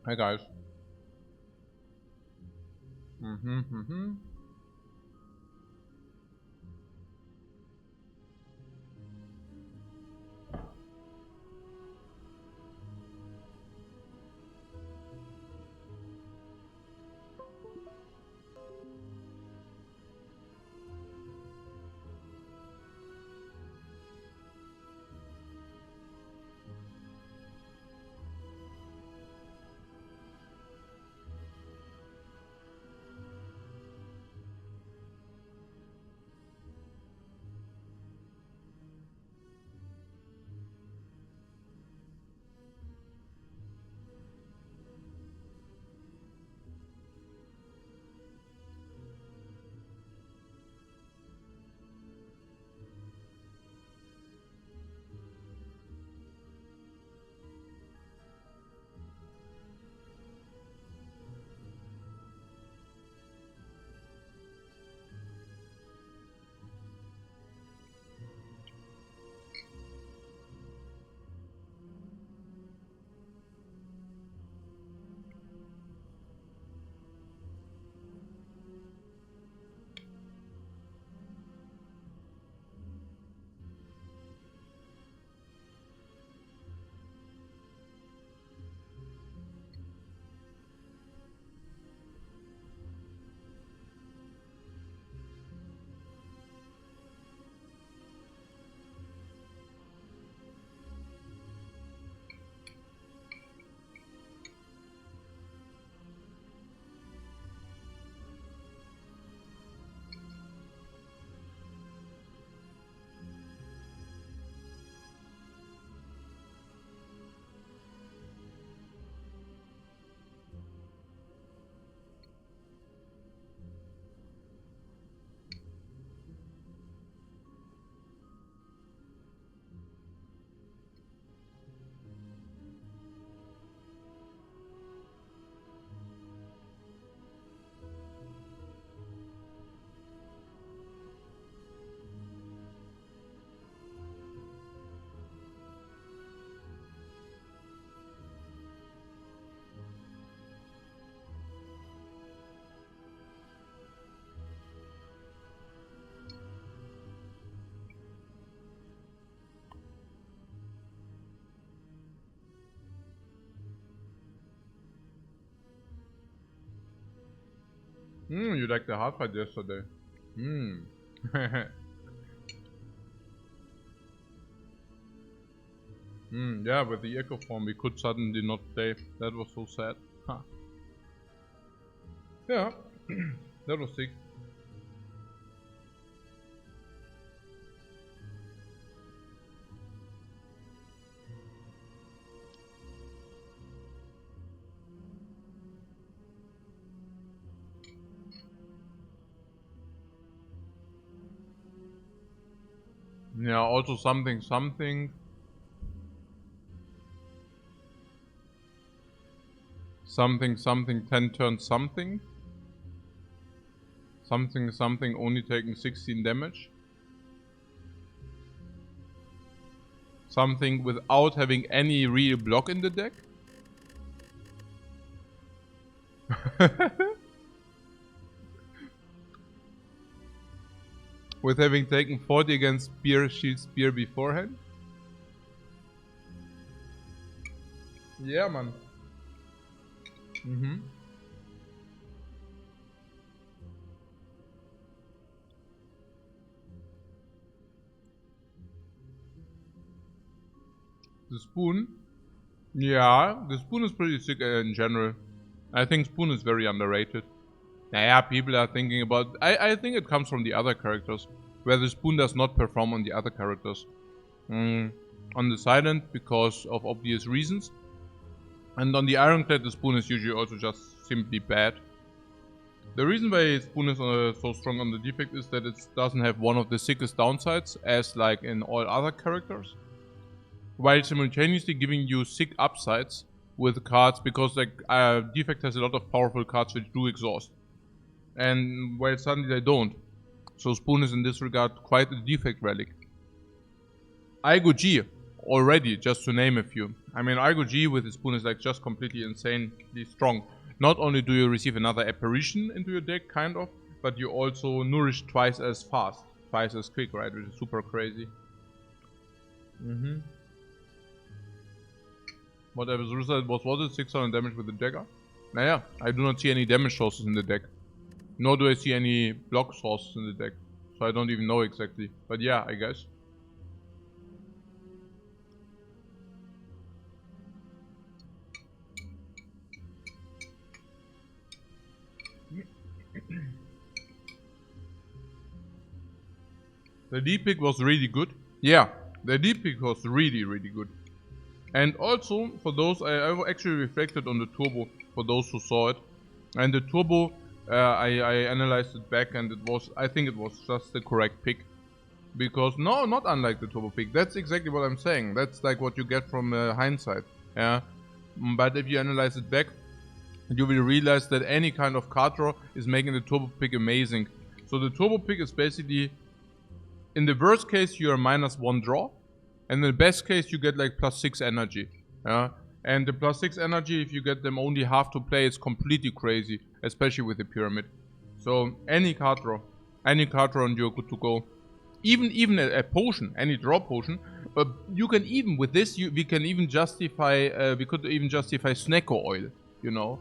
Hi guys. You liked the hard fight yesterday. Yeah, with the echo form we could suddenly not play. That was so sad. Huh. Yeah, that was sick. Yeah, also something 10 turns something only taking 16 damage. Something without having any real block in the deck. With having taken 40 against Spear, Shield, Spear beforehand. Yeah, man. The Spoon? Yeah, the Spoon is pretty sick in general. I think Spoon is very underrated. Yeah, people are thinking about... I think it comes from the other characters, where the Spoon does not perform on the other characters. On the Silent, because of obvious reasons. And on the Ironclad, the Spoon is usually also just simply bad. The reason why Spoon is so strong on the Defect is that it doesn't have one of the sickest downsides, as like in all other characters. While simultaneously giving you sick upsides with cards, because like Defect has a lot of powerful cards which do exhaust. And while suddenly they don't. So Spoon is in this regard quite a Defect relic. Aigo G, already, just to name a few. I mean, Argo G with the spoon is like just completely insanely strong. Not only do you receive another apparition into your deck, kind of, but you also nourish twice as fast, twice as quick, right? Which is super crazy. Whatever the result was it 600 damage with the dagger? Naja, I do not see any damage sources in the deck. Nor do I see any block sources in the deck. So I don't even know exactly. But yeah, I guess. The D pick was really good. Yeah, the D pick was really, really good. And also, for those, I actually reflected on the turbo, for those who saw it. And the turbo, I analyzed it back and I think it was just the correct pick. Because, no, not unlike the turbo pick. That's exactly what I'm saying. That's like what you get from hindsight. Yeah. But if you analyze it back, you will realize that any kind of card draw is making the turbo pick amazing. So the turbo pick is basically, in the worst case, you're -1 draw. And in the best case, you get like +6 energy. Yeah? And the +6 energy, if you get them only half to play, it's completely crazy. Especially with the pyramid. So any card draw and you're good to go. Even a potion, any draw potion. You can even, with this, we could even justify Snecko oil, you know.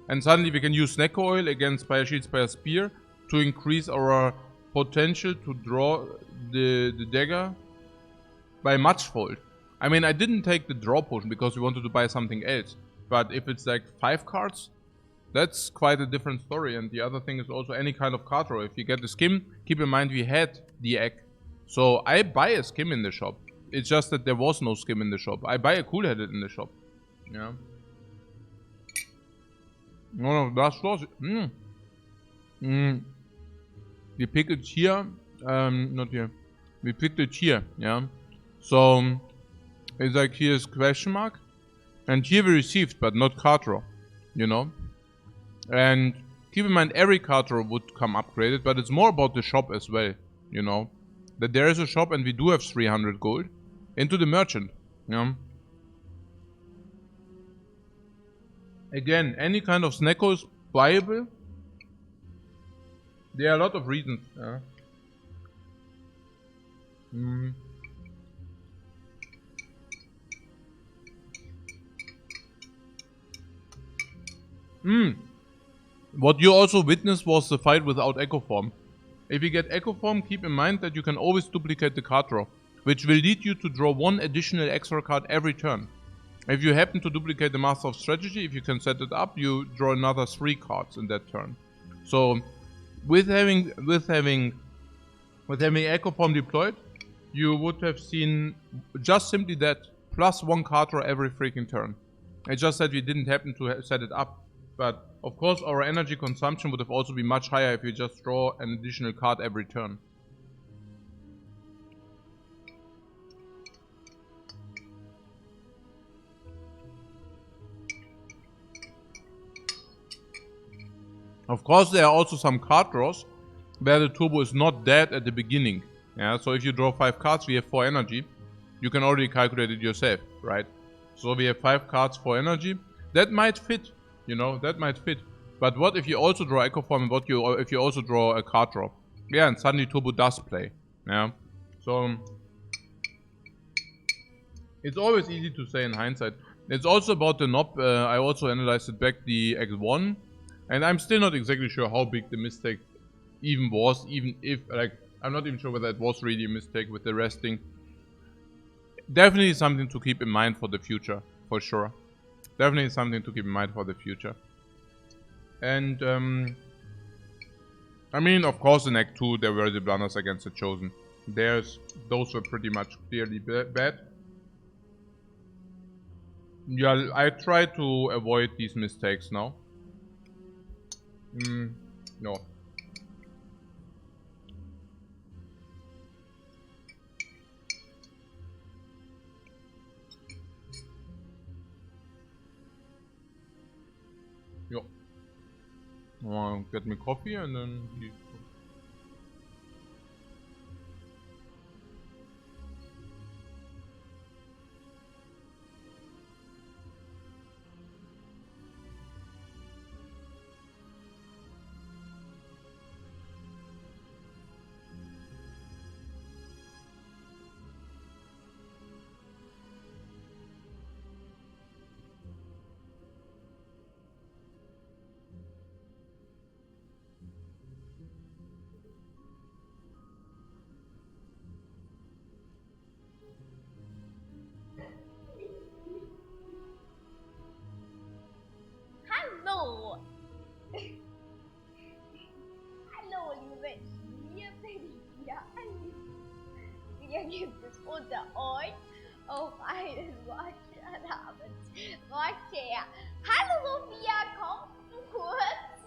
And suddenly we can use Snecko oil against Spire Shield, Spire Spear to increase our potential to draw the dagger by muchfold. I mean, I didn't take the draw potion because we wanted to buy something else. But if it's like 5 cards, that's quite a different story. And the other thing is also any kind of card draw. If you get the skim, keep in mind we had the egg. So I buy a skim in the shop. It's just that there was no skim in the shop. I buy a cool-headed in the shop. Yeah. No, das war's. We picked it here. Not here. We picked it here, yeah. So, it's like here's question mark. And here we received, but not card draw, you know. And keep in mind every card draw would come upgraded, but it's more about the shop as well, you know. That there is a shop and we do have 300 gold into the merchant, you know. Again, any kind of Snecko is viable. There are a lot of reasons, yeah. What you also witnessed was the fight without Echo Form. If you get Echo Form, keep in mind that you can always duplicate the card draw, which will lead you to draw 1 additional extra card every turn. If you happen to duplicate the Master of Strategy, if you can set it up, you draw another 3 cards in that turn. So, with having Echo Form deployed, you would have seen just simply that +1 card draw every freaking turn. It's just that we didn't happen to set it up. But of course our energy consumption would have also been much higher if you just draw an additional card every turn. Of course there are also some card draws where the turbo is not dead at the beginning. Yeah, so if you draw 5 cards, we have 4 energy. You can already calculate it yourself, right? So we have 5 cards, 4 energy. That might fit, you know, that might fit. But what if you also draw Echo Form and if you also draw a card draw? Yeah, and suddenly turbo does play. Yeah. So it's always easy to say in hindsight. It's also about the knob. I also analyzed it back, the X1. And I'm still not exactly sure how big the mistake even was. Even if, like, I'm not even sure whether it was really a mistake with the resting. Definitely something to keep in mind for the future, for sure. Definitely something to keep in mind for the future. And, I mean, of course in Act 2 there were the blunders against the Chosen. Those were pretty much clearly bad. Yeah, I try to avoid these mistakes now. No. Yo. Get me coffee and then... Hallo, liebe Menschen, hier bin ich wieder. Hier gibt es unter euch auch einen Watcher namens Roger. Hallo Sophia, kommst du kurz?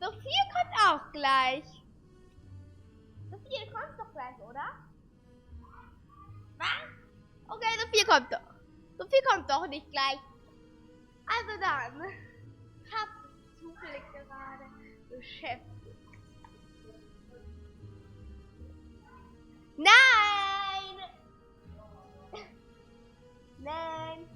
Sophia kommt auch gleich. Sophia, du kommst doch gleich, oder? Was? Okay, Sophia kommt doch. Sophia kommt doch nicht gleich. Also dann. Ich hab zufällig gerade beschäftigt. Nein! Nein!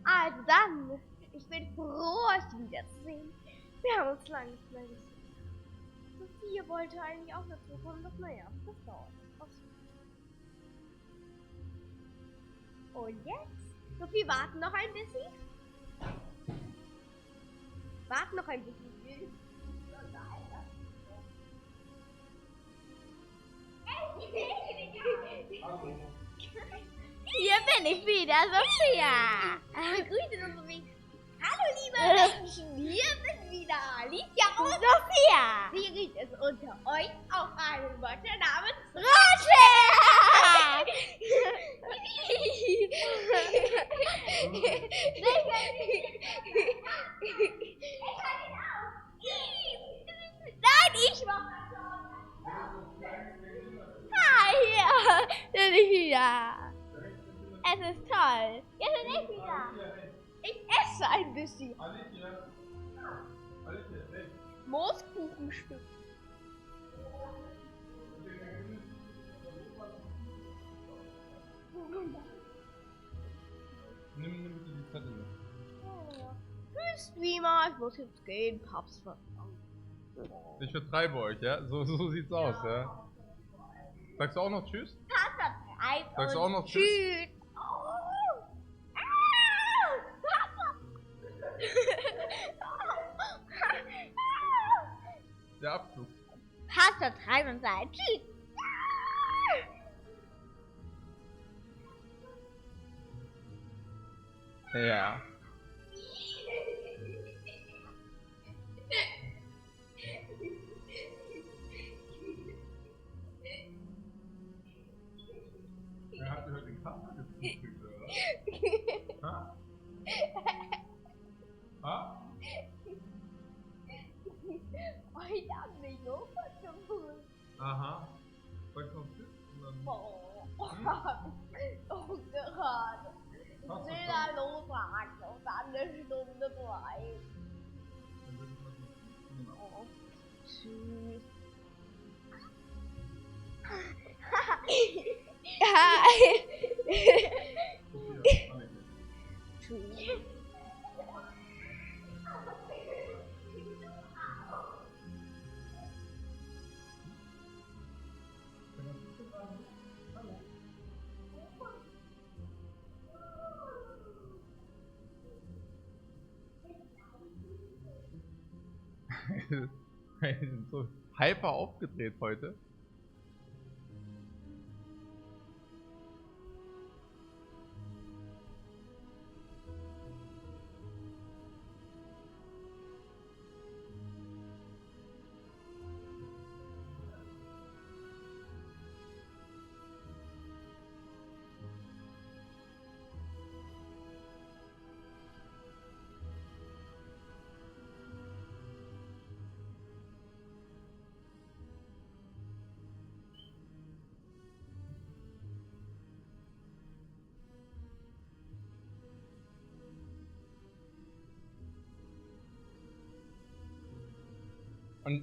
Also dann, ich bin froh, euch wiederzusehen. Wir haben uns lange nicht mehr gesehen. Sophia wollte eigentlich auch dazu kommen, doch naja, das dauert. Und jetzt? Sophie, warten noch ein bisschen. Warten noch ein bisschen. Hier bin ich wieder, Sophia. Grüße, Sophie. Hallo, liebe Menschen, hier bin ich wieder. Alicia und Sophia. Wie gibt es unter euch auch einen Watcher namens Roger? Nein, ich mach das schon. Hi, hier bin ich wieder. Es ist toll. Hier bin ich wieder. Ich esse ein bisschen. Mooskuchenstück. Nimm bitte die Zettel mit. Tschüss, Streamer. Ich muss jetzt gehen. Papst vertrauen. Ich vertreibe euch, ja? So sieht's aus, ja? Sagst du auch noch Tschüss? Papst vertreibt. Sagst du auch noch Tschüss? Tschüss. Der Abflug. Papst vertreibt und sagt Tschüss. Ja. Wer hat dir heute den Kaffee gefrühstückt, oder? Ha? Ha? Heute haben wir Joghurt geholt. Aha. Sagst du noch Tschüss? Und dann Oh, gerade. Ich will da losfahren und dann eine Stunde bleiben. Oh, tschüss. Tschüss. Wir sind so hyper aufgedreht heute.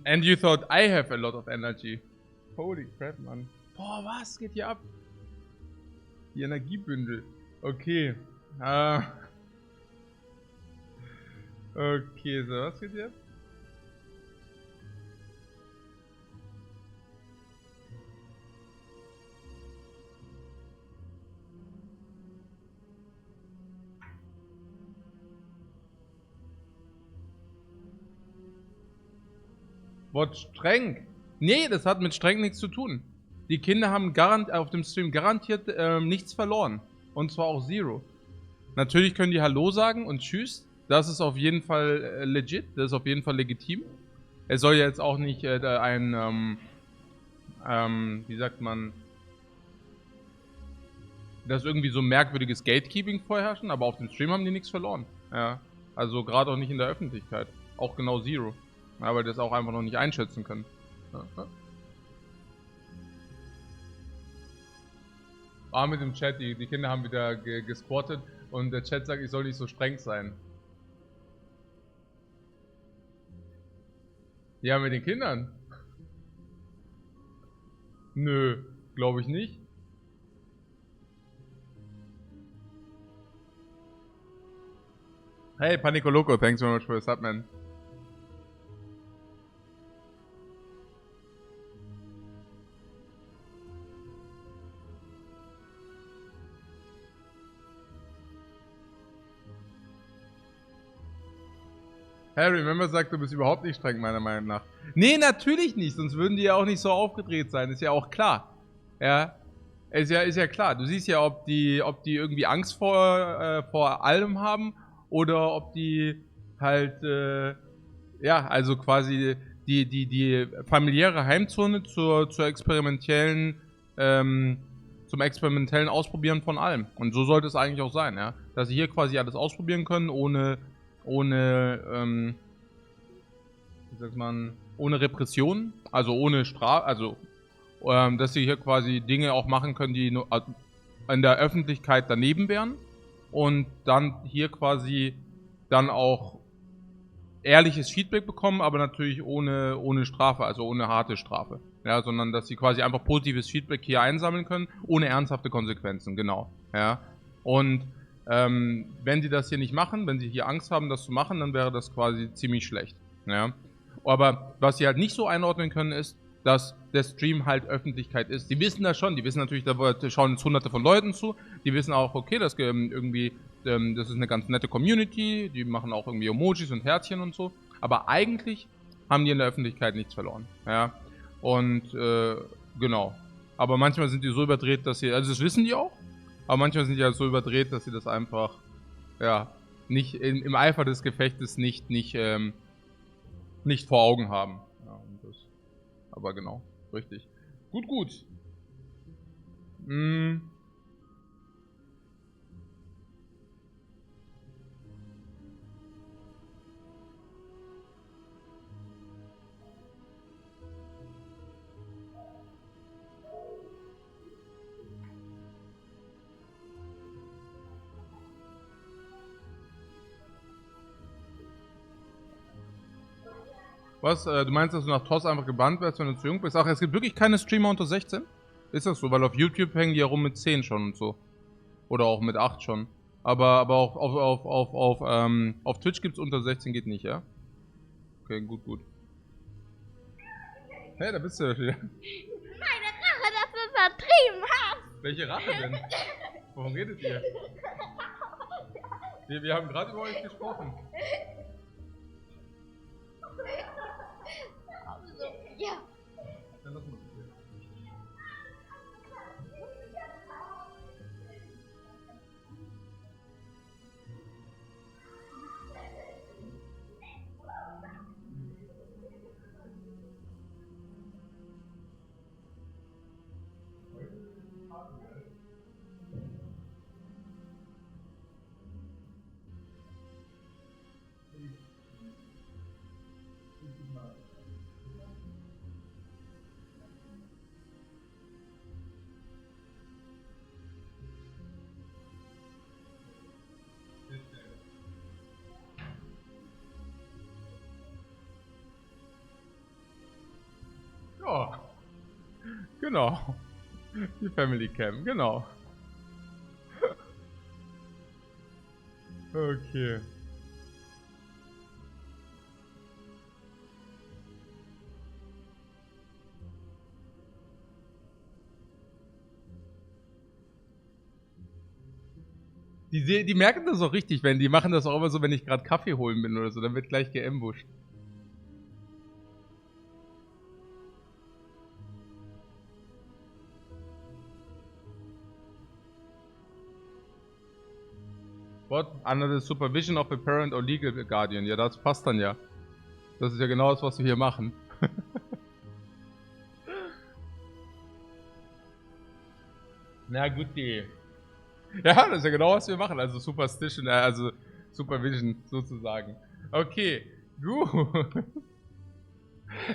And you thought I have a lot of energy. Holy crap, Mann. Boah, was geht hier ab? Die Energiebündel. Okay. Okay, so, was geht hier ab? Wort streng. Nee, das hat mit streng nichts zu tun. Die Kinder haben auf dem Stream garantiert nichts verloren. Und zwar auch Zero. Natürlich können die Hallo sagen und Tschüss. Das ist auf jeden Fall legit. Das ist auf jeden Fall legitim. Es soll ja jetzt auch nicht wie sagt man, dass irgendwie so merkwürdiges Gatekeeping vorherrschen, aber auf dem Stream haben die nichts verloren. Ja. Also gerade auch nicht in der Öffentlichkeit. Auch genau Zero. Ja, weil die das auch einfach noch nicht einschätzen können. Ja. Mit dem Chat, die Kinder haben wieder gesquattet und der Chat sagt, ich soll nicht so streng sein. Ja, mit den Kindern? Nö, glaube ich nicht. Hey, Panico Loco, thanks very much for the sub, man. Harry, Remember sagt, du bist überhaupt nicht streng, meiner Meinung nach. Nee, natürlich nicht, sonst würden die ja auch nicht so aufgedreht sein, ist ja auch klar. Ja, ist ja klar. Du siehst ja, ob die irgendwie Angst vor allem haben oder ob die halt, ja, also quasi die familiäre Heimzone zum experimentellen Ausprobieren von allem. Und so sollte es eigentlich auch sein, ja. Dass sie hier quasi alles ausprobieren können, ohne wie sagt man, ohne Repression, also ohne Strafe, also dass sie hier quasi Dinge auch machen können, die in der Öffentlichkeit daneben wären und dann hier quasi dann auch ehrliches Feedback bekommen, aber natürlich ohne Strafe, also ohne harte Strafe. Ja, sondern dass sie quasi einfach positives Feedback hier einsammeln können, ohne ernsthafte Konsequenzen, genau. Ja. Und wenn sie das hier nicht machen, wenn sie hier Angst haben, das zu machen, dann wäre das quasi ziemlich schlecht. Ja. Aber was sie halt nicht so einordnen können, ist, dass der Stream halt Öffentlichkeit ist. Die wissen das schon, die wissen natürlich, da schauen jetzt hunderte von Leuten zu, die wissen auch, okay, das irgendwie, das ist eine ganz nette Community, die machen auch irgendwie Emojis und Herzchen und so, aber eigentlich haben die in der Öffentlichkeit nichts verloren. Ja. Und genau. Aber manchmal sind die so überdreht, dass sie, also das wissen die auch, aber manchmal sind die halt so überdreht, dass sie das einfach, ja, nicht im Eifer des Gefechtes nicht vor Augen haben. Ja, und das, aber genau, richtig. Gut. Was? Du meinst, dass du nach TOS einfach gebannt wirst, wenn du zu jung bist? Ach, es gibt wirklich keine Streamer unter 16? Ist das so? Weil auf YouTube hängen die ja rum mit 10 schon und so. Oder auch mit 8 schon. Aber auch auf Twitch gibt's unter 16, geht nicht, ja? Okay, gut. Hey, da bist du ja wieder. Meine Rache, dass du übertrieben hast! Welche Rache denn? Wovon redet ihr? Wir haben gerade über euch gesprochen. Also, ja. Dann lass mal das hier. Ja, genau. Die Family Cam, genau. Okay. Die merken das auch richtig, wenn die machen das auch immer so, wenn ich gerade Kaffee holen bin oder so, dann wird gleich geambusht. What? Under the supervision of a parent or legal guardian. Ja, das passt dann ja. Das ist ja genau das, was wir hier machen. Na, gut, die. Ja, das ist ja genau, was wir machen. Also Superstition, also Supervision sozusagen. Okay, gut.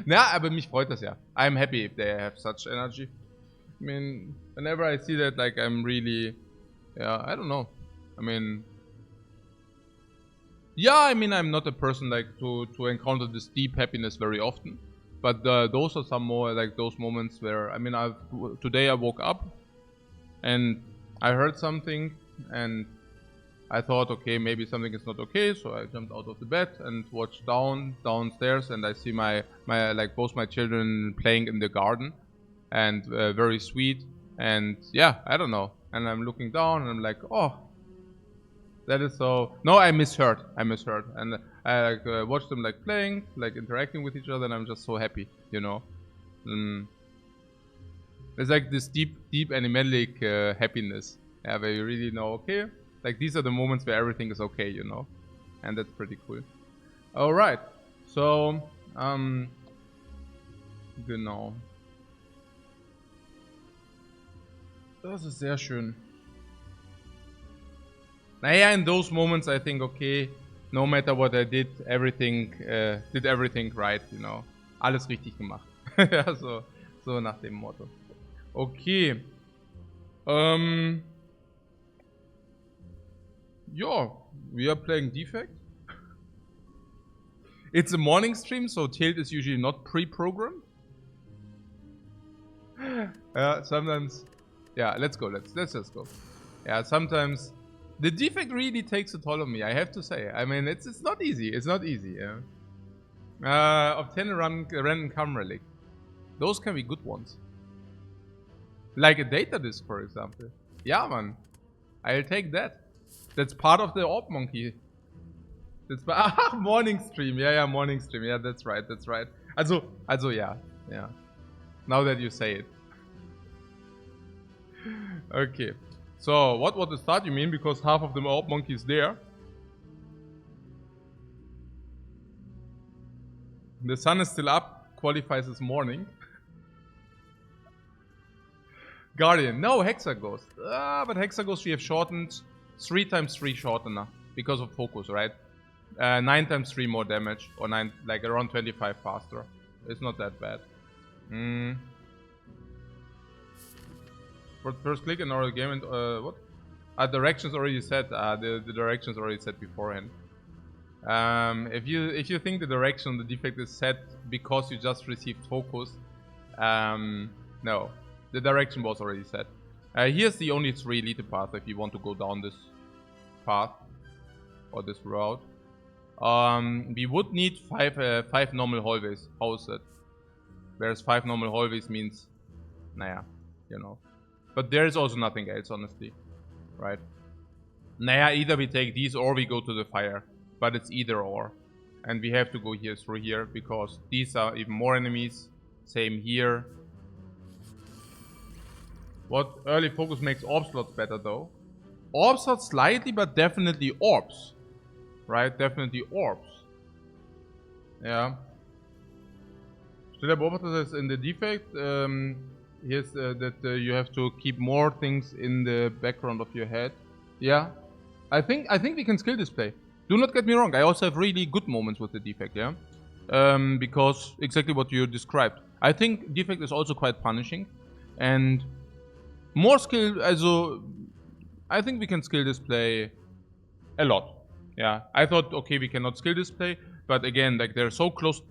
Na, aber mich freut das ja. I'm happy if they have such energy. I mean, whenever I see that, like, I'm really, yeah, I don't know. I mean, yeah, I mean, I'm not a person like to encounter this deep happiness very often. But those are some more like those moments where, I mean, today I woke up and I heard something and I thought, okay, maybe something is not okay, so I jumped out of the bed and watched downstairs, and I see my like both my children playing in the garden, and very sweet, and yeah, I don't know, and I'm looking down and I'm like, oh, that is so. No, I misheard, and I like watched them like playing, like interacting with each other, and I'm just so happy, you know. It's like this deep animalic happiness, yeah, where you really know, okay. Like, these are the moments where everything is okay, you know. And that's pretty cool. Alright. So, genau. Das ist sehr schön. Naja, in those moments I think, okay, no matter what I did everything right, you know. Alles richtig gemacht. Ja, so nach dem Motto. Okay. Yeah, we are playing Defect. It's a morning stream, so Tilt is usually not pre-programmed. Sometimes, yeah, let's go. Let's just go. Yeah, sometimes the Defect really takes a toll on me, I have to say. I mean, it's not easy. It's not easy. Yeah. Obtain a random camera relic. Those can be good ones. Like a data disk, for example. Yeah, man. I'll take that. That's part of the orb monkey. That's morning stream. Yeah, morning stream. Yeah, that's right. Also, yeah. Now that you say it. Okay. So, what was the start you mean? Because half of the orb monkey is there. The sun is still up. Qualifies as morning. Guardian. No, Hexaghost. But Hexaghost we have shortened. 3 times 3 shortener because of focus, right? 9 times 3 more damage, or 9, like around 25 faster. It's not that bad. For first click in our game, and what? Directions already set. The directions already set beforehand. If you think the direction on the defect is set because you just received focus, no, the direction was already set. Here's the only 3 elite path if you want to go down this path or this route. We would need 5 normal hallways. How is that? Whereas 5 normal hallways means, naja, you know. But there is also nothing else, honestly, right? Naja, either we take these or we go to the fire, but it's either or, and we have to go here through here because these are even more enemies. Same here. What early focus makes orb slots better though? Orb slots slightly, but definitely orbs. Right? Definitely orbs. Yeah. Stiller beobachtet says in the defect, here's that you have to keep more things in the background of your head. Yeah. I think we can skill display. Do not get me wrong, I also have really good moments with the defect, yeah? Because exactly what you described. I think defect is also quite punishing. And more skill, also, I think we can skill display a lot. Yeah, I thought, okay, we cannot skill display, but again, like they're so close.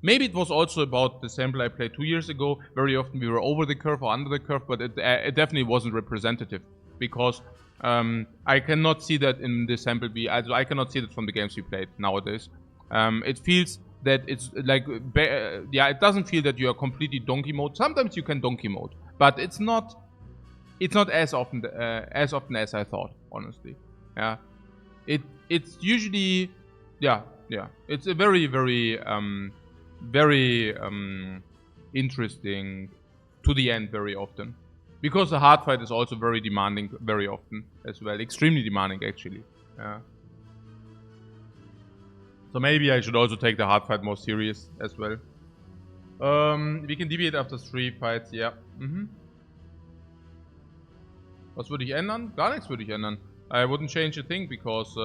Maybe it was also about the sample I played 2 years ago. Very often we were over the curve or under the curve, but it definitely wasn't representative because I cannot see that in the sample B. I cannot see that from the games we played nowadays. It feels that it's like, yeah, it doesn't feel that you are completely donkey mode. Sometimes you can donkey mode, but it's not as often as I thought, honestly. Yeah, it's usually, yeah. It's a very interesting to the end very often, because the hard fight is also very demanding very often as well, extremely demanding actually. Yeah. So maybe I should also take the hard fight more serious as well. We can deviate after 3 fights, ja. Was würde ich ändern? Gar nichts würde ich ändern. I wouldn't change a thing because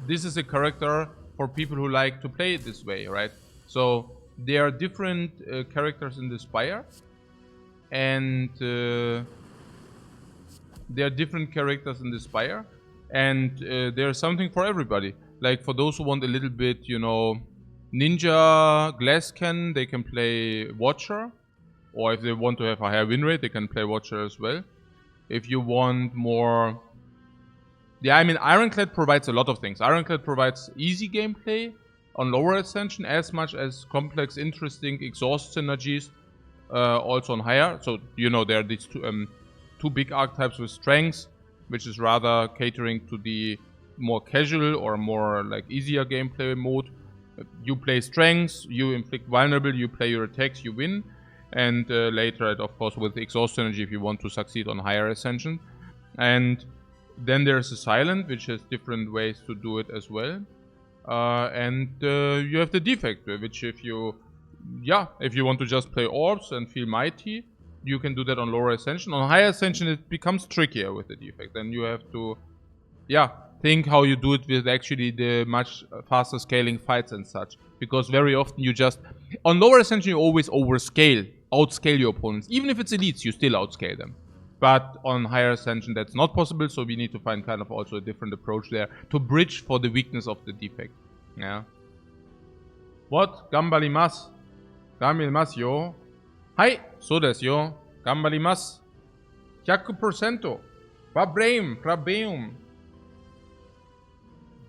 this is a character for people who like to play it this way, right? So there are different characters in the Spire, and there's something for everybody. Like for those who want a little bit, you know, ninja glass cannon, they can play Watcher. Or if they want to have a higher win rate, they can play Watcher as well. If you want more... Yeah, I mean, Ironclad provides a lot of things. Ironclad provides easy gameplay on lower Ascension, as much as complex, interesting exhaust synergies also on higher. So, you know, there are these two big archetypes with strengths, which is rather catering to the more casual or more like easier gameplay mode. You play strengths, you inflict vulnerable, you play your attacks, you win. And later, of course, with exhaust energy if you want to succeed on higher Ascension. And then there's a silent, which has different ways to do it as well. And you have the defect, which if you want to just play orbs and feel mighty, you can do that on lower Ascension. On higher Ascension, it becomes trickier with the defect. Then you have to, think how you do it with actually the much faster scaling fights and such. Because very often you just... On lower Ascension, you always outscale your opponents. Even if it's elites, you still outscale them. But on higher Ascension, that's not possible, so we need to find kind of also a different approach there to bridge for the weakness of the defect. Yeah. What? Gambalimas? Gambalimas, yo. Hai, so desu yo. Gambalimas. 100%. Problem.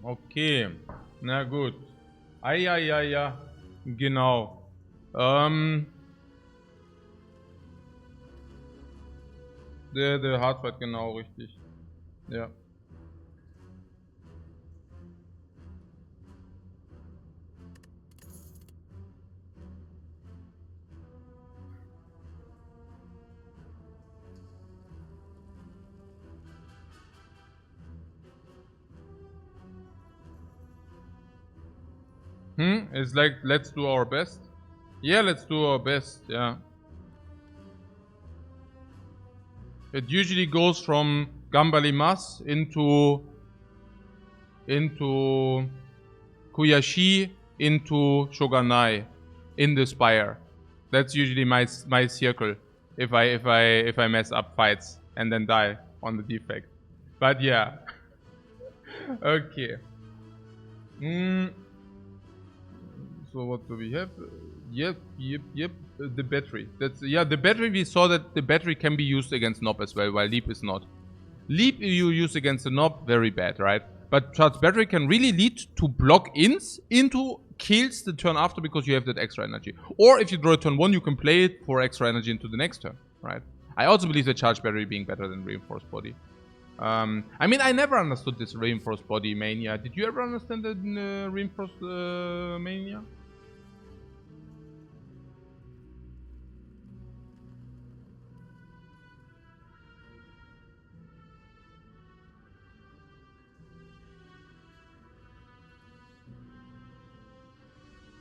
Okay. Na gut. Ja. Genau. Der Hardfight, genau, richtig. Ja. It's like, let's do our best. Yeah, let's do our best, yeah. It usually goes from Gambalimas into Kuyashi into Shogunai in the Spire. That's usually my circle if I mess up fights and then die on the defect. But yeah. Okay. So what do we have? Yep. The battery. The battery, we saw that the battery can be used against Nob as well, while Leap is not. Leap you use against the Nob, very bad, right? But Charge Battery can really lead to block-ins into kills the turn after because you have that extra energy. Or if you draw a turn 1, you can play it for extra energy into the next turn, right? I also believe that Charge Battery being better than Reinforced Body. I mean, I never understood this Reinforced Body mania. Did you ever understand the Reinforced mania?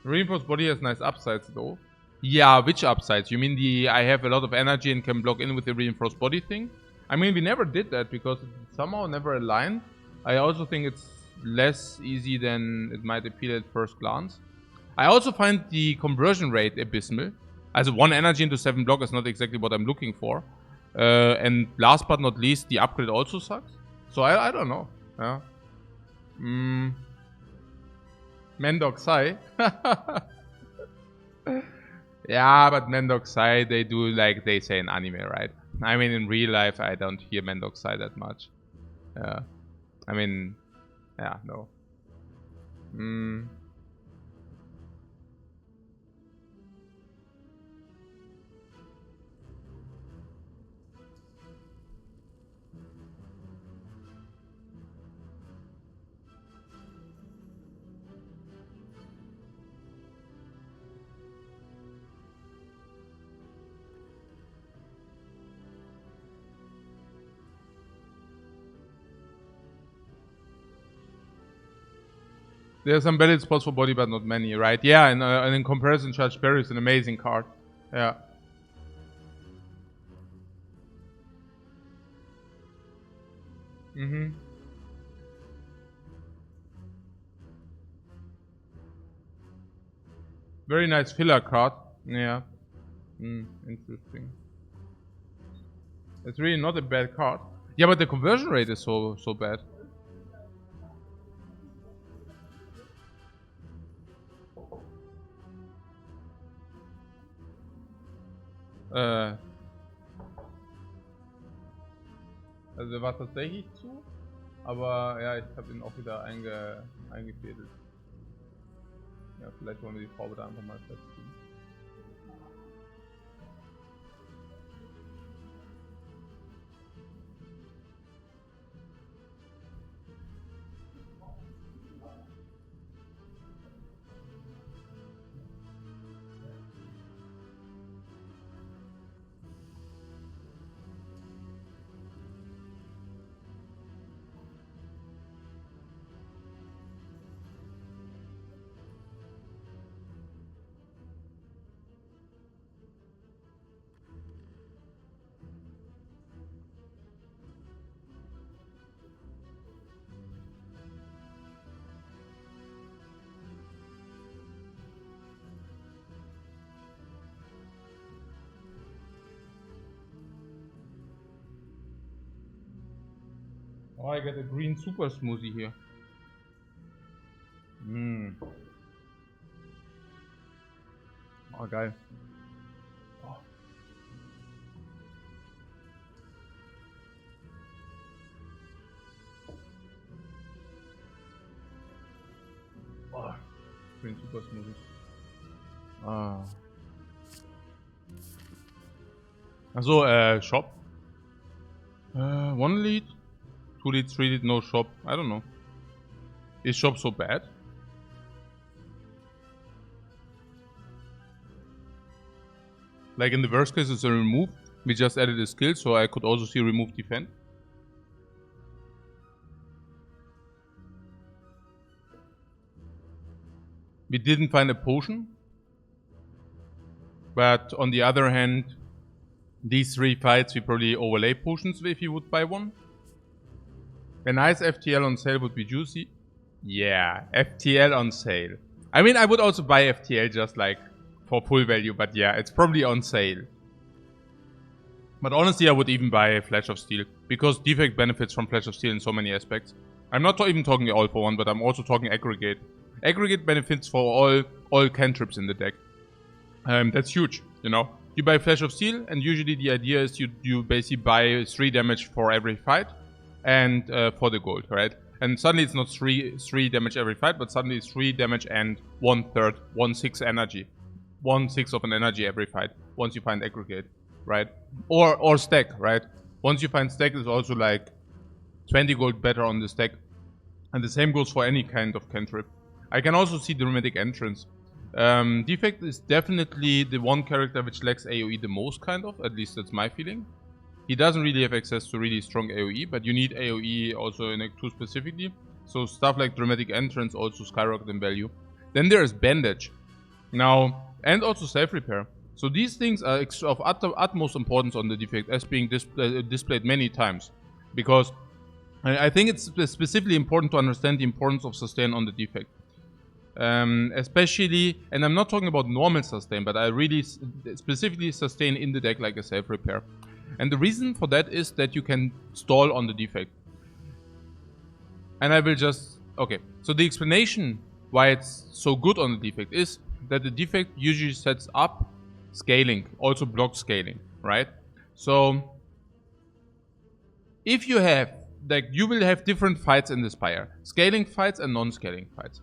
Reinforced Body has nice upsides though. Yeah, which upsides? You mean I have a lot of energy and can block in with the Reinforced Body thing? I mean, we never did that because it somehow never aligned. I also think it's less easy than it might appear at first glance. I also find the conversion rate abysmal. As 1 energy into 7 block is not exactly what I'm looking for. And last but not least, the upgrade also sucks. So I don't know. Yeah. Mendok Sai. Yeah, but Mendok Sai, they do like they say in anime, right? I mean, in real life, I don't hear Mendok Sai that much. Yeah. I mean, yeah, no. There are some valid spots for body, but not many, right? Yeah, and in comparison, Judge Barry is an amazing card. Yeah. Very nice filler card. Yeah. Interesting. It's really not a bad card. Yeah, but the conversion rate is so bad. Also der war tatsächlich zu, aber ja, ich habe ihn auch wieder eingefädelt. Ja, vielleicht wollen wir die Farbe da einfach mal festziehen. Oh, I got a green super smoothie here. Oh, geil. Oh. Oh, green super smoothie. Ah. Also, Shop. 1 lead. 2 lead, 3 lead, no shop. I don't know. Is shop so bad? Like in the worst case, it's a remove. We just added a skill, so I could also see remove defend. We didn't find a potion. But on the other hand, these 3 fights we probably overlay potions if you would buy one. A nice FTL on sale would be juicy. Yeah, FTL on sale. I mean, I would also buy FTL just like for full value, but yeah, it's probably on sale. But honestly, I would even buy Flash of Steel, because Defect benefits from Flash of Steel in so many aspects. I'm not even talking all for one, but I'm also talking aggregate. Aggregate benefits for all cantrips in the deck. That's huge, you know. You buy Flash of Steel, and usually the idea is you basically buy 3 damage for every fight. And for the gold, right? And suddenly it's not 3 damage every fight, but suddenly it's 3 damage and 1/3, 1/6 energy. 1/6 of an energy every fight, once you find aggregate, right? Or stack, right? Once you find stack, it's also like 20 gold better on the stack. And the same goes for any kind of cantrip. I can also see Dramatic Entrance. Defect is definitely the one character which lacks AoE the most, kind of. At least that's my feeling. He doesn't really have access to really strong AoE, but you need AoE also in Act 2 specifically. So stuff like Dramatic Entrance also skyrocket in value. Then there is Bandage. Now, and also Self-Repair. So these things are of utmost importance on the Defect, as being displayed many times. Because I think it's specifically important to understand the importance of sustain on the Defect. Especially, and I'm not talking about normal sustain, but I really specifically sustain in the deck like a Self-Repair. And the reason for that is that you can stall on the Defect. And I will just... Okay, so the explanation why it's so good on the Defect is that the Defect usually sets up scaling, also block scaling, right? So, if you have... Like, you will have different fights in the Spire. Scaling fights and non-scaling fights.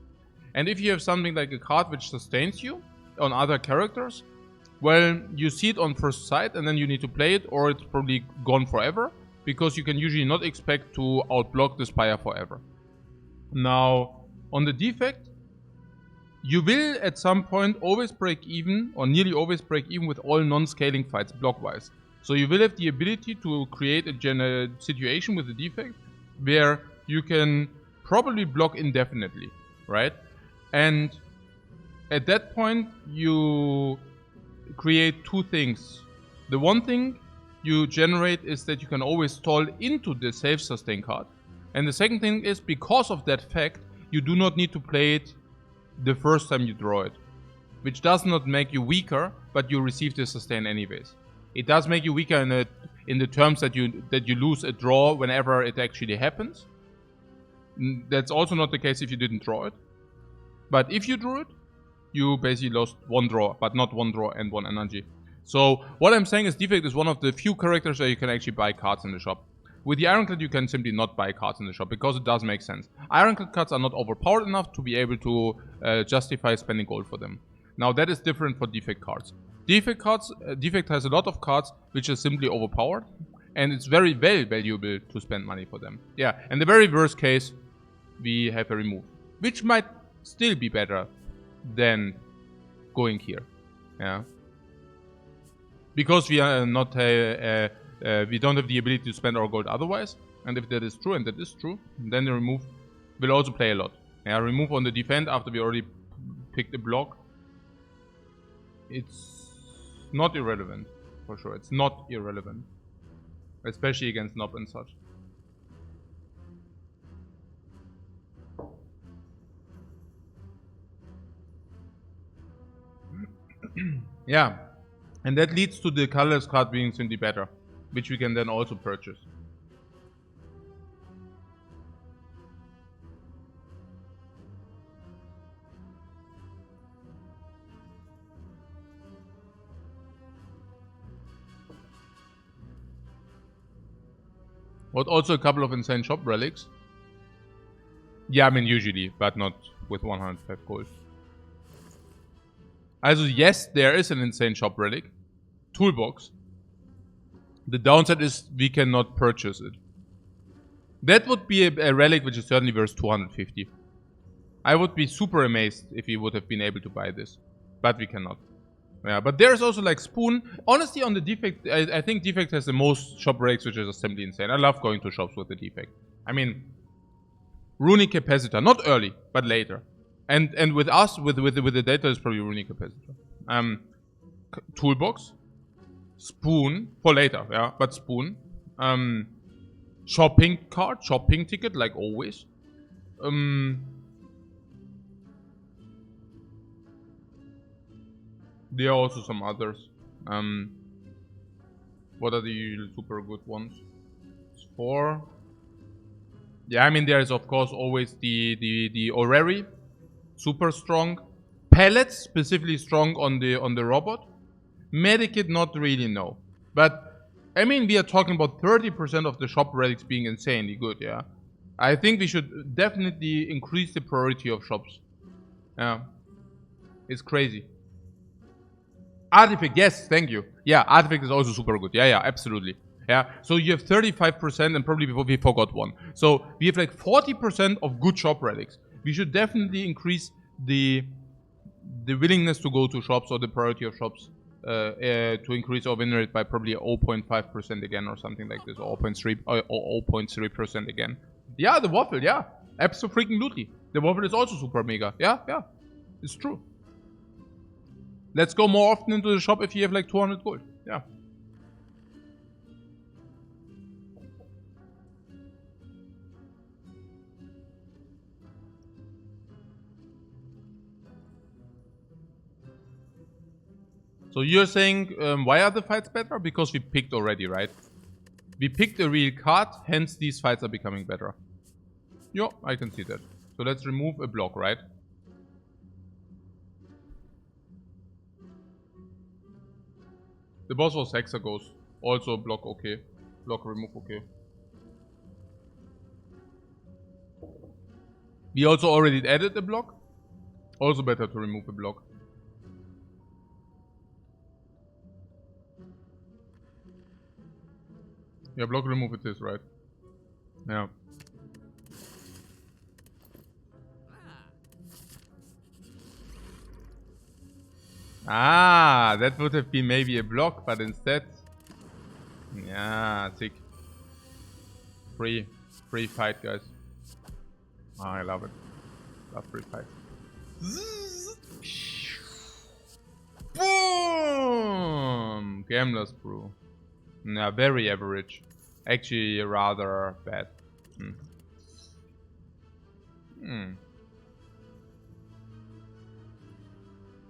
And if you have something like a card which sustains you on other characters... Well, you see it on first sight and then you need to play it, or it's probably gone forever, because you can usually not expect to outblock the Spire forever. Now, on the Defect, you will at some point always break even, or nearly always break even with all non-scaling fights block-wise. So you will have the ability to create a situation with the Defect where you can probably block indefinitely, right? And at that point, you create two things. The one thing you generate is that you can always stall into the save sustain card. And the second thing is, because of that fact, you do not need to play it the first time you draw it. Which does not make you weaker, but you receive the sustain anyways. It does make you weaker in the terms that you lose a draw whenever it actually happens. That's also not the case if you didn't draw it. But if you drew it, you basically lost one draw, but not one draw and one energy. So what I'm saying is Defect is one of the few characters where you can actually buy cards in the shop. With the Ironclad you can simply not buy cards in the shop, because it does make sense. Ironclad cards are not overpowered enough to be able to justify spending gold for them. Now that is different for Defect cards. Defect has a lot of cards which are simply overpowered, and it's very well valuable to spend money for them. Yeah, and the very worst case, we have a remove, which might still be better than going here. Yeah, because we are not we don't have the ability to spend our gold otherwise, and if that is true, and that is true, then the remove will also play a lot. Yeah, remove on the defend after we already picked a block. It's not irrelevant, for sure. It's not irrelevant, especially against Nob and such. Yeah, and that leads to the colorless card being simply better, which we can then also purchase. But also a couple of insane shop relics. Yeah, I mean usually, but not with 105 gold. Also yes, there is an insane shop relic. Toolbox. The downside is we cannot purchase it. That would be a relic which is certainly worth 250. I would be super amazed if we would have been able to buy this. But we cannot. Yeah, but there's also like Spoon. Honestly, on the Defect, I think Defect has the most shop relics, which is simply insane. I love going to shops with the Defect. I mean, Runic Capacitor. Not early, but later. And with us, with the data, is probably Runic Capacitor. Toolbox. Spoon. For later, yeah. But Spoon. Shopping cart. Shopping ticket, like always. There are also some others. What are the usual super good ones? It's 4. Yeah, I mean there is of course always the Orrery, super strong. Pellets, specifically strong on the robot. Medikit, not really, no. But I mean we are talking about 30% of the shop relics being insanely good, yeah. I think we should definitely increase the priority of shops. Yeah. It's crazy. Artifact, yes, thank you. Yeah, Artifact is also super good. Yeah, absolutely. Yeah, so you have 35% and probably before we forgot one. So we have like 40% of good shop relics. We should definitely increase the willingness to go to shops, or the priority of shops, to increase our win rate by probably 0.5% again or something like this, or 0.3% again. Yeah, the waffle, yeah. Absolutely. The waffle is also super mega. Yeah, it's true. Let's go more often into the shop if you have like 200 gold. Yeah. So you're saying, why are the fights better? Because we picked already, right? We picked a real card, hence these fights are becoming better. Yo, I can see that. So let's remove a block, right? The boss was Hexaghost. Also block okay. Block remove okay. We also already added a block. Also better to remove a block. Yeah, block remove it is, right? Yeah. Ah, that would have been maybe a block, but instead... Yeah, sick. Free fight, guys. Oh, I love it. Love free fight. Boom! Gambler's Brew. Nah, very average. Actually, rather bad.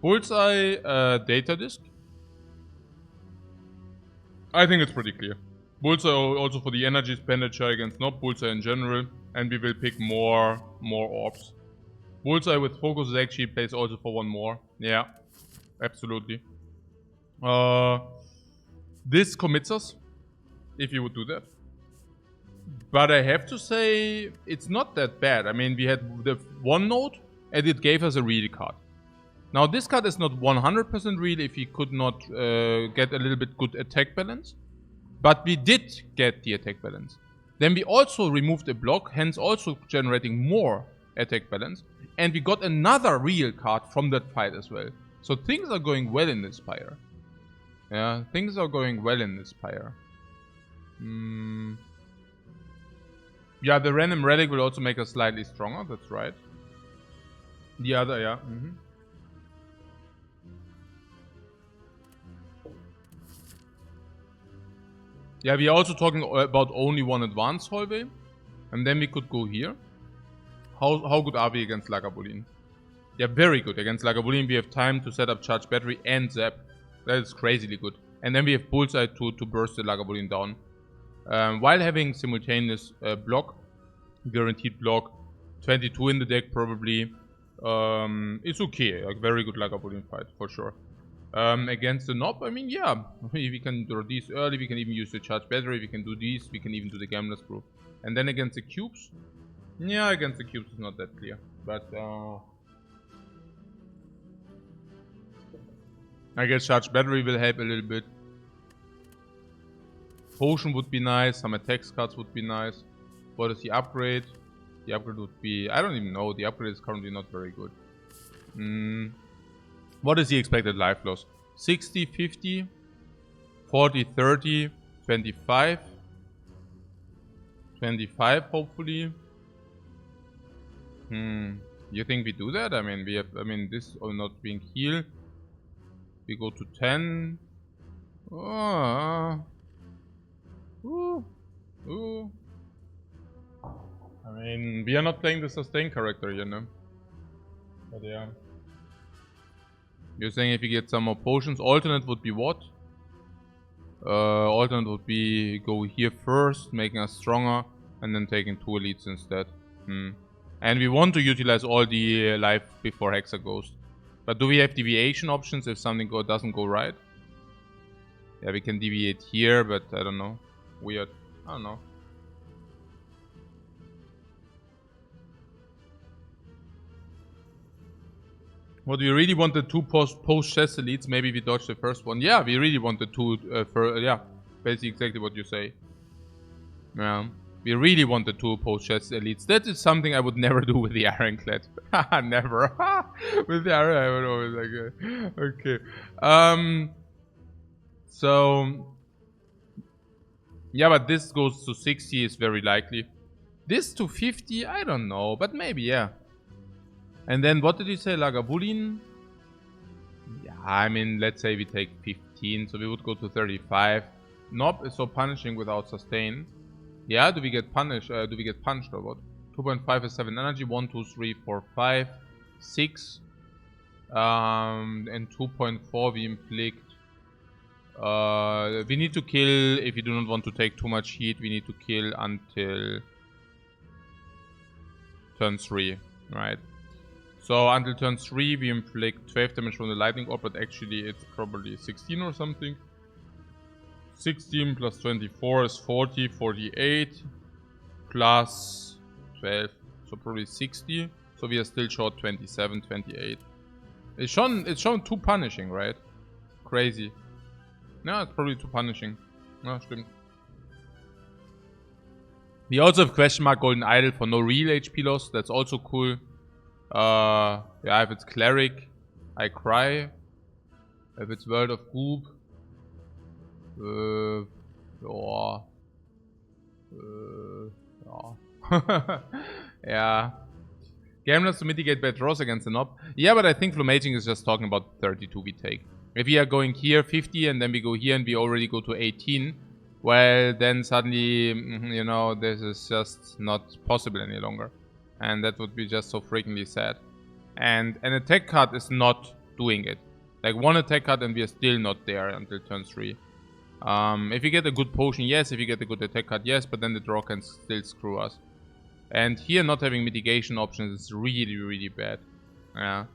Bullseye data disk. I think it's pretty clear. Bullseye also for the energy expenditure against not Bullseye in general, and we will pick more orbs. Bullseye with focus is actually plays also for one more. Yeah, absolutely. This commits us, if you would do that. But I have to say, it's not that bad. I mean, we had the one node, and it gave us a real card. Now, this card is not 100% real if we could not get a little bit good attack balance. But we did get the attack balance. Then we also removed a block, hence also generating more attack balance. And we got another real card from that fight as well. So things are going well in this Spire. Yeah, things are going well in this Spire. Yeah, the random relic will also make us slightly stronger, that's right. The other, yeah. Yeah, we are also talking about only one advanced hallway. And then we could go here. How good are we against Lagavulin? Yeah, very good. Against Lagavulin we have time to set up charge battery and zap. That is crazily good. And then we have Bullseye to burst the Lagavulin down. While having simultaneous block, guaranteed block, 22 in the deck probably. It's okay. A very good Lagavulin fight, for sure. Against the Knob, I mean, yeah. We can do these early, we can even use the charge battery, we can do these, we can even do the Gambler's Brew. And then against the cubes, yeah, against the cubes is not that clear. But, I guess charge battery will help a little bit. Potion would be nice, some attacks cards would be nice. What is the upgrade? The upgrade would be, I don't even know, the upgrade is currently not very good. What is the expected life loss? 60, 50, 40, 30, 25. 25 hopefully. You think we do that? I mean, this or not being healed. We go to 10. I mean, we are not playing the sustain character, you know. But yeah. You're saying if you get some more potions, alternate would be what? Alternate would be go here first, making us stronger, and then taking 2 elites instead. And we want to utilize all the life before Hexa Ghost. But do we have deviation options if something doesn't go right? Yeah, we can deviate here, but I don't know. Weird. I don't know. What we really wanted 2 post-chess elites, maybe we dodged the first one. Yeah, we really wanted 2 yeah, basically exactly what you say. Yeah, we really wanted 2 post-chess elites. That is something I would never do with the Ironclad. Never. With the Iron, I would always like, okay. So, yeah, but this goes to 60 is very likely. This to 50, I don't know, but maybe, yeah. And then what did you say, Lagavulin? Yeah, I mean, let's say we take 15, so we would go to 35. Knob is so punishing without sustain. Yeah, do we get punished? Do we get punched or what? 2.5 is 7 energy. 1, 2, 3, 4, 5, 6. And 2.4 we inflict. We need to kill, if you do not want to take too much heat, we need to kill until turn 3, right? So until turn 3 we inflict 12 damage from the lightning orb, but actually it's probably 16 or something. 16 plus 24 is 40, 48 plus 12, so probably 60. So we are still short 27, 28. It's shown too punishing, right? Crazy. No, it's probably too punishing. No, stimmt. We also have question mark Golden Idol for no real HP loss. That's also cool. Yeah, if it's Cleric, I cry. If it's World of Goop, yeah. Yeah. Gamblers to mitigate bad draws against the knob. Yeah, but I think Flumaging is just talking about 32 we take. If we are going here 50 and then we go here and we already go to 18, well, then suddenly, you know, this is just not possible any longer. And that would be just so freakingly sad. And an attack card is not doing it. Like one attack card and we are still not there until turn 3. If you get a good potion, yes. If you get a good attack card, yes. But then the draw can still screw us. And here not having mitigation options is really, really bad. Yeah.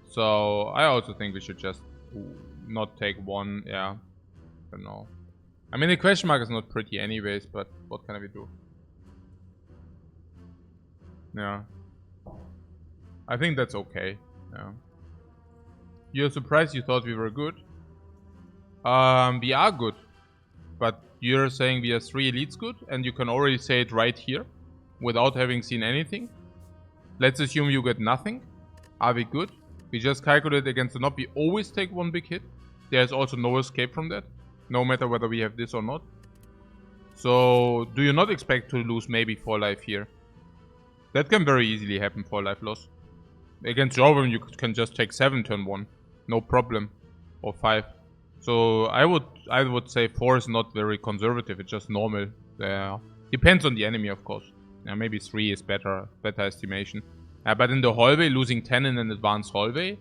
So I also think we should just not take one. Yeah. I don't know. I mean, the question mark is not pretty anyways, but what can we do? Yeah. I think that's okay. Yeah. You're surprised you thought we were good? We are good. But you're saying we are 3 elites good, and you can already say it right here, without having seen anything. Let's assume you get nothing. Are we good? We just calculate against the knob. We always take 1 big hit. There's also no escape from that, no matter whether we have this or not. So, do you not expect to lose maybe 4 life here? That can very easily happen, 4 life loss. Against Jorvin you can just take 7 turn 1. No problem. Or 5. So I would say 4 is not very conservative, it's just normal. Depends on the enemy, of course. Maybe 3 is better estimation. But in the hallway, losing 10 in an advanced hallway,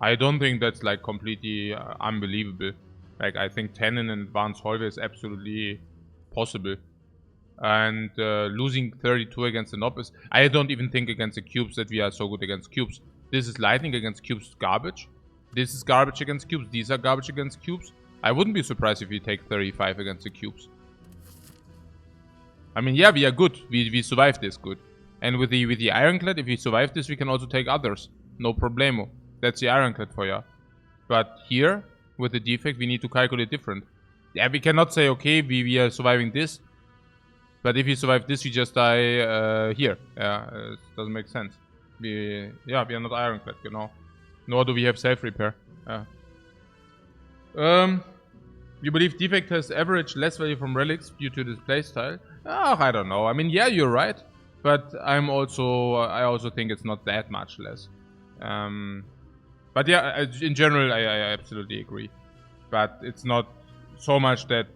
I don't think that's like completely unbelievable. Like I think 10 in an advanced hallway is absolutely possible. And losing 32 against the knob is... I don't even think against the cubes that we are so good against cubes. This is lightning against cubes, garbage. This is garbage against cubes. These are garbage against cubes. I wouldn't be surprised if we take 35 against the cubes. I mean, yeah, we are good. We survived this good. And with the Ironclad, if we survive this, we can also take others. No problemo. That's the Ironclad for ya. But here, with the Defect, we need to calculate different. Yeah, we cannot say, okay, we are surviving this. But if we survive this, we just die here. Yeah, it doesn't make sense. We are not Ironclad, you know. Nor do we have self-repair. You believe Defect has average less value from relics due to this playstyle? Oh, I don't know. I mean, yeah, you're right. But I also think it's not that much less. But yeah, in general, I absolutely agree. But it's not so much that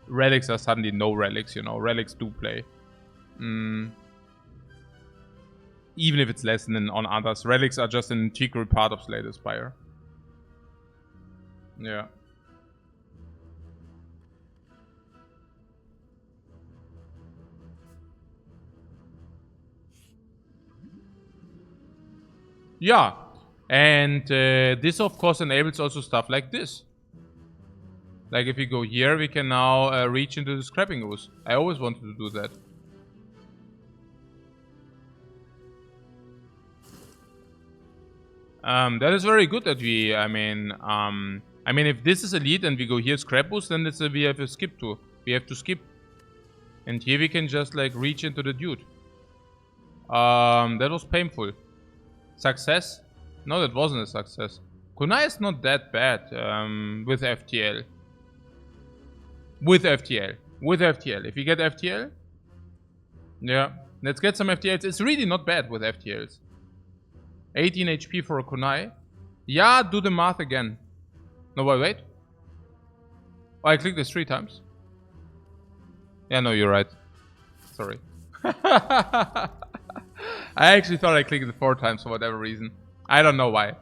relics are suddenly no relics, you know. Relics do play. Even if it's less than on others. Relics are just an integral part of Spire. Yeah. Yeah. And this of course enables also stuff like this. Like if we go here, we can now reach into the scrapping ooze. I always wanted to do that. That is very good that we, I mean, if this is elite and we go here scrap ooze, then it's we have to skip to. We have to skip. And here we can just like reach into the dude. That was painful. Success? No, that wasn't a success. Kunai is not that bad with FTL. With FTL. If you get FTL, yeah, let's get some FTLs. It's really not bad with FTLs. 18 HP for a Kunai. Yeah, do the math again. No, wait. Oh, I clicked this 3 times. Yeah, no, you're right. Sorry. I actually thought I clicked it 4 times for whatever reason. I don't know why.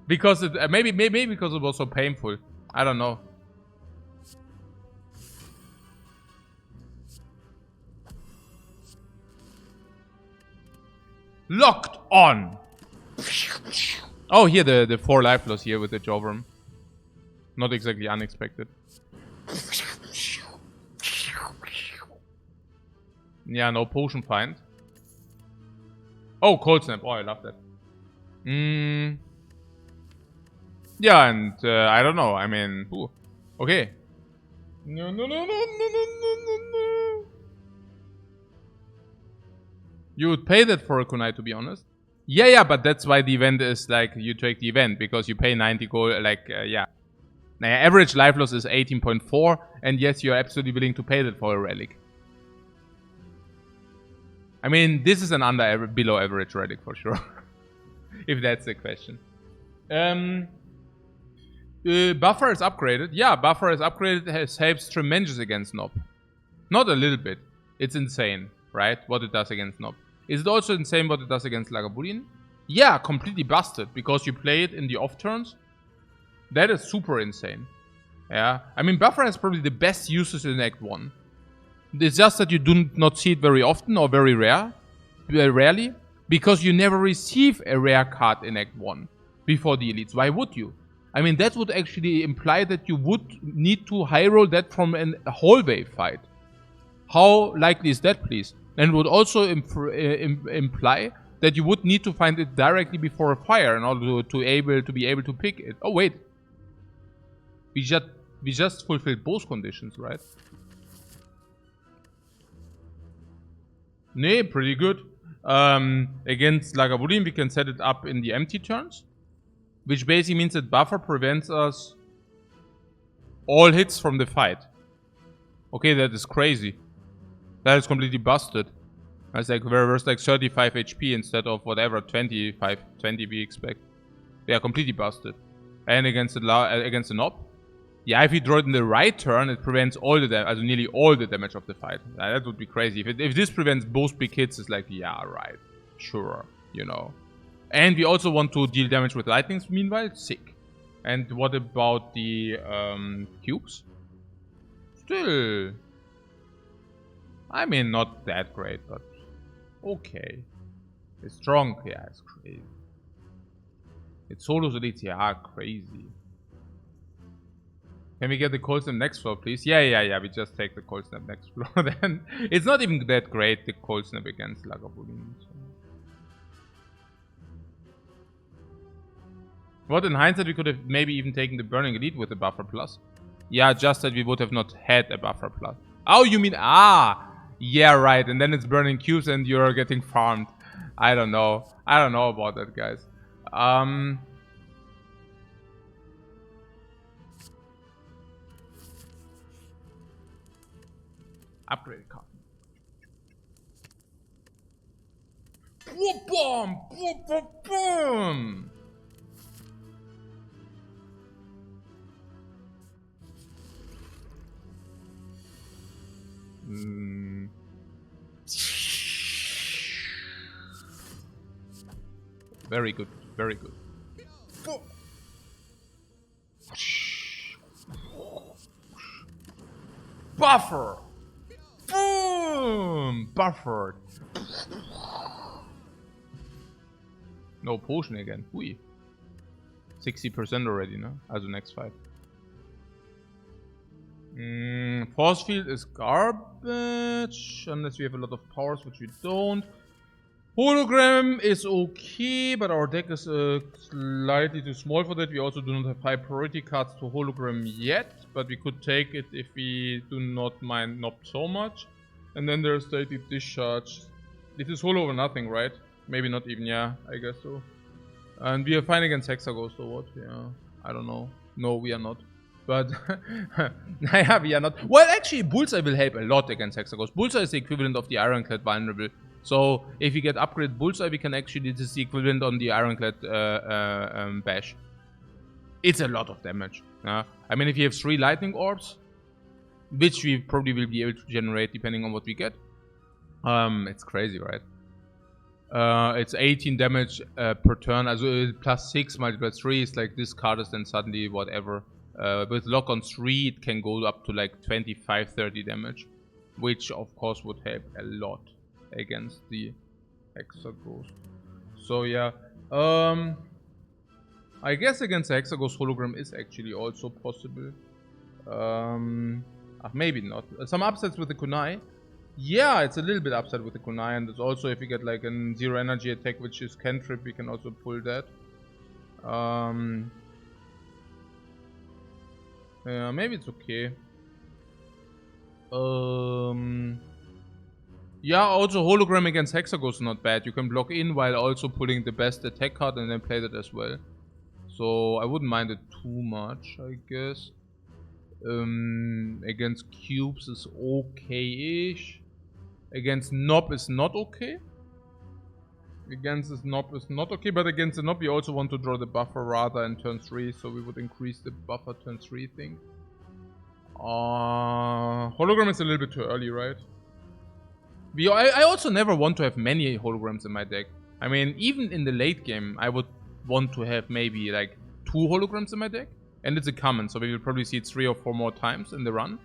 Because it maybe because it was so painful. I don't know. Locked on. Oh, here the 4 life loss here with the Jawworm. Not exactly unexpected. Yeah, no potion find. Oh, cold snap. Oh, I love that. Yeah, and I don't know. I mean, ooh. Okay. No. You would pay that for a kunai, to be honest. Yeah, but that's why the event is like you take the event because you pay 90 gold. Like, yeah. Now, average life loss is 18.4, and yes, you're absolutely willing to pay that for a relic. I mean, this is an below average relic for sure. If that's the question. Buffer is upgraded. Yeah, buffer is upgraded. Helps tremendous against Nob. Not a little bit. It's insane, right? What it does against Nob. Is it also insane what it does against Lagavulin? Yeah, completely busted because you play it in the off turns. That is super insane. Yeah, I mean, buffer has probably the best uses in Act 1. It's just that you do not see it very often or very rarely, because you never receive a rare card in Act 1 before the elites. Why would you? I mean, that would actually imply that you would need to high roll that from a hallway fight. How likely is that, please? And it would also imply that you would need to find it directly before a fire in order to be able to pick it. Oh wait, we just fulfilled both conditions, right? Nee, pretty good. Against Lagavulin, we can set it up in the empty turns, which basically means that buffer prevents us all hits from the fight. Okay, that is crazy. That is completely busted. That's like we're like 35 HP instead of whatever 20 we expect. They are completely busted. And against the Nob, yeah, if you draw it in the right turn, it prevents all the damage, nearly all the damage of the fight. That would be crazy. If this prevents both big hits, it's like, yeah, right, sure, you know. And we also want to deal damage with lightnings meanwhile. Sick. And what about the cubes? Still, I mean, not that great, but okay. It's strong, yeah, it's crazy. It's solos elites, yeah, crazy. Can we get the cold snap next floor, please? Yeah, we just take the cold snap next floor then. It's not even that great, the cold snap against Lagavulin. So. What, in hindsight, we could have maybe even taken the Burning Elite with the buffer plus. Yeah, just that we would have not had a buffer plus. Oh, you mean, yeah, right, and then it's burning cubes and you're getting farmed. I don't know about that, guys. Upgrade card. Boom! Boom! Very good, very good. Buffer! Boom! Buffered. No potion again. Hui. 60% already, no? As the next fight. Force field is garbage. Unless we have a lot of powers, which we don't. Hologram is okay, but our deck is slightly too small for that. We also do not have high priority cards to hologram yet, but we could take it if we do not mind Nob so much. And then there's Deity Discharge. This is holo or nothing, right? Maybe not even, yeah, I guess so. And we are fine against Hexaghost or what? Yeah, I don't know. No, we are not. But, yeah, we are not. Well, actually, Bullseye will help a lot against Hexaghost. Bullseye is the equivalent of the Ironclad vulnerable. So, if we get upgraded Bullseye, we can actually, this is the equivalent on the Ironclad Bash. It's a lot of damage. I mean, if you have 3 Lightning Orbs, which we probably will be able to generate depending on what we get. It's crazy, right? It's 18 damage per turn. Also, plus 6 multiplied 3 is like this card is then suddenly whatever. With lock on 3, it can go up to like 25-30 damage. Which, of course, would help a lot against the Hexaghost. So, yeah. I guess against the Hexaghost hologram is actually also possible. Maybe not. Some upsets with the Kunai. Yeah, it's a little bit upset with the Kunai, and it's also if you get like a 0 energy attack, which is cantrip, we can also pull that. Yeah, maybe it's okay. Yeah, also hologram against Hexaghost is not bad. You can block in while also pulling the best attack card and then play that as well. So I wouldn't mind it too much, I guess. Against cubes is okay-ish. Against Nob is not okay. Against this Nob is not okay, but against the Nob we also want to draw the buffer rather in turn 3, so we would increase the buffer turn 3 thing. Hologram is a little bit too early, right? I also never want to have many holograms in my deck. I mean, even in the late game, I would want to have maybe like 2 holograms in my deck. And it's a common, so we will probably see it 3 or 4 more times in the run.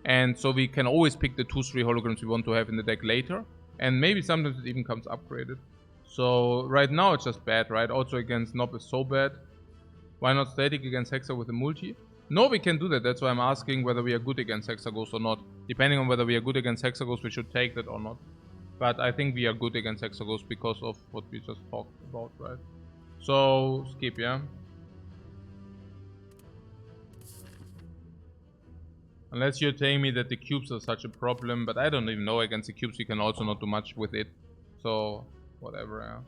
And so we can always pick the 2-3 holograms we want to have in the deck later. And maybe sometimes it even comes upgraded. So right now it's just bad, right? Also against Nob is so bad. Why not static against Hexa with a multi? No, we can do that. That's why I'm asking whether we are good against Hexaghost or not. Depending on whether we are good against Hexaghost, we should take that or not. But I think we are good against Hexaghost because of what we just talked about, right? So, skip, yeah? Unless you're telling me that the cubes are such a problem, but I don't even know. Against the cubes, we can also not do much with it. So, whatever, yeah.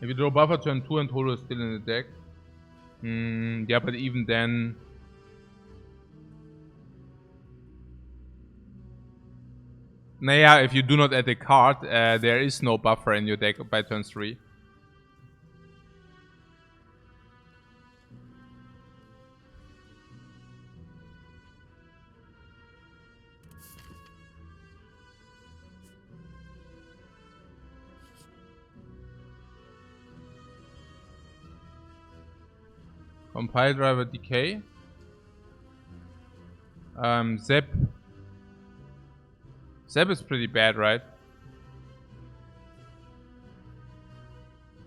If you draw buffer turn 2 and Holo is still in the deck. Yeah, but even then... Naja, if you do not add a card, there is no buffer in your deck by turn 3. Compile driver decay. Zap. Zap is pretty bad, right?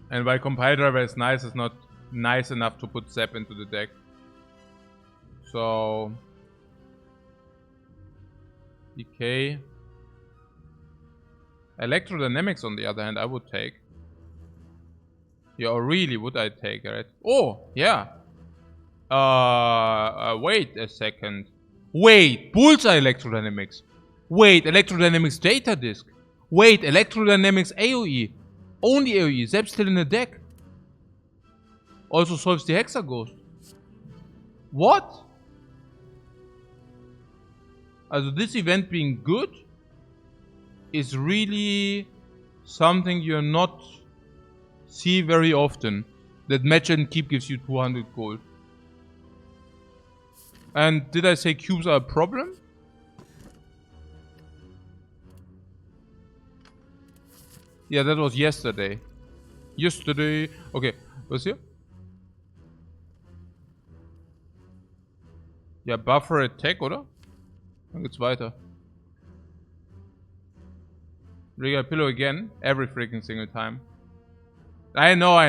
And while compile driver is nice, it's not nice enough to put Zap into the deck. So... Decay. Electrodynamics on the other hand I would take. Yeah, or really would I take, right? Oh, yeah. Wait a second. Wait, Bullseye Electrodynamics. Wait, Electrodynamics Data Disk. Wait, Electrodynamics AoE. Only AoE. Zap still in the deck. Also solves the Hexaghost. What? Also this event being good is really something you're not see very often. That match and keep gives you 200 gold. And did I say cubes are a problem? Yeah, that was yesterday. Yesterday. Okay, was hier? Ja, Buffer Attack, oder? Dann geht's weiter. Regular Pillow again. Every freaking single time. I know.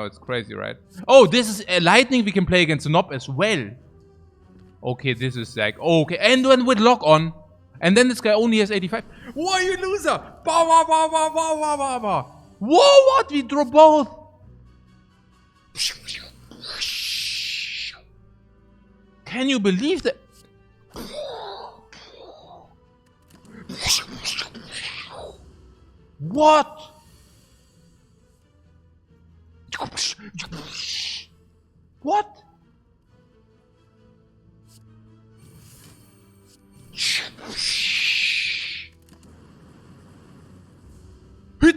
It's crazy, right? Oh, this is a lightning we can play against the Nob as well. Okay, this is like... Okay, and then with lock on. And then this guy only has 85. Whoa, you loser! Whoa, what? We draw both. Can you believe that? What? What?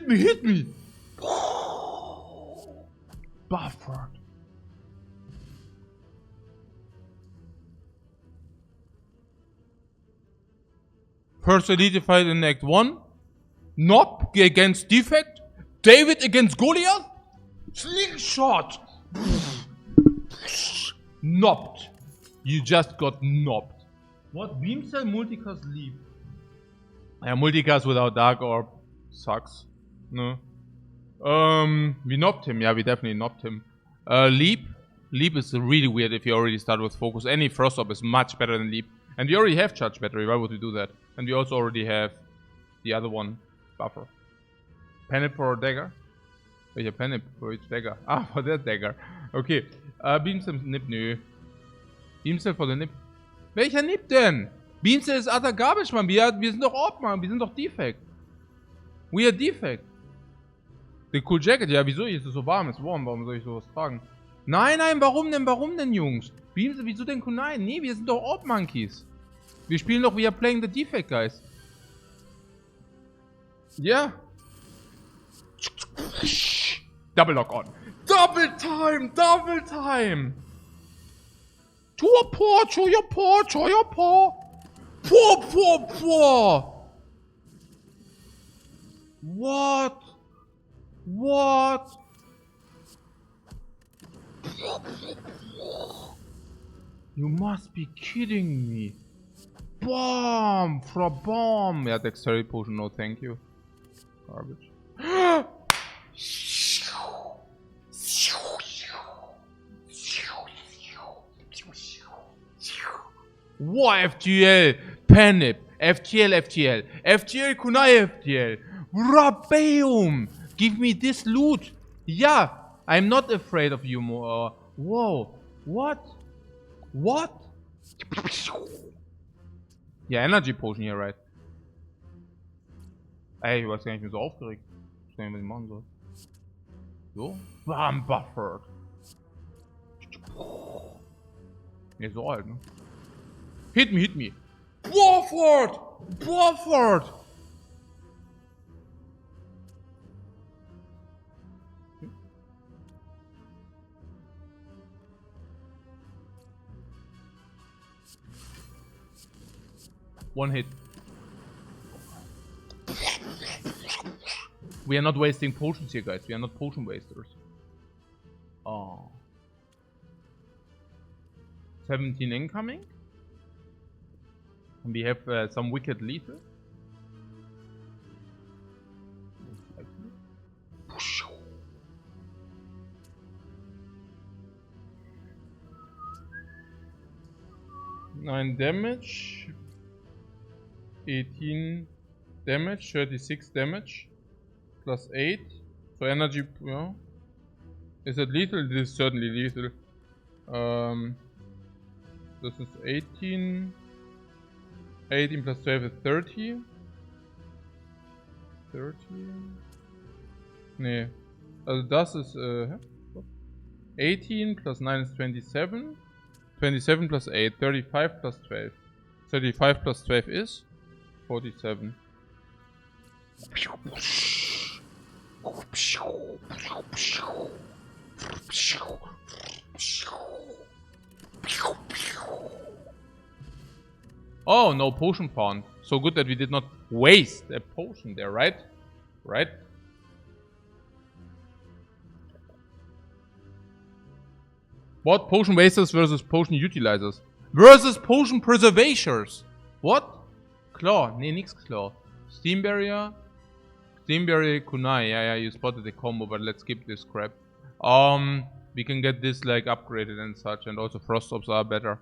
Hit me! Buffered. First Elite fight in Act 1. Nob against Defect. David against Goliath. Slingshot. Nobbed. You just got nobbed. What? Beam Cell Multicast Leap. Yeah, Multicast without Dark Orb sucks. No. We nobbed him. Yeah, we definitely nobbed him. Leap. Leap is really weird if you already start with Focus. Any Frost Orb is much better than Leap. And we already have Charge Battery. Why would we do that? And we also already have the other one. Buffer. Panic for a Dagger. Welcher Panic for which Dagger? Ah, for that Dagger. Okay. Beam Cell Nip, nö. Beam Cell for the Nip. Welcher Nip denn? Beam Cell ist Other Garbage, Mann. Wir sind doch Orb, Mann. Wir sind doch Defect. We are Defect. The Cool Jacket. Ja, wieso? Hier ist es so warm. Ist warm. Warum soll ich sowas tragen? Nein, nein, warum denn, Jungs? Wieso denn Kunai? Nee, wir sind doch Orb Monkeys. Wir spielen doch, we are playing the Defect, guys. Ja. Double Lock on. Double time! Double time! To your paw, to your paw, to your paw! Paw, paw, paw! What? What? You must be kidding me. Bomb! For a bomb! Yeah, dexterity potion, no thank you. Garbage. Wow, FTL! Panip! FTL, FTL! FTL, Kunai, FTL! Rabeum! Give me this loot! Yeah! I'm not afraid of you more. Whoa! What? What? Ja, Energy Potion hier, right? Ey, ich weiß gar nicht, ich bin so aufgeregt. Ich weiß gar nicht, was ich machen soll. So? Bam, Buffered. Ne, so halt, ne? Hit me, hit me. Buffered! Buffered! One hit. We are not wasting potions here, guys. We are not potion wasters. Oh. 17 incoming. And we have some wicked lethal. Nine damage. 18 damage, 36 damage, plus 8. So energy, yeah. Is it lethal? This is certainly lethal. This is 18. 18 plus 12 is 30. 30. Nee. Also das ist, 18 plus 9 is 27. 27 plus 8, 35 plus 12. 35 plus 12 is 47. Oh, no potion found. So good that we did not waste a potion there, right? Right? What? Potion wasters versus potion utilizers. Versus potion preservators. What? Claw. Nee, nix Claw. Steam Barrier. Steam Barrier Kunai. Yeah, you spotted the combo, but let's skip this crap. We can get this like upgraded and such, and also Frost Ops are better.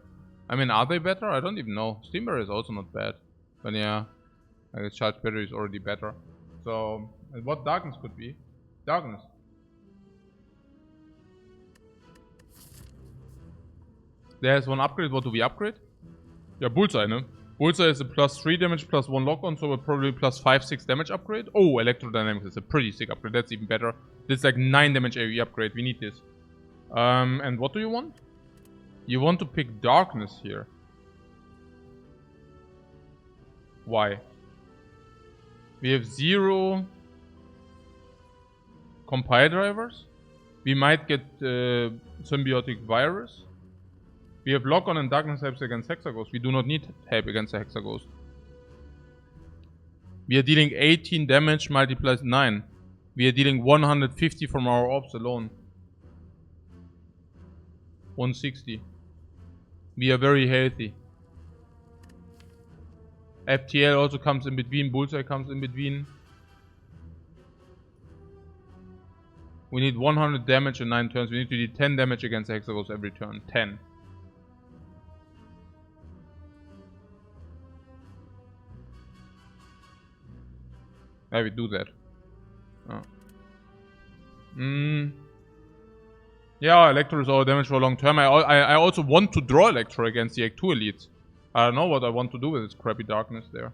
I mean, are they better? I don't even know. Steam Barrier is also not bad. But yeah, I guess Charge Battery is already better. So, what Darkness could be? Darkness. There's one upgrade. What do we upgrade? Yeah, Bullseye, ne? Bullseye is a plus 3 damage plus 1 lock-on, so probably plus 5-6 damage upgrade. Oh, Electrodynamics is a pretty sick upgrade. That's even better. This is like 9 damage AoE upgrade. We need this. And what do you want? You want to pick Darkness here. Why? We have 0 compile drivers. We might get Symbiotic Virus. We have lock-on and darkness helps against Hexaghost. We do not need help against the Hexaghost. We are dealing 18 damage multiplied 9. We are dealing 150 from our orbs alone. 160. We are very healthy. FTL also comes in between. Bullseye comes in between. We need 100 damage in 9 turns. We need to do 10 damage against the Hexaghost every turn. 10. I will do that. Oh. Yeah, Electro is all damage for long term. I also want to draw Electro against the Act 2 elites. I don't know what I want to do with this crappy darkness there.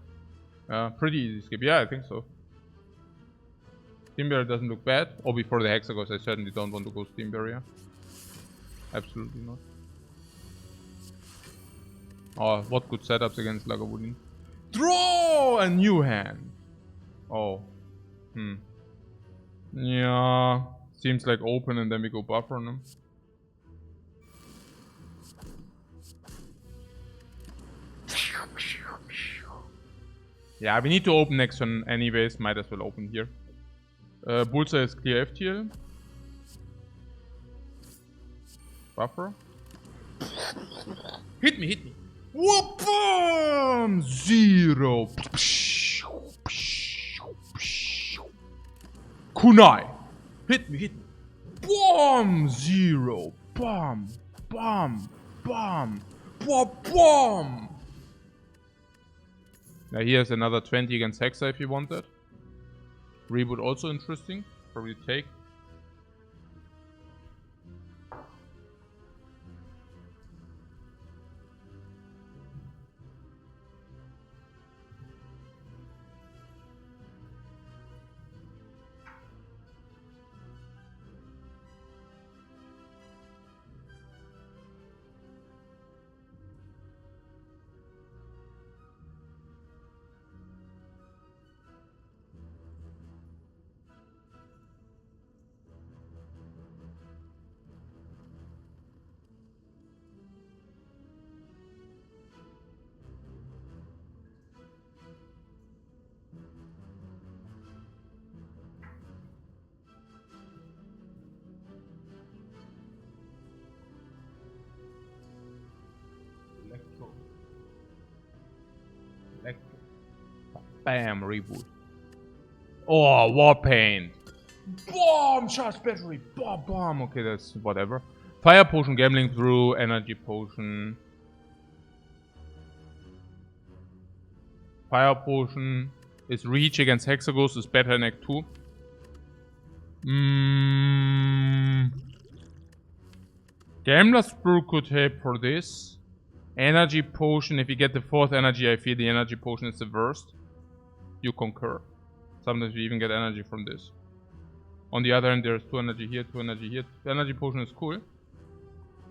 Pretty easy skip. Yeah, I think so. Steam Barrier doesn't look bad. Or before the Hexaghost, I certainly don't want to go Steam Barrier. Absolutely not. Oh, what good setups against Lagavulin. Draw a new hand. Oh. Yeah. Seems like open and then we go buffer on him. Yeah, we need to open next turn anyways. Might as well open here. Bullseye is clear FTL. Buffer. Hit me, hit me. Whoop! 0. Kunai. Hit me, hit me. Bomb! 0. Bomb. Bomb. Bomb. Bomb. Bomb. Now here's another 20 against Hexa if you want that. Reboot also interesting. Probably take. Bam, reboot. Oh, Warpaint. Bomb, charge battery. Bomb, bomb. Okay, that's whatever. Fire potion, gambling through, energy potion. Fire potion is reach against Hexaghost, is better in Act 2. Gambler's Brew could help for this. Energy potion, if you get the 4th energy, I feel the energy potion is the worst. You concur. Sometimes we even get energy from this. On the other hand, there's 2 energy here, 2 energy here. The energy potion is cool.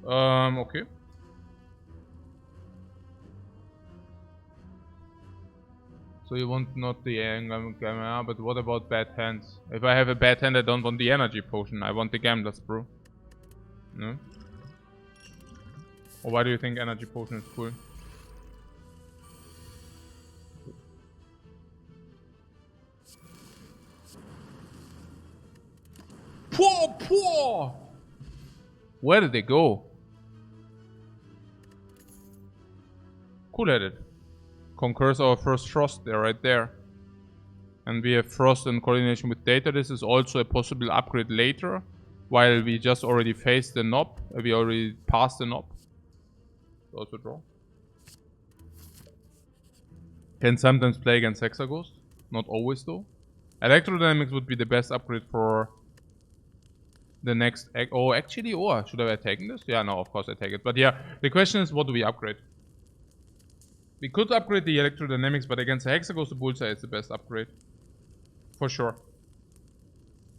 Okay. So you want not the Gamma, but what about bad hands? If I have a bad hand, I don't want the energy potion. I want the Gambler's Brew. No? Or why do you think energy potion is cool? Poor! Where did they go? Cool-headed. Concurs our first Frost there, right there. And we have Frost in coordination with Data. This is also a possible upgrade later. While we just already faced the knob. We already passed the knob. Also draw. Can sometimes play against Hexaghost. Not always though. Electrodynamics would be the best upgrade for the next... Oh, actually, should I have taken this? Yeah, no, of course I take it. But yeah, the question is, what do we upgrade? We could upgrade the electrodynamics, but against the Hexaghost, the Bullseye is the best upgrade. For sure.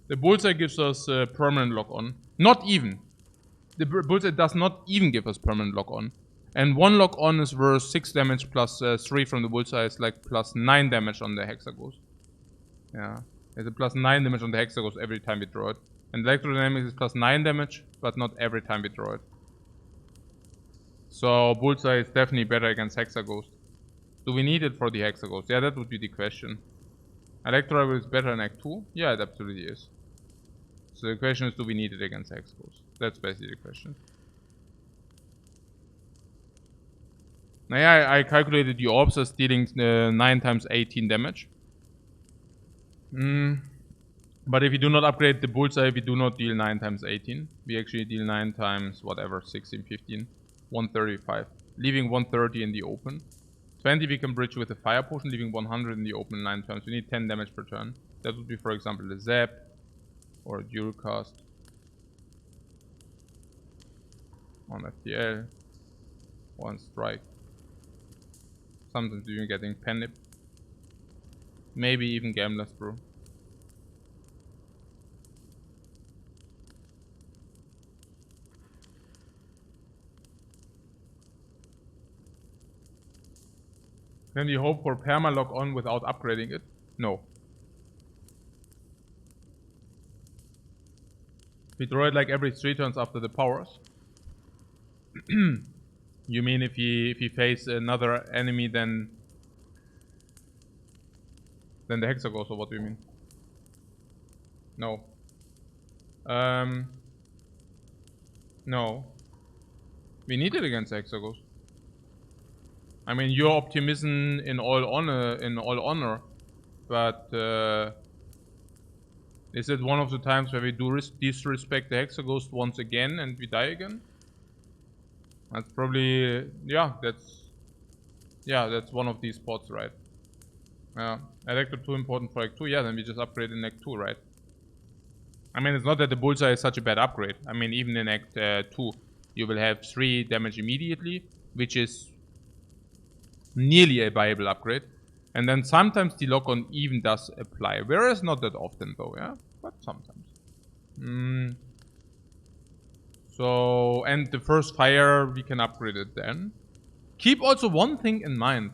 The Bullseye gives us permanent lock-on. Not even. The Bullseye does not even give us permanent lock-on. And 1 lock-on is worth 6 damage plus 3 from the Bullseye is like plus 9 damage on the Hexaghost. Yeah. It's a plus 9 damage on the Hexaghost every time we draw it. And electrodynamics is plus 9 damage, but not every time we draw it. So Bullseye is definitely better against Hexaghost. Do we need it for the Hexaghost? Yeah, that would be the question. Electro is better in Act 2? Yeah, it absolutely is. So the question is, do we need it against Hexaghost? That's basically the question. Now yeah, I calculated the orbs as dealing 9 times 18 damage. But if you do not upgrade the Bullseye, we do not deal 9 times 18. We actually deal 9 times whatever, 16, 15, 135. Leaving 130 in the open. 20 we can bridge with a fire potion, leaving 100 in the open 9 turns. We need 10 damage per turn. That would be, for example, a zap or a dual cast. On FTL. One strike. Sometimes even getting Penip. Maybe even Gambler's Brew. Can we hope for perma lock on without upgrading it? No. We throw it like every 3 turns after the powers. You mean if he face another enemy then the Hexa goes, or what do you mean? No. No. We need it against Hexagos. I mean, your optimism in all honor, but is it one of the times where we do disrespect the Hexaghost once again and we die again? That's probably, yeah, that's one of these spots, right? Electro 2 important for Act 2, yeah, then we just upgrade in Act 2, right? I mean, it's not that the Bullseye is such a bad upgrade. I mean, even in Act 2, you will have 3 damage immediately, which is nearly a viable upgrade. And then sometimes the lock-on even does apply. Whereas not that often though, yeah? But sometimes. So, and the first fire, we can upgrade it then. Keep also one thing in mind.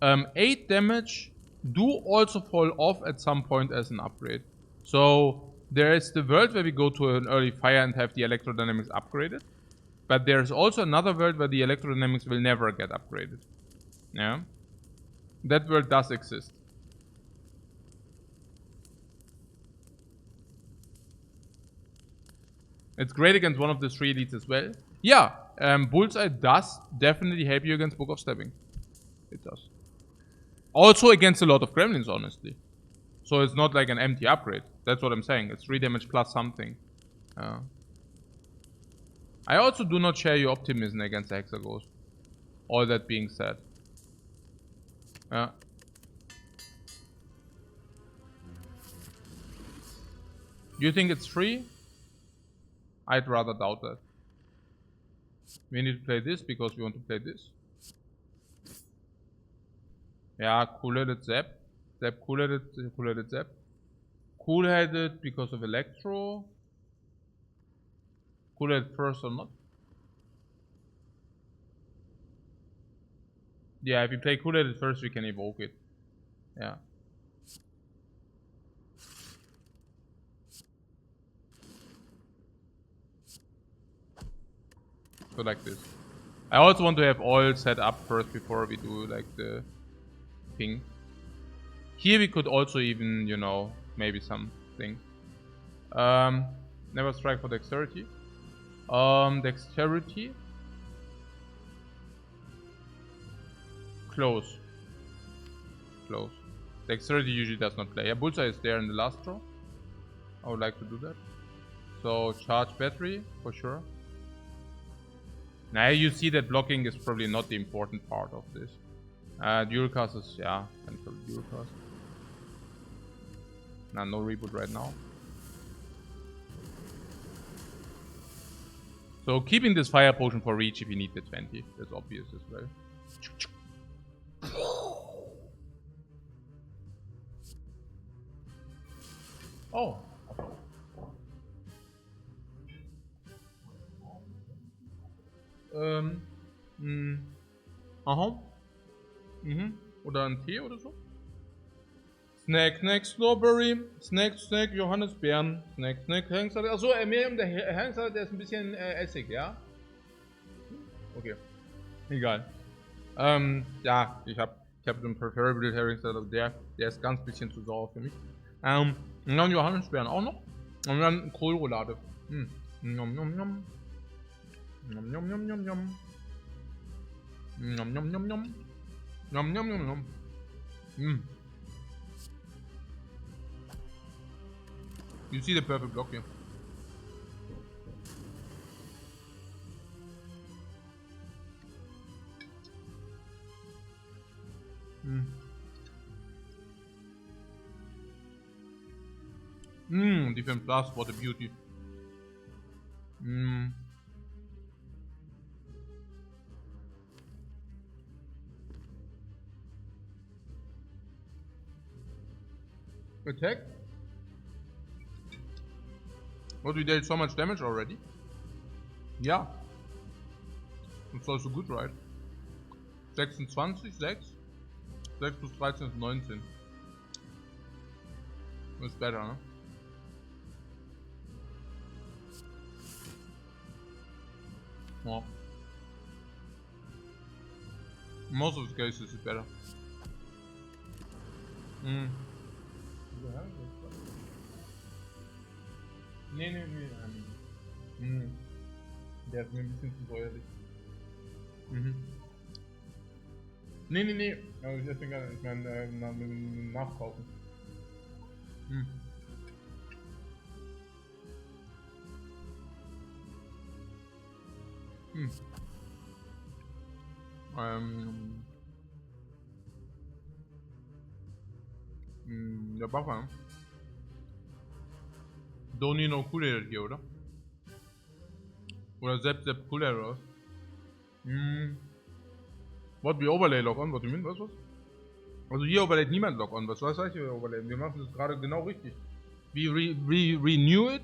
8 damage do also fall off at some point as an upgrade. So, there is the world where we go to an early fire and have the electrodynamics upgraded. But there's also another world where the electrodynamics will never get upgraded. Yeah? That world does exist. It's great against one of the 3 elites as well. Yeah, Bullseye does definitely help you against Book of Stabbing. It does. Also against a lot of Gremlins, honestly. So it's not like an empty upgrade. That's what I'm saying. It's 3 damage plus something. I also do not share your optimism against the Hexaghost. All that being said. You think it's 3? I'd rather doubt that. We need to play this because we want to play this. Yeah, cool-headed Zap. Zap, cool-headed Zap. Cool-headed because of Electro. Cool-headed first or not? Yeah, if we play cool-headed first, we can evoke it. Yeah. So like this. I also want to have all set up first before we do like the ping. Here we could also even, you know, maybe something. Never strike for dexterity. Dexterity. Close. Close. Dexterity usually does not play. Yeah, Bullseye is there in the last draw. I would like to do that. So charge battery for sure. Now you see that blocking is probably not the important part of this. Dual cast is, yeah, central dual cast. Nah, no reboot right now. So keeping this fire potion for reach if you need the 20. That's obvious as well. Oh. Aha. Oder ein Tee oder so. Snack, Snack, Strawberry. Snack, Snack, Johannisbeeren. Snack, Snack, Heringssalat. Achso, Miriam, der Heringssalat, der ist ein bisschen Essig, ja? Okay. Egal. Ja, ich hab so einen Preferable Heringssalat, der ist ganz bisschen zu sauer für mich. Und dann Johannisbeeren auch noch. Und dann Kohlroulade. Nom nom nom. Nom nom nom nom nom. Nom nom nom nom. Nom nom nom nom. You see the perfect block here. Defense plus, what a beauty. Attack? What, we did so much damage already? Yeah. It's also good, right? 26, 6. 6 plus 13 ist 19. Ist besser, ne? Ja. Most of the cases is better. Nee. Der ist mir ein bisschen zu säuerlich. Nee. Also deswegen, ich meine, nachkaufen. Der Buffer. Don't need no Cool hier, oder? Oder selbst Cool raus. What, we overlay lock on? What do you mean? Was? Also hier overlayt niemand lock on. Was heißt hier overlay? Wir machen das gerade genau richtig. We renew it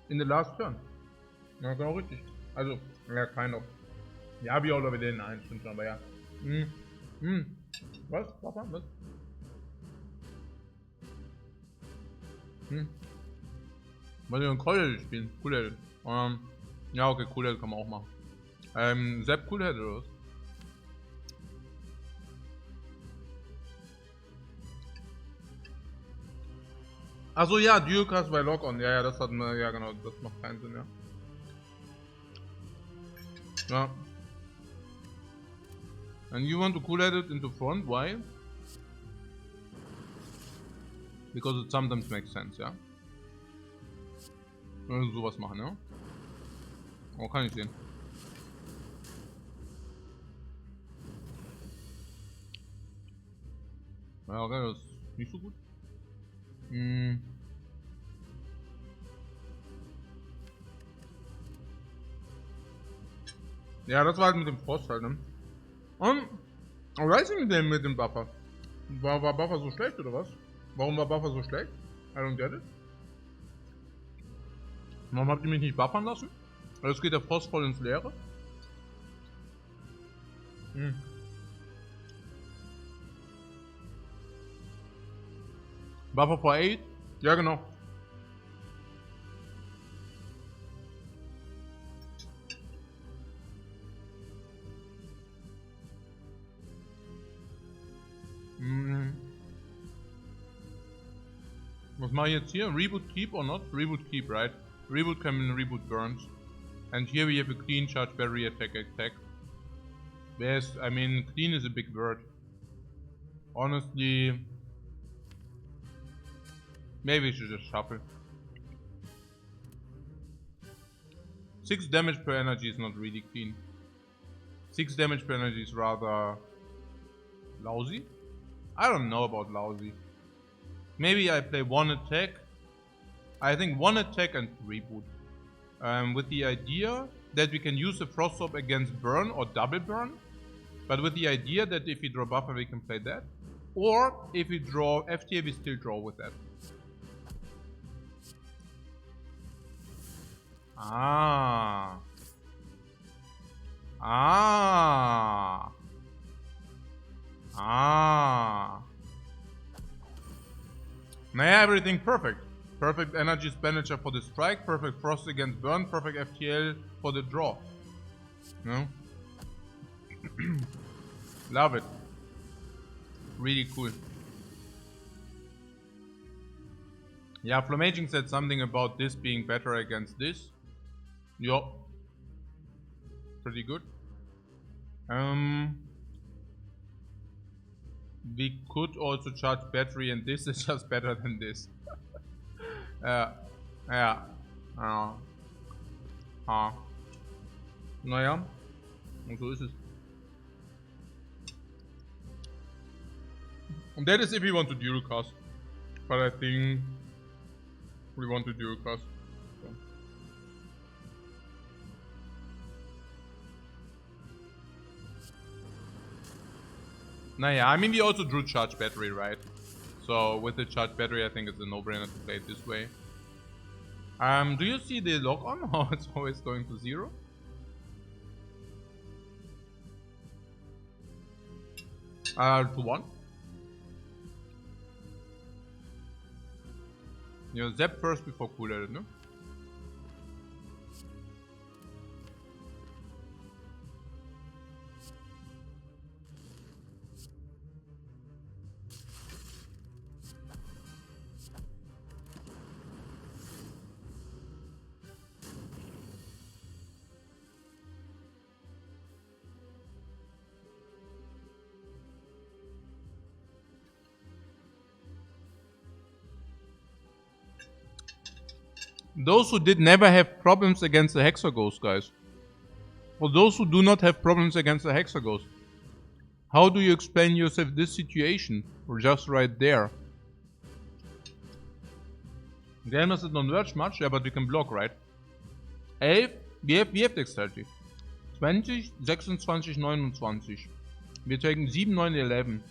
in the last turn. Ja, genau richtig. Also, ja, kind of. Ja, wir overlayen, nein, stimmt schon, aber ja. Was? Papa? Was? Wollen wir einen Cool spielen? Cool. Ja, okay, Cool kann man auch machen. Sepp Cool oder was? Achso, ja, Dualcast bei Lock-On. Ja, das hat man, ja genau, das macht keinen Sinn, ja. Ja. And you want to cool it into front, why? Because it sometimes makes sense, ja. Sowas machen, ja. Oh, kann ich sehen. Ja, okay, das ist nicht so gut. Ja, das war halt mit dem Frost halt, ne? Und, weiß ich mit dem Buffer? War Buffer so schlecht oder was? Warum war Buffer so schlecht? I don't get it. Warum habt ihr mich nicht buffern lassen? Also es geht der Frost voll ins Leere. Buffer for 8? Ja, genau. Was mache ich jetzt hier? Reboot keep or not? Reboot keep, right? Reboot can reboot burns. And here we have a clean charge battery attack. Yes, I mean, clean is a big word. Honestly, maybe we should just shuffle. 6 damage per energy is not really clean. 6 damage per energy is rather lousy. I don't know about lousy. Maybe I play 1 attack. I think 1 attack and reboot. With the idea that we can use the Frost Orb against burn or double burn. But with the idea that if we draw buffer we can play that. Or if we draw FTA we still draw with that. Naja, everything perfect. Perfect energy expenditure for the strike, perfect frost against burn, perfect FTL for the draw. No? Love it. Really cool. Yeah, Flamaging said something about this being better against this. Yup. Pretty good. We could also charge battery and this is just better than this. Ja. Naja. Und so ist es. And that is if we want to dual cast. But I think we want to dual cast. So. Naja, I mean we also drew charge battery, right? So with the charge battery I think it's a no-brainer to play it this way. Do you see the lock on? How it's always going to 0? To 1. Yeah, zap first before cool edit, no? Those who did never have problems against the Hexaghost, guys. For those who do not have problems against the Hexaghost, how do you explain yourself this situation? Or just right there. Gamers did not merge much, yeah, but we can block, right? 11, we have dexterity. 20, 26, 29. We're taking 7, 9, 11.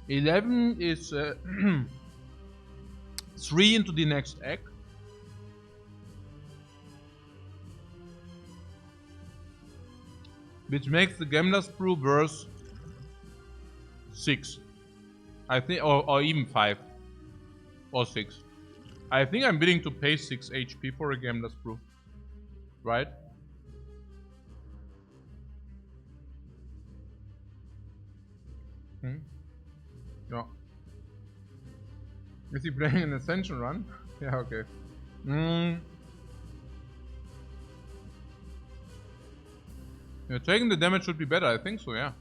11 is 3 into the next egg. Which makes the Gambler's Brew worth 6. I think, or even 5. Or 6. I think I'm willing to pay 6 HP for a Gambler's Brew. Right? Yeah. Is he playing an Ascension run? Yeah, okay. Yeah, taking the damage should be better, I think so, yeah.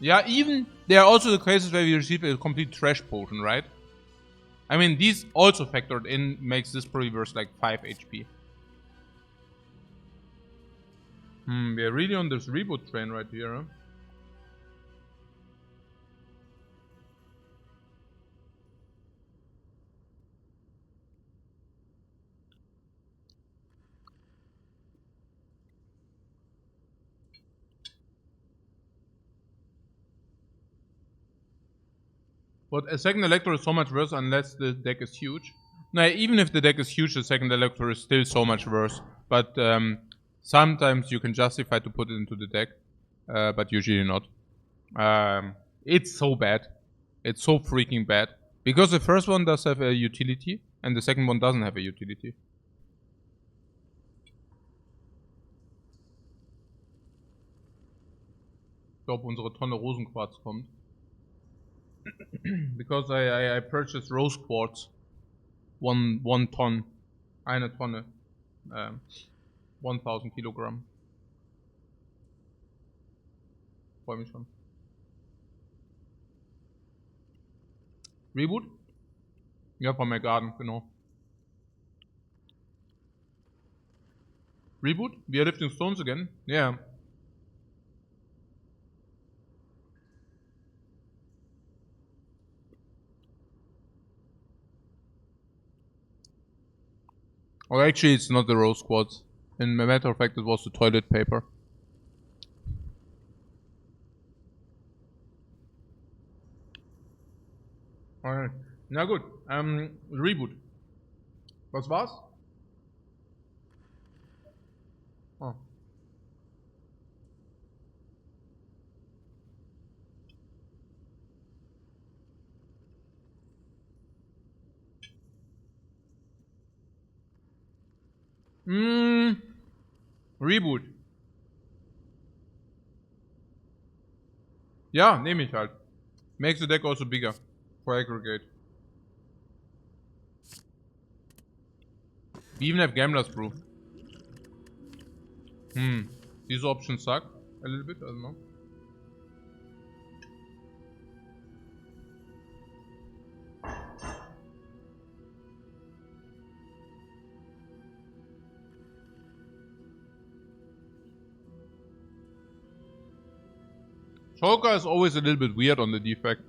Yeah, even there are also the cases where we receive a complete trash potion, right? I mean, these also factored in makes this probably worth like 5 HP. We're really on this reboot train right here, huh? But a second Electro is so much worse unless the deck is huge. No, even if the deck is huge, the second Electro is still so much worse. But sometimes you can justify to put it into the deck, but usually not. It's so bad. It's so freaking bad. Because the first one does have a utility, and the second one doesn't have a utility. Ich glaube, unsere Tonne Rosenquarz kommt. Because I purchased rose quartz. One ton. Eine Tonne. 1000 Kilogramm. Freue mich schon. Reboot? Ja, von my garden, genau. Reboot? We are lifting stones again? Yeah. Or actually, it's not the rose quartz. In matter of fact, it was the toilet paper. Alright. Na gut. Reboot. Was war's? Oh. Reboot. Ja, nehme ich halt. Makes the deck also bigger. For aggregate. We even have Gambler's Brew. These options suck a little bit, I don't know. Choker is always a little bit weird on the Defect.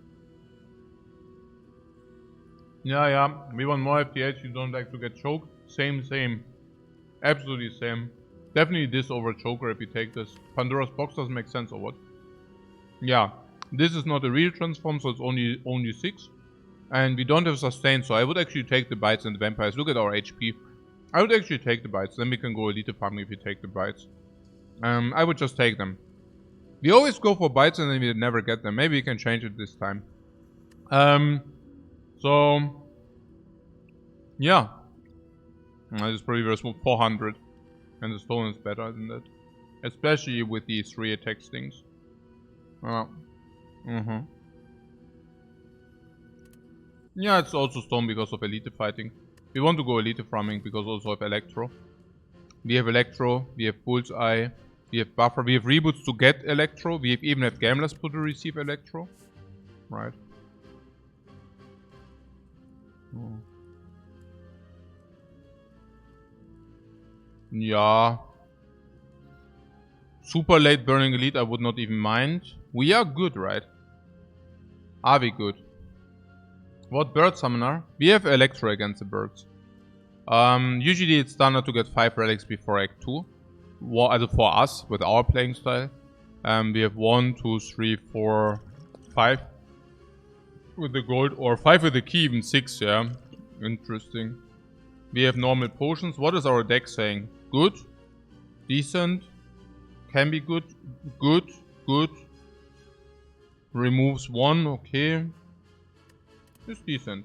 Yeah, we want more FTH, you don't like to get choked. Same. Absolutely same. Definitely this over Choker if you take this. Pandora's box doesn't make sense or what? Yeah, this is not a real transform, so it's only 6. And we don't have sustain, so I would actually take the bites and the vampires. Look at our HP. I would actually take the bites. Then we can go elite farming if we take the bites. I would just take them. We always go for bites and then we never get them. Maybe we can change it this time. So... yeah. This is probably worth 400. And the stone is better than that. Especially with these 3 attack stings. Yeah, it's also stone because of elite fighting. We want to go elite farming because also of electro. We have electro, we have bullseye, we have buffer, we have reboots to get electro, we have even have gamblers to receive electro. Right. Yeah. Super late burning elite, I would not even mind. We are good, right? Are we good? What bird summoner? We have electro against the birds. Usually it's standard to get 5 relics before Act 2. Also for us, with our playing style. We have 1, 2, 3, 4, 5 with the gold, or 5 with the key, even 6, yeah. Interesting. We have normal potions. What is our deck saying? Good, decent, can be good, good, good. Removes 1, okay. It's decent.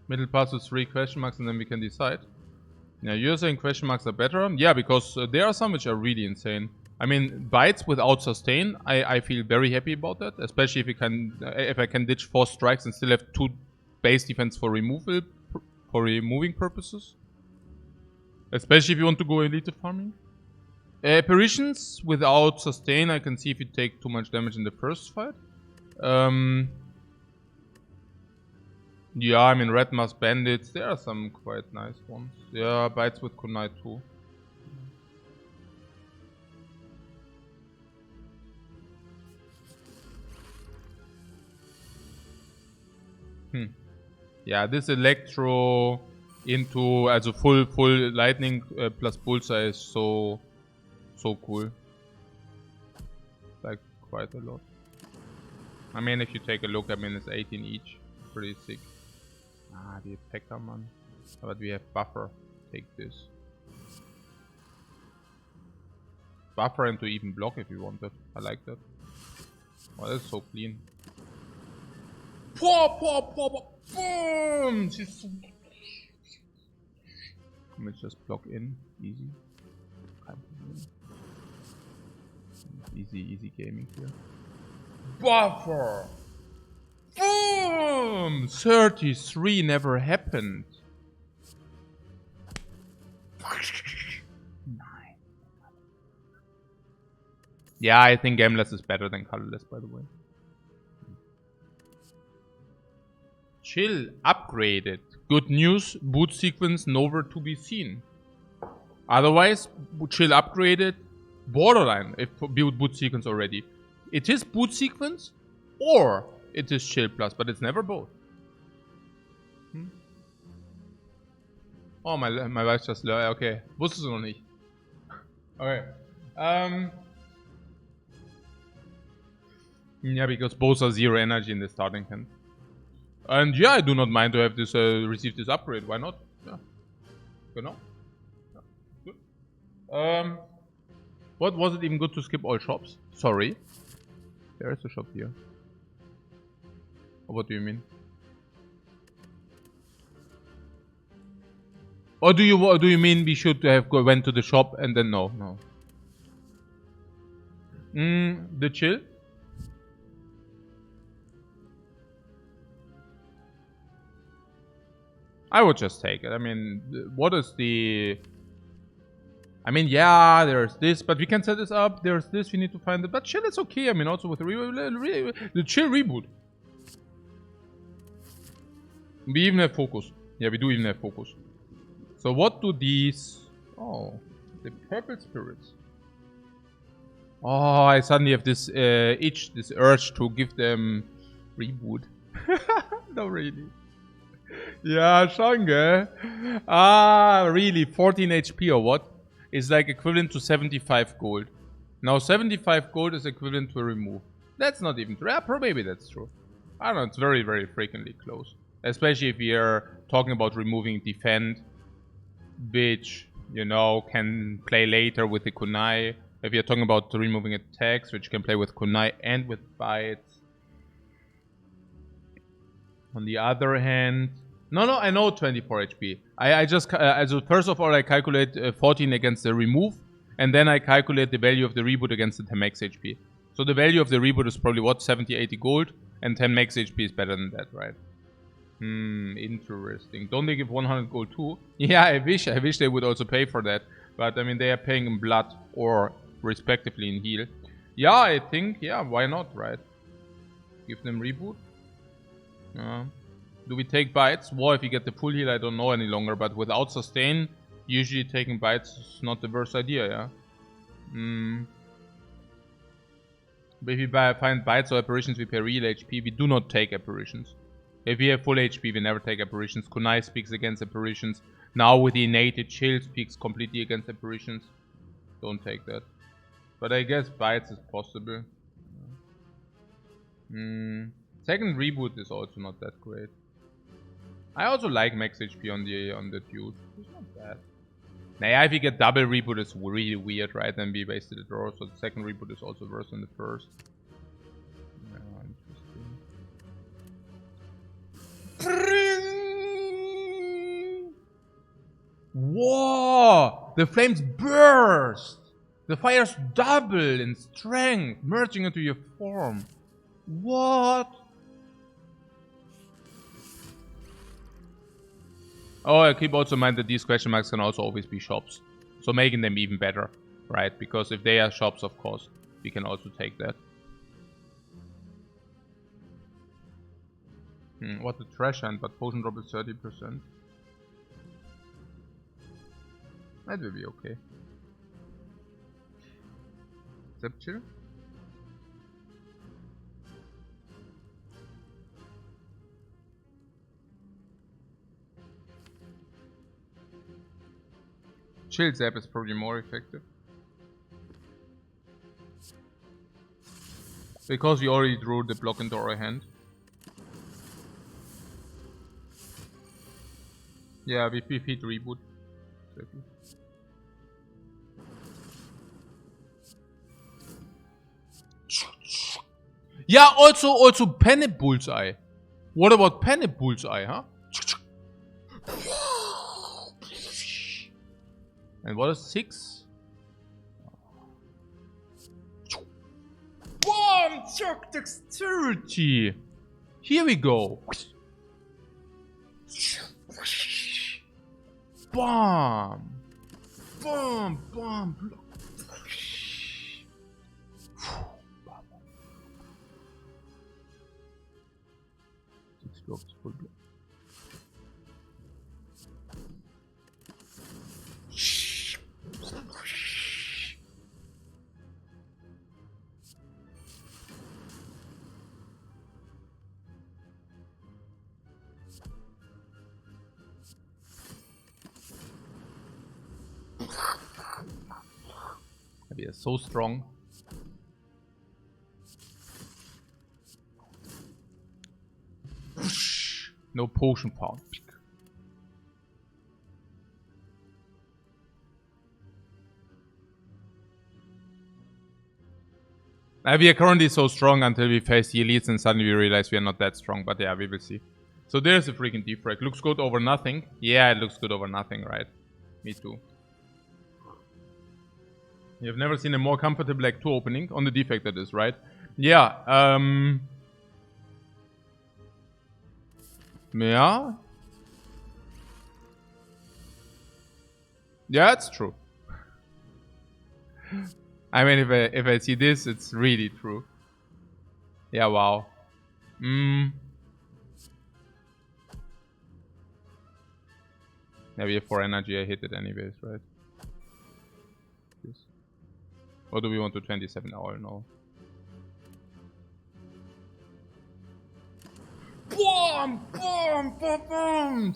Middle pass is 3 question marks and then we can decide. Yeah, you're saying question marks are better? Yeah, because there are some which are really insane. I mean, bites without sustain, I feel very happy about that. Especially if I can ditch 4 strikes and still have 2 base defense for removal, for removing purposes. Especially if you want to go elite farming. Apparitions without sustain, I can see if you take too much damage in the first fight. Yeah, I mean, Red Mask Bandits, there are some quite nice ones. Yeah, bites with Kunai too. Yeah, this Electro into as a full lightning plus bullseye is so cool. Like quite a lot. I mean, if you take a look, I mean, it's 18 each. Pretty sick. Ah, we have Pekkaman. But we have Buffer. Take this. Buffer into even block if you want it. I like that. Oh, that's so clean. Boom! Let's just block in. Easy. Easy gaming here. Buffer! Boom! 33 never happened. Yeah, I think gameless is better than colorless, by the way. Chill upgraded. Good news, boot sequence nowhere to be seen. Otherwise, chill upgraded, borderline if boot sequence already. It is boot sequence or it is chill plus, but it's never both. Oh, my wife just okay. Wusstest du noch nicht. Okay. Yeah, because both are 0 energy in the starting hand. And yeah, I do not mind to have this receive this upgrade. Why not? Yeah. Genau. Yeah. Good. What was it even good to skip all shops? Sorry. There is a shop here. What do you mean? Or do you mean we should have went to the shop and then no? The chill. I would just take it. I mean, what is the... I mean, yeah, there's this, but we can set this up. There's this, we need to find it. But chill is okay. I mean, also with the chill reboot. We even have focus. Yeah, we do even have focus. So what do these... Oh, the purple spirits. Oh, I suddenly have this itch, this urge to give them reboot. No, really. Yeah, schon, gell? Ah, really? 14 HP or what? Is like equivalent to 75 gold. Now 75 gold is equivalent to a remove. That's not even true. Yeah, maybe that's true. I don't know, it's very, very frequently close. Especially if we are talking about removing Defend, which, you know, can play later with the Kunai. If you're talking about removing attacks, which can play with Kunai and with Bites. On the other hand... No, I know 24 HP. I just... so first of all, I calculate 14 against the remove. And then I calculate the value of the reboot against the 10 max HP. So the value of the reboot is probably what? 70, 80 gold. And 10 max HP is better than that, right? Interesting. Don't they give 100 gold too? Yeah, I wish they would also pay for that. But I mean, they are paying in blood or respectively in heal. Yeah, I think, yeah, why not, right? Give them reboot. Do we take bites? Well, if you get the full heal, I don't know any longer. But without sustain, usually taking bites is not the worst idea, yeah? But if we find bites or apparitions, we pay real HP. We do not take apparitions. If we have full HP, we never take apparitions. Kunai speaks against apparitions. Now with the innate chill speaks completely against apparitions. Don't take that. But I guess bites is possible. Second reboot is also not that great. I also like max HP on the dude. It's not bad. Nah, if you get double reboot, it's really weird, right? Then we wasted a draw, so the second reboot is also worse than the first. Yeah, interesting. Whoa! The flames burst! The fires double in strength, merging into your form. What? Oh, I keep also in mind that these question marks can also always be shops. So making them even better, right? Because if they are shops, of course, we can also take that. What a trash hand, but potion drop is 30%. That will be okay. Except chill. Chill Zap is probably more effective. Because we already drew the block into our hand. Yeah, we feed reboot. Exactly. Yeah, also Panic Bullseye. What about Panic Bullseye, huh? And what is 6? Bomb! Chuck dexterity! Here we go! Bomb! Bomb! Bomb! Block! 6 blocks, full block. We are so strong. No potion found. We are currently so strong until we face the elites and suddenly we realize we are not that strong. But yeah, we will see. So there's a freaking Defect. Looks good over nothing. Yeah, it looks good over nothing, right? Me too. You've never seen a more comfortable Act 2 opening on the Defect, that is, right? Yeah, yeah. Yeah, it's true. I mean, if I see this, it's really true. Yeah, wow. Yeah, we have 4 energy. I hit it anyways, right? Yes. Or do we want to 27 hour? No. Boom! Boom! Boom! Boom!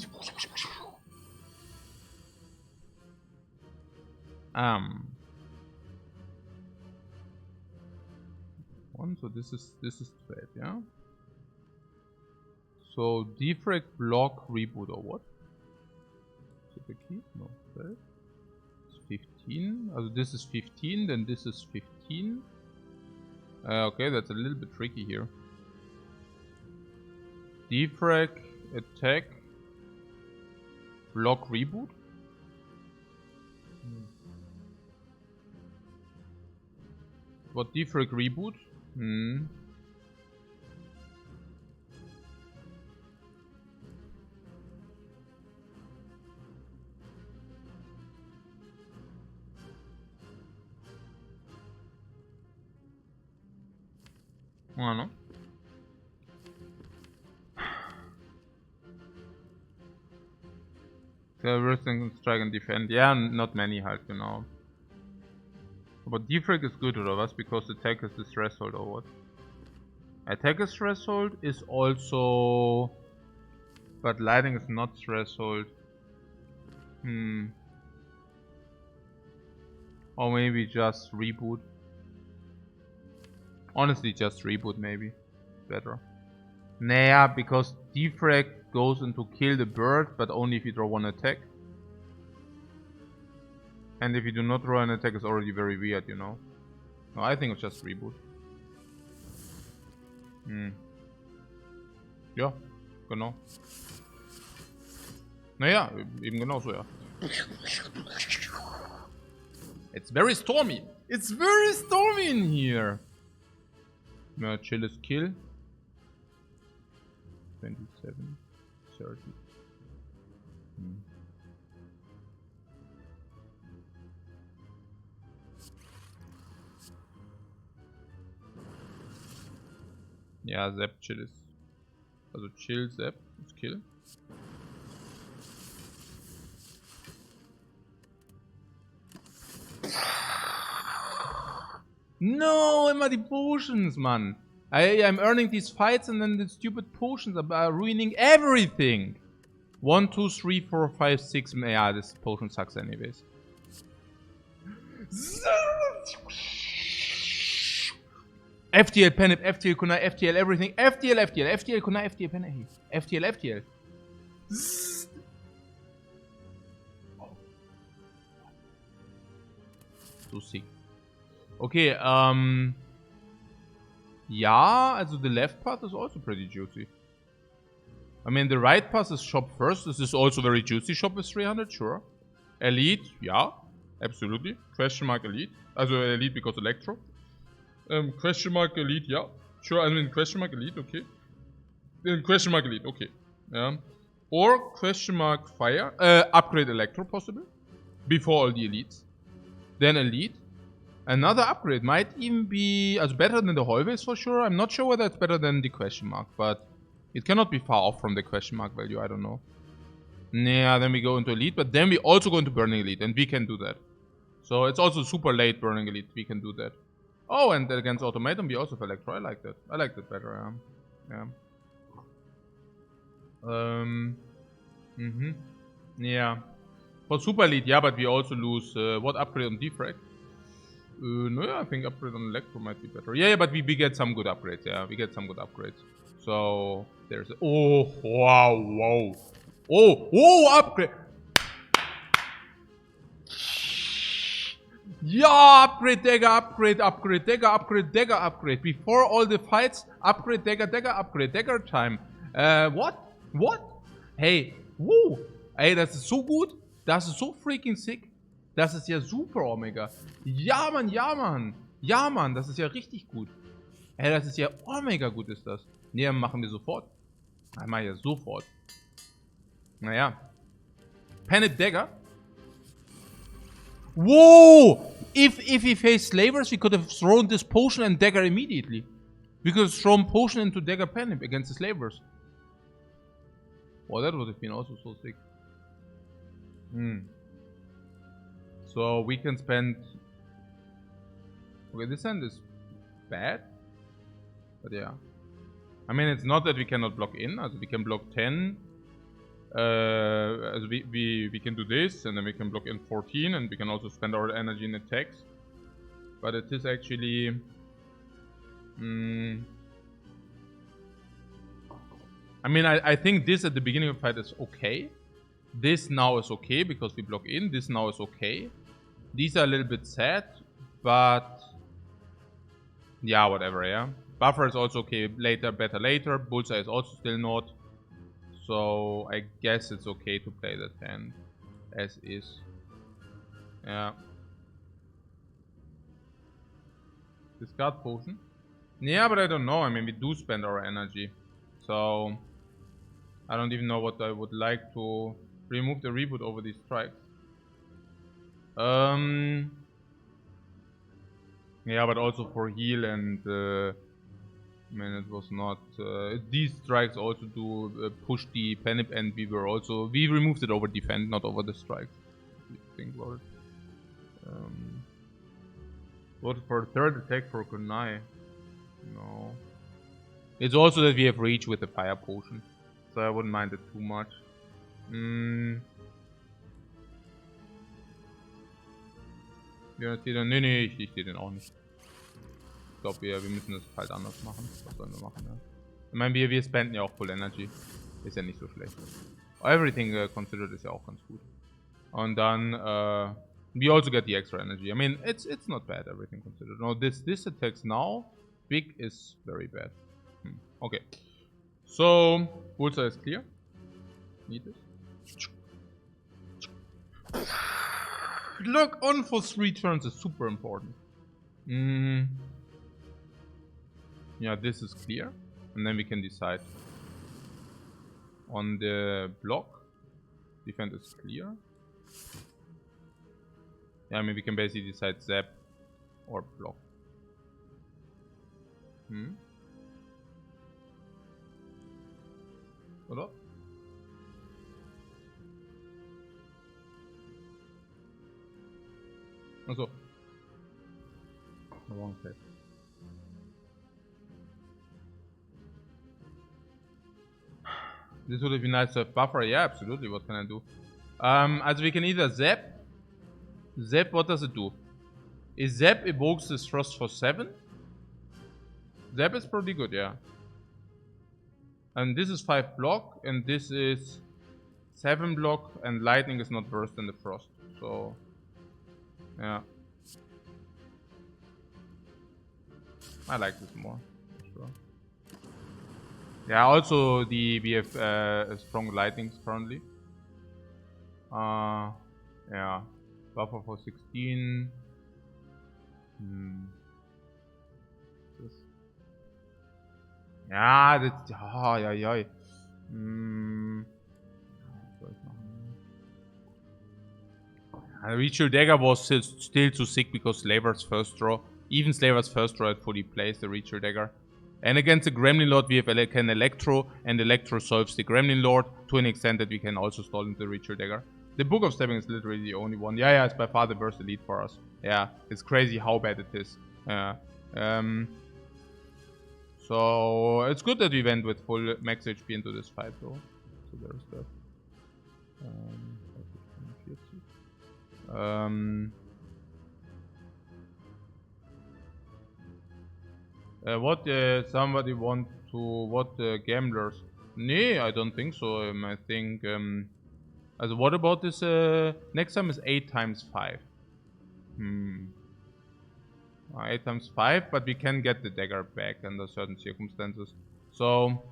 1, so this is threat, yeah? So defect, block, reboot or what? Is it the key? No, threat. It's 15. Also this is 15, then this is 15. Okay, that's a little bit tricky here. Defrag, attack, block, reboot. What defrag, reboot? I don't know. Everything strike and defend. Yeah, not many halt, you know. But defrag is good or was because attack is the threshold or what? Attack is threshold is also, but lighting is not threshold. Or maybe just reboot. Honestly, just reboot maybe. Better. Nah, because defrag goes into kill the bird, but only if you draw one attack. And if you do not draw an attack, it's already very weird, you know. No, I think it's just reboot. Ja, genau. Naja, eben genauso, ja. It's very stormy. It's very stormy in here. No, chill is kill. 27, 30. Ja, Zap Chill ist. Also Chill, Zap ist Kill. No, immer die Potions, Mann. I'm earning these fights and then the stupid potions are ruining everything. 1, 2, 3, 4, 5, 6. Yeah, this potion sucks anyways. FTL Penip, FTL Kunai, FTL everything. FTL, FTL, FTL Kunai, FTL Penip. FTL, FTL. So sick. Okay, yeah, also the left path is also pretty juicy. I mean, the right path is shop first. This is also very juicy. Shop is 300, sure. Elite, yeah, absolutely. Question mark elite. Also elite because electro. Question mark elite, yeah. Sure, I mean question mark elite, okay. Question mark elite, okay. Yeah. Or question mark fire. Upgrade electro possible. Before all the elites. Then elite. Another upgrade might even be as better than the hallways for sure. I'm not sure whether it's better than the question mark, but it cannot be far off from the question mark value, I don't know. Yeah, then we go into elite, but then we also go into burning elite, and we can do that. So it's also super late burning elite, we can do that. Oh, and against automaton we also have electro, I like that. I like that better, yeah. Yeah. For super elite, yeah, but we also lose, what upgrade on defrag? No, yeah, I think upgrade on electro might be better. Yeah, but we get some good upgrades, yeah, we get some good upgrades. So, there's a, oh, wow, whoa. Oh, upgrade! Yeah, upgrade dagger, upgrade dagger, upgrade dagger, upgrade. Before all the fights, upgrade dagger, upgrade dagger time. What? Hey, woo! Ey, das ist so gut. Das ist so freaking sick. Das ist ja super, Omega. Ja, Mann, ja, Mann. Ja, Mann, das ist ja richtig gut. Ey, das ist ja Omega gut, ist das. Nee, machen wir sofort. Machen wir sofort. Naja. Panic Dagger. Whoa! If we faced slavers, we could have thrown this potion and dagger immediately. We could have thrown potion into dagger panic against the slavers. Oh, that would have been also so sick. So we can spend... Okay, this hand is bad. But yeah. I mean, it's not that we cannot block in. Also we can block 10. Also we can do this, and then we can block in 14, and we can also spend our energy in attacks. But it is actually... I mean, I think this at the beginning of the fight is okay. This now is okay because we block in. This now is okay. These are a little bit sad, but yeah, whatever, yeah. Buffer is also okay later, better later. Bullseye is also still not. So I guess it's okay to play that hand as is. Yeah. Discard potion. Yeah, but I don't know. I mean, we do spend our energy. So I don't even know what I would like to remove the reboot over these strikes. Yeah, but also for heal and I mean, it was not. These strikes also do push the panic, and we removed it over defend, not over the strikes. If you think about it. What for third attack for Kunai? No. It's also that we have reach with the fire potion, so I wouldn't mind it too much. Ja, nee, ich sehe den auch nicht. Ich glaube, wir müssen das halt anders machen. Was sollen wir machen, ja? Ich meine, wir spenden ja auch Full Energy. Ist ja nicht so schlecht. Everything considered ist ja auch ganz gut. Und dann, we also get the extra energy. I mean, it's not bad, everything considered. No, this attacks now. Big is very bad. Okay. So, Bullseye is clear. Need this. Lock on for 3 turns is super important. Yeah, this is clear. And then we can decide. On the block, defend is clear. Yeah, I mean, we can basically decide zap or block. Oder? Also. The wrong place. This would have been nice to have buffer. Yeah, absolutely. What can I do? Also we can either zap. Zap, what does it do? Is zap evokes this thrust for 7? Zap is pretty good, yeah. And this is 5 block, and this is 7 block, and lightning is not worse than the frost. So, yeah. I like this more, for sure. Yeah, also we have strong lightnings currently. Yeah. Buffer for 16. This. Ja, das. Ja. Ritual Dagger was still too sick because Slaver's first draw. Even Slaver's first draw had fully placed the Ritual Dagger. And against the Gremlin Lord, we can Electro, and Electro solves the Gremlin Lord to an extent that we can also stall into the Ritual Dagger. The Book of Stepping is literally the only one. Yeah, it's by far the worst elite for us. Yeah, it's crazy how bad it is. So it's good that we went with full max HP into this fight, though. So there's that. What somebody want to what gamblers? Nee, I don't think so. I think. Also, what about this? Next time is 8 times 5. 8 times 5, but we can get the dagger back under certain circumstances. So,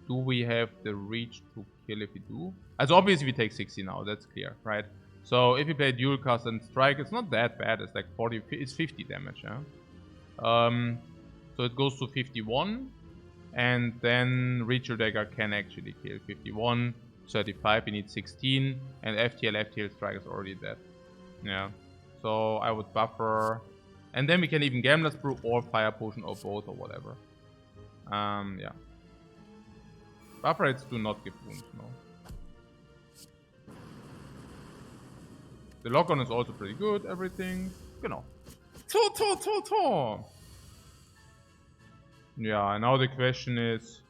do we have the reach to kill if we do? As obviously we take 60 now, that's clear, right? So if we play dual cast and strike, it's not that bad. It's like 40, it's 50 damage, yeah. So it goes to 51, and then Ritual Dagger can actually kill 51, 35. We need 16, and FTL strike is already dead. Yeah. So I would buffer, and then we can even Gambler's Brew or Fire Potion or both or whatever. Yeah. Buffer rates do not give wounds, no. The lock-on is also pretty good, everything. Genau. Yeah, now the question is...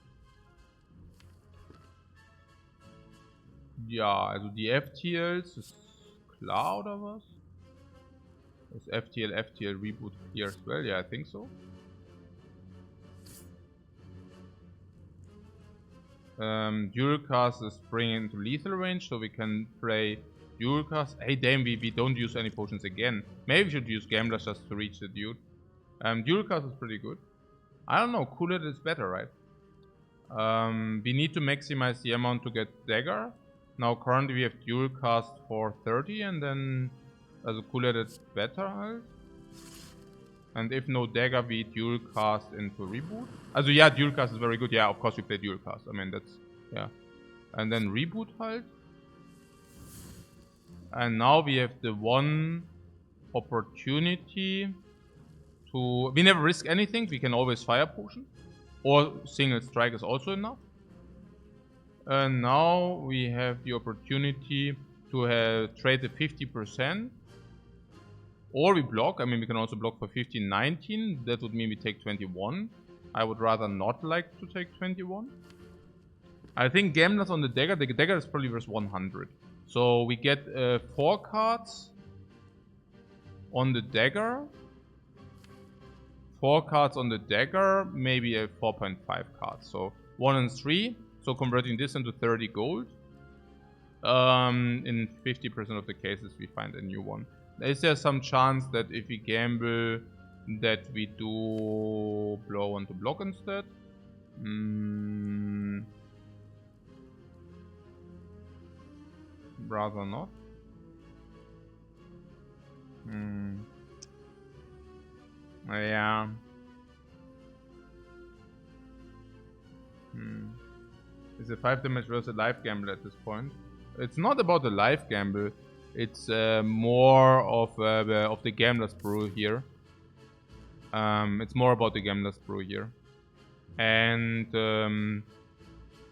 Ja, also die FTLs ist klar oder was? Is FTL Reboot clear as well? Yeah, I think so. Dual cast is bringing into lethal range, so we can play dual cast. Hey damn, we don't use any potions again. Maybe we should use gamblers just to reach the dude. Dual cast is pretty good. I don't know, cooler is better, right? We need to maximize the amount to get dagger. Now currently we have dual cast for 30 and then as a cooler is better, right? And if no dagger, we dual cast into reboot. Also yeah, dual cast is very good. Yeah, of course we play dual cast. I mean that's, yeah. And then reboot halt. And now we have the one opportunity to... We never risk anything. We can always fire potion. Or single strike is also enough. And now we have the opportunity to trade the 50%. Or we block. I mean, we can also block for 15, 19. That would mean we take 21. I would rather not like to take 21. I think gamblers on the dagger. The dagger is probably worth 100. So we get 4 cards on the dagger. 4 cards on the dagger. Maybe a 4.5 cards. So 1 and 3. So converting this into 30 gold. In 50% of the cases we find a new one. Is there some chance that if we gamble that we do blow onto block instead? Rather not. Yeah. Is a 5 damage versus a life gamble at this point? It's not about the life gamble. It's more of the gambler's brew here. It's more about the gambler's brew here. And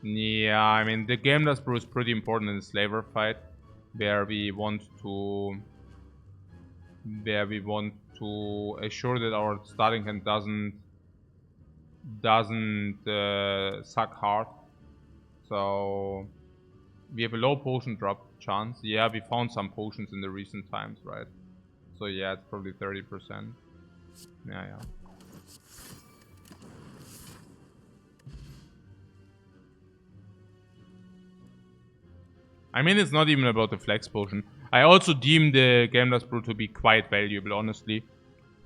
yeah, I mean the gambler's brew is pretty important in the slaver fight, where we want to assure that our starting hand doesn't suck hard. So we have a low potion drop chance. Yeah, we found some potions in the recent times, right? So yeah, it's probably 30%. Yeah. I mean, it's not even about the flex potion. I also deem the Gambler's Brew to be quite valuable, honestly.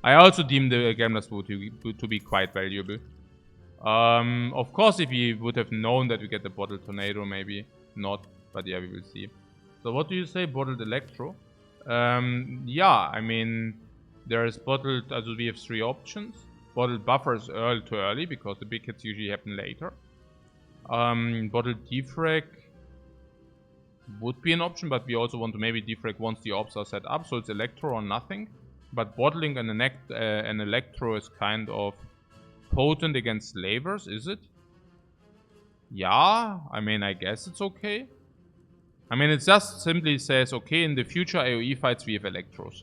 I also deem the Gambler's Brew to be quite valuable. Of course, if we would have known that we get the Bottled Tornado, maybe not. But yeah, we will see. So what do you say, Bottled Electro? Yeah, I mean, there is Bottled, also we have 3 options. Bottled Buffer is too early, because the big hits usually happen later. Bottled Defect would be an option, but we also want to maybe defrag once the orbs are set up, so it's Electro or nothing. But bottling an Electro is kind of potent against slavers, is it? Yeah, I mean, I guess it's okay. I mean, it just simply says, okay, in the future AoE fights we have Electros.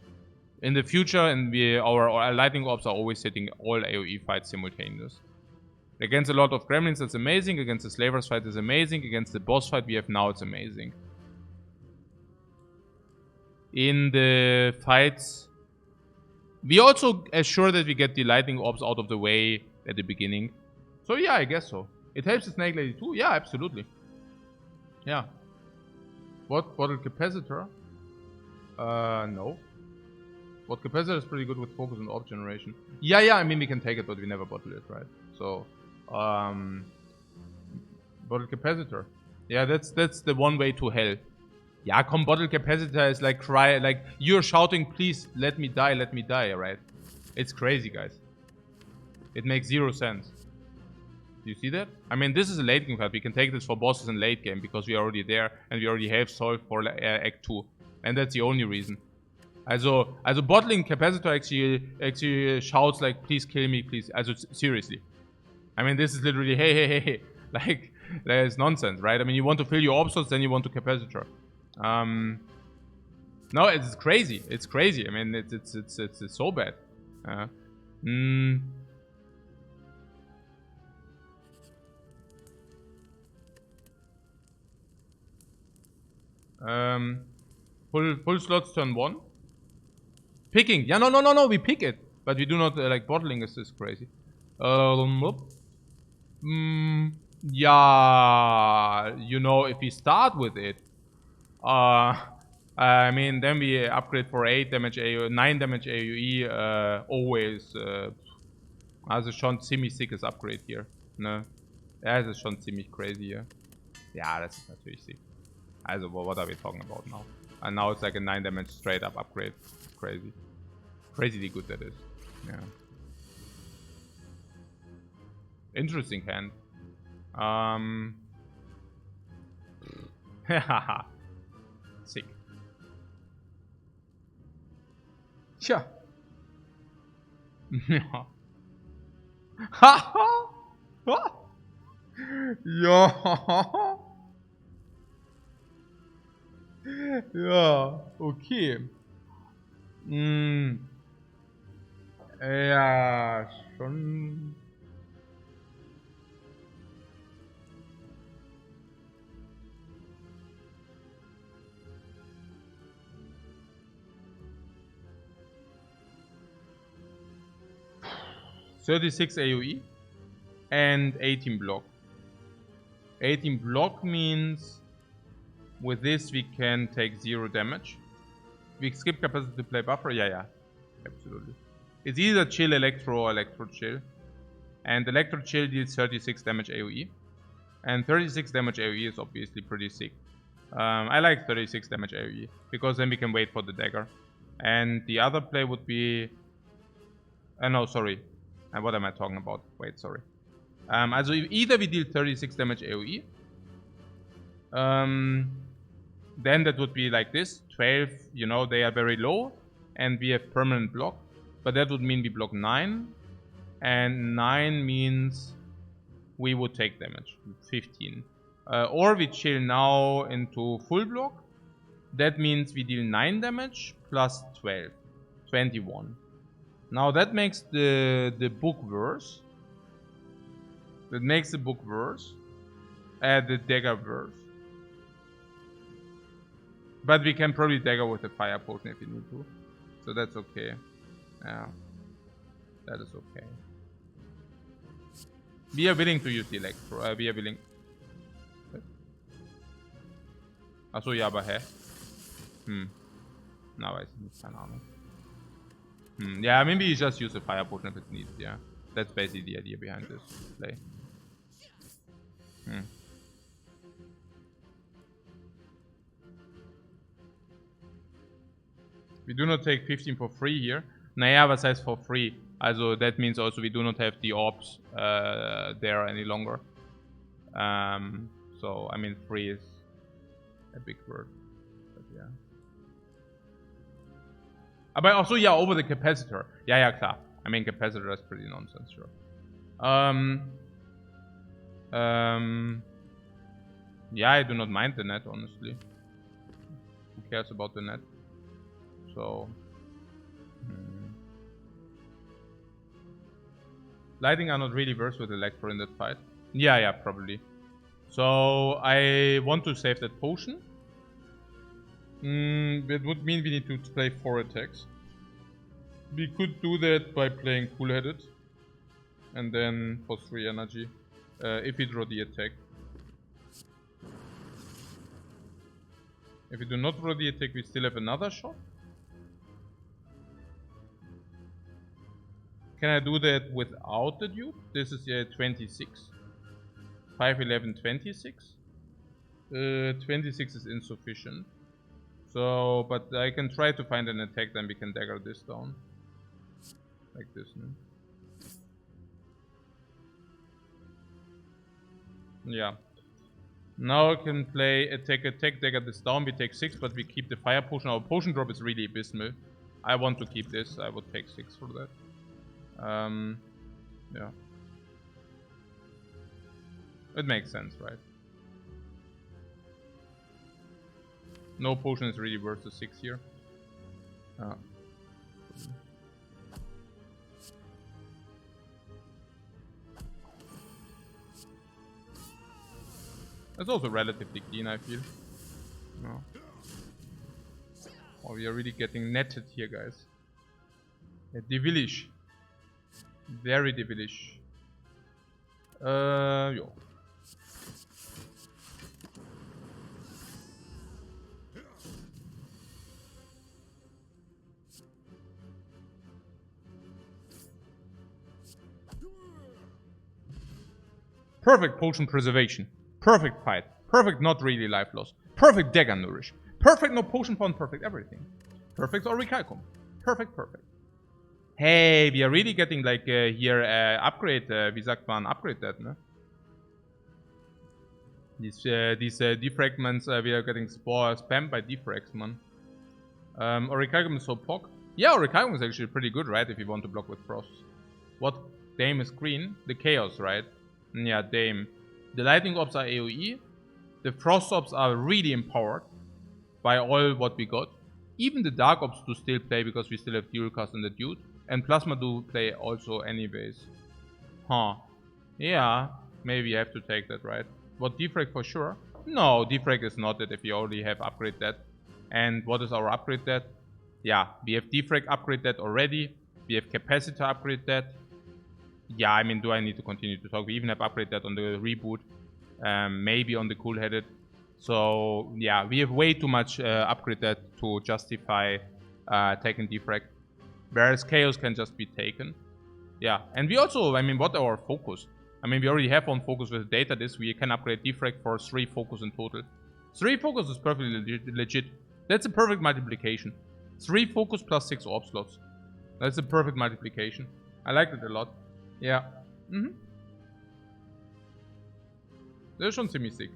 In the future, and our lightning orbs are always hitting all AoE fights simultaneous. Against a lot of gremlins, that's amazing. Against the slavers fight, is amazing. Against the boss fight we have now, it's amazing. In the fights, we also assure that we get the lightning orbs out of the way at the beginning. So yeah, I guess so. It helps the Snake Lady too? Yeah, absolutely. Yeah. What? Bottled Capacitor? No. What Capacitor is pretty good with focus on orb generation. Yeah, I mean we can take it, but we never bottle it, right? So, Bottled Capacitor. Yeah, that's the one way to hell. Yeah, come, Bottled Capacitor is like you're shouting, please let me die, right? It's crazy, guys. It makes 0 sense. Do you see that? I mean, this is a late game card. We can take this for bosses in late game because we are already there and we already have solved for Act 2. And that's the only reason. Also bottling Capacitor actually shouts like, please kill me, please. Also, seriously. I mean, this is literally, hey. Like, that is nonsense, right? I mean, you want to fill your orb slots, then you want to Capacitor. No, it's crazy. It's crazy. I mean, it's so bad. Full slots turn 1. Picking. Yeah, no, we pick it. But we do not, like, bottling is crazy. Yeah, you know, if we start with it, I mean, then we upgrade for 8 damage AOE, 9 damage AOE, always, also schon ziemlich sickes Upgrade hier, ne? Ja, es ist schon ziemlich crazy hier. Ja, das ist natürlich sick. Also, what are we talking about now? And now it's like a 9 damage straight up upgrade. Crazy. Crazily good that is. Yeah. Interesting hand. Sick. Tja. Ja. Ja. Ja, okay. Ja, schon. $36 AOE and 18 block. 18 block means with this we can take 0 damage. We skip capacity to play buffer? Yeah, absolutely. It's either chill electro or electro chill. And electro chill deals 36 damage AOE. And 36 damage AOE is obviously pretty sick. I like 36 damage AOE because then we can wait for the dagger. And the other play would be... no, sorry. What am I talking about? Wait, sorry. Also either we deal 36 damage AOE. Then that would be like this. 12, you know, they are very low. And we have permanent block. But that would mean we block 9. And 9 means we would take damage. 15. Or we chill now into full block. That means we deal 9 damage plus 12. 21. Now that makes the book worse. That makes the book worse. The dagger worse. But we can probably dagger with a fire potion if we need to. So that's okay. Yeah. That is okay. We are willing to use the electro. We are willing. Achso, ja, aber hä? Na, weiß ich nicht, keine Ahnung. Yeah, maybe you just use a fire potion if it's needed, yeah. That's basically the idea behind this play. We do not take 15 for free here. Naja, was heißt for free? Also that means also we do not have the orbs there any longer. So, I mean, free is a big word. But yeah. Aber also, yeah, over the capacitor. Ja, klar. I mean, capacitor is pretty nonsense, sure. Yeah, I do not mind the net, honestly. Who cares about the net? So... Lighting are not really worse with Electro in that fight. Yeah, probably. So, I want to save that potion. That would mean we need to play 4 attacks. We could do that by playing cool-headed. And then for 3 energy. If we draw the attack. If we do not draw the attack, we still have another shot. Can I do that without the dude? This is 26. 5, 11, 26. 26 is insufficient. So, but I can try to find an attack, then we can dagger this down. Like this, no? Yeah. Now I can play attack, dagger this down. We take 6, but we keep the fire potion. Our potion drop is really abysmal. I want to keep this. I would take 6 for that. Yeah. It makes sense, right? No potion is really worth the 6 here. That's also relatively clean, I feel. No. Oh, we are really getting netted here, guys. Yeah, devilish. Very devilish. Yo. Perfect potion preservation. Perfect fight. Perfect not really life loss. Perfect dagger nourish. Perfect no potion pond. Perfect everything. Perfect orichalcum. Perfect, perfect. Hey, we are really getting like here upgrade, wie sagt man, upgrade that, ne? These defragments, we are getting spammed by defrags, man. Orichalcum is so pock. Yeah, Orichalcum is actually pretty good, right? If you want to block with frost. What Dame is green? The chaos, right? Yeah, Dame. The lightning orbs are AoE. The frost orbs are really empowered by all what we got. Even the dark orbs do still play because we still have dual cast and the dude. And plasma do play also anyways. Huh. Yeah, maybe you have to take that, right? What, defrag for sure? No, defrag is not it if you already have upgrade that. And what is our upgrade that? Yeah, we have defrag upgrade that already. We have capacitor upgrade that. Yeah, I mean, do I need to continue to talk? We even have upgrade that on the reboot. Maybe on the cool-headed. So, yeah, we have way too much upgrade that to justify taking defrag. Whereas chaos can just be taken. Yeah, and we also, I mean, what are our focus? I mean, we already have on focus with data this. We can upgrade defrag for 3 focus in total. 3 focus is perfectly legit. That's a perfect multiplication. 3 focus plus 6 orb slots. That's a perfect multiplication. I like it a lot. Yeah. Das ist schon ziemlich sick.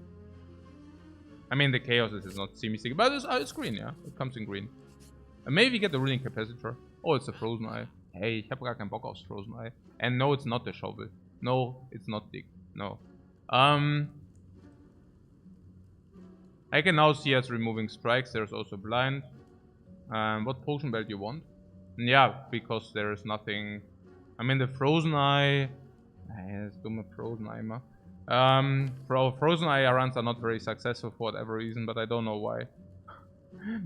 I mean, the chaos is not ziemlich sick, but it's green, yeah. It comes in green. And maybe we get the ruling capacitor. Oh, it's a frozen eye. Hey, ich hab gar keinen Bock aufs frozen eye. And no, it's not the shovel. No, it's not dick. No. I can now see us removing strikes. There's also blind. What potion belt you want? Yeah, because there is nothing. I mean, the frozen eye. It's dumme frozen eye, ma. Frozen eye runs are not very successful for whatever reason, but I don't know why.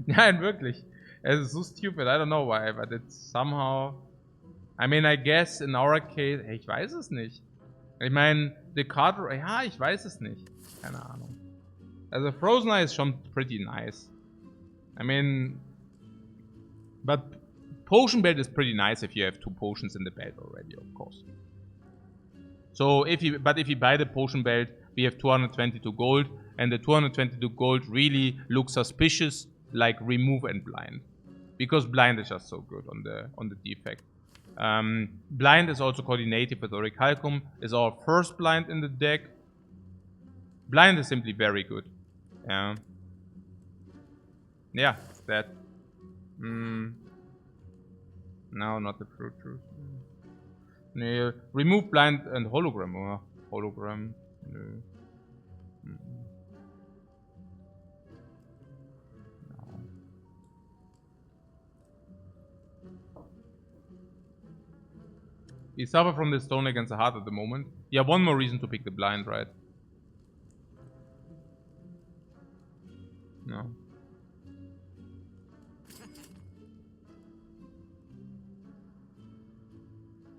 Nein, wirklich. Es ist so stupid. I don't know why, but it's somehow. I mean, I guess in our case. Ich weiß es nicht. Ich meine, the card. Ja, ich weiß es nicht. Keine Ahnung. Also, Frozen Eye is schon pretty nice. I mean. But Potion Belt is pretty nice if you have 2 potions in the belt already, of course. So, if you buy the Potion Belt, we have 222 gold. And the 222 gold really looks suspicious, like remove and blind. Because blind is just so good on the defect. Blind is also coordinated with orichalcum. Is our first blind in the deck. Blind is simply very good. Yeah. Yeah, it's that. No, not the fruit juice. No. Remove blind and hologram. Oh, hologram. No. We suffer from the stone against the heart at the moment. Yeah, one more reason to pick the blind, right? No.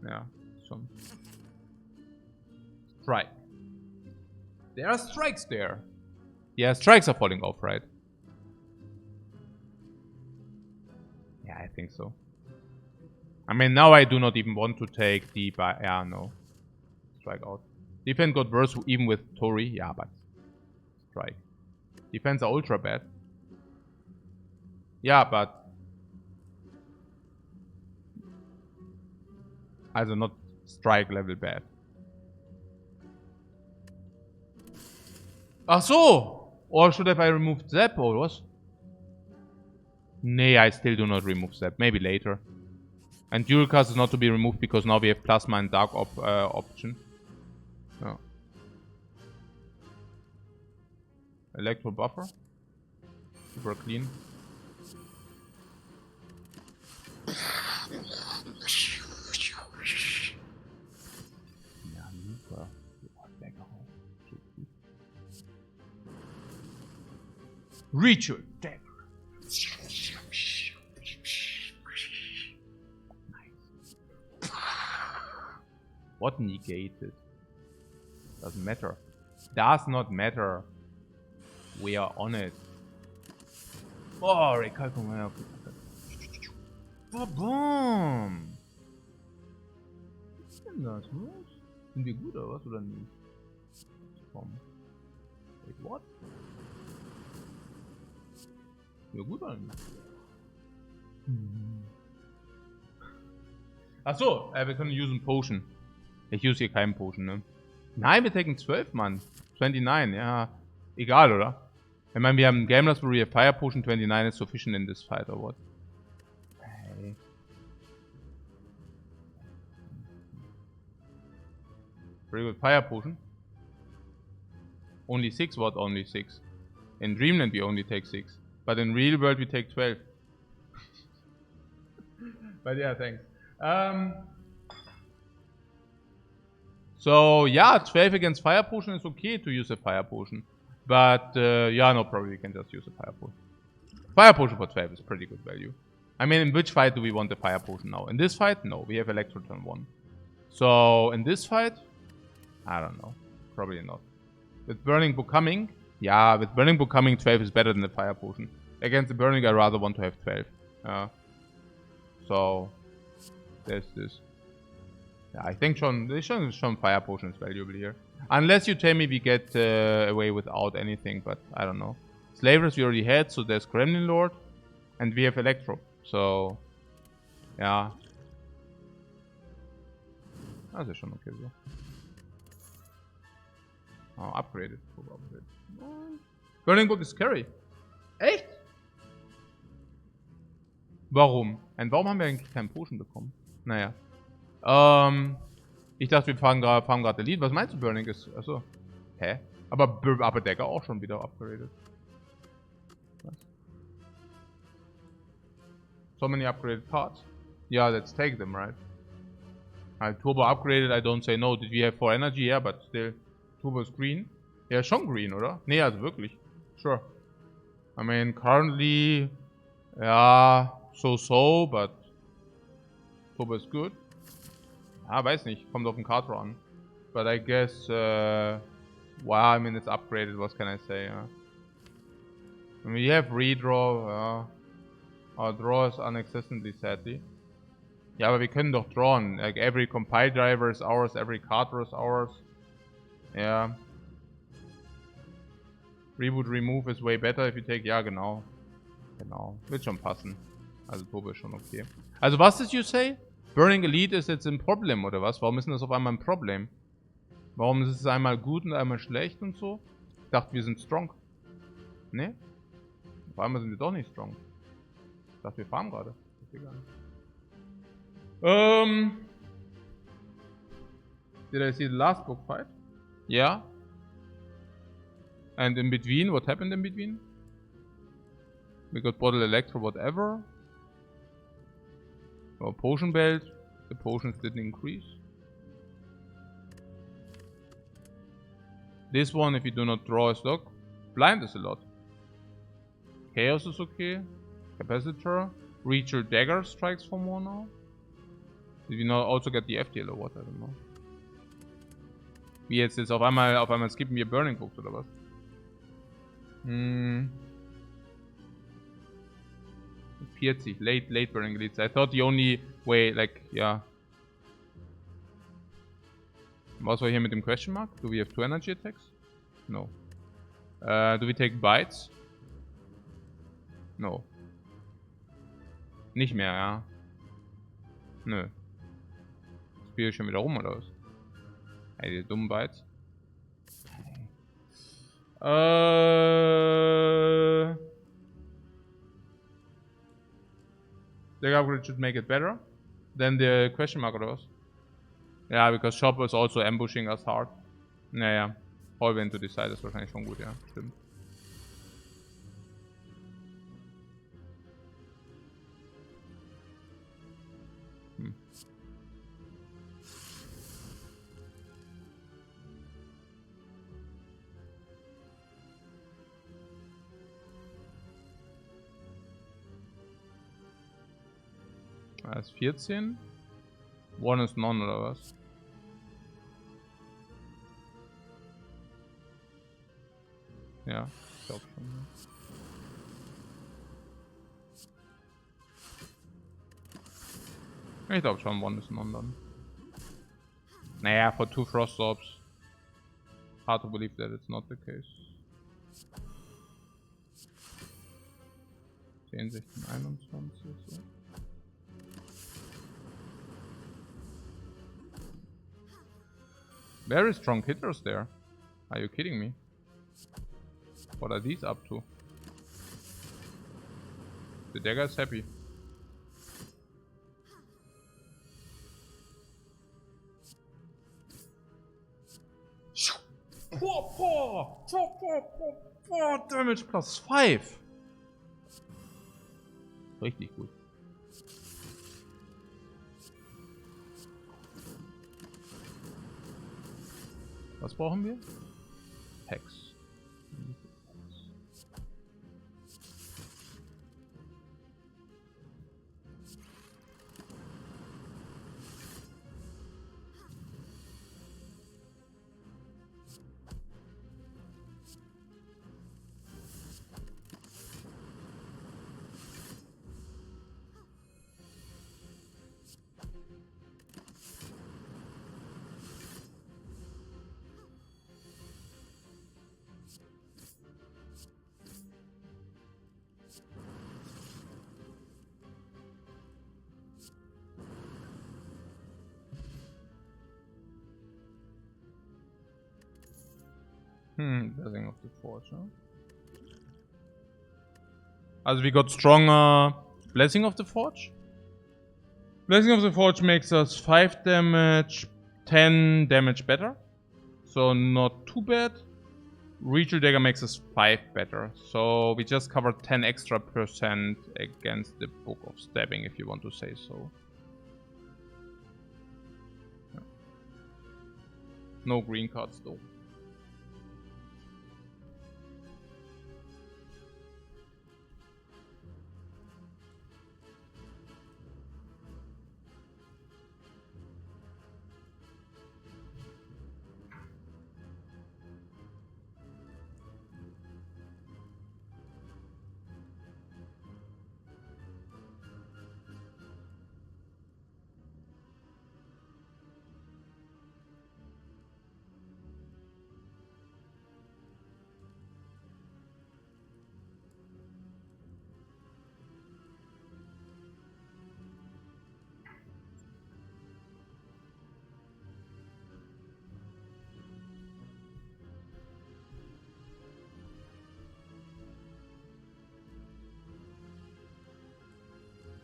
Yeah, some. Strike. There are strikes there. Yeah, strikes are falling off, right? Yeah, I think so. I mean, now I do not even want to take the... Yeah, no. Strike out. Defense got worse even with Tori. Yeah, but... Strike. Defense are ultra bad. Yeah, but... Also not strike level bad. Ach so! Or should have I removed Zap or what? Nee, I still do not remove Zap. Maybe later. And dual cast is not to be removed because now we have plasma and dark option. No. Electro buffer. Super clean. Ritual dagger. What negated? Doesn't matter. Does not matter. We are on it. Oh, recalculate. Boom. Was ist denn das? Was? Sind wir gut oder was oder nicht? bekommen. Wait, what? Ja gut eigentlich. Achso, wir können usen Potion. Ich use hier keinen Potion, ne? Nein, wir taken 12, Mann. 29, ja. Egal, oder? Ich meine, wir haben Gameless where we have Fire Potion, 29 is sufficient in this fight, or what? Hey. Very good. Fire Potion. Only 6, what? Only 6. In Dreamland we only take 6. But in real world we take 12. But yeah, thanks. So yeah, 12 against Fire Potion is okay to use a Fire Potion. But yeah, no, probably we can just use a Fire Potion. Fire Potion for 12 is pretty good value. I mean, in which fight do we want the Fire Potion now? In this fight? No, we have Electro turn 1. So in this fight? I don't know. Probably not. With Burning Book coming? Yeah, with Burning Book coming, 12 is better than the Fire Potion. Against the Burning, I rather want to have 12. So, there's this. Yeah, I think Sean Fire Potion is valuable here. Unless you tell me we get away without anything, but I don't know. Slavers we already had, so there's Gremlin Lord. And we have Electro. So, yeah. Das ist schon okay so. Oh, upgraded. Burning Book ist scary. Echt? Warum? Und warum haben wir eigentlich keinen Potion bekommen? Naja. Ich dachte, wir fahren gerade Elite. Was meinst du, Burning ist? Achso. Hä? Aber Decker auch schon wieder upgraded. Was? So many upgraded parts. Yeah, let's take them, right? Turbo upgraded, I don't say no. Did we have 4 energy? Yeah, but still. Turbo is green. Ja, schon green, oder? Nee, also wirklich. Sure. I mean, currently, ja, so, but Turbo is good. Ja, weiß nicht. Kommt auf den Card an. But I guess, wow, I mean, it's upgraded. What can I say? I mean, we have redraw. Our draw is unexistently sadly. Ja, aber wir können doch drawn. Like, every compile driver is ours, every card draw is ours. Ja. Reboot remove is way better if you take. Ja, genau. Genau. Wird schon passen. Also Turbo ist schon okay. Also was did you say? Burning Elite ist jetzt ein Problem, oder was? Warum ist denn das auf einmal ein Problem? Warum ist es einmal gut und einmal schlecht und so? Ich dachte, wir sind strong. Ne? Auf einmal sind wir doch nicht strong. Ich dachte, wir farmen gerade. Did I see the last book fight? Yeah. And in between, what happened in between? We got bottle electro, whatever. Or potion belt. The potions didn't increase. This one, if you do not draw a stock, blind is a lot. Chaos is okay. Capacitor. Reacher dagger strikes for more now. Did we not also get the FTL or what? I don't know. Wie jetzt auf einmal skippen wir Burning Books oder was? 40, late Burning Elites. I thought the only way, like, yeah. Was war hier mit dem Question Mark? Do we have 2 energy attacks? No. Do we take bites? No. Nicht mehr, ja. Nö. Spiel ich schon wieder rum, oder was? Ey, die dummen Bites. The upgrade should make it better than the question mark, oder was? Ja, because Shop is also ambushing us hard. Naja. Hallway into the side ist wahrscheinlich schon gut, ja. Stimmt. Das ist 14. One is none, oder was? Ja, ich glaube schon. Ich glaube schon, one is none dann. Naja, for 2 Frost Orbs. hard to believe that it's not the case. 10, 16, 21. So. Very strong hitters there. Are you kidding me? What are these up to? The dagger is happy. Four damage plus 5. Richtig gut. Was brauchen wir? Hex. Blessing of the Forge, huh? Also we got stronger Blessing of the Forge. Blessing of the Forge makes us 5 damage, 10 damage better. So not too bad. Ritual Dagger makes us 5 better. So we just covered 10 extra % against the Book of Stabbing, if you want to say so. Yeah. No green cards though.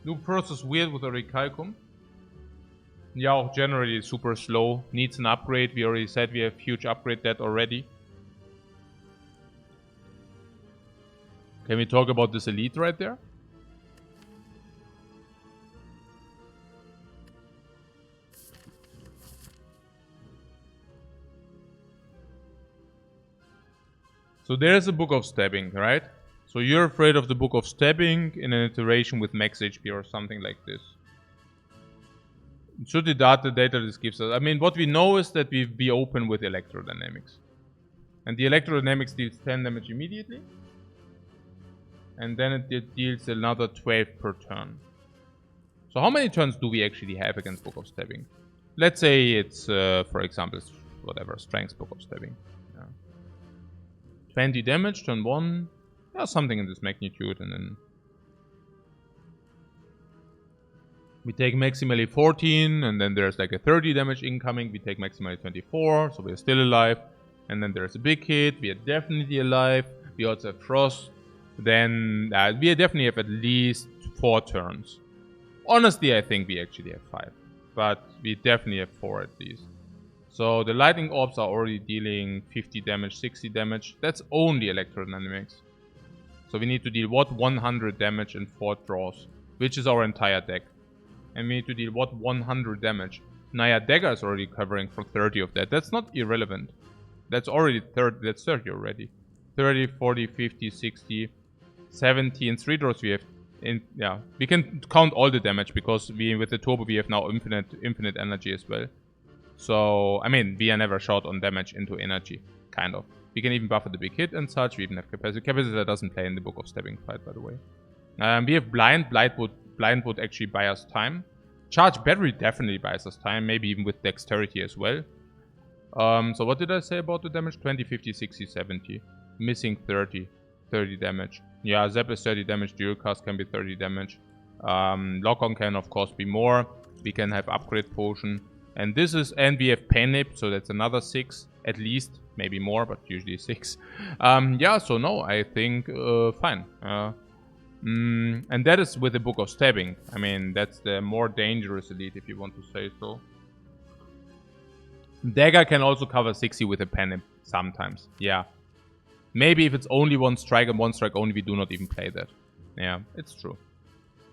New process weird with the Recalcum. Yeah, auch generally super slow. Needs an upgrade. We already said we have huge upgrade that already. Can we talk about this elite right there? So there's a Book of Stabbing, right? So you're afraid of the Book of Stabbing in an iteration with max HP or something like this. Should the data this gives us? I mean, what we know is that we be open with electrodynamics. And the electrodynamics deals 10 damage immediately. And then it deals another 12 per turn. So how many turns do we actually have against Book of Stabbing? Let's say it's, for example, whatever, Strength Book of Stabbing. Yeah. 20 damage, turn 1. Yeah, something in this magnitude, and then we take maximally 14, and then there's like a 30 damage incoming. We take maximally 24, so we're still alive. And then there's a big hit. We are definitely alive. We also have Frost. Then we definitely have at least 4 turns. Honestly, I think we actually have 5, but we definitely have 4 at least. So the lightning orbs are already dealing 50 damage, 60 damage. That's only electrodynamics. So we need to deal what 100 damage in 4 draws, which is our entire deck. And we need to deal what 100 damage. Naya Dagger is already covering for 30 of that. That's not irrelevant. That's already 30. That's 30 already. 30, 40, 50, 60, 70 in 3 draws we have. Yeah, we can count all the damage because with the turbo we have now infinite energy as well. So I mean we are never short on damage into energy, kind of. We can even buffer the big hit and such. We even have capacity. Capacity doesn't play in the Book of Stabbing fight, by the way. We have blind. Blind would actually buy us time. Charge battery definitely buys us time, maybe even with dexterity as well. So what did I say about the damage? 20, 50, 60, 70. Missing 30. 30 damage. Yeah, Zap is 30 damage. Dual cast can be 30 damage. Lock-on can of course be more. We can have upgrade potion. And this is, and we have Penip, so that's another 6 at least. Maybe more, but usually 6. Yeah, so no, I think fine. And that is with the Book of Stabbing. I mean, that's the more dangerous elite if you want to say so. Dagger can also cover 60 with a Penip sometimes. Yeah. Maybe if it's only one strike and one strike only, we do not even play that. Yeah, it's true.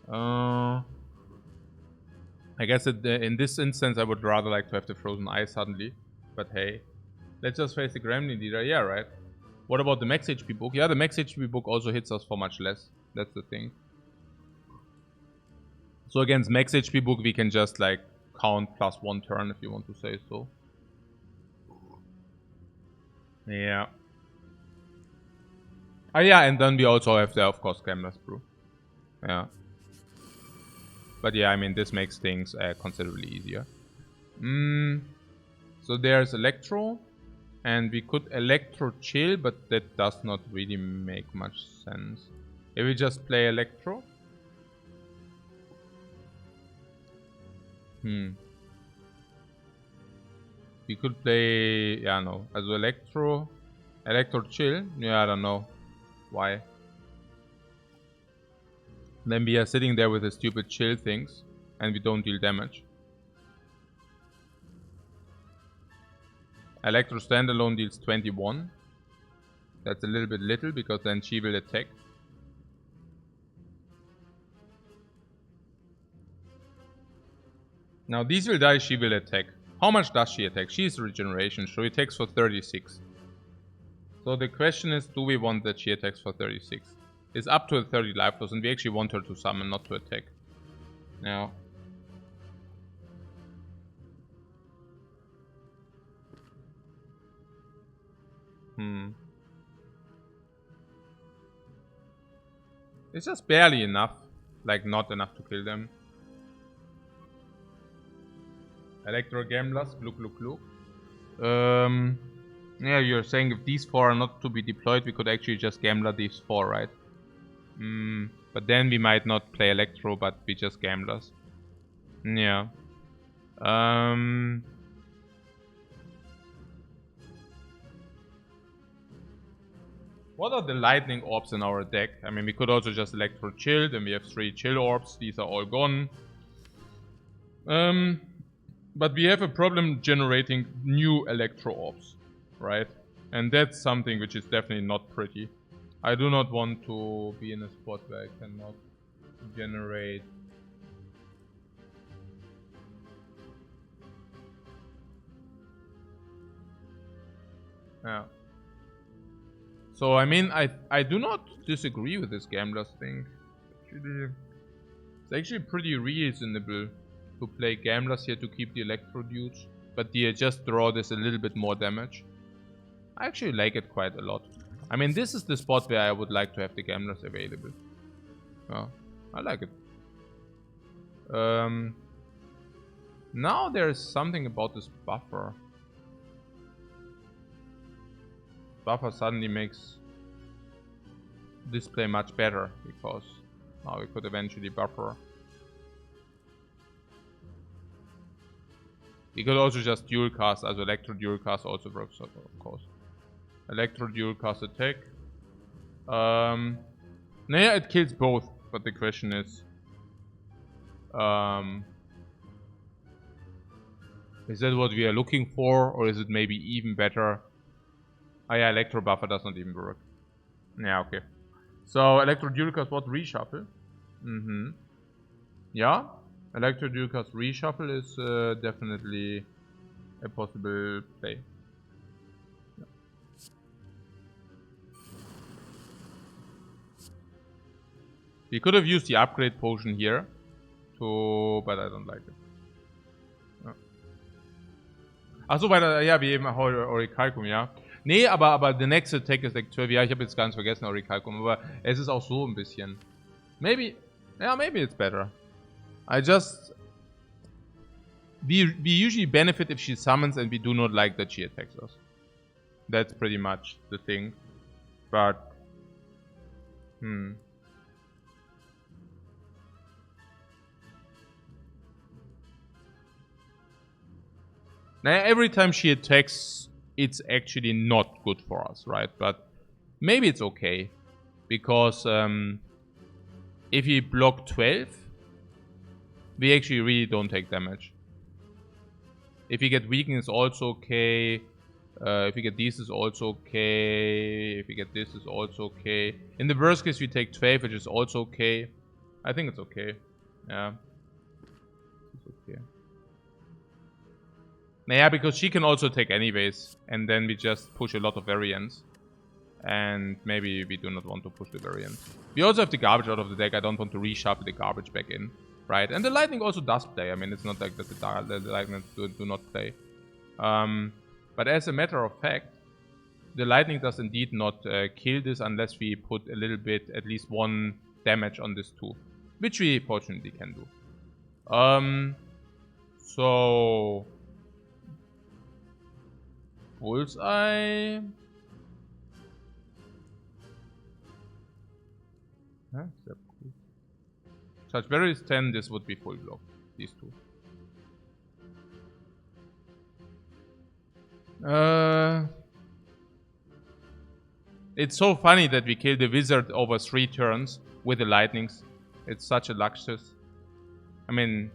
I guess in this instance, I would rather like to have the Frozen Eye suddenly. But hey, let's just face the Gremlin Leader. Yeah, right. What about the Max HP book? Yeah, the Max HP book also hits us for much less. That's the thing. So against Max HP book, we can just like count +1 turn if you want to say so. Yeah. Oh yeah, and then we also have the, of course, Gambler's Brew. Yeah. But yeah, I mean, this makes things considerably easier. So there's Electro. And we could Electro chill, but that does not really make much sense. If we just play Electro. We could play, yeah, no. As Electro chill. Yeah, I don't know why. Then we are sitting there with the stupid chill things, and we don't deal damage. Electro standalone deals 21. That's a little bit little, because then she will attack. Now these will die, she will attack. How much does she attack? She is regeneration, so it attacks for 36. So the question is, do we want that she attacks for 36? It's up to a 30 life loss, and we actually want her to summon, not to attack. Now. It's just barely enough. Like, not enough to kill them. Electro Gamblers, look. Yeah, you're saying if these 4 are not to be deployed, we could actually just Gambler these 4, right? But then we might not play Electro, but we just Gamblers. Yeah. What are the lightning orbs in our deck? I mean, we could also just Electro chill, then we have 3 chill orbs. These are all gone. But we have a problem generating new Electro orbs, right? And that's something which is definitely not pretty. I do not want to be in a spot where I cannot generate. Yeah. So I mean, I do not disagree with this Gamblers thing. It's actually pretty reasonable to play Gamblers here to keep the Electro dudes, but just draw this a little bit more damage. I actually like it quite a lot. I mean, this is the spot where I would like to have the Gamblers available. Yeah, I like it. Now there is something about this buffer. Buffer suddenly makes display much better, because now we could eventually buffer. We could also just dual cast, as Electro dual cast also works, of course. Electro dual cast attack. Yeah, it kills both, but the question is that what we are looking for, or is it maybe even better? Oh yeah, Electro buffer does not even work. Yeah, okay. So Electro dual cast what? Reshuffle. Yeah. Electro dual cast reshuffle is definitely a possible play. Yeah. We could have used the upgrade potion here, but I don't like it. Ja. Achso, ja, wie eben Orichalcum, ja. Nee, aber the next attack ist like 12. Ja, ich habe jetzt ganz vergessen Orichalcum, aber es ist auch so ein bisschen. Maybe it's better. we usually benefit if she summons, and we do not like that she attacks us. That's pretty much the thing. But now every time she attacks, it's actually not good for us, right? But maybe it's okay, because if we block 12, we actually really don't take damage. If we get weakened, it's also okay. If we get these, is also okay. If we get this, is also okay. In the worst case, we take 12, which is also okay. I think it's okay. Yeah. It's okay. Yeah, because she can also take anyways. And then we just push a lot of variants. And maybe we do not want to push the variants. We also have the garbage out of the deck. I don't want to reshuffle the garbage back in. Right? And the lightning also does play. I mean, it's not like that the lightning do not play. But as a matter of fact, the lightning does indeed not kill this unless we put a little bit, at least 1 damage on this too. Which we fortunately can do. So... Bullseye... Huh? Such berries 10, this would be full block. These two. It's so funny that we kill the wizard over 3 turns with the lightnings. It's such a luxus. I mean...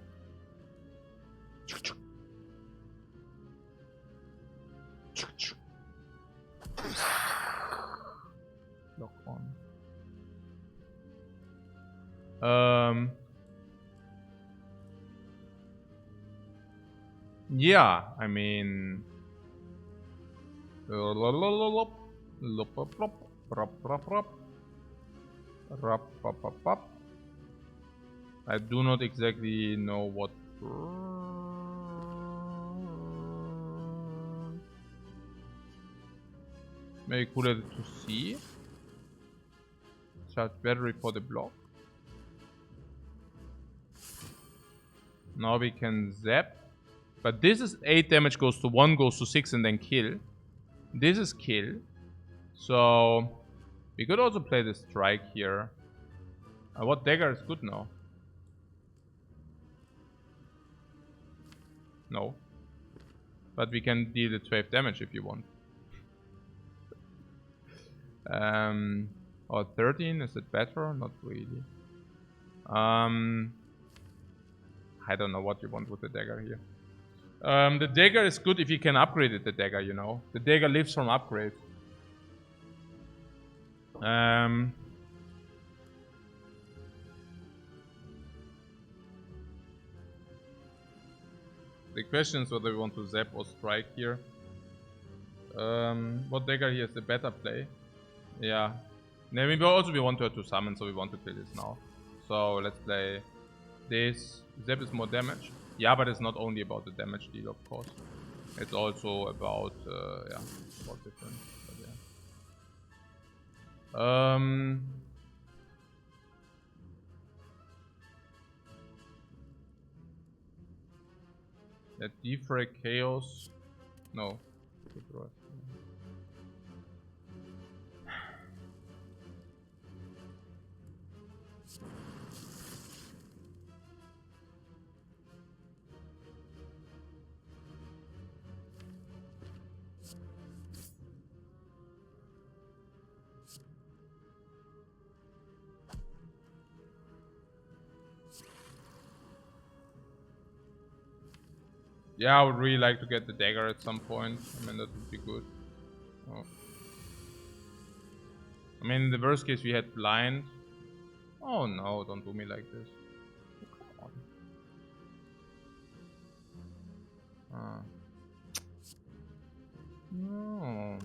Lock on. Yeah, I mean... I do not exactly know what... Maybe cooler to see. Charge battery for the block. Now we can zap. But this is 8 damage, goes to 1, goes to 6, and then kill. This is kill. So we could also play the strike here. What dagger is good now? No. But we can deal the 12 damage if you want. Or 13, is it better? Not really. I don't know what you want with the dagger here. The dagger is good if you can upgrade it, the dagger, you know. The dagger lives from upgrade. The question is whether we want to zap or strike here. What dagger here is the better play? Yeah. Maybe also we want her to summon, so we want to kill this now. So let's play this. Zap is more damage. Yeah, but it's not only about the damage deal, of course. It's also about, yeah, about different. But yeah. That Defect Chaos. No. Yeah, I would really like to get the dagger at some point. I mean, that would be good. Oh. I mean, in the worst case, we had blind. Oh no, don't do me like this. Oh, come on. No.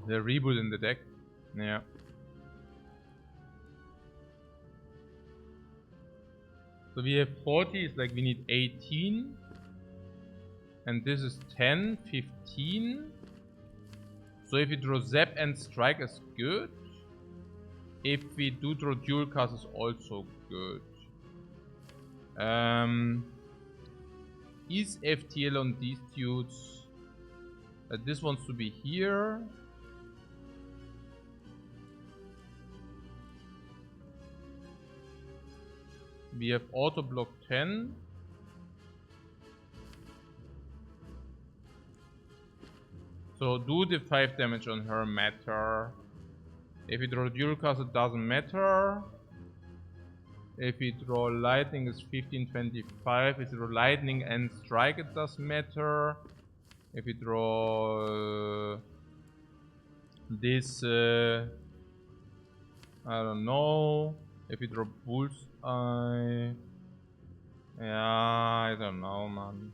The reboot in the deck. Yeah. So we have 40, it's like we need 18. And this is 10, 15. So if we draw Zap and Strike is good. If we do draw Dual Cast is also good. Is FTL on these dudes? This wants to be here. We have auto block 10. So do the 5 damage on her matter. If we draw dual cast it doesn't matter. If we draw lightning is 15, 25. If we draw lightning and strike it does matter. If we draw this I don't know. If we draw bullseye. Ja, I don't know, man.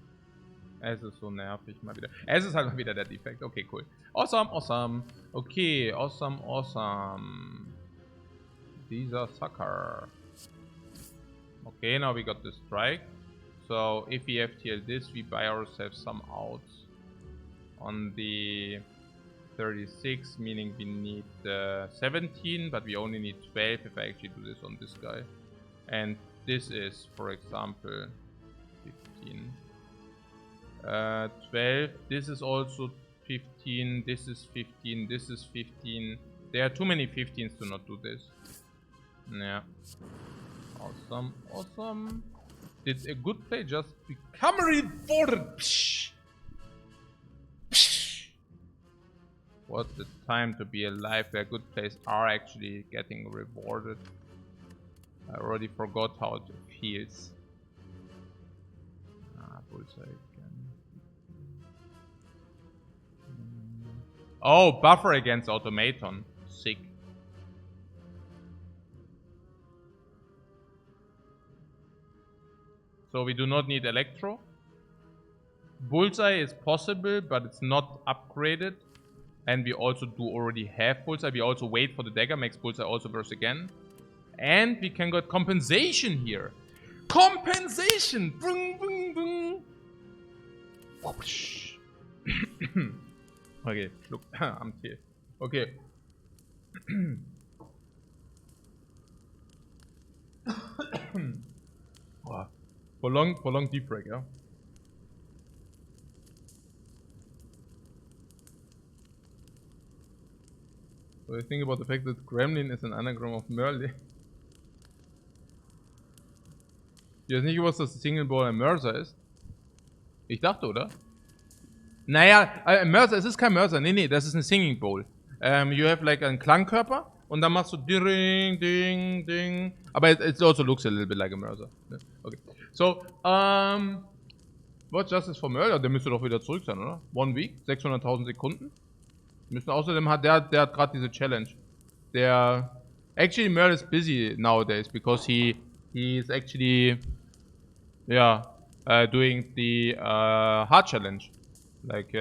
Es ist so nervig mal wieder. Es ist halt mal wieder der Defect. Okay, cool. Awesome, awesome. Okay, awesome, awesome. Dieser Sucker. Okay, now we got the strike. So if we FTL this, we buy ourselves some outs on the 36, meaning we need 17, but we only need 12 if I actually do this on this guy. And this is, for example, 15. 12, this is also 15, this is 15, this is 15. There are too many 15s to not do this. Yeah. Awesome, awesome. Did a good play just become rewarded? Psh. Psh. What the time to be alive where good plays are actually getting rewarded. I already forgot how it feels. Ah, bullseye again. Oh, buffer against automaton. Sick. So we do not need electro. Bullseye is possible, but it's not upgraded. And we also do already have bullseye. We also wait for the dagger, makes bullseye also burst again. And we can get compensation here. Compensation! Boom, boom, boom. Okay, look, I'm here. Okay. Oh, prolonged deep break, yeah? So you think about the fact that Gremlin is an anagram of Merle. Du hast nicht gewusst, dass Single Ball ein Mörser ist? Ich dachte, oder? Naja, Mörser, es ist kein Mörser. Nee, das ist ein Singing Bowl. You have like einen Klangkörper und dann machst du ding, ding, ding. Aber it also looks a little bit like a Mörser. Okay. So, what's Justice for Murder? Der müsste doch wieder zurück sein, oder? 1 Week, 600.000 Sekunden. Außerdem hat der hat gerade diese Challenge. Actually Murder is busy nowadays because he is actually doing the heart challenge. Like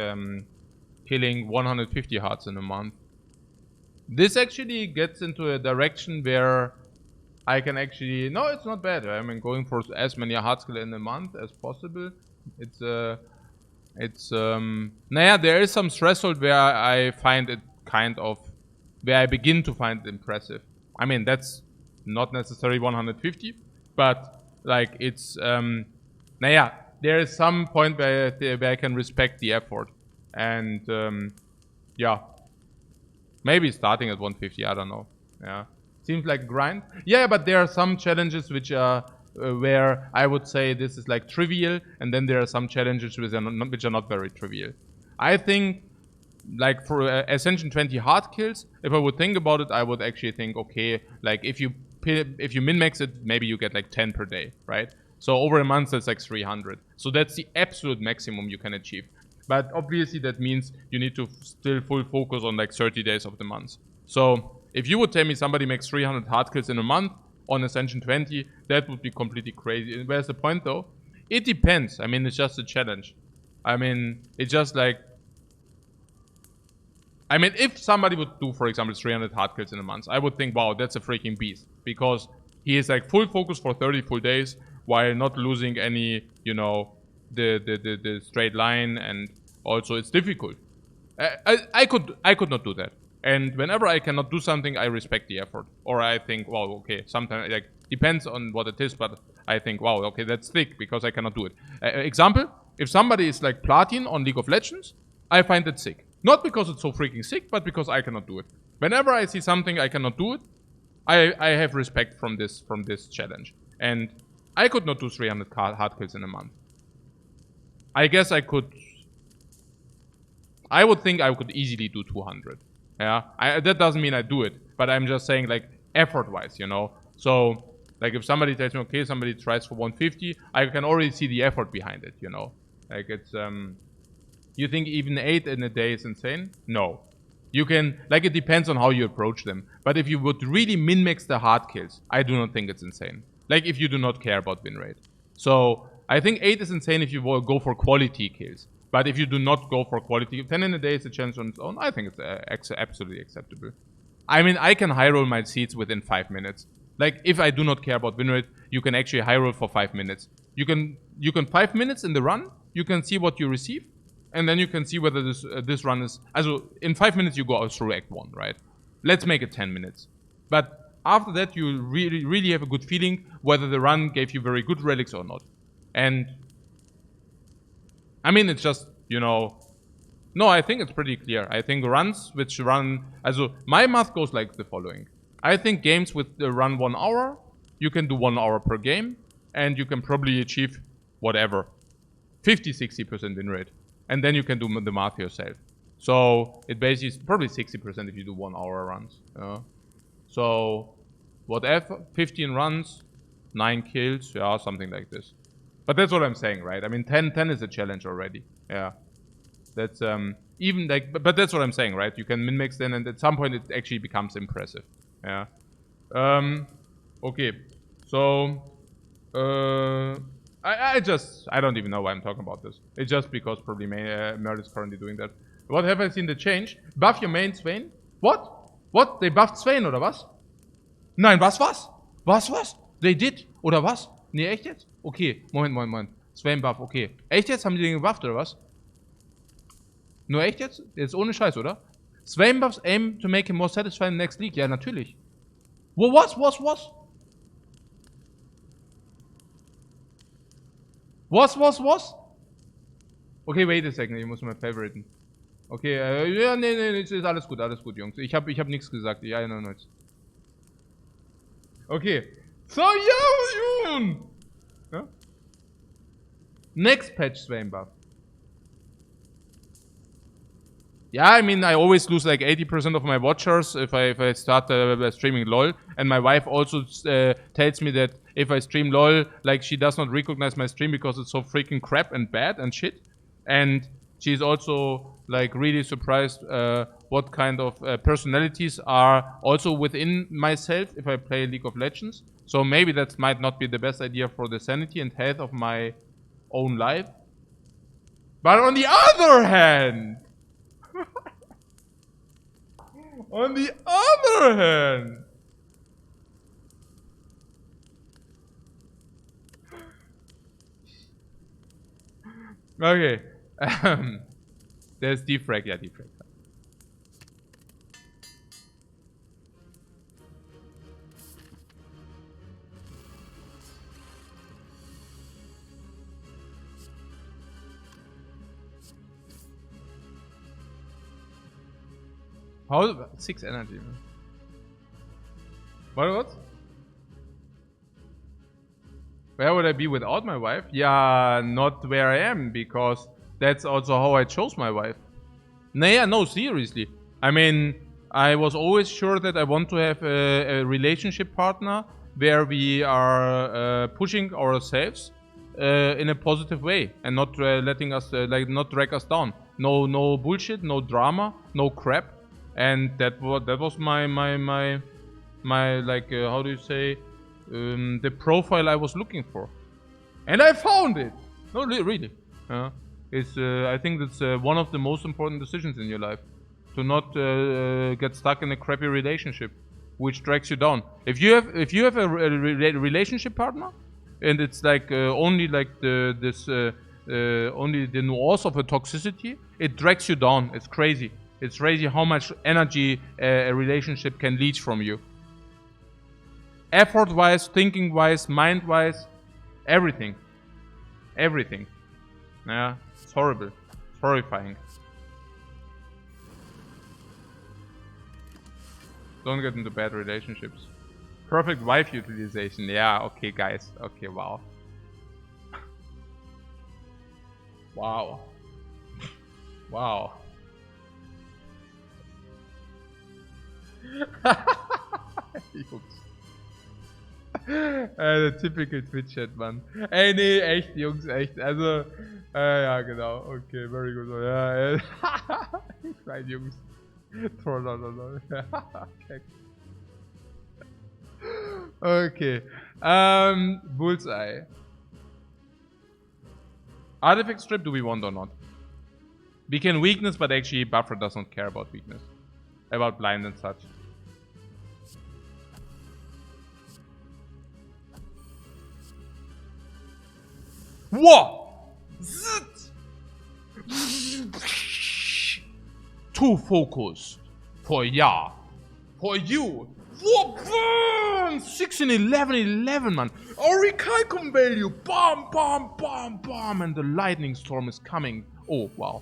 killing 150 hearts in a month. This actually gets into a direction where I can actually... No, it's not bad. I mean, going for as many hearts kill in a month as possible. Naja, there is some threshold where I find it kind of... Where I begin to find it impressive. I mean, that's not necessarily 150. But, like, it's... Naja, there is some point where I can respect the effort. And, yeah. Maybe starting at 150, I don't know. Yeah. Seems like a grind. Yeah, but there are some challenges which are... where I would say this is like trivial, and then there are some challenges which are not very trivial. I think, like for Ascension 20 hard kills, if I would think about it, I would actually think, okay, like if you min-max it, maybe you get like 10 per day, right? So over a month, that's like 300. So that's the absolute maximum you can achieve. But obviously that means you need to still full focus on like 30 days of the month. So if you would tell me somebody makes 300 hard kills in a month, on Ascension 20, that would be completely crazy. And where's the point though? It depends. I mean, it's just a challenge. I mean, it's just like... I mean, if somebody would do, for example, 300 hard kills in a month, I would think, wow, that's a freaking beast. Because he is like full focus for 30 full days while not losing any, you know, the straight line, and also it's difficult. I could not do that. And whenever I cannot do something, I respect the effort. Or I think, wow, okay, sometimes, like, depends on what it is, but I think, wow, okay, that's thick because I cannot do it. Example, if somebody is like platin on League of Legends, I find it sick. Not because it's so freaking sick, but because I cannot do it. Whenever I see something I cannot do it, I have respect from this challenge. And I could not do 300 hard kills in a month. I guess I could. I would think I could easily do 200. Yeah, that doesn't mean I do it, but I'm just saying, like, effort-wise, you know. So, like, if somebody tells me, okay, somebody tries for 150, I can already see the effort behind it, you know. Like, it's you think even 8 in a day is insane? No. You can, like, it depends on how you approach them. But if you would really min-max the hard kills, I do not think it's insane. Like, if you do not care about win rate. So, I think 8 is insane if you will go for quality kills. But if you do not go for quality, 10 in a day is a challenge on its own. I think it's absolutely acceptable. I mean, I can high roll my seeds within 5 minutes. Like, if I do not care about win rate, you can actually high roll for 5 minutes. You can 5 minutes in the run, you can see what you receive. And then you can see whether this run is... Also, in 5 minutes you go out through Act 1, right? Let's make it 10 minutes. But after that you really have a good feeling whether the run gave you very good relics or not. And... I mean, it's just, you know... No, I think it's pretty clear. I think runs which run... Also, my math goes like the following. I think games with the run 1 hour, you can do 1 hour per game. And you can probably achieve whatever. 50-60% win rate. And then you can do the math yourself. So it basically is probably 60% if you do 1 hour runs. So whatever, 15 runs, 9 kills, yeah, something like this. But that's what I'm saying, right? I mean, 10 is a challenge already. Yeah, that's even like, but that's what I'm saying, right? You can min-max then, and at some point it actually becomes impressive. Yeah. Okay. So I don't even know why I'm talking about this. It's just because probably Merd is currently doing that. What have I seen that change? Buff your main Swain? What? What? They buffed Swain oder was? Nein, was? Was? They did? Oder was? Nee, echt jetzt? Okay, Moment. Swain buff, okay. Echt jetzt? Haben die den gebufft oder was? Nur echt jetzt? Jetzt ohne Scheiß, oder? Swain buffs aim to make him more satisfying in the next league. Ja, natürlich. Was? Was? Okay, wait a second, ich muss mal favoriten. Okay, ja, nee, ist alles gut, Jungs. Ich hab nichts gesagt, ich erinnere mich. Okay. So, ja, Jun! Ja? Next patch Swain buff. Yeah, I mean, I always lose like 80% of my watchers if I start streaming LOL. And my wife also tells me that if I stream LOL, like, she does not recognize my stream because it's so freaking crap and bad and shit. And she's also, like, really surprised what kind of personalities are also within myself if I play League of Legends. So maybe that might not be the best idea for the sanity and health of my own life. But on the other hand... On the other hand... Okay. There's Defect. Yeah, Defect. How? 6 energy. What? Where would I be without my wife? Yeah, not where I am, because that's also how I chose my wife. No, seriously. I mean, I was always sure that I want to have a relationship partner where we are pushing ourselves in a positive way and not letting us, not drag us down. No bullshit, no drama, no crap. And that was my like, how do you say, the profile I was looking for, and I found it. No, really. It's I think that's one of the most important decisions in your life. To not get stuck in a crappy relationship, which drags you down. If you have a relationship partner, and it's like only like only the nuance of a toxicity, it drags you down. It's crazy. It's crazy how much energy a relationship can leech from you. Effort-wise, thinking-wise, mind-wise, everything. Everything. Yeah, it's horrible. It's horrifying. Don't get into bad relationships. Perfect wife utilization. Yeah, okay, guys. Okay, wow. Wow. Wow. Jungs. Der typical Twitch-Chat, Mann. Ey, nee, echt, Jungs, echt. Also, ja, genau. Okay, very good. Ja, nein, Jungs. Okay. Bullseye. Artifact strip, do we want or not? We can weakness, but actually Buffer does not care about weakness. About blind and such. Whoa! Too focused. For ya. For you. Whoa! 16, 11, 11, man. Our recalcum value. Bam, bam, bam, bam. And the lightning storm is coming. Oh, wow.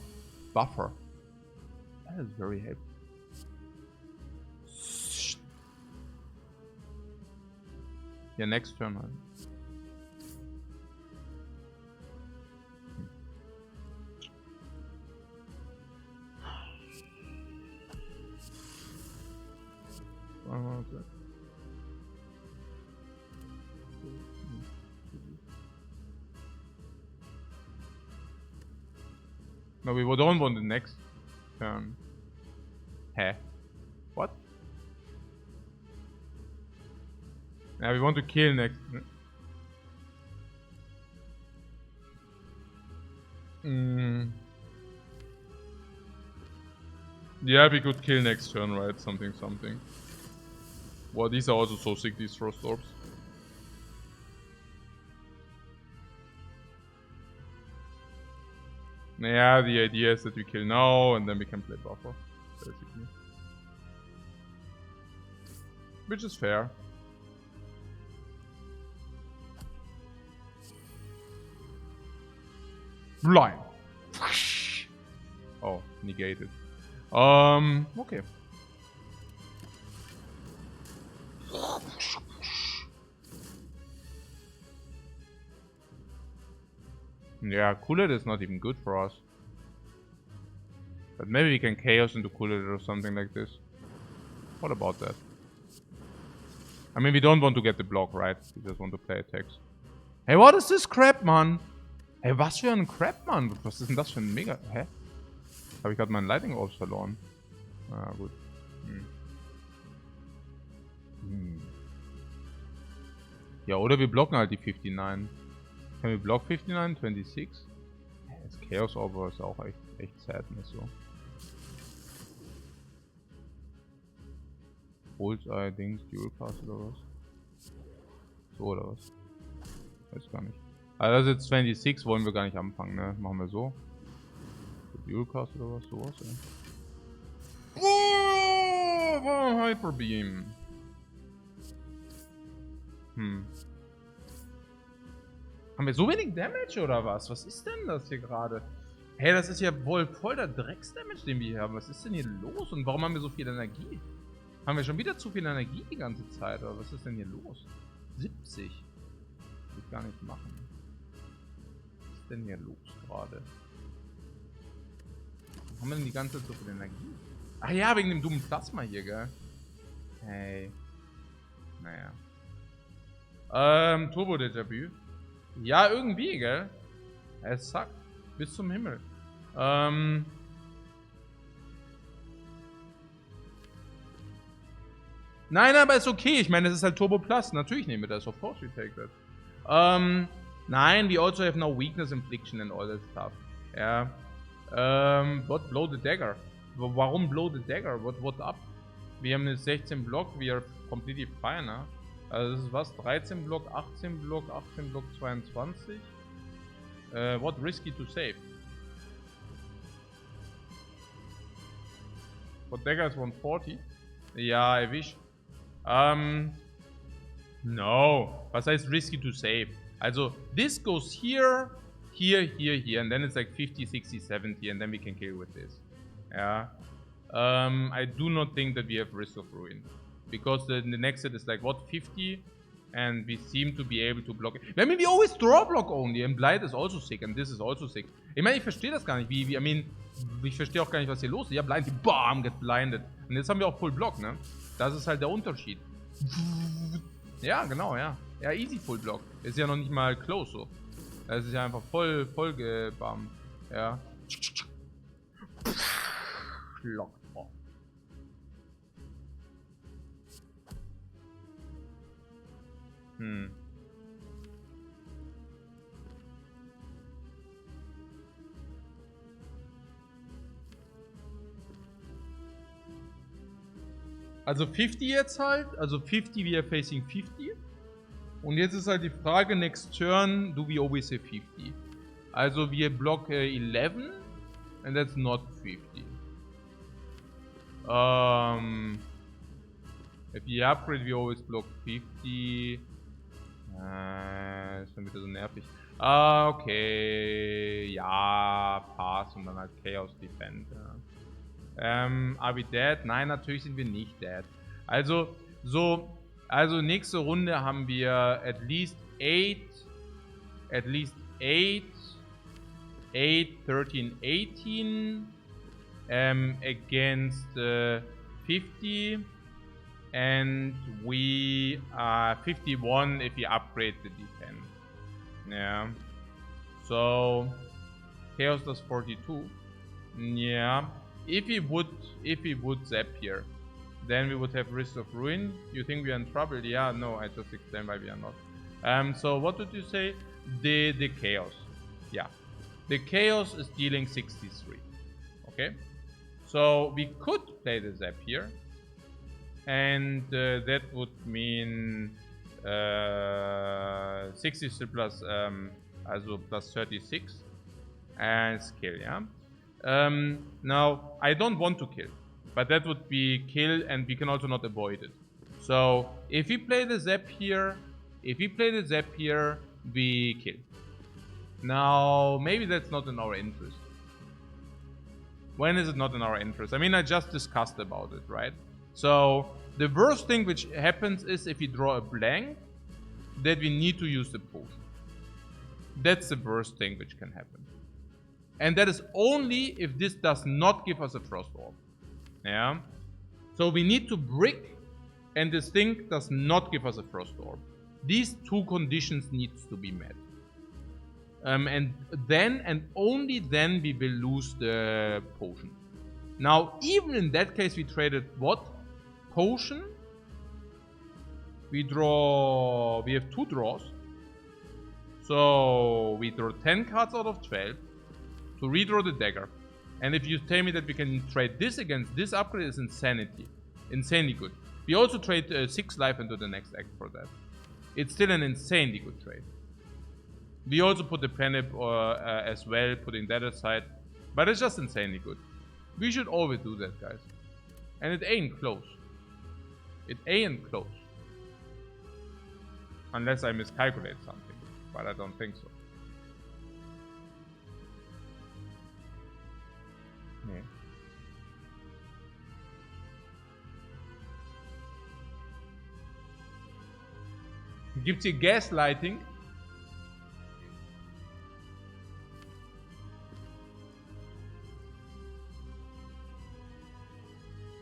Buffer. That is very heavy. Yeah, next turn, man. No, we don't want the next turn. Huh? What? Yeah, we want to kill next. Yeah, we could kill next turn, right? Something, something. Wow, these are also so sick, these frost orbs. Yeah, the idea is that we kill now and then we can play buffer, basically. Which is fair. Blind. Oh, negated. Okay. Yeah, Cooler is not even good for us. But maybe we can chaos into Cooler or something like this. What about that? I mean, we don't want to get the block, right? We just want to play attacks. Hey, what is this crap, man? Hey, was für ein Crap, man? Was ist denn das für ein Mega... Hä? Habe ich gerade meinen Lightning Orbs verloren? Ah, gut. Ja, oder wir blocken halt die 59. Können wir block 59? 26? Das Chaos Orb ist auch echt sadness so. Bullseye, Dings, Dual Pass oder was? So oder was? Weiß gar nicht. Also das ist jetzt 26, wollen wir gar nicht anfangen, ne? Machen wir so. Dual Cast oder was? Sowas, ey. Oh, Hyper Beam. Haben wir so wenig Damage oder was? Was ist denn das hier gerade? Hey, das ist ja wohl voll der Drecks-Damage, den wir hier haben. Was ist denn hier los? Und warum haben wir so viel Energie? Haben wir schon wieder zu viel Energie die ganze Zeit? Oder was ist denn hier los? 70. Will ich gar nicht machen. Was ist denn hier los gerade? Warum haben wir denn die ganze Zeit so viel Energie? Ach ja, wegen dem dummen Plasma hier, gell? Hey. Naja. Turbo Déjà-vu. Ja, irgendwie, gell? Es sackt. Bis zum Himmel. Nein, aber ist okay. Ich meine, es ist halt Turbo Plus. Natürlich nehmen wir das. Of course we take that. Nein, we also have no weakness infliction and all that stuff. Ja. But blow the dagger. Warum blow the dagger? What up? Wir haben eine 16 Block, we are completely fine, ne? Also das ist was? 13 Block, 18 Block, 18 Block, 22. What risky to save? What dagger is 140? Ja, I wish. No. Was heißt risky to save? Also, this goes here, here, here, here, and then it's like 50, 60, 70, and then we can kill with this. Yeah. I do not think that we have risk of ruin. Because the next set is like, what, 50? And we seem to be able to block it. I mean, we always draw block only, and Blight is also sick, and this is also sick. Ich meine, ich verstehe das gar nicht, I mean, ich verstehe auch gar nicht, was hier los ist. Ja, Blind, bam, get blinded. Und jetzt haben wir auch Full Block, ne? Das ist halt der Unterschied. Ja, genau, ja. Ja, easy Full Block. Ist ja noch nicht mal close so. Das ist ja einfach voll gebammt. Ja. Lock. Also 50 jetzt halt. Also 50, we are facing 50. Und jetzt ist halt die Frage, next turn, do we always say 50? Also wir block 11, and that's not 50. If we upgrade, we always block 50. Ist schon wieder so nervig. Okay. Ja, Pass und dann halt Chaos Defend. Ja. Are we dead? Nein, natürlich sind wir nicht dead. Also nächste Runde haben wir at least 8, 13, 18 against 50. And we are 51 if we upgrade the defense. Yeah. So Chaos does 42. Yeah. If we would zap here, then we would have risk of ruin. You think we are in trouble? Yeah, no, I just explained why we are not. So what did you say? The Chaos. Yeah. The Chaos is dealing 63. Okay. So we could play the zap here. And that would mean 63 plus, also plus 36 and skill, yeah? Now, I don't want to kill, but that would be kill and we can also not avoid it. So, if we play the zap here, we kill. Now, maybe that's not in our interest. When is it not in our interest? I mean, I just discussed about it, right? So, the worst thing which happens is if we draw a blank, that we need to use the potion. That's the worst thing which can happen. And that is only if this does not give us a Frost Orb. Yeah? So we need to brick, and this thing does not give us a Frost Orb. These two conditions needs to be met. And then, and only then, we will lose the potion. Now, even in that case, we traded what? Potion. We have 2 draws. So we draw 10 cards out of 12 to redraw the dagger. And if you tell me that we can trade this against this upgrade, is insanity. Insanely good. We also trade 6 life into the next act for that. It's still an insanely good trade. We also put the penip as well, putting that aside. But it's just insanely good. We should always do that, guys. And it ain't close. It ain't close. Unless I miscalculate something. But I don't think so. Nee. Gibt's hier Gaslighting?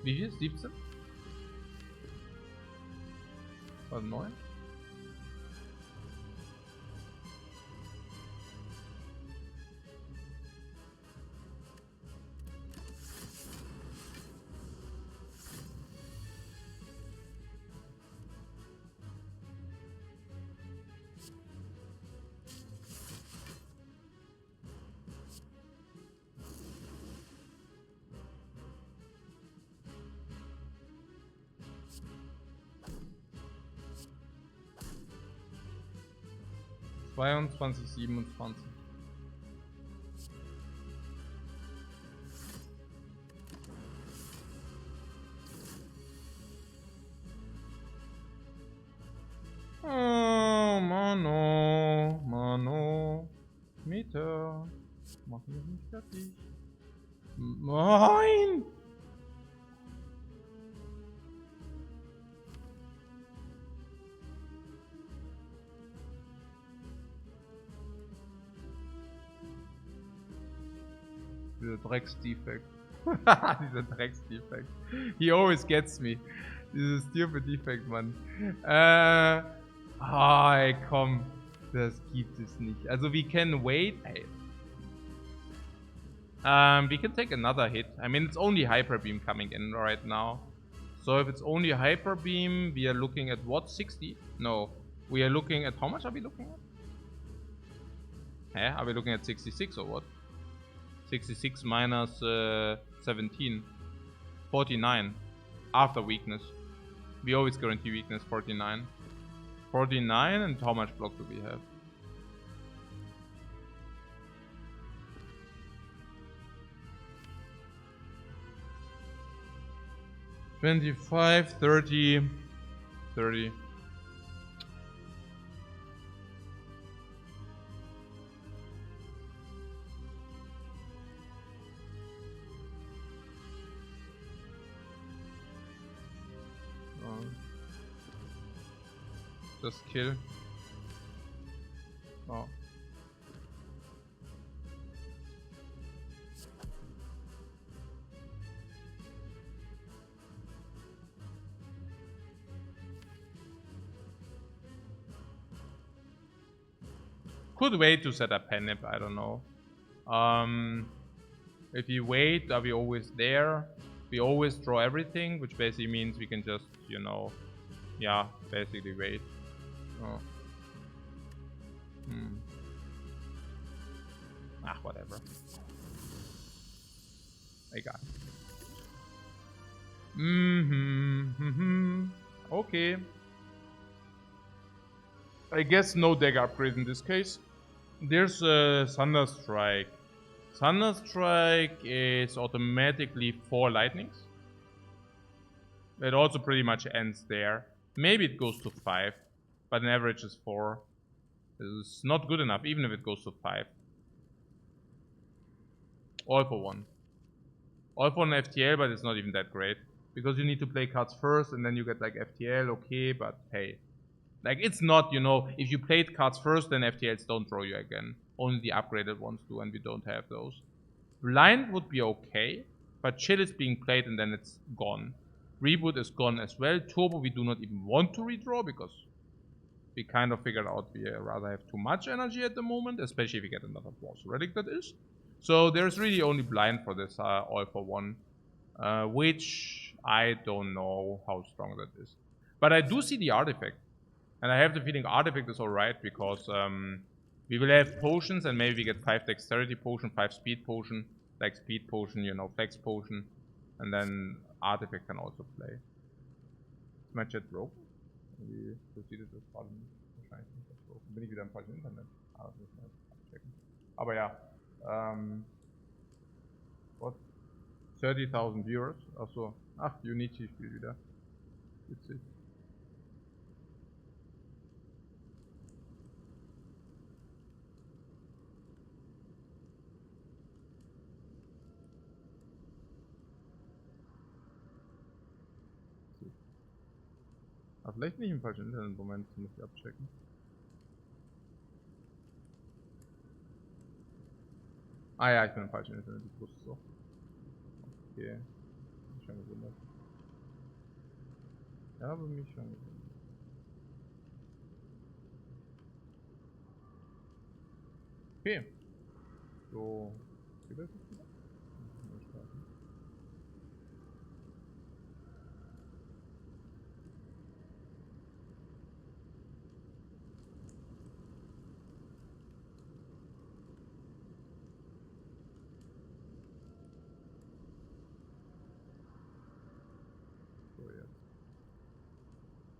Wie viel? 17? Was 9? 22, 27. Oh, Mano, Mano. Meter. Mach mich nicht fertig. Nein! Dieser Drecks-Defect. Dieser Drecks-Defect. He always gets me. Dieses tiefe Defect, Mann. Ey, komm. Das gibt es nicht. Also, we can wait. Hey. We can take another hit. I mean, it's only Hyper Beam coming in right now. So, if it's only Hyper Beam, we are looking at what? 60? No. We are looking at... How much are we looking at? Are we looking at 66 or what? 66 minus 17. 49. After weakness. We always guarantee weakness. 49. 49, and how much block do we have? $25, 30, 30. Just kill. Oh. Could wait to set up Penip, I don't know. If you wait, are we always there? We always draw everything, which basically means we can just, you know, yeah, basically wait. Oh. Whatever. Egal. Okay. I guess no deck upgrade in this case. There's a Thunderstrike. Thunderstrike is automatically 4 lightnings. It also pretty much ends there. Maybe it goes to 5, but an average is 4. It's not good enough, even if it goes to 5. All for 1. All for an FTL, but it's not even that great. Because you need to play cards first, and then you get like FTL, okay, but hey. Like, it's not, you know, if you played cards first, then FTLs don't draw you again. Only the upgraded ones do, and we don't have those. Blind would be okay, but Chill is being played and then it's gone. Reboot is gone as well. Turbo we do not even want to redraw because we kind of figured out we rather have too much energy at the moment, especially if we get another boss relic that is. So there's really only Blind for this all for 1, which I don't know how strong that is. But I do see the artifact. And I have the feeling artifact is alright because we will have potions and maybe we get 5 dexterity potion, 5 speed potion, like speed potion, you know, flex potion. And then artifact can also play. Ist mein Chat broken? Wie sieht das gerade? Wahrscheinlich nicht das broken. Bin ich wieder im falschen Internet? Das müssen wir jetzt abchecken. Aber ja. What? 30.000 viewers? Achso. Ach, Unity spielt wieder. Witzig. Aber vielleicht nicht im falschen Internet, Moment, muss ich abchecken. Ah ja, ich bin im falschen Internet, ich wusste es auch. Okay. Mich schon gewundert. Ja, aber mich schon gewundert. Okay. So. Geht das jetzt wieder? Mal starten.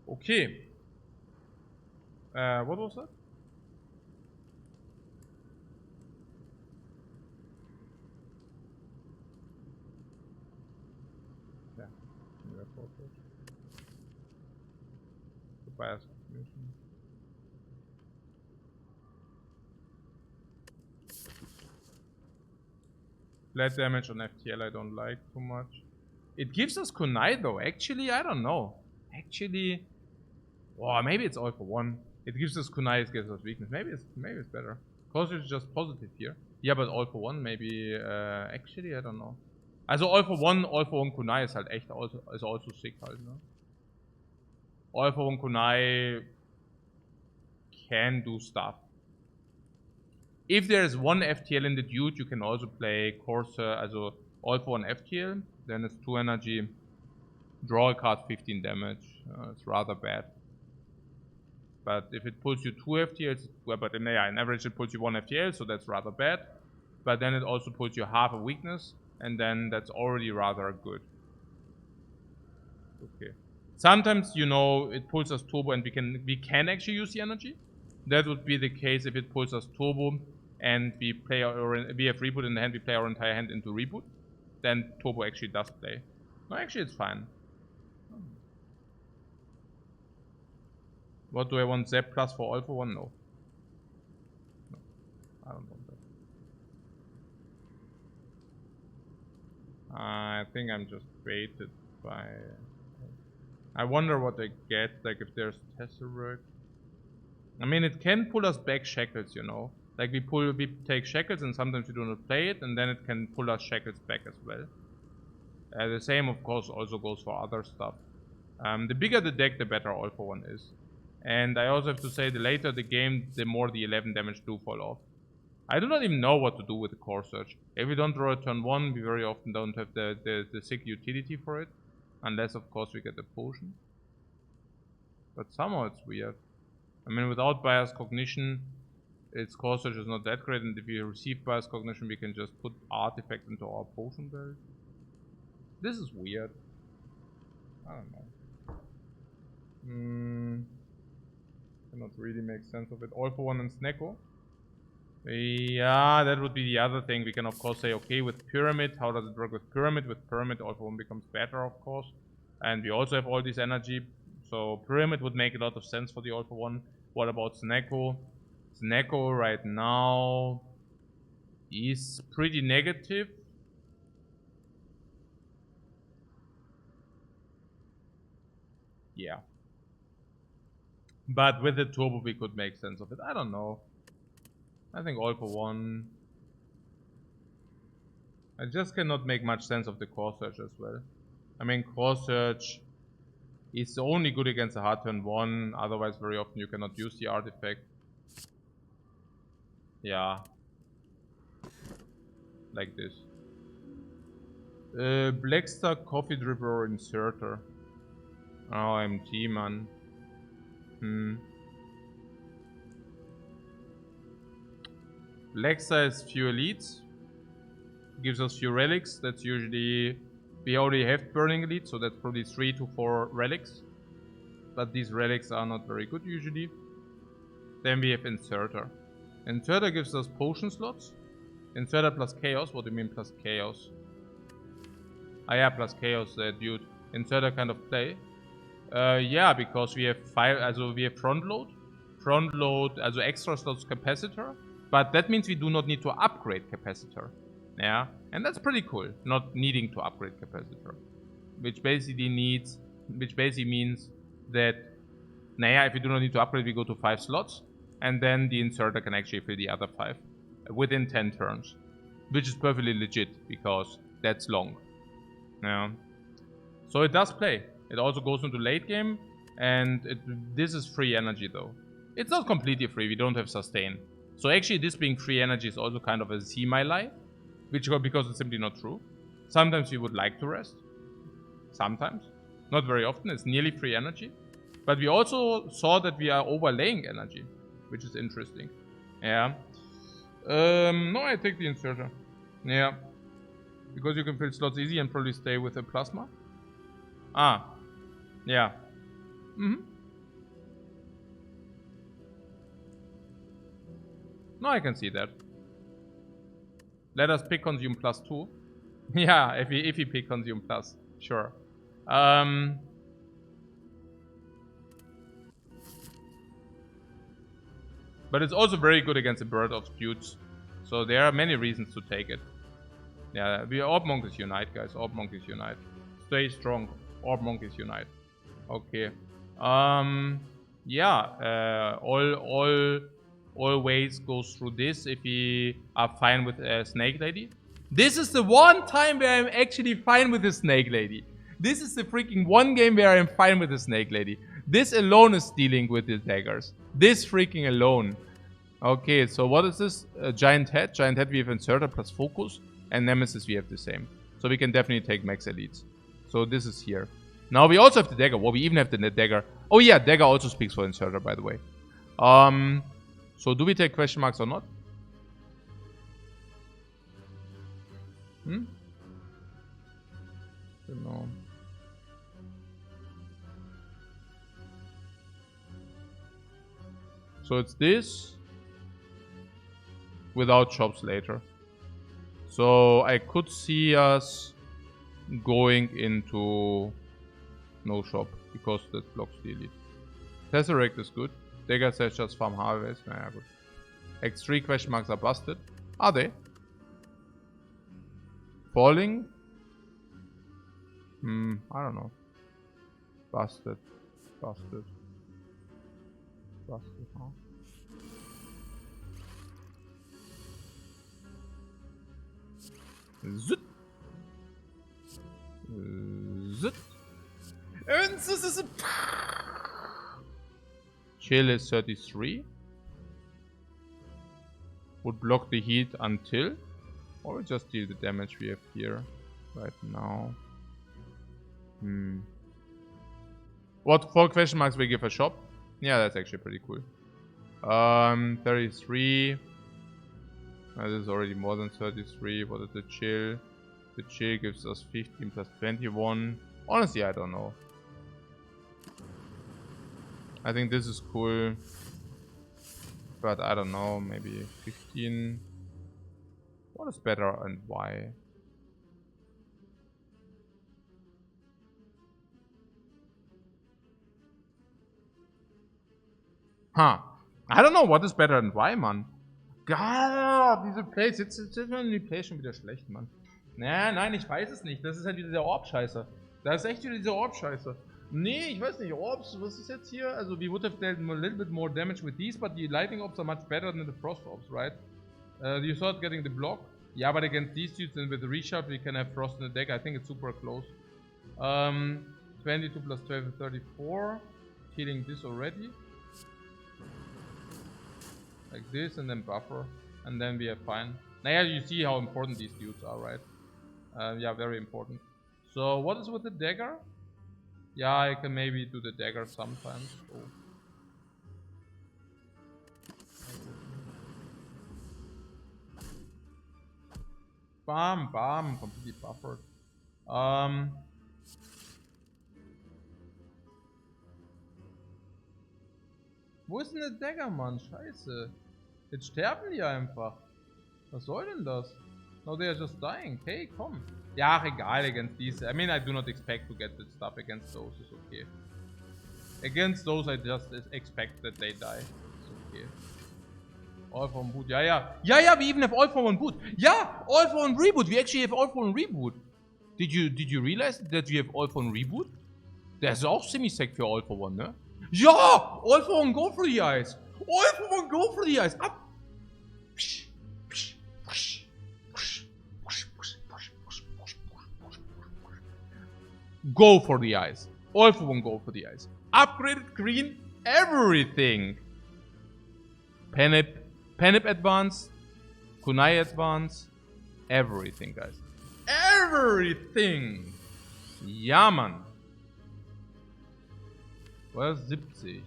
Okay. What was that? bias cognition. Flat damage on FTL I don't like too much. It gives us kunai though. Actually, I don't know. Actually, or maybe it's all for one. It gives us kunai, it gives us weakness. Maybe it's better. Cause it's just positive here. Yeah, but all for one maybe. Actually, I don't know. Also all for one kunai ist halt echt also sick halt, ne? All for one kunai can do stuff. If there's one FTL in the dude, you can also play Corsair, also all for one FTL. Then it's 2 energy. Draw a card, 15 damage. It's rather bad. But if it pulls you 2 FTLs, well, but in average it pulls you 1 FTL, so that's rather bad. But then it also pulls you half a weakness, and then that's already rather good. Okay. Sometimes, you know, it pulls us turbo and we can actually use the energy. That would be the case if it pulls us turbo and we have reboot in the hand, we play our entire hand into reboot. Then turbo actually does play. No, actually it's fine. What do I want? Zap plus for all for one? No. No, I don't want that. I think I'm just baited by... I wonder what I get, like if there's Tesseract. I mean, it can pull us back shackles, you know. Like we take shackles and sometimes we do not play it, and then it can pull us shackles back as well. The same, of course, also goes for other stuff. The bigger the deck, the better all for one is. And I also have to say, the later the game, the more the 11 damage do fall off. I do not even know what to do with the core search. If we don't draw a turn 1, we very often don't have the sick utility for it. Unless, of course, we get a potion. But somehow it's weird. I mean, without bias cognition, its core search is not that great. And if we receive bias cognition, we can just put artifact into our potion belt. This is weird. I don't know. Cannot really make sense of it. All for one and Snecko. Yeah, that would be the other thing. We can of course say, okay, with Pyramid, how does it work with Pyramid? With Pyramid, all for one becomes better, of course. And we also have all this energy. So Pyramid would make a lot of sense for the all for one. What about Snecko? Snecko right now is pretty negative. Yeah. But with the turbo, we could make sense of it. I don't know. I think all for one. I just cannot make much sense of the core search as well. I mean, core search is only good against a hard turn 1. Otherwise, very often you cannot use the artifact. Yeah. Like this. Blackstar, Coffee Dripper, or Inserter. OMG, man. Blackstar is few elites. Gives us few relics. That's usually... We already have Burning Elite, so that's probably 3 to 4 relics. But these relics are not very good usually. Then we have Inserter. Inserter gives us potion slots. Inserter plus Chaos. What do you mean plus Chaos? Ah yeah, plus Chaos, dude. Inserter kind of play. Yeah, because we have we have front load. Front load, also extra slots capacitor. But that means we do not need to upgrade capacitor. Yeah, and that's pretty cool. Not needing to upgrade capacitor. Which basically means that, if we do not need to upgrade, we go to 5 slots. And then the inserter can actually fill the other 5 within 10 turns. Which is perfectly legit, because that's long. Yeah. So it does play. It also goes into late game. And this is free energy though. It's not completely free, we don't have sustain. So actually this being free energy is also kind of a semi-lie. Because it's simply not true. Sometimes we would like to rest. Sometimes. Not very often. It's nearly free energy. But we also saw that we are overlaying energy. Which is interesting. Yeah. No, I take the inserter. Yeah. Because you can fill slots easy and probably stay with a plasma. Ah. Yeah. No, I can see that. Let us pick consume plus 2. Yeah, if we pick consume plus, sure. But it's also very good against the Bird of Dudes. So there are many reasons to take it. Yeah, we Orb Monkeys unite, guys. Orb Monkeys unite. Stay strong. Orb Monkeys unite. Okay. Yeah. All ways goes through this if we are fine with Snake Lady. This is the one time where I'm actually fine with the Snake Lady. This is the freaking one game where I'm fine with the Snake Lady. This alone is dealing with the daggers. This freaking alone. Okay, so what is this? Giant Head. Giant Head we have Inserter plus Focus. And Nemesis we have the same. So we can definitely take Max Elites. So this is here. Now we also have the Dagger. Well, we even have the Dagger. Oh yeah, Dagger also speaks for Inserter, by the way. So do we take question marks or not? Genau. So it's this without shops later. So I could see us going into no shop because that blocks the elite. Tesseract is good. Dagger says just farm harvest. Naja, good. X3 question marks are busted. Are they? Falling? I don't know. Busted. Busted. Busted, huh? Zut. Zut. And this is a... Chill is 33. Would block the heat until... Or we just deal the damage we have here right now. What 4 question marks we give a shop? Yeah, that's actually pretty cool. 33. This is already more than 33. What is the chill? The chill gives us 15 plus 21. Honestly, I don't know. I think this is cool. But I don't know, maybe 15. What is better and why? Huh. I don't know, what is better and why, Mann. God, diese Plays, jetzt werden die Plays schon wieder schlecht, Mann. Nein, ich weiß es nicht. Das ist halt wieder der Orb-Scheiße. Da ist echt wieder dieser Orb-Scheiße. Nee, ich weiß nicht. Orbs, was ist jetzt hier? Also, we would have dealt a little bit more damage with these, but the Lightning Orbs are much better than the Frost Orbs, right? You thought getting the block? Yeah, but against these dudes and with the reshout, we can have Frost in the deck. I think it's super close. 22 plus 12 is 34. Killing this already. Like this, and then buffer. And then we are fine. Now, you see how important these dudes are, right? Yeah, very important. So, what is with the dagger? Yeah, I can maybe do the dagger sometimes. Oh. Bam, bam, completely buffered. Wo ist denn der Dagger, Mann? Scheiße. Jetzt sterben die einfach. Was soll denn das? No, they are just dying. Hey, komm. Ja, egal against these. I mean, I do not expect to get the stuff against those. It's okay. Against those, I just expect that they die. It's okay. All for one boot. Yeah, we even have all for one boot. Yeah, all for one reboot. We actually have all for one reboot. Did you realize that we have all for one reboot? There's auch Semi-Sec für all for one, ne? Ja! All for one, go for the eyes! All for one, go for the eyes! Up! Go for the eyes. All for one, go for the eyes. Upgraded green, everything! Penip Advance, Kunai Advance, everything, guys. Everything! Ja, Mann. Oder 70.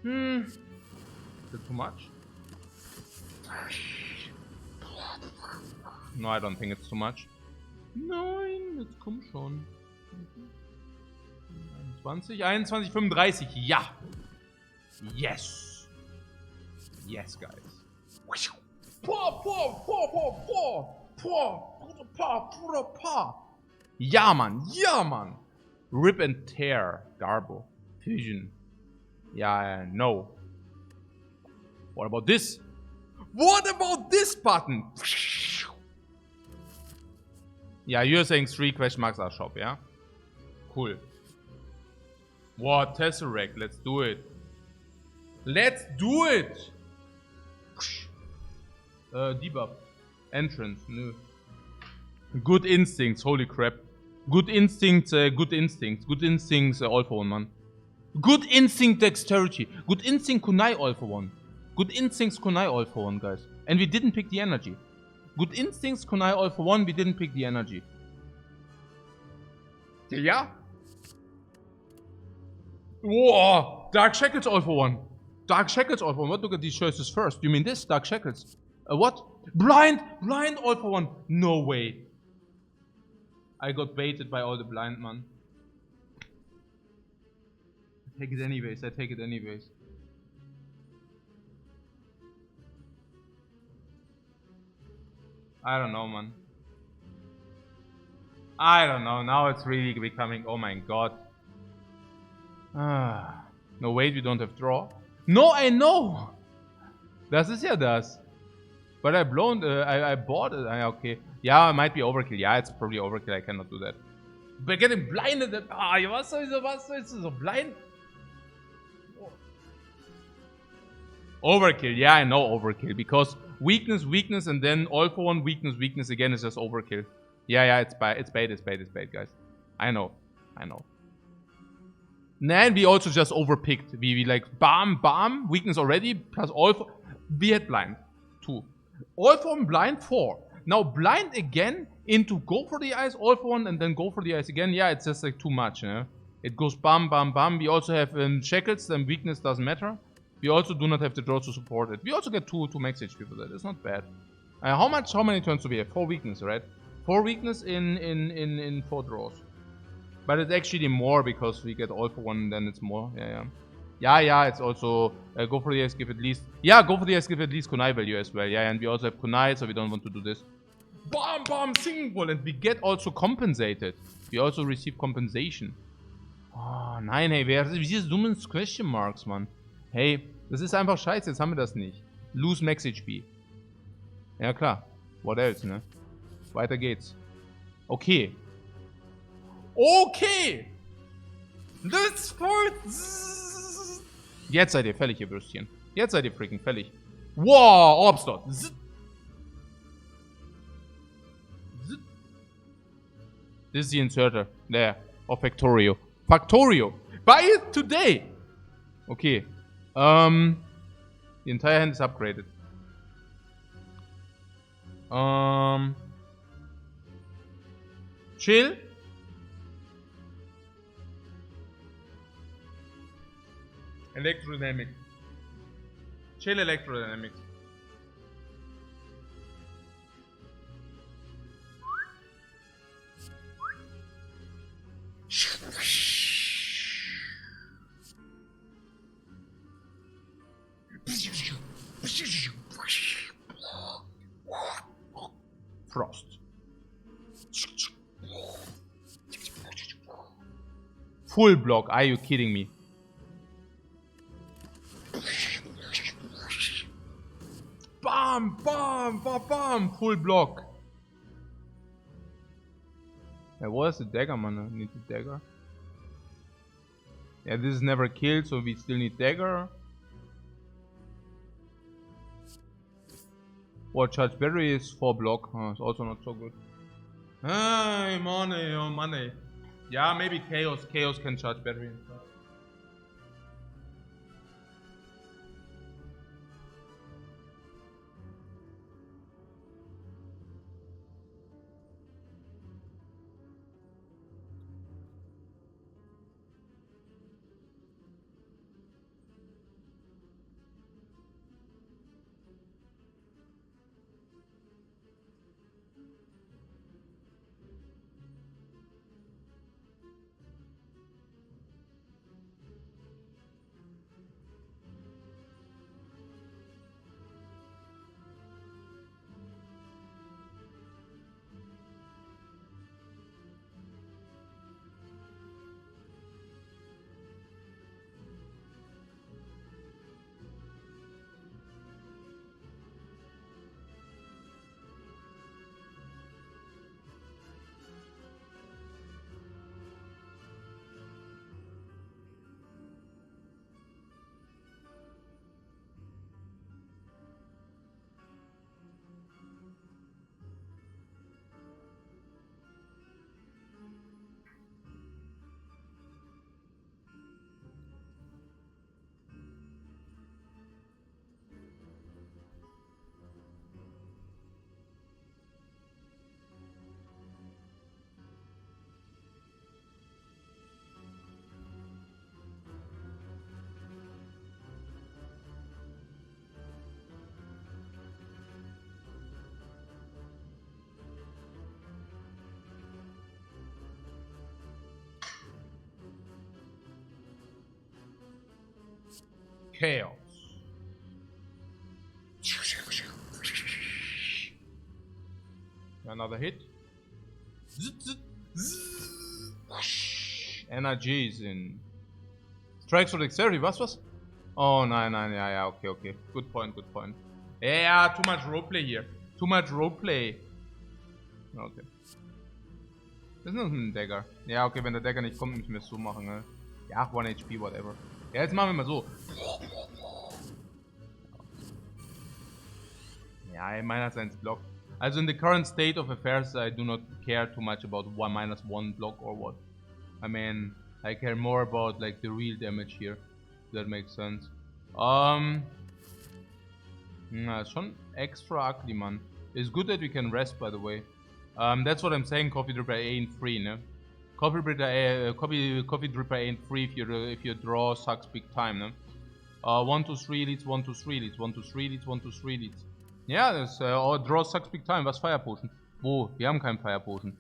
Is it too much? No, I don't think it's too much. Nein, jetzt komm schon. 21, 35, ja! Yes! Yes, guys. Ja, Mann. Ja, Mann. Rip and Tear. Garbo. Fusion. Yeah, no. What about this? What about this button? Yeah, you're saying 3 question marks are shop, yeah? Cool. What? Tesseract. Let's do it. Let's do it! Debuff. Entrance. No. Good instincts. Holy crap. Good instincts. Good instincts. Good instincts. All for one, man. Good instinct dexterity. Good instinct kunai all for one. Good instincts kunai all for one, guys. And we didn't pick the energy. Good instincts kunai all for one. We didn't pick the energy. Yeah. Whoa! Dark Shackles all for one. Dark Shackles all for one. What? Look at these choices first. You mean this? Dark Shackles. What? Blind! Blind all for one. No way. I got baited by all the blind, man. I take it anyways. I take it anyways. I don't know, man. I don't know. Now it's really becoming... Oh my god. No, wait, we don't have draw. No, I know! Das ist ja das. But I bought it. Okay. Yeah, it might be overkill. Yeah, it's probably overkill. I cannot do that. But getting blinded. Was sollst du so blind? Overkill. Yeah, I know overkill. Because weakness, weakness, and then all for one weakness, weakness again is just overkill. Yeah, it's bad. It's bad, guys. I know. And we also just overpicked. We like bam, weakness already, plus all for... We had blind. 2. All for one, blind, 4. Now blind again into go for the eyes, all for one, and then go for the eyes again. Yeah, it's just like too much, yeah? It goes bam. We also have shackles, then weakness doesn't matter. We also do not have the draw to support it. We also get 2 max HP for that. It's not bad. How many turns do we have? 4 weakness, right? 4 weakness in 4 draws. But it's actually more because we get all for one, then it's more. Yeah, it's also go for the eyes, give at least. Yeah, go for the eyes, give at least kunai value as well. Yeah, and we also have kunai, so we don't want to do this. Bam, singing ball, and we get also compensated. We also receive compensation. Oh, nein, hey, wer diese dummen Question Marks, Mann? Hey, das ist einfach scheiße, jetzt haben wir das nicht. Lose Max HP. Ja, klar. What else, ne? Weiter geht's. Okay. Let's fight! Jetzt seid ihr fällig, ihr Würstchen. Jetzt seid ihr freaking fällig. Wow, Orbslot. This is the inserter. There. Of Factorio. Buy it today! Okay. The entire hand is upgraded. Chill. Electrodynamic. Chill electrodynamics. Frost. Full block. Are you kidding me? Bam. Full block. Yeah, what is the dagger, man? I need the dagger. Yeah, this is never killed, so we still need dagger. What, charge berry is 4 block. It's also not so good. Hey, money. Yeah, maybe chaos. Chaos can charge berry and stuff. Chaos. Another hit. Energies in. Strikes for dexterity, was? Oh, nein, ja, okay. Good point. Ja, too much roleplay here. Too much roleplay. Okay. Das ist nur ein Dagger. Ja, okay, wenn der Dagger nicht kommt, müssen wir es so machen, ne? Ja, 1 HP, whatever. Ja, jetzt machen wir mal so. Ja, -1 block. Also in the current state of affairs, I do not care too much about -1 block or what. I mean, I care more about like the real damage here. That makes sense. Na, schon extra ugly, man. It's good that we can rest, by the way. That's what I'm saying. Coffee dripper ain't free, ne? Coffee dripper ain't free if your draw sucks big time, ne? 1 to 3 leads, 1 to 3 leads, 1 to 3 leads, 1 to 3 leads. Ja, das draw sucks big time. Was Fire Potion? Wo? Wir haben keinen Fire Potion.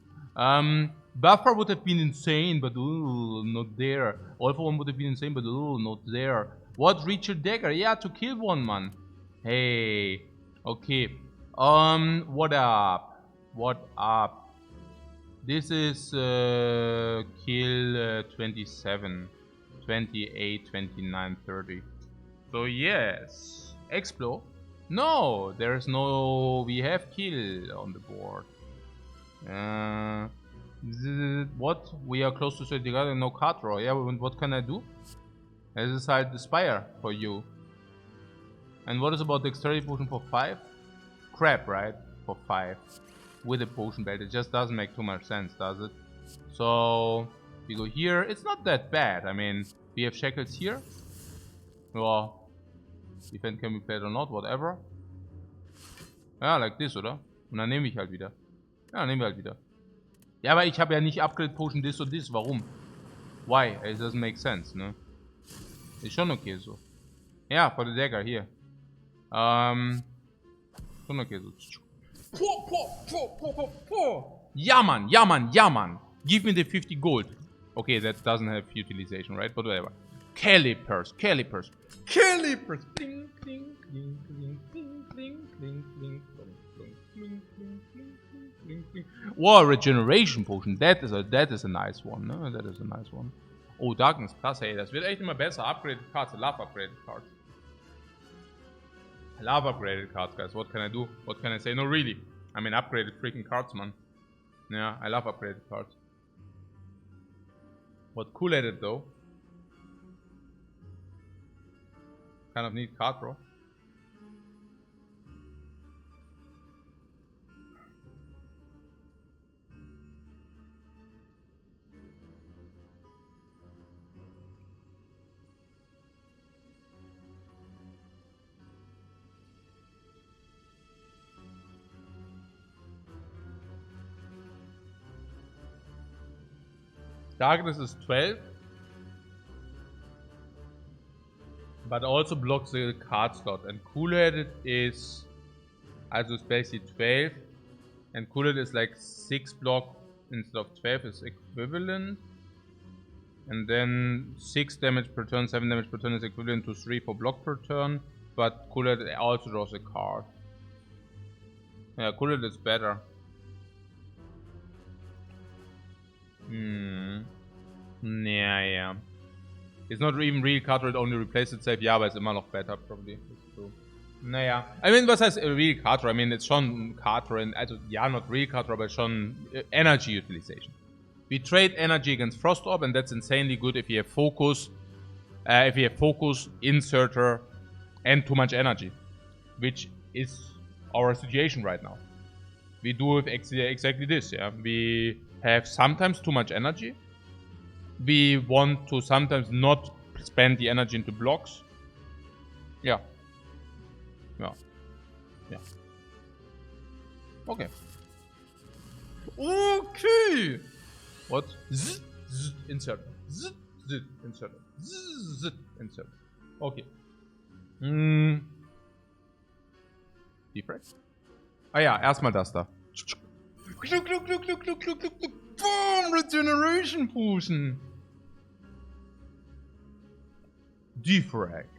Buffer would have been insane, but not there. All for one would have been insane, but not there. What? Reach your dagger? Yeah, to kill one, man. Hey. Okay. What up? What up? This is kill 27, 28, 29, 30. So yes. Explode. No, there's no. We have kill on the board. What? We are close to 30 and no card draw. Yeah, what can I do? I decide the Spire for you. And what is about dexterity potion for 5? Crap, right? For 5. With a potion belt. It just doesn't make too much sense, does it? So we go here. It's not that bad. I mean, we have shackles here. Well, Defend can be played or not, whatever. Ja, like this, oder? Und dann nehme ich halt wieder. Ja, nehmen wir halt wieder. Ja, aber ich habe ja nicht Upgrade Potion this und this. Warum? Why? It doesn't make sense, ne? Ist schon okay so. Ja, for the dagger, hier. Schon okay so. Ja, Mann. Give me the 50 gold. Okay, that doesn't have utilization, right? But whatever. Calipers. Bling, bling, bling, bling, bling, bling, bling, bling, bling, bling, bling, bling. Wow, regeneration potion. That is a nice one, ne? That is a nice one. Oh, Darkness, krass, hey, das wird echt immer besser. Upgraded cards, I love upgraded cards. I love upgraded cards, guys. What can I do? What can I say? No, really. I mean, upgraded freaking cards, man. Yeah, I love upgraded cards. What cool at it, though? Kind of neat card, bro. Darkness is 12. But also blocks the card slot. And Cool-Headed is... Also it's basically 12. And Cool-Headed is like 6 block instead of 12 is equivalent. And then 6 damage per turn, 7 damage per turn is equivalent to 3 for block per turn. But Cool-Headed also draws a card. Yeah, Cool-Headed is better. Yeah. It's not even real card rate, only replace itself. Ja, aber ist immer noch better, probably. That's true. Naja. I mean, was heißt real card rate? I mean, it's schon card rate. Also, ja, not real card rate, aber schon energy utilization. We trade energy against Frost Orb, and that's insanely good if you have focus. Inserter, and too much energy. Which is our situation right now. We do exactly this, yeah. We have sometimes too much energy. We want to sometimes not spend the energy into blocks. Yeah. Okay. What? Insert. Insert. Insert. Okay. Defect? Ah ja, erstmal das da. Boom! Regeneration Potion! Defect.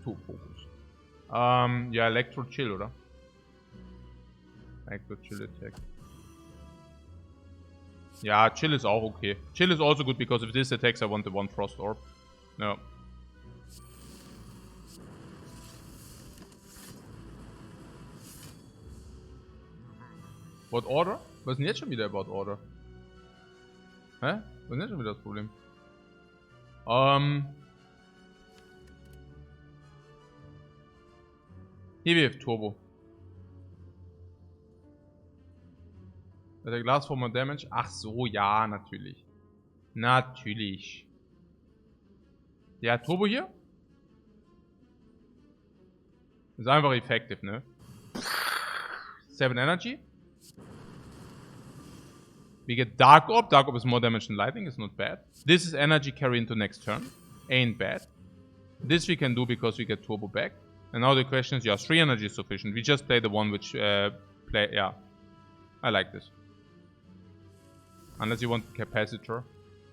Too focused. Ja, Electro Chill, oder? Electro Chill Attack. Yeah, Chill is auch okay. Chill is also good because if this attacks, I want the one Frost Orb. No. About Order? Was ist denn jetzt schon wieder About Order? Hä? Was ist denn jetzt schon wieder das Problem? Here we have Turbo. Der Glas for more damage? Ach so, ja, natürlich. Natürlich. Ja, Turbo hier? Ist einfach effective, ne? 7 Energy. We get Dark Orb. Dark Orb is more damage than Lightning. It's not bad. This is energy carry into next turn. Ain't bad. This we can do because we get Turbo back. And now the question is, yeah, 3 energy is sufficient. We just play the one which yeah. I like this. Unless you want Capacitor.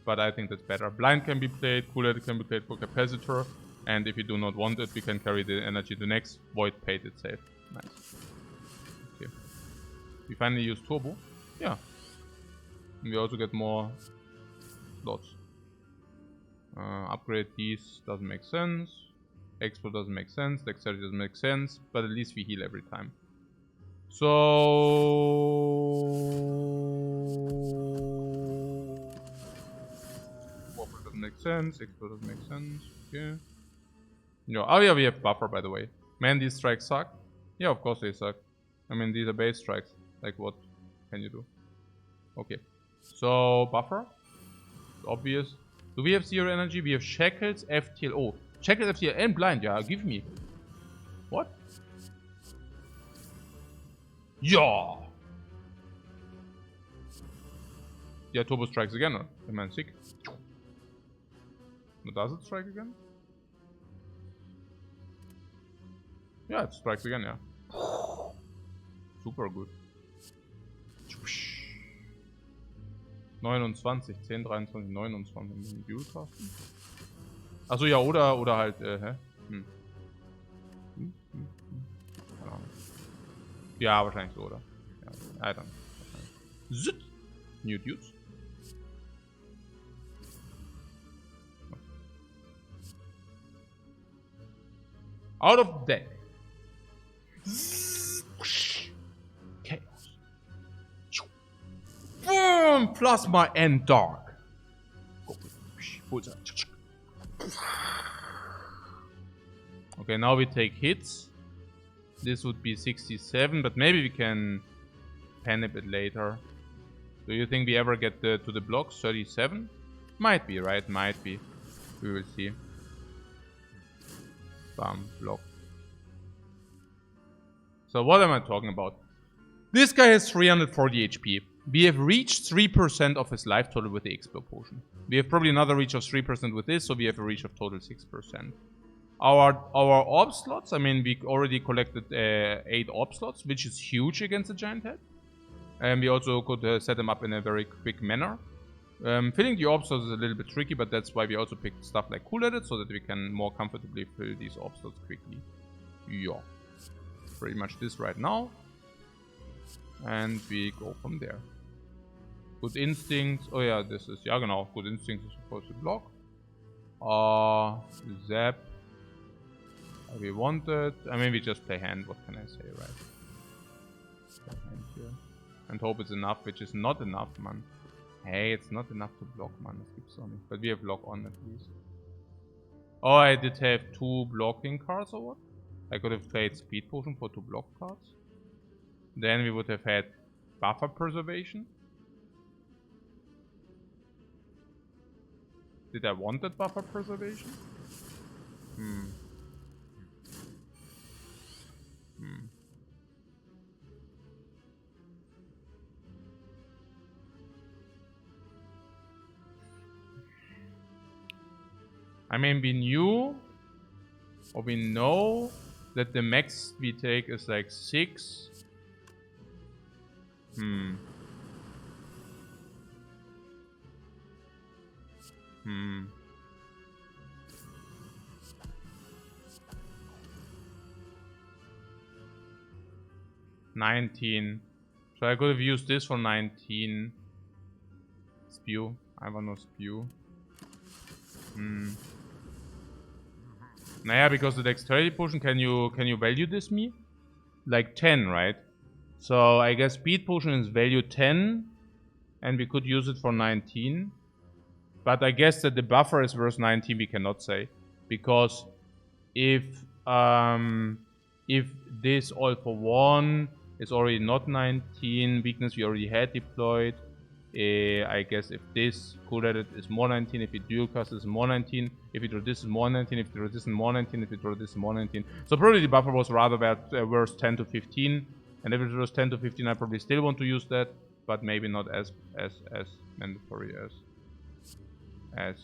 But I think that's better. Blind can be played, Cooler can be played for Capacitor. And if you do not want it, we can carry the energy to next. Void paid it safe. Nice. Okay. We finally use Turbo. Yeah. And we also get more slots. Upgrade these doesn't make sense. Expo doesn't make sense. Dexterity doesn't make sense. But at least we heal every time. So... Wobble doesn't make sense. Expo doesn't make sense. Okay. No. Oh yeah, we have buffer by the way. Man, these strikes suck. Yeah, of course they suck. I mean, these are base strikes. Like what can you do? Okay. So, buffer. It's obvious. Do we have 0 energy? We have Shackles, FTL. Oh, Shackles, FTL and Blind. Yeah, give me. What? Yeah. Yeah, Turbo strikes again. Or? Am I sick? No, does it strike again? Yeah, it strikes again, yeah. Super good. 29, 10, 23, 29 mit dem Dual-Tasten. Achso, ja, oder halt, hä? Keine Ahnung. Ja, wahrscheinlich so, oder? Ja, dann. Zit! New Dudes. Out of deck. Boom! Plasma and Dark. Okay, now we take hits. This would be 67, but maybe we can pen a bit later. Do you think we ever get to the blocks? 37? Might be, right? Might be. We will see. Bam, block. So what am I talking about? This guy has 340 HP. We have reached 3% of his life total with the Expo potion. We have probably another reach of 3% with this, so we have a reach of total 6%. Our orb slots, I mean, we already collected 8 orb slots, which is huge against the giant head. And we also could set them up in a very quick manner. Filling the orb slots is a little bit tricky, but that's why we also picked stuff like Cool Edit, so that we can more comfortably fill these orb slots quickly. Yeah. Pretty much this right now. And we go from there. Good Instincts. Oh yeah, this is, ja genau, Good Instincts is supposed to block. Zap. We wanted. I mean, we just play hand, what can I say, right? Play hand here. And hope it's enough, which is not enough, man. Hey, it's not enough to block, man. Das gibt's doch nicht. But we have block on at least. Oh, I did have 2 blocking cards or what? I could have played Speed Potion for 2 block cards. Then we would have had Buffer Preservation. Did I want that Buffer Preservation? I mean, we knew, or we know, that the max we take is like 6. 19. So I could have used this for 19. Spew. I want no spew. Naja, because the dexterity potion, can you value this me? Like 10, right? So I guess speed potion is value 10. And we could use it for 19. But I guess that the buffer is worth 19, we cannot say. Because if this all for 1 is already not 19, weakness we already had deployed. I guess if this cool edit is more 19, if it dual cast is more 19, if it draw this is more 19, if it draw this is more 19, if it draw this is more 19. So probably the buffer was rather worth 10 to 15. And if it was 10 to 15, I probably still want to use that, but maybe not as mandatory as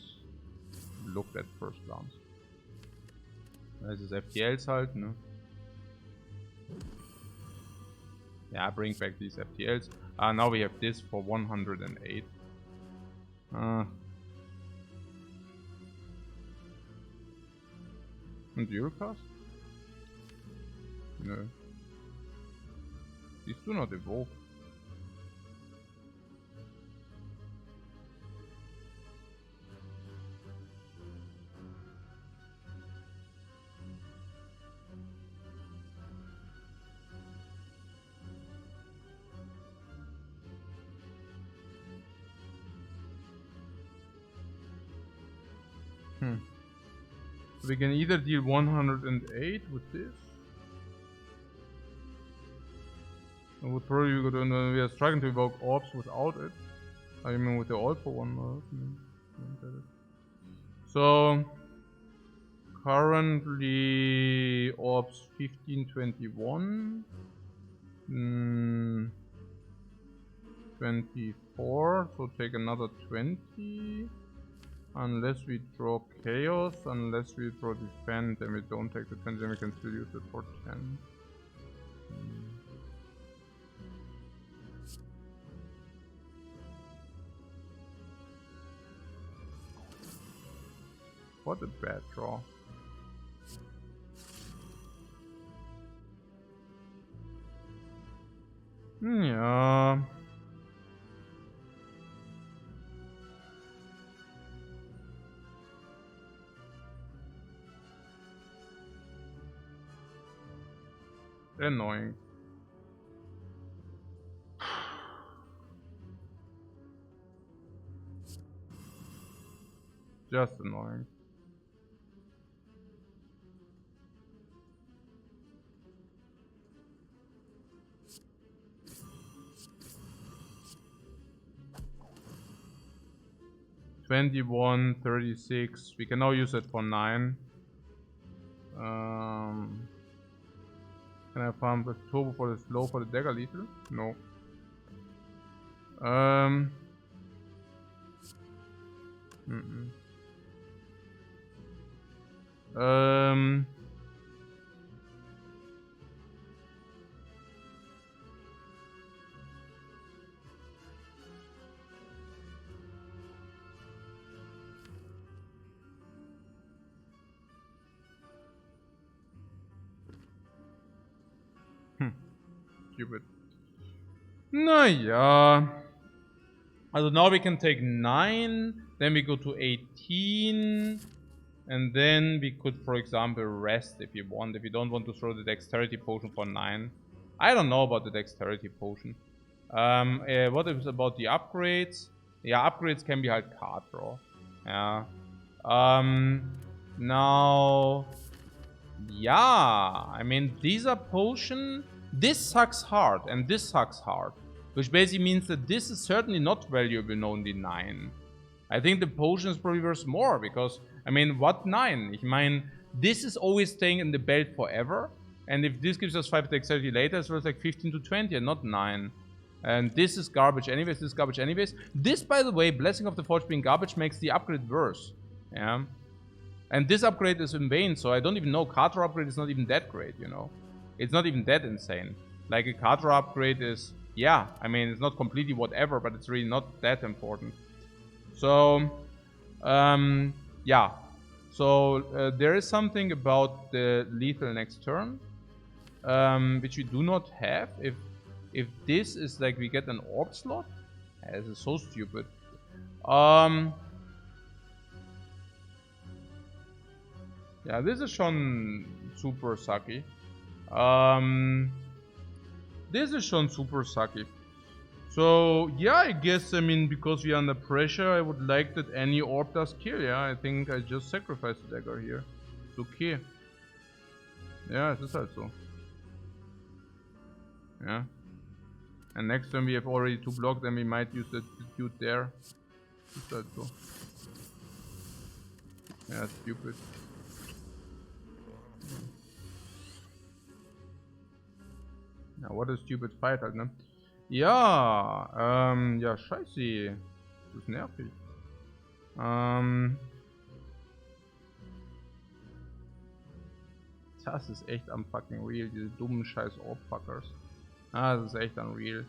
looked at first glance. Das ist FTLs halt, ne? Yeah, bring back these FTLs. Now we have this for 108. And dual cast? No. These do not evolve. So we can either deal 108 with this. And we'll probably go to, we are struggling to evoke orbs without it. I mean with the all for one. So currently orbs 1521. 24, so take another 20. Unless we draw chaos, unless we draw defend, then we don't take the 20, then we can still use it for 10. What a bad draw. Yeah. Annoying. Just annoying. $21, $36. We can now use it for 9. Can I farm with turbo for the slow for the dagger lethal? No. Stupid. Naja. Also now we can take 9, then we go to 18, and then we could, for example, rest if you want. If you don't want to throw the dexterity potion for 9. I don't know about the dexterity potion. What is about the upgrades? Yeah, upgrades can be like card draw. Yeah. Now, yeah, I mean, these are potion. This sucks hard, and this sucks hard. Which basically means that this is certainly not valuable in only 9. I think the potion is probably worth more, because, I mean, what 9? I mean, this is always staying in the belt forever. And if this gives us 5 dexterity later, it's worth like 15 to 20 and not 9. And this is garbage anyways, this is garbage anyways. This, by the way, Blessing of the Forge being garbage makes the upgrade worse. Yeah. And this upgrade is in vain, so I don't even know. Card draw upgrade is not even that great, you know. It's not even that insane. Like a card draw upgrade is, yeah, I mean, it's not completely whatever, but it's really not that important. So, yeah. So, there is something about the lethal next turn. which we do not have. If this is like we get an orb slot, this is so stupid. Yeah, this is schon super sucky. This is schon super sucky. So yeah, I guess, I mean, because we are under pressure, I would like that any orb does kill. Yeah, I think I just sacrificed the dagger here. It's okay. Ja, es ist halt so. Yeah. And next time we have already 2 block, then we might use the dude there. It's halt so. Yeah, stupid. Ja, what a stupid fight halt, ne? Ja, ja, scheiße. Das ist nervig. Das ist echt am fucking real, diese dummen scheiß Orb-Fuckers. Ah, das ist echt unreal.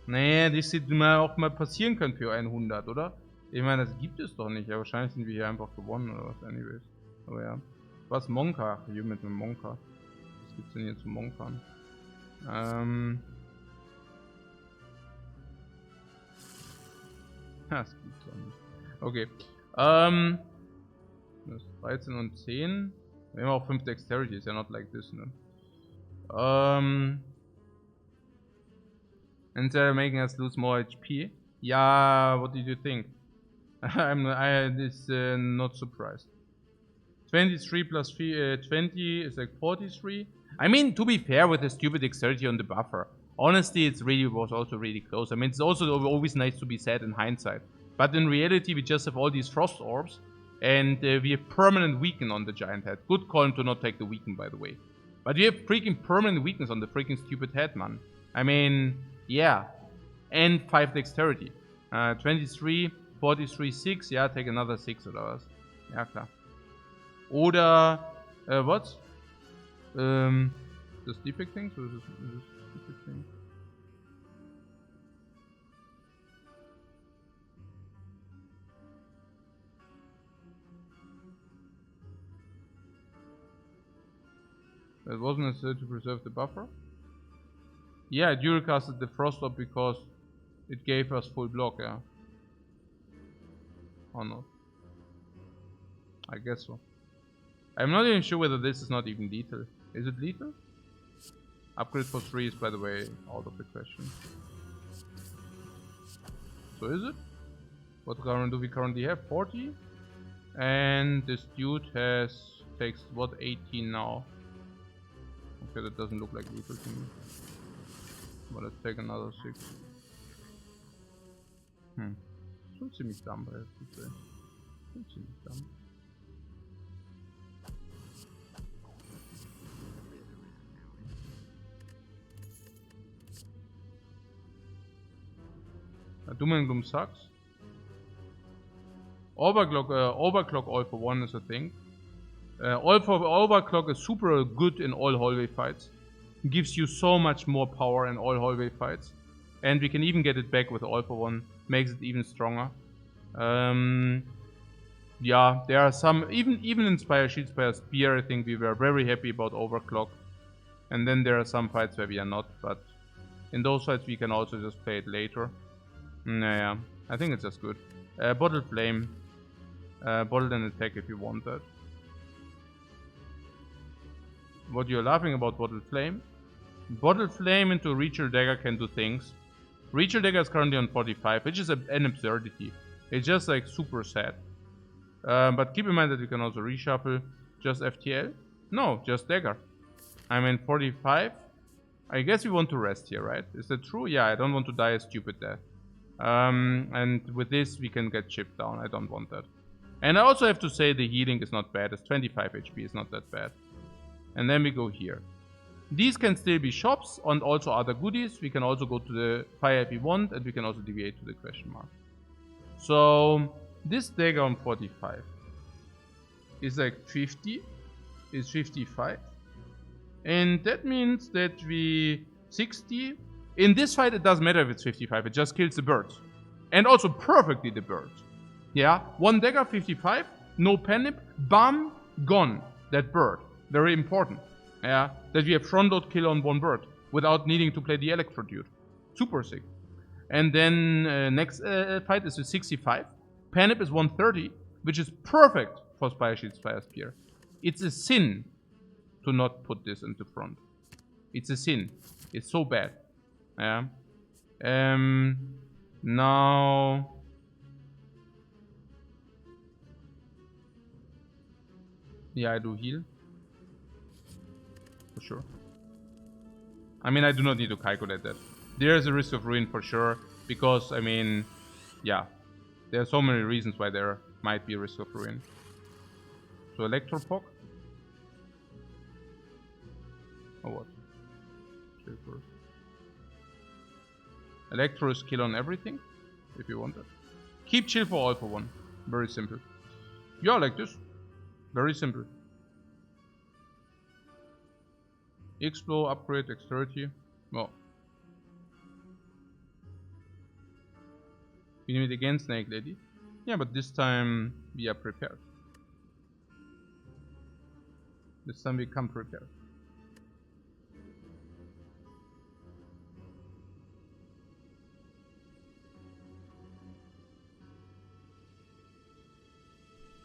Nee, das hätte mal auch mal passieren können für 100, oder? Ich meine, das gibt es doch nicht. Ja, wahrscheinlich sind wir hier einfach gewonnen oder was, anyways. Aber ja. Was, Monka? Hier mit einem Monka. Was gibt's denn hier zu Monkern? Das gibt's doch nicht. Okay. Das ist 13 und 10. Wir haben auch 5 Dexterity, ist ja not like this, ne? And they're making us lose more HP. Yeah, what did you think? I'm not surprised. 23 plus 20 is like 43. I mean, to be fair, with the stupid dexterity on the buffer, honestly, was also really close. I mean, it's also always nice to be said in hindsight. But in reality, we just have all these frost orbs, and we have permanent weaken on the giant head. Good call to not take the weaken, by the way. But we have freaking permanent weakness on the freaking stupid head, man. I mean, yeah. And 5 dexterity. 23, 43, 6. Yeah, take another 6 oder was. Ja, klar. Oder, what? Das Defect thing? So this Defect thing. That wasn't necessary to preserve the buffer. Yeah, I dual casted the frost up because it gave us full block, yeah. Or not? I guess so. I'm not even sure whether this is not even lethal. Is it lethal? Upgrade for 3 is, by the way, out of the question. So is it? What current do we currently have? 40? And this dude takes what, 18 now? Okay, that doesn't look like lethal to me. But let's take another 6. Schon ziemlich dumb, I have to say. Schon ziemlich dumb. Doom and Gloom sucks. Overclock all for 1 is a thing. Overclock is super good in all hallway fights. It gives you so much more power in all hallway fights. And we can even get it back with all for 1. Makes it even stronger. Yeah, there are some, even in Spire, Shield Spire, Spire, I think we were very happy about Overclock. And then there are some fights where we are not, but in those fights we can also just play it later. Yeah, I think it's just good. Bottle Flame. Bottle and attack if you want that. What you're laughing about Bottle Flame? Bottle Flame into Reacher Dagger can do things. Reacher Dagger is currently on 45, which is an absurdity. It's just like super sad. But keep in mind that we can also reshuffle just FTL. No, just Dagger. I'm in 45. I guess we want to rest here, right? Is that true? Yeah, I don't want to die a stupid death. And with this we can get chipped down. I don't want that. And I also have to say the healing is not bad. It's 25 HP, it's not that bad. And then we go here. These can still be shops and also other goodies. We can also go to the fire if we want, and we can also deviate to the question mark. So this dagger on 45 is like 50, is 55. And that means that we 60. In this fight, it doesn't matter if it's 55, it just kills the birds. And also perfectly the birds. Yeah, 1 dagger, 55, no panic, bam, gone. That bird. Very important. Yeah, that we have front load kill on one bird without needing to play the Electro Dude. Super sick. And then next fight is with 65. Panip is 130, which is perfect for Spire Shield Spire Spear. It's a sin to not put this into front. It's a sin. It's so bad. Yeah. Now. Yeah, I do heal. For sure. I mean, I do not need to calculate that. There is a risk of ruin for sure. Because, I mean, yeah. There are so many reasons why there might be a risk of ruin. So, Electropok. Or what? Chill first. Electro is kill on everything. If you want that. Keep chill for all for one. Very simple. Yeah, like this. Very simple. Explo, upgrade, dexterity. Well. We meet again, Snake Lady. Yeah, but this time we are prepared. This time we come prepared.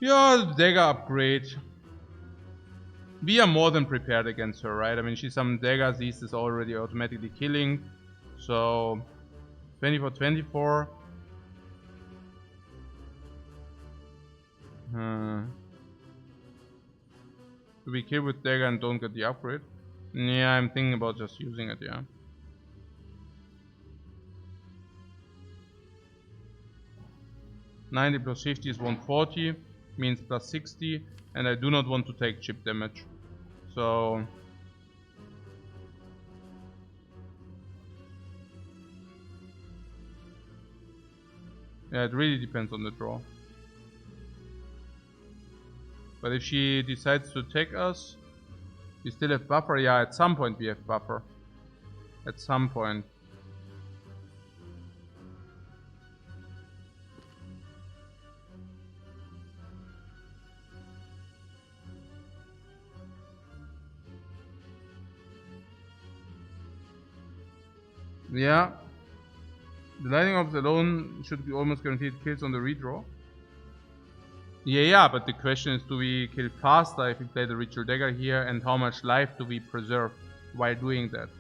Yeah, dagger upgrade. We are more than prepared against her, right? I mean, she summoned daggers, these is already automatically killing. So, 24-24. Do we kill with dagger and don't get the upgrade? Yeah, I'm thinking about just using it, yeah. +90 plus 50 is 140, means plus 60, and I do not want to take chip damage. So... yeah, it really depends on the draw. But if she decides to take us, we still have buffer. Yeah, at some point we have buffer. At some point. Yeah. The Lightning Orbs alone should be almost guaranteed kills on the redraw. Yeah, but the question is, do we kill faster if we play the Ritual Dagger here, and how much life do we preserve while doing that?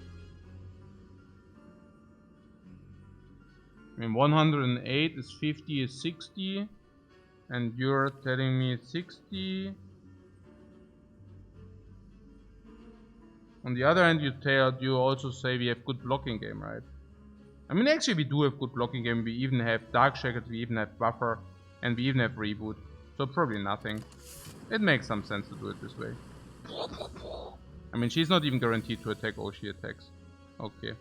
I mean, 108 is 50 is 60, and you're telling me 60. On the other hand, you also say we have good blocking game, right? I mean, actually we do have good blocking game. We even have Dark Shackles, we even have Buffer, and we even have Reboot. So probably nothing. It makes some sense to do it this way. I mean, she's not even guaranteed to attack all she attacks. Okay.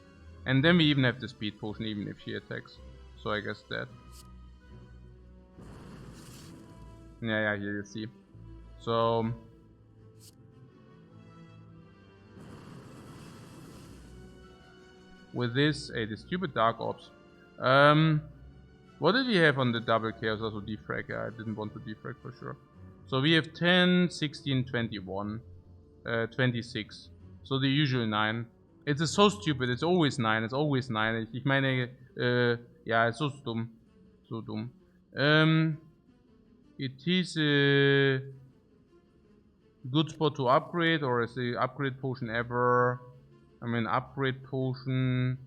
And then we even have the Speed Potion even if she attacks. So I guess that. Yeah, here you see. So... with this, the stupid Dark Orbs. What did we have on the double chaos? Also defrag. Yeah, I didn't want to defrag for sure. So we have 10, 16, 21, 26. So the usual 9. It's so stupid. It's always 9. It's always 9. Ich meine, ja, so dumm. So dumm. It is a good spot to upgrade, or is the upgrade potion ever? I mean, upgrade potion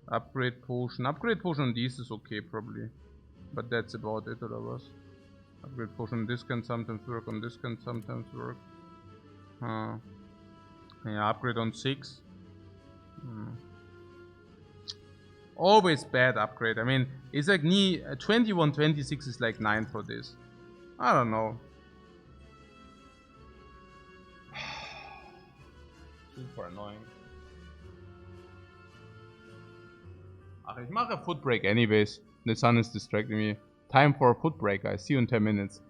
on these is okay probably, but that's about it. Otherwise, upgrade potion on this can sometimes work, on this can sometimes work. Yeah, upgrade on 6. Always bad upgrade. I mean, it's like 21, 26 is like 9 for this. I don't know. Super annoying. Ach, ich mache Foot Break anyways. The sun is distracting me. Time for a foot break, guys. See you in 10 minutes.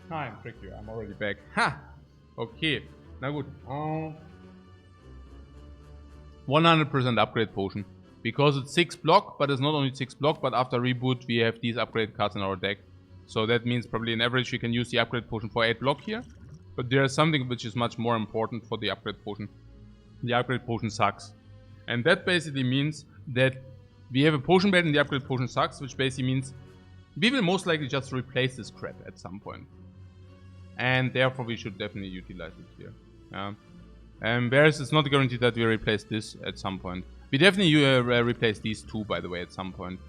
Nein, trick you, I'm already back. Ha! Okay, na gut. 100% upgrade potion. Because it's 6 block, but it's not only 6 block, but after reboot we have these upgrade cards in our deck. So that means probably in average we can use the upgrade potion for 8 block here. But there is something which is much more important for the upgrade potion. The upgrade potion sucks. And that basically means that we have a potion belt and the upgrade potion sucks, which basically means we will most likely just replace this crap at some point. And therefore we should definitely utilize it here. Whereas it's not guaranteed that we replace this at some point. We definitely replace these two, by the way, at some point.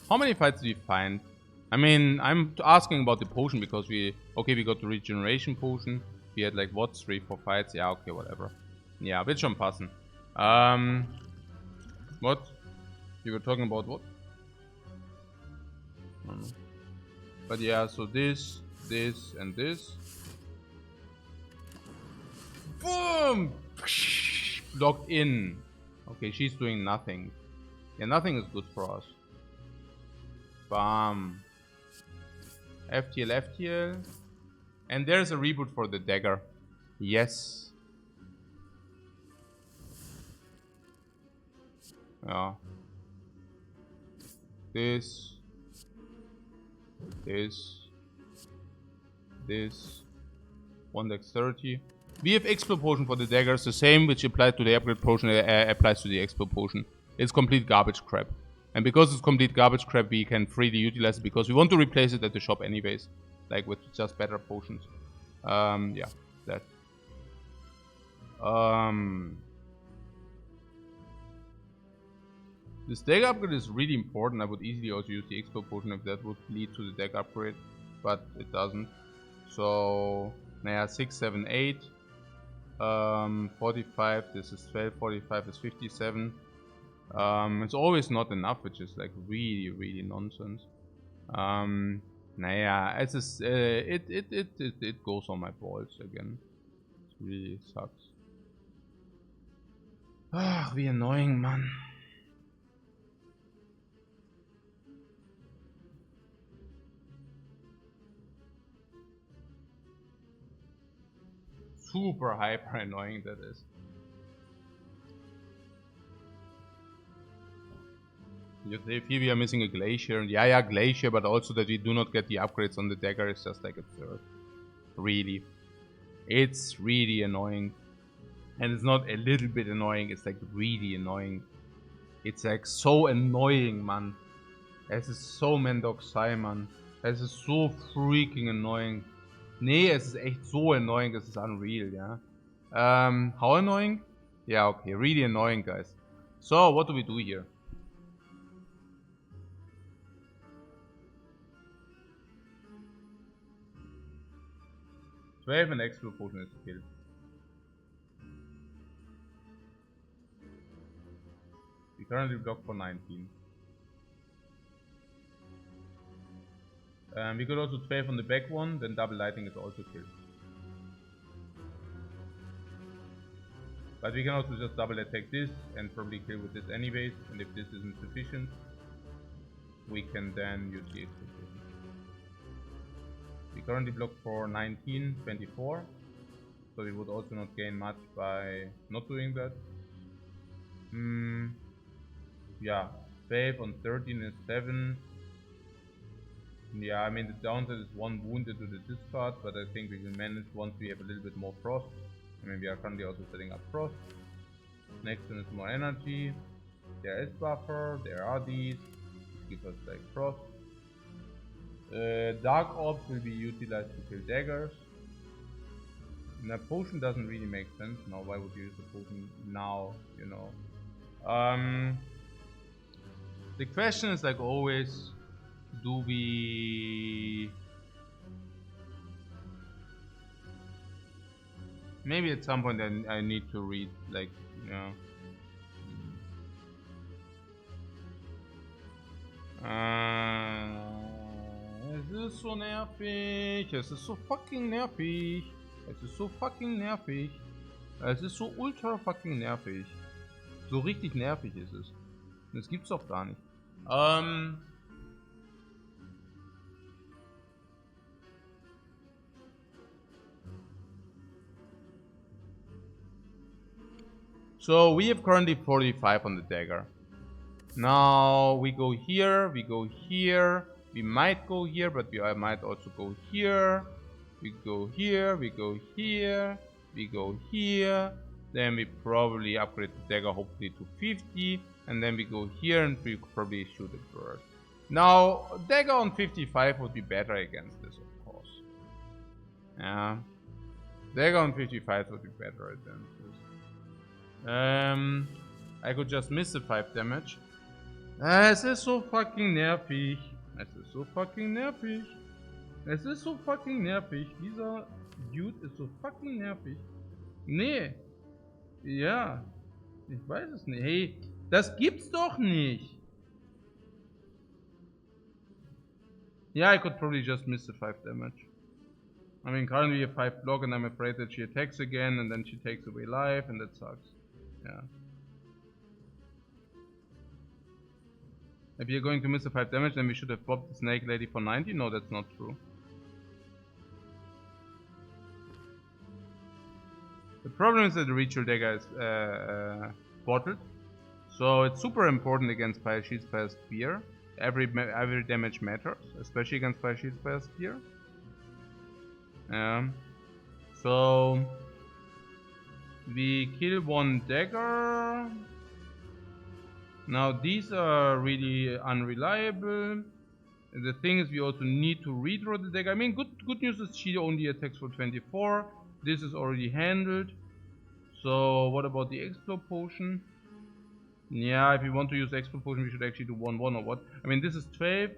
How many fights did we find? I mean, I'm asking about the potion because we got the regeneration potion. We had like what, 3, 4 fights? Yeah, okay, whatever. Yeah, wird schon passen. What? You were talking about what? I don't know. But yeah, so this, and this. Boom! Locked in. Okay, she's doing nothing. Yeah, nothing is good for us. Bam. FTL, FTL. And there's a reboot for the dagger. Yes. Yeah. This. 1 dexterity. We have Explo Potion for the daggers, the same which applied to the upgrade potion applies to the Explo Potion. It's complete garbage crap. And because it's complete garbage crap, we can freely utilize it because we want to replace it at the shop anyways. Like with just better potions. Yeah, that. This dagger upgrade is really important. I would easily also use the Explo Potion if that would lead to the dagger upgrade. But it doesn't. So, naja, 6, 7, 8. 45, this is 12, 45 is 57. It's always not enough, which is like really nonsense. Naja, es ist, it goes on my balls again. It really sucks. Ach, wie annoying, man. Super hyper annoying that is. You say here we are missing a glacier. Yeah, glacier, but also that we do not get the upgrades on the dagger is just like absurd. Really. It's really annoying. And it's not a little bit annoying, it's like really annoying. It's like so annoying, man. Es ist so Mendoxai, man. Es ist so freaking annoying. Nee, es ist echt so annoying, es ist unreal, ja. How annoying? Yeah, okay, really annoying, guys. So, what do we do here? We have an Explo Potion is killed. We currently block for 19. We could also 12 on the back one, then double lighting is also killed. But we can also just double attack this and probably kill with this anyways, and if this isn't sufficient, we can then use the Explo Potion. We currently block for 19, 24, so we would also not gain much by not doing that. Yeah, 12 on 13 is 7. Yeah, I mean the downside is 1 wounded to the discard, but I think we will manage once we have a little bit more frost. I mean we are currently also setting up frost. Next one is more energy. There is buffer, there are these. This gives us like frost. Dark orbs will be utilized to kill daggers. And a potion doesn't really make sense. Now why would you use a potion now, you know? The question is like always, do we... Maybe at some point I need to read, like, you know... Es ist so nervig, es ist so fucking nervig, es ist so fucking nervig, es ist so ultra fucking nervig. So richtig nervig ist es. Das gibt's doch gar nicht. So we have currently 45 on the dagger. Now we go here, we go here. We might go here, but we might also go here. We go here, we go here, we go here. Then we probably upgrade the dagger hopefully to 50. And then we go here and we probably shoot a bird. Now, dagger on 55 would be better against this, of course. Yeah. Dagger on 55 would be better against this. I could just miss the 5 damage. Es ist so fucking nervig. Es ist so fucking nervig. Es ist so fucking nervig. Dieser Dude ist so fucking nervig. Nee. Ja. Ich weiß es nicht. Hey, das gibt's doch nicht. Yeah, I could probably just miss the 5 damage. I mean, currently a 5 block and I'm afraid that she attacks again and then she takes away life and that sucks. Yeah. If you're going to miss the 5 damage, then we should have popped the snake lady for 90. No, that's not true. The problem is that the ritual dagger is bottled. So it's super important against Fire Shield, Fire Spear. Every damage matters, especially against Fire Shield, Fire Spear. So we kill one dagger. Now these are really unreliable. The thing is, we also need to redraw the dagger. I mean, good news is she only attacks for 24. This is already handled. So what about the Explode Potion? Yeah, if we want to use Explode Potion, we should actually do 1-1 or what? I mean, this is 12.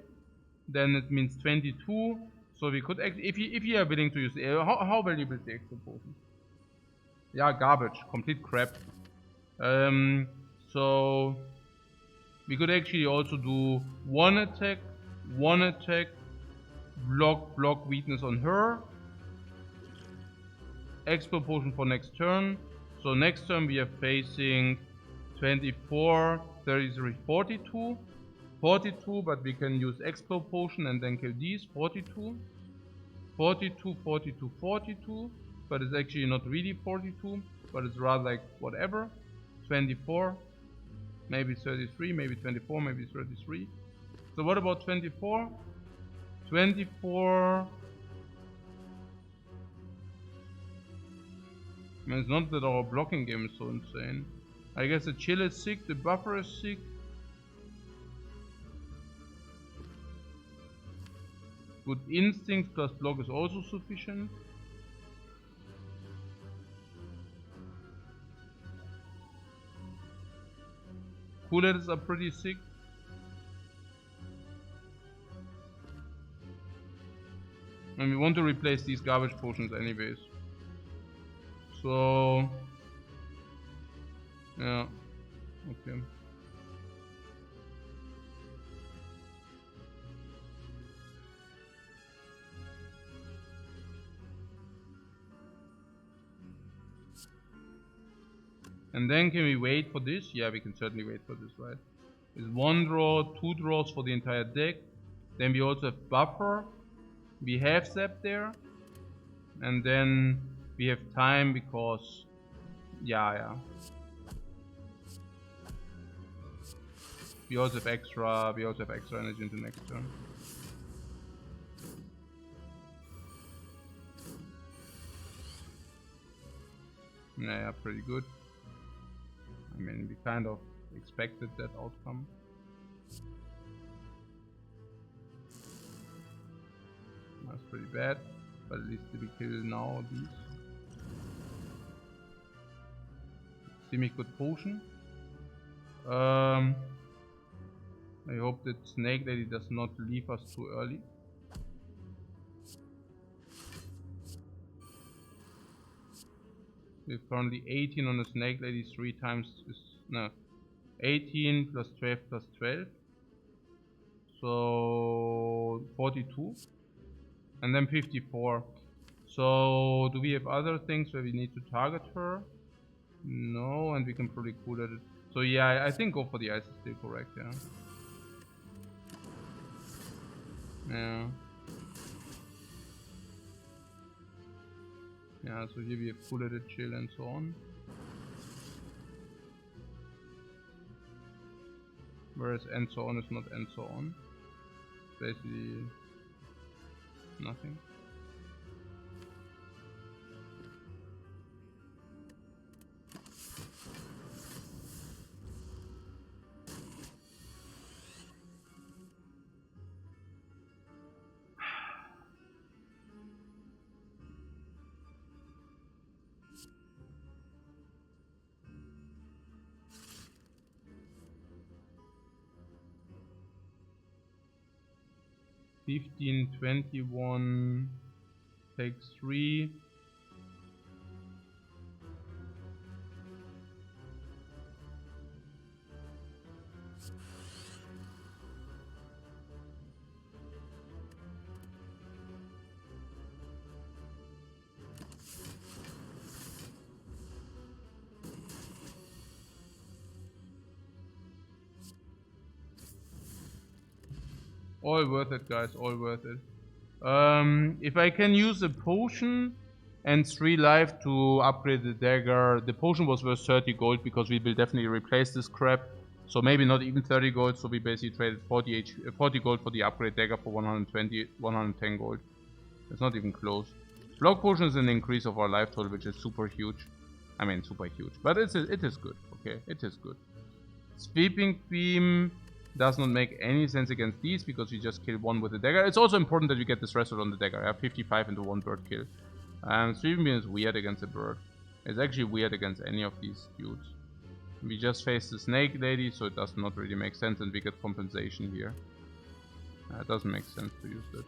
Then it means 22. So we could actually, if you are willing to use, how valuable is the Explode Potion? Yeah, garbage, complete crap. So we could actually also do one attack, block weakness on her. Explode Potion for next turn. So next turn we are facing 24, 33, 42. 42, but we can use Explode Potion and then kill these. 42. 42, 42, 42. But it's actually not really 42, but it's rather like whatever. 24. Maybe 33, maybe 24, maybe 33. So what about 24? 24... I mean, it's not that our blocking game is so insane. I guess the chill is sick, the buffer is sick. Good instinct plus block is also sufficient. Cool letters are pretty sick. And we want to replace these garbage potions anyways. So yeah, okay. And then can we wait for this? Yeah, we can certainly wait for this, right? It's 1 draw, 2 draws for the entire deck. Then we also have buffer. We have zap there. And then we have time because... yeah. We also have extra energy into next turn. Yeah, pretty good. I mean, we kind of expected that outcome. That's pretty bad, but at least we kill now these. Semi-good potion. I hope that Snake Lady does not leave us too early. We have currently 18 on the Snake Lady, 3 times is, no, 18 plus 12 plus 12. So 42. And then 54. So do we have other things where we need to target her? No, and we can probably cool at it. So yeah, I think go for the ice is still correct, yeah. Yeah. Yeah, so here we have cool at it, chill and so on. Whereas and so on is not and so on. Basically nothing. $15, $21, takes 3. All worth it, guys, all worth it. If I can use a potion and 3 life to upgrade the dagger, the potion was worth 30 gold because we will definitely replace this crap. So maybe not even 30 gold, so we basically traded 40 gold for the upgrade dagger for 110 gold. It's not even close. Block potion is an increase of our life total, which is super huge. I mean, super huge, but it is good, okay? It is good. Sweeping beam does not make any sense against these because we just kill one with the dagger. It's also important that we get this result on the dagger. I have 55 into 1 bird kill. Sweeping beam is weird against a bird. It's actually weird against any of these dudes. We just face the snake lady, so it does not really make sense, and we get compensation here. It doesn't make sense to use that.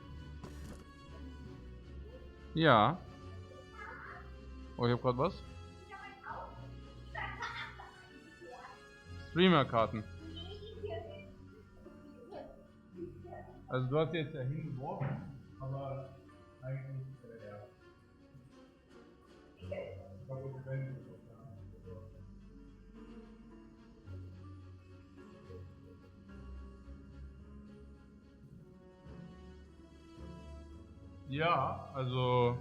Ja. Oh, ich hab grad was? Streamer-Karten. Also du hast jetzt dahin geworfen, aber eigentlich ja. Ja, also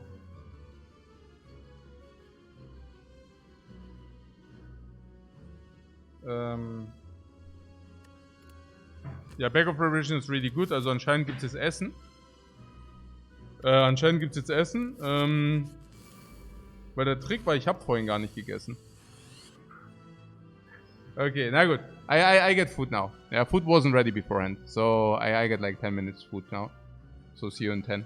ja, Bag of Preparation ist really good, also anscheinend gibt es jetzt Essen. Weil der Trick war, ich habe vorhin gar nicht gegessen. Okay, na gut. I get food now. Yeah, food wasn't ready beforehand, so I get like 10 minutes food now. So see you in 10.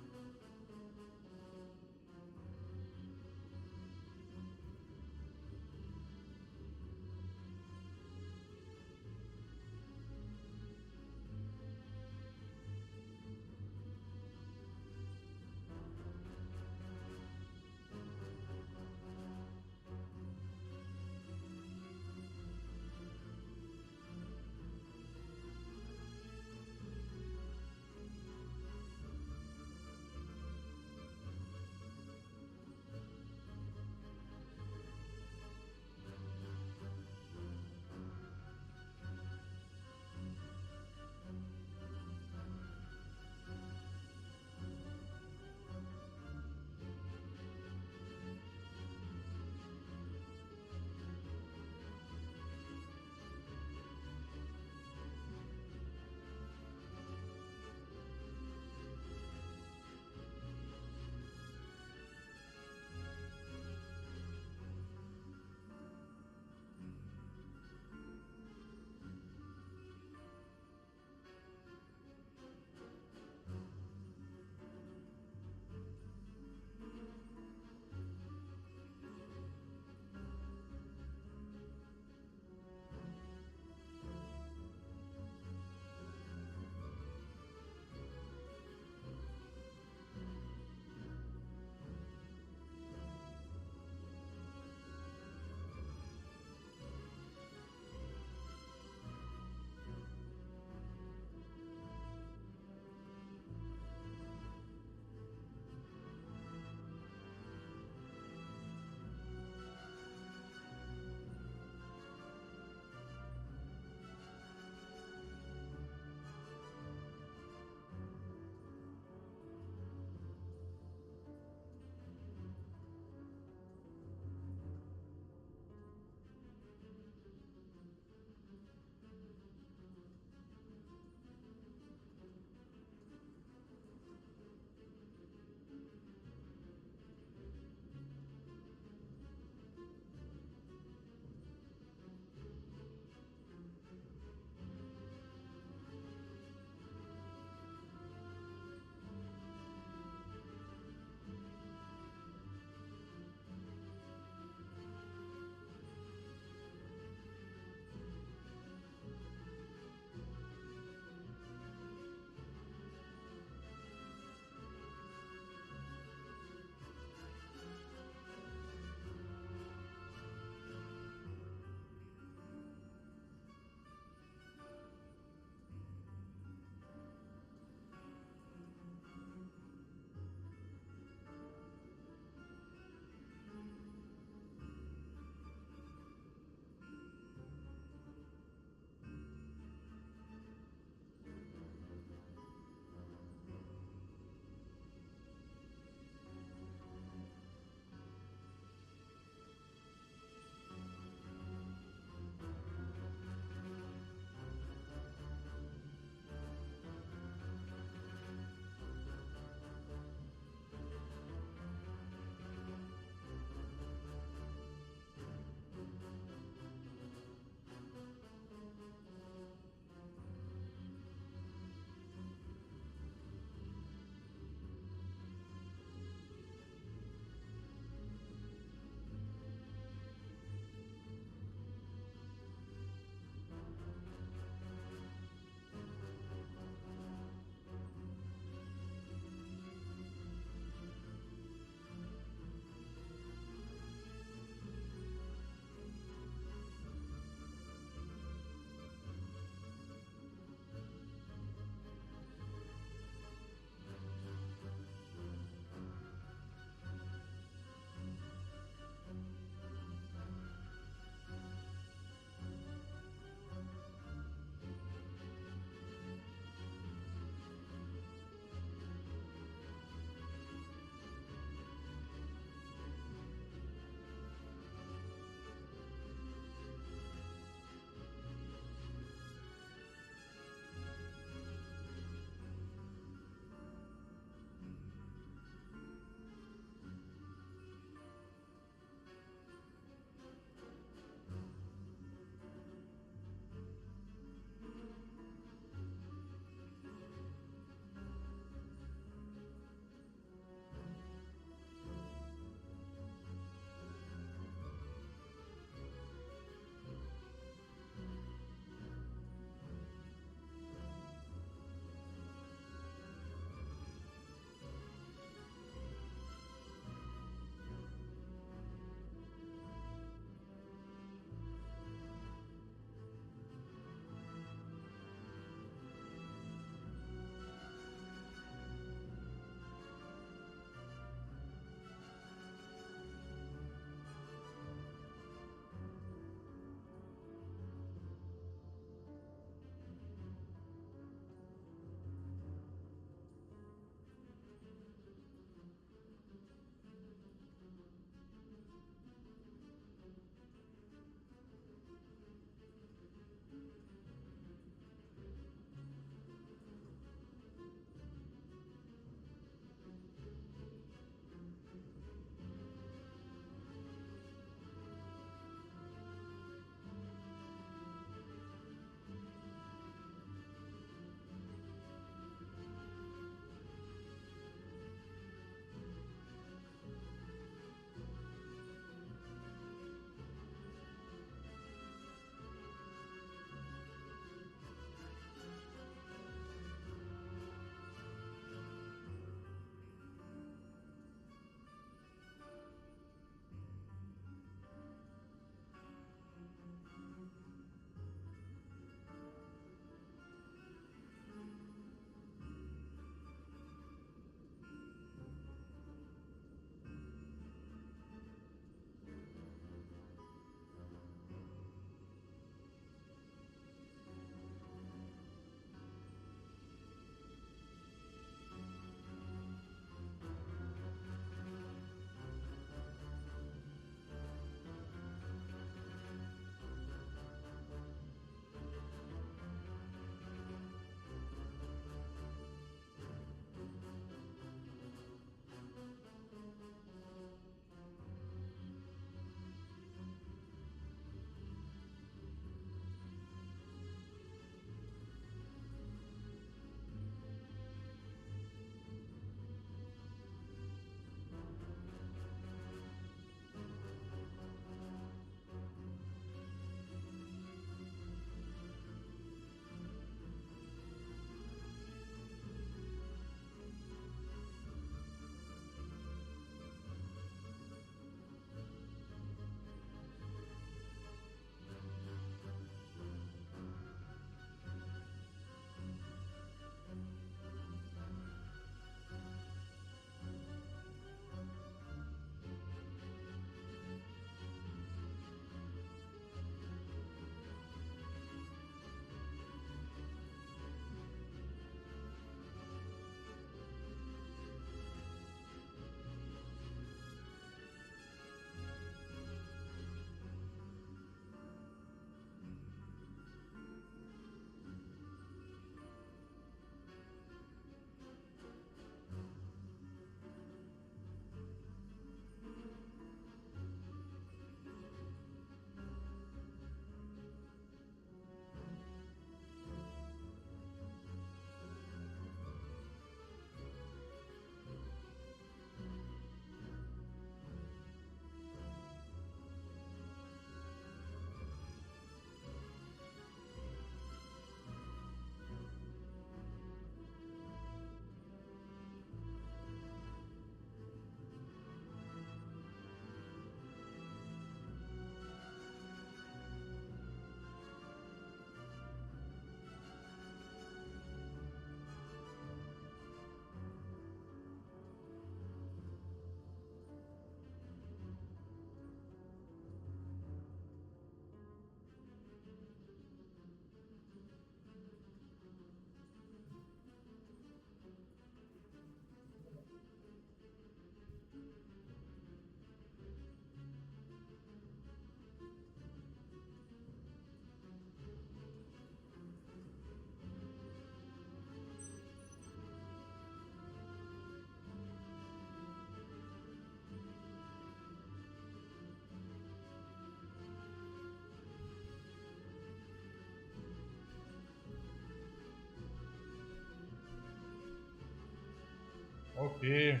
Okay.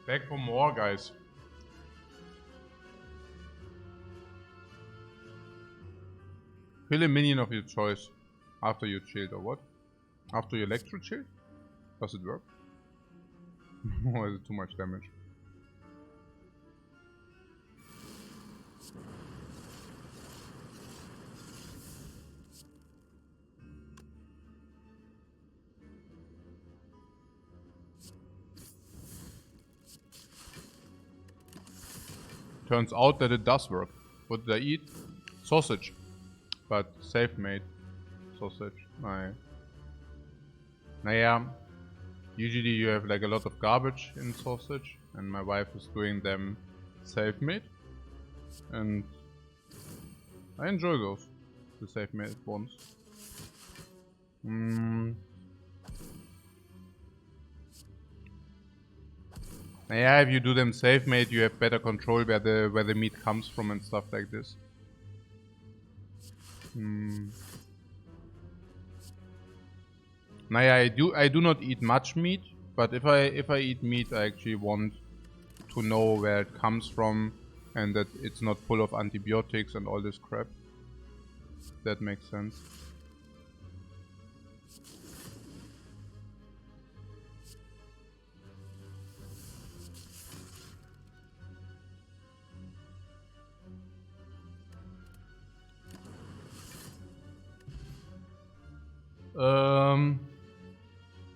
Back for more, guys. Kill a minion of your choice after you chilled, or what? After you electro chill? Does it work? Or is it too much damage? Turns out that it does work. What did I eat? Sausage. But safe-made sausage. Naja. Usually you have like a lot of garbage in sausage. And my wife is doing them safe-made. And I enjoy those. The safe-made ones. Yeah, if you do them safe-made, you have better control where the meat comes from and stuff like this. Naja, I do not eat much meat, but if I eat meat, I actually want to know where it comes from and that it's not full of antibiotics and all this crap. That makes sense.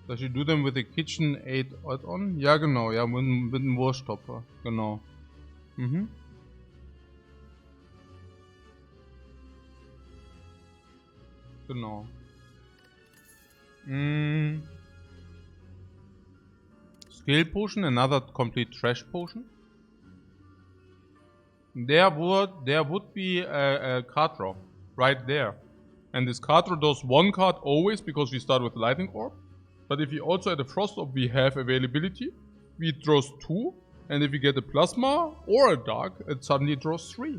Does she do them with the KitchenAid add-on? Ja, genau, ja, mit dem Wursttopper, genau. Genau. Skill potion, another complete trash potion. There would be a card draw right there. And this card draw does one card always because we start with Lightning Orb. But if we also add a Frost Orb, we have availability. It draws 2. And if we get a Plasma or a Dark, it suddenly draws 3.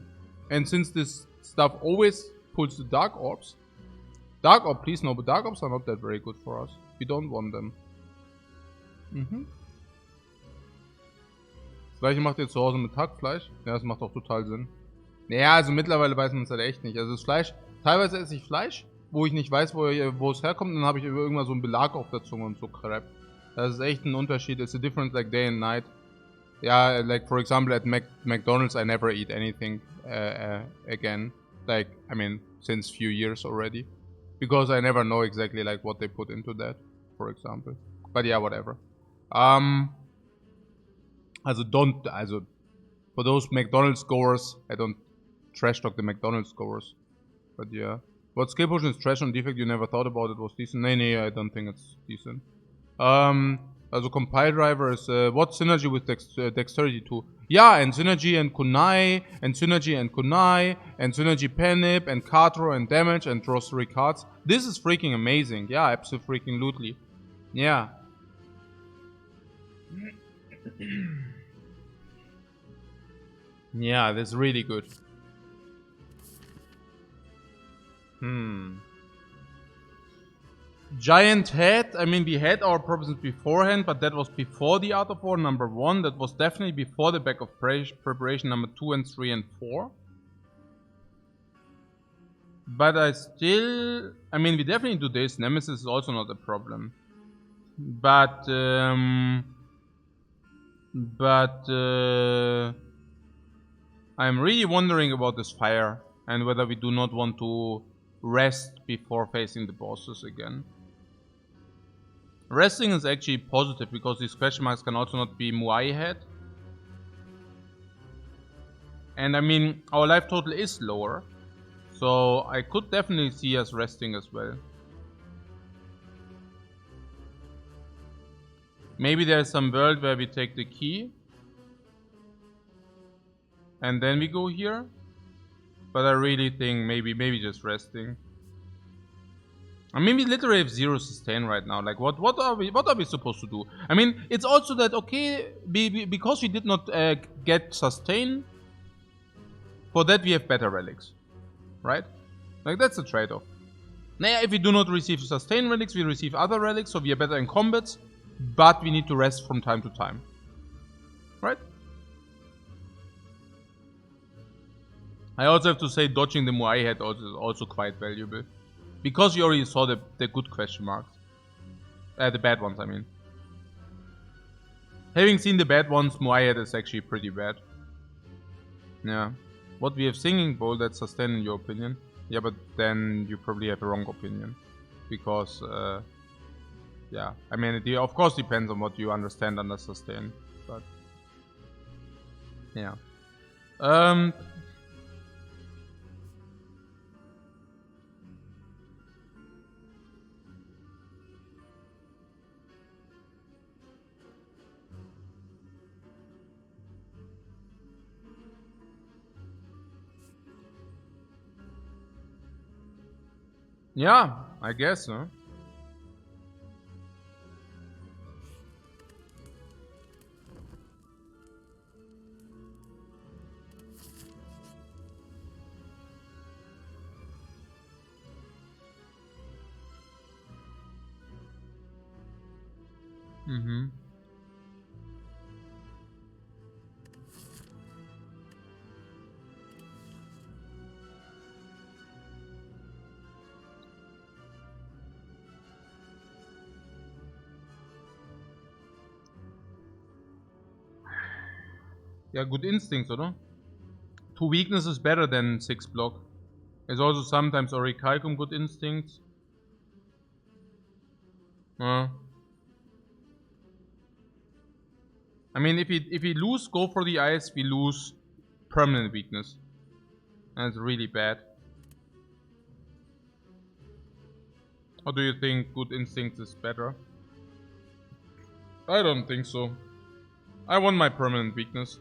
And since this stuff always pulls the Dark Orbs. Dark Orb, please no, but Dark Orbs are not that very good for us. We don't want them. Das gleiche macht ihr zu Hause mit Hackfleisch. Ja, das macht auch total Sinn. Naja, also mittlerweile weiß man es halt echt nicht. Also das Fleisch, teilweise esse ich Fleisch, wo ich nicht weiß, wo es herkommt, und dann habe ich irgendwann so einen Belag auf der Zunge und so Crap. Das ist echt ein Unterschied. It's a difference like day and night. Yeah, like for example at McDonald's I never eat anything again. Like, I mean, since few years already. Because I never know exactly like what they put into that, for example. But yeah, whatever. For those McDonald's goers, I don't trash talk the McDonald's goers. But yeah. What skill potion is trash on Defect? You never thought about it was decent? Nee, I don't think it's decent. Also Compile Driver is what synergy with Dexterity 2? Yeah, and Synergy and Kunai, and Synergy and Kunai, and Synergy Penip, and card draw and damage, and draw 3 cards. This is freaking amazing. Yeah, absolutely freaking lootly. Yeah. Yeah, that's really good. Giant head. I mean, we had our problems beforehand, but that was before the Art of War number 1. That was definitely before the Back of Preparation number 2 and 3 and 4. But I mean, we definitely do this. Nemesis is also not a problem. But I'm really wondering about this fire and whether we do not want to rest before facing the bosses again. Resting is actually positive because these question marks can also not be Muai head. And I mean, our life total is lower. So I could definitely see us resting as well. Maybe there's some world where we take the key. And then we go here. But I really think maybe just resting. I mean, we literally have 0 sustain right now. Like, what are we supposed to do? I mean, it's also that, okay, because we did not get sustain, for that we have better relics, right? Like, that's a trade-off. Now, if we do not receive sustain relics, we receive other relics, so we are better in combats. but we need to rest from time to time. Right? I also have to say dodging the Muay head is also quite valuable. Because you already saw the good question marks. The bad ones, I mean. Having seen the bad ones, Muay head is actually pretty bad. Yeah. What we have singing bowl, that's sustain in your opinion. Yeah, but then you probably have a wrong opinion. Because, yeah. I mean, it of course depends on what you understand under sustain. But, yeah. Yeah, I guess, huh? Mm-hmm. Yeah, good instincts, oder? 2 weakness is better than 6 block. There's also sometimes Orichalcum good instincts. I mean, if we lose Go for the Eyes, we lose permanent weakness. That's really bad. Or do you think good instincts is better? I don't think so. I want my permanent weakness.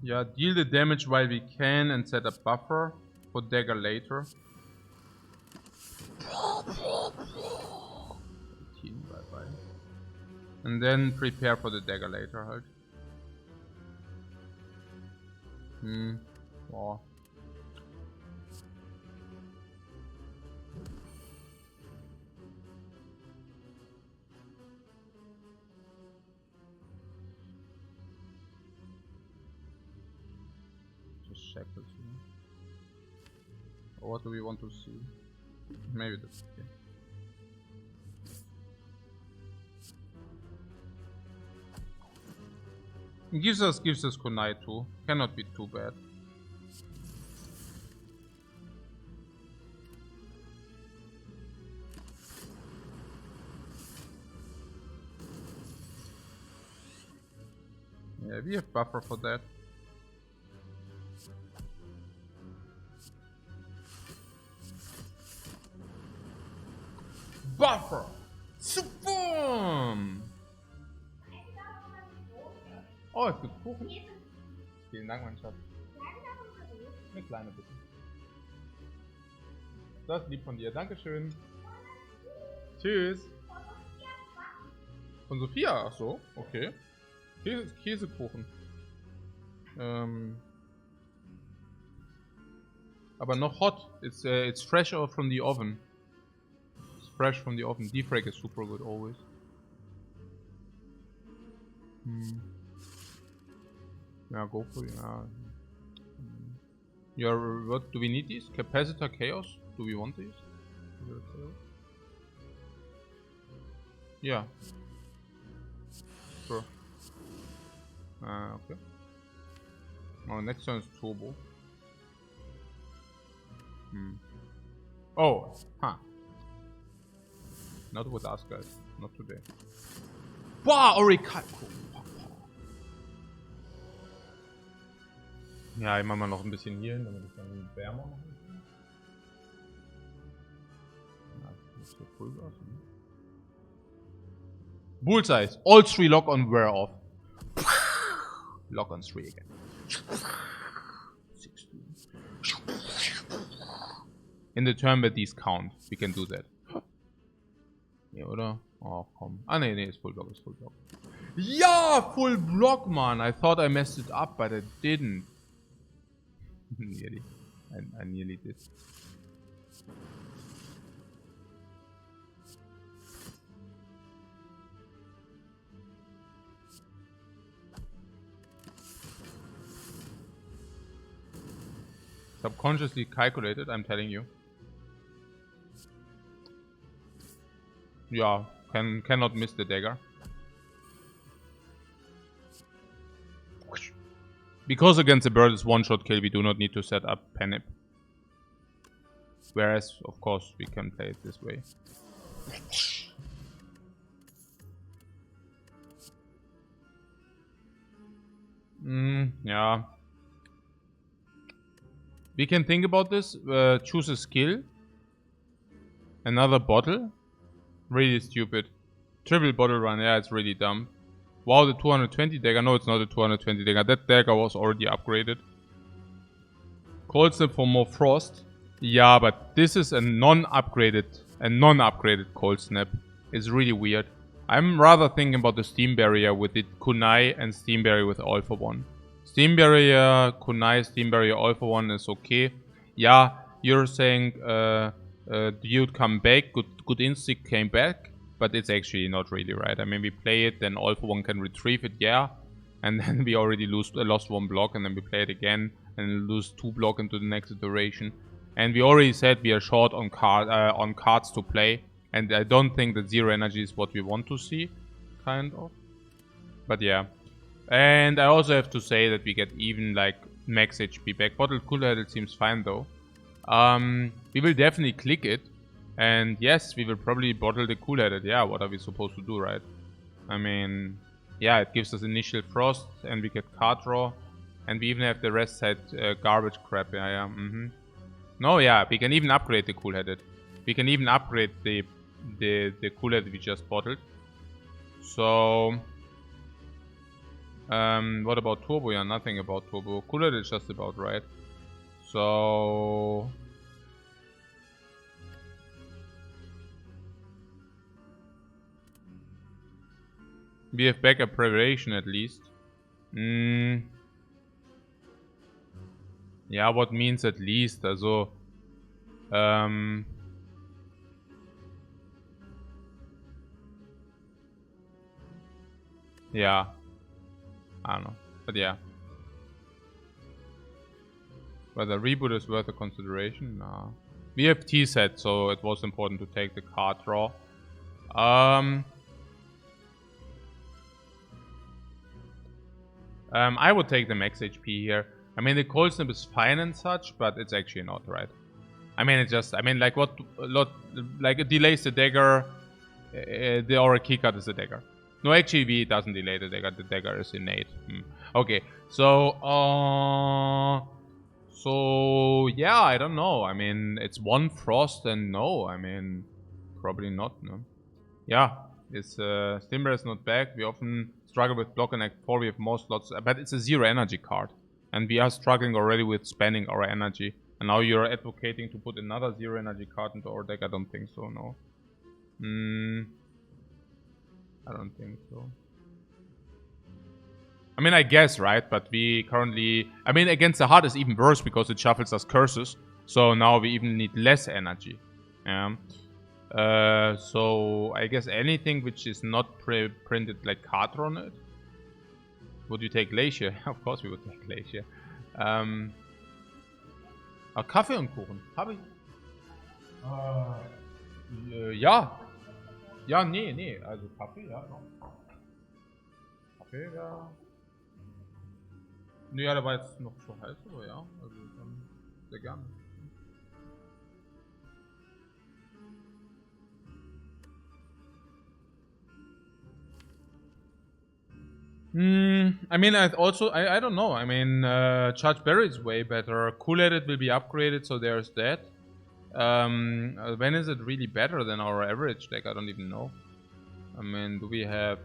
Yeah, deal the damage while we can and set a buffer for dagger later. 18, bye-bye. And then prepare for the dagger later, halt. Wow. Just shackles. Or what do we want to see? Maybe that's okay. Gives us kunai too. Cannot be too bad. Yeah, we have buffer for that. Buffer! Super! Oh, es gibt Kuchen. Vielen Dank, mein Schatz. Eine kleine bitte. Das ist lieb von dir. Dankeschön. Tschüss. Von Sophia? Ach so, okay. Käsekuchen. Aber noch hot. It's fresh out from the oven. It's fresh from the oven. Defect is super good always. Yeah, go for it. What do we need these? Capacitor Chaos? Do we want these? Yeah. Sure. Okay. Oh, next one is Turbo. Oh, huh. Not with us, guys. Not today. Wow, Orichalcum. Ja, ich mach mal noch ein bisschen hier hin, damit ich dann den Wärmer noch ein bisschen. Ja, das ist so cool aus. Ne? Bullseye. All 3 lock on wear off. Lock on 3 again. 16. In the turn where these count, we can do that. Ja, oder? Oh, komm. Ah, nee, ist Full Block, ist Full Block. Ja, Full Block, man. I thought I messed it up, but I didn't. Nearly. I nearly did. Subconsciously calculated, I'm telling you. Yeah, cannot miss the dagger. Because against the bird is one-shot kill, we do not need to set up Penip. Whereas, of course, we can play it this way. Yeah. We can think about this. Choose a skill. Another bottle. Really stupid. Triple bottle run. Yeah, it's really dumb. Wow, the 220 dagger. No, it's not a 220 dagger. That dagger was already upgraded. Cold Snap for more frost. Yeah, but this is a non-upgraded Cold Snap. It's really weird. I'm rather thinking about the Steam Barrier with the Kunai and Steam Barrier with All for One. Steam Barrier, Kunai, Steam Barrier, All for One is okay. Yeah, you're saying Dude come back, good instinct came back, but it's actually not really right. I mean, we play it, then All for One can retrieve it, yeah, and then we already lost 1 block, and then we play it again and lose 2 block into the next iteration. And we already said we are short on cards to play, and I don't think that 0 energy is what we want to see, kind of. But yeah. And I also have to say that we get even like max HP back. Bottled Cool-Headed seems fine though. We will definitely click it. And yes, we will probably bottle the Cool-Headed. Yeah, what are we supposed to do, right? I mean, yeah, it gives us initial frost and we get card draw. And we even have the rest side garbage crap. Yeah. No, yeah, we can even upgrade the Cool-Headed. We can even upgrade the Cool-Headed we just bottled. So... what about Turbo? Yeah, nothing about Turbo. Cool-Headed is just about right. So... we have backup preparation at least. Ja, what means at least? Also... yeah. I don't know. But yeah. Whether reboot is worth a consideration? Nah. We have T-set, so it was important to take the card draw. I would take the max HP here. I mean, the Cold Snap is fine and such, but it's actually not, right? I mean, it's just... I mean, like, like, it delays the dagger. Or a keycard is a dagger. No, actually, it doesn't delay the dagger. The dagger is innate. Okay, so... so, yeah, I don't know. I mean, it's 1 frost and no. I mean, probably not, no. Yeah, it's... Stimber is not back. We often struggle with block and act 4. We have more slots. But it's a 0 energy card. And we are struggling already with spending our energy. And now you're advocating to put another 0 energy card into our deck? I don't think so, no. I don't think so. I mean, I guess, right? But we currently... I mean, against the heart is even worse because it shuffles us curses. So now we even need less energy. Yeah. So I guess anything which is not printed like card on it. Would you take Glacier? Of course we would take Glacier. Kaffee und Kuchen. Habe ich? Ja. Ja, nee. Also Kaffee, ja. Kaffee, ja. Nee, ja, der war jetzt noch so heiß, aber ja. Also dann sehr gerne. I mean, I don't know. I mean, Charge Berry is way better. Cool-Headed will be upgraded, so there's that. When is it really better than our average deck? I don't even know. I mean, do we have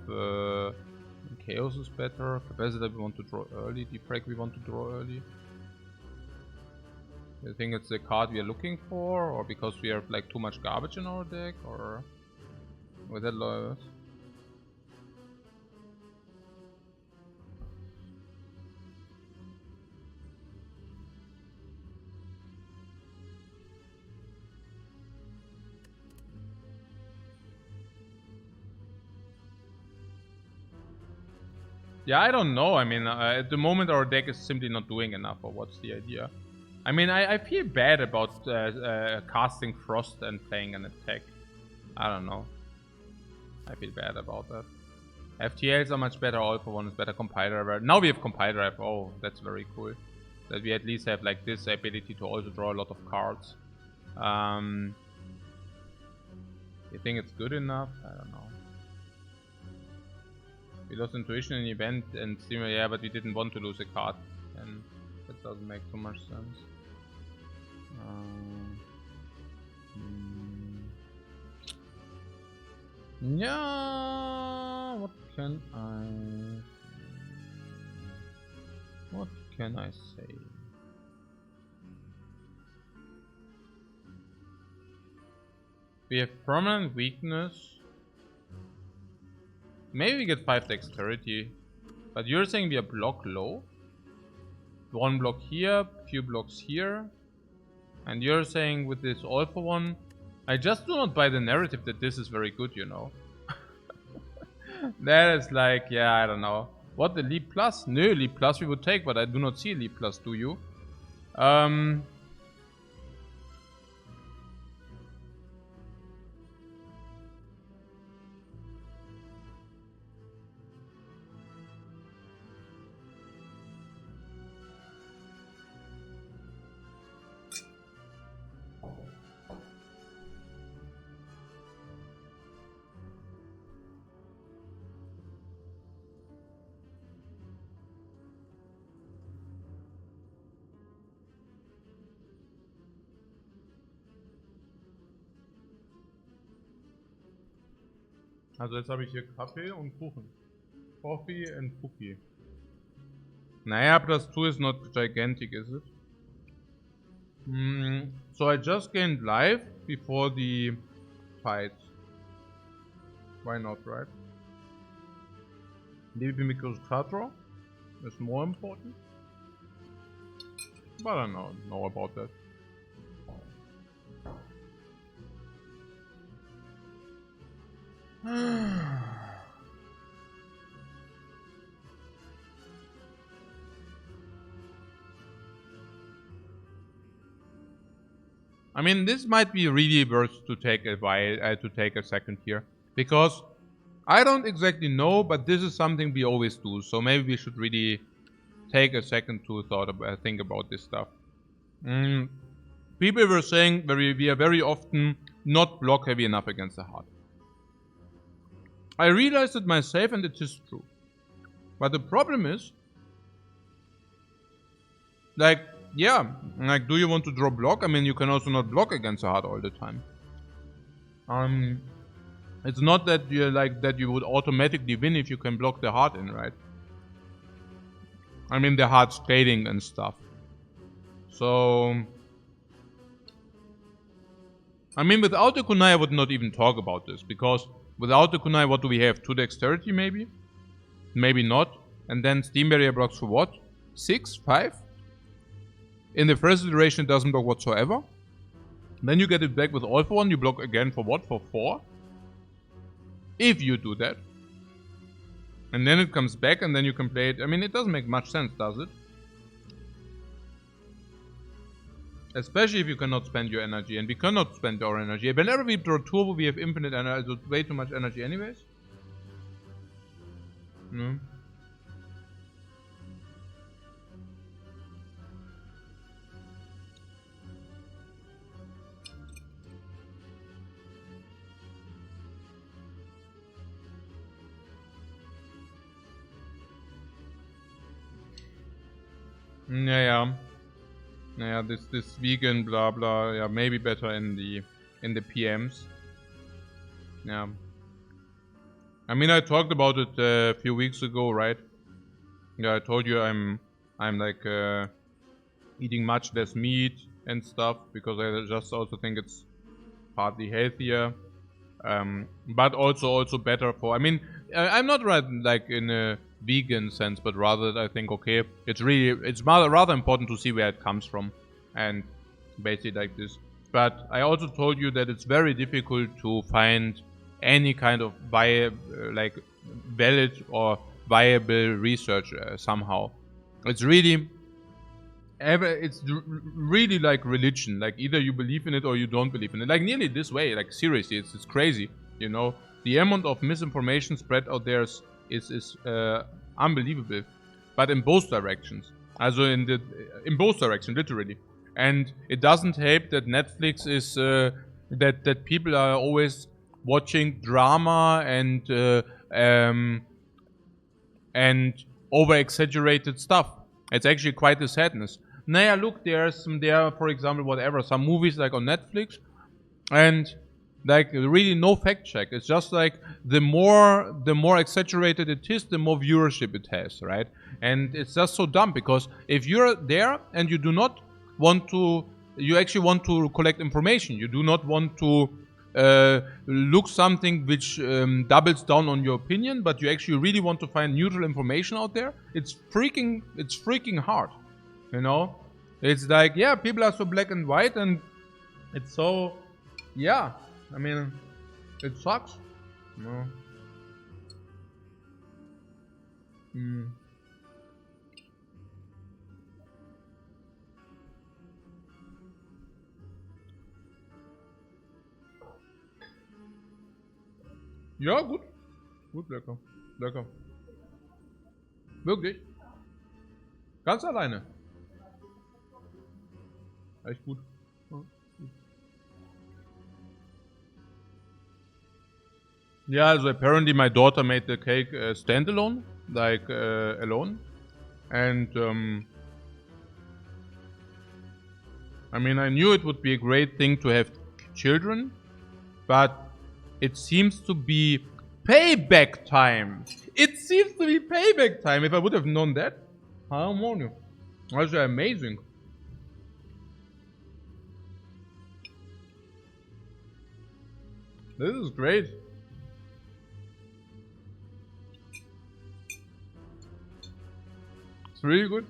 Chaos is better? Capacitor we want to draw early. Defect we want to draw early. You think it's the card we are looking for, or because we have like too much garbage in our deck, or with that lawyers? Yeah, I don't know. I mean, at the moment our deck is simply not doing enough, or what's the idea? I mean, I feel bad about casting Frost and playing an attack. I don't know. I feel bad about that. FTLs are much better, All for One is better, Compiler. Now we have Compiler. Oh, that's very cool. That we at least have like this ability to also draw a lot of cards. You think it's good enough? I don't know. We lost intuition in the event and yeah, but we didn't want to lose a card, and that doesn't make too much sense. Yeah, what can I say? We have permanent weakness. Maybe we get 5 dexterity. But you're saying we are block low? 1 block here, few blocks here. And you're saying with this All for One, I just do not buy the narrative that this is very good, you know. That is like, yeah, I don't know. What, the Leap Plus? No, Leap Plus we would take, but I do not see Leap Plus, do you? Also jetzt habe ich hier Kaffee und Kuchen. Coffee and cookie. Naja, +2 is not gigantic, is it? So I just gained life before the fight. Why not, right? DBP Microscator is more important. But I don't know about that. I mean, this might be really worth to take a second here, because I don't exactly know, but this is something we always do. So maybe we should really take a second to think about this stuff. People were saying we are very often not block heavy enough against the heart. I realized it myself, and it is true. But the problem is, like, yeah, like, do you want to draw block? I mean, you can also not block against the heart all the time. It's not that you would automatically win if you can block the heart in, right? I mean, the heart scaling and stuff. So, I mean, without the kunai, I would not even talk about this, because without the kunai, what do we have? 2 dexterity, maybe? Maybe not. And then Steam Barrier blocks for what? 6? 5? In the first iteration, it doesn't block whatsoever. Then you get it back with All for One. You block again for what? For 4? If you do that. And then it comes back, and then you can play it. I mean, it doesn't make much sense, does it? Especially if you cannot spend your energy, and we cannot spend our energy. Whenever we draw turbo, we have infinite energy, so way too much energy anyways. No. Naja. Naja, this vegan blah blah, yeah, maybe better in the PMs. Yeah. I mean, I talked about it a few weeks ago, right? Yeah, I told you I'm like eating much less meat and stuff because I just also think it's partly healthier, but also better for. I mean, I'm not right like in a vegan sense, but rather I think okay, it's rather important to see where it comes from, and basically like this. But I also told you that it's very difficult to find any kind of like valid or viable research somehow. It's really really like religion. Like either you believe in it or you don't believe in it. Like nearly this way. Like seriously, it's crazy. You know, the amount of misinformation spread out there is unbelievable, but in both directions. Also in both directions, literally. And it doesn't help that Netflix is that people are always watching drama and over exaggerated stuff. It's actually quite a sadness. Now look, there are, for example, whatever, some movies like on Netflix, and like really no fact check. It's just like the more exaggerated it is, the more viewership it has, right? And it's just so dumb because if you're there and you do not want to, you actually want to collect information. You do not want to look something which doubles down on your opinion, but you actually really want to find neutral information out there. It's freaking hard, you know. It's like, yeah, people are so black and white, and it's so, yeah. I mean, it sucks. No. Ja, gut. Gut, lecker. Lecker. Wirklich. Ganz alleine. Echt gut. Yeah, so apparently my daughter made the cake standalone, like alone. And I mean, I knew it would be a great thing to have children, but it seems to be payback time. It seems to be payback time. If I would have known that, I don't know. That's amazing. This is great. It's really good.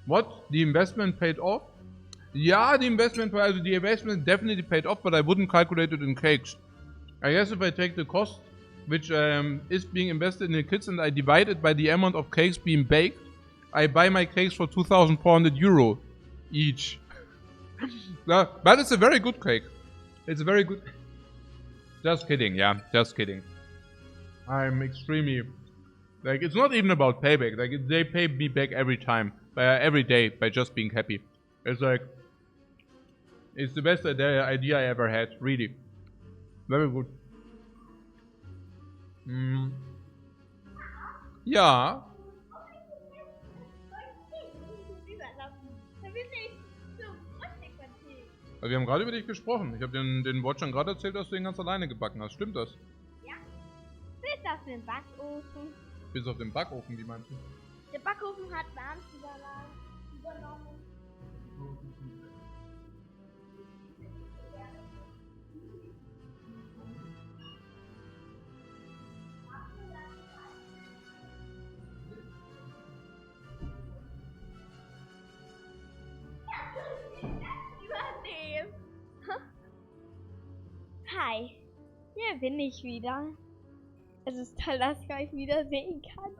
What? The investment paid off? Yeah, the investment definitely paid off, but I wouldn't calculate it in cakes. I guess if I take the cost, which is being invested in the kids, and I divide it by the amount of cakes being baked, I buy my cakes for 2,400 euro each. But it's a very good cake. It's a very good... Just kidding, yeah, just kidding. I'm extremely... Like, it's not even about payback. Like, they pay me back every time, every day, by just being happy. It's like... It's the best idea I ever had, really. Very good. Ja. Also wir haben gerade über dich gesprochen. Ich habe den Watchern gerade erzählt, dass du den ganz alleine gebacken hast. Stimmt das? Ja. Bis auf den Backofen. Bis auf den Backofen, wie meinst du? Der Backofen hat Wärmsüberlagen übernommen. Hi, hier bin ich wieder. Es ist toll, dass ich euch wieder sehen kann.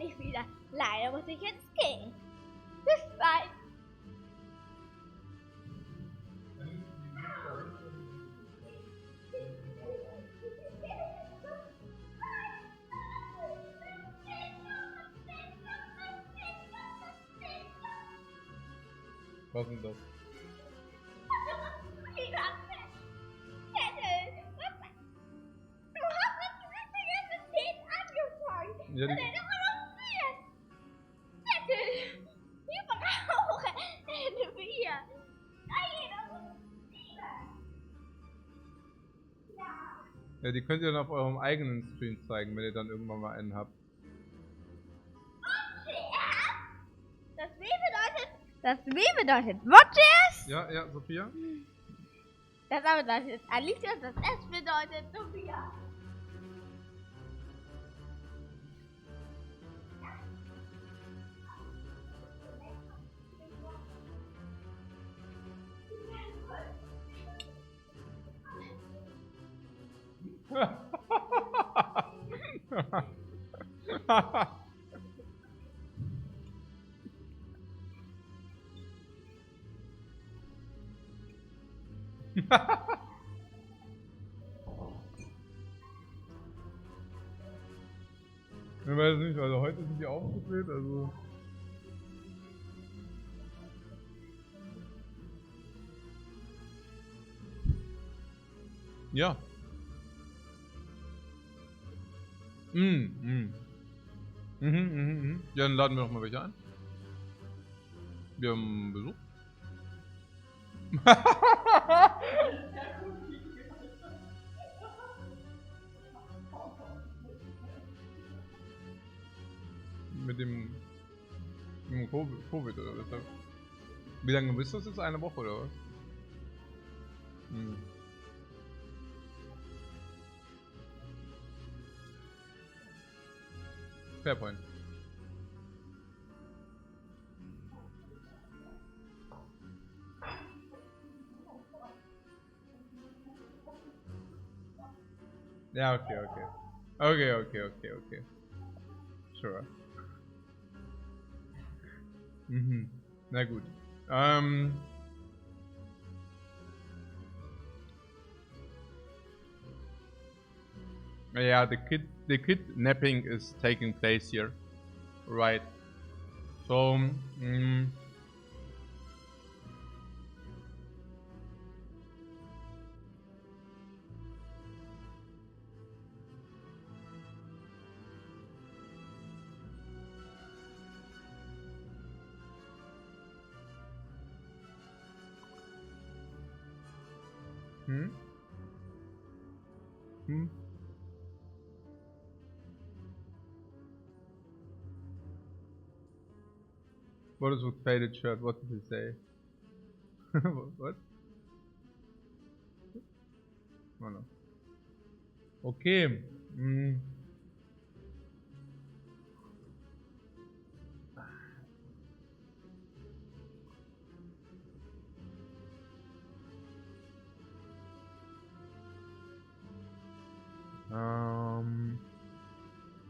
endlich wieder. Leider muss ich jetzt gehen. Bis bald. Was ist denn das? Ja, die... Ja, die könnt ihr dann auf eurem eigenen Stream zeigen, wenn ihr dann irgendwann mal einen habt. Das W bedeutet Watches. Ja, Sophia? Das A bedeutet Alicia, das S bedeutet Sophia. Ich weiß nicht, also heute sind die aufgedreht, also... Ja. Ja, dann laden wir noch mal welche ein. Wir haben Besuch. Mit dem Covid oder was? Wie lange bist du das jetzt? Eine Woche oder was? Fairpoint. Ja, okay. Okay. Sure. Na gut. Yeah, the kidnapping is taking place here, right? So, What is with faded shirt? What did he say? What? Oh no. Okay.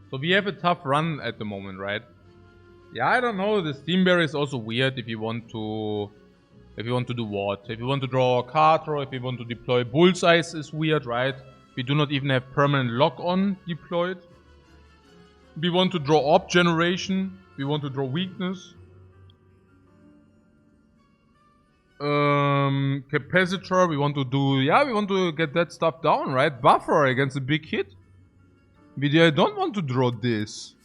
So we have a tough run at the moment, right? Yeah, I don't know. The Steam Berry is also weird if you want to do what? If you want to draw a card or if you want to deploy bullseyes is weird, right? We do not even have permanent lock-on deployed. We want to draw orb generation. We want to draw weakness. Capacitor, we want to get that stuff down, right? Buffer against a big hit. I don't want to draw this.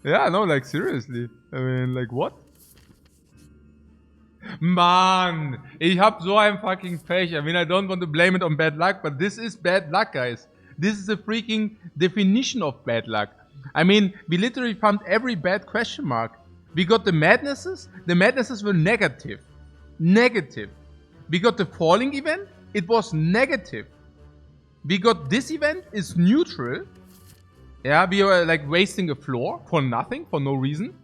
Yeah, no, like seriously. I mean, like what? Mann, ich hab so ein fucking Pech. I mean, I don't want to blame it on bad luck, but this is bad luck, guys. This is the freaking definition of bad luck. I mean, we literally found every bad question mark. We got the madnesses. The madnesses were negative. Negative. We got the falling event. It was negative. We got this event is neutral. Yeah, we were like wasting a floor for nothing, for no reason.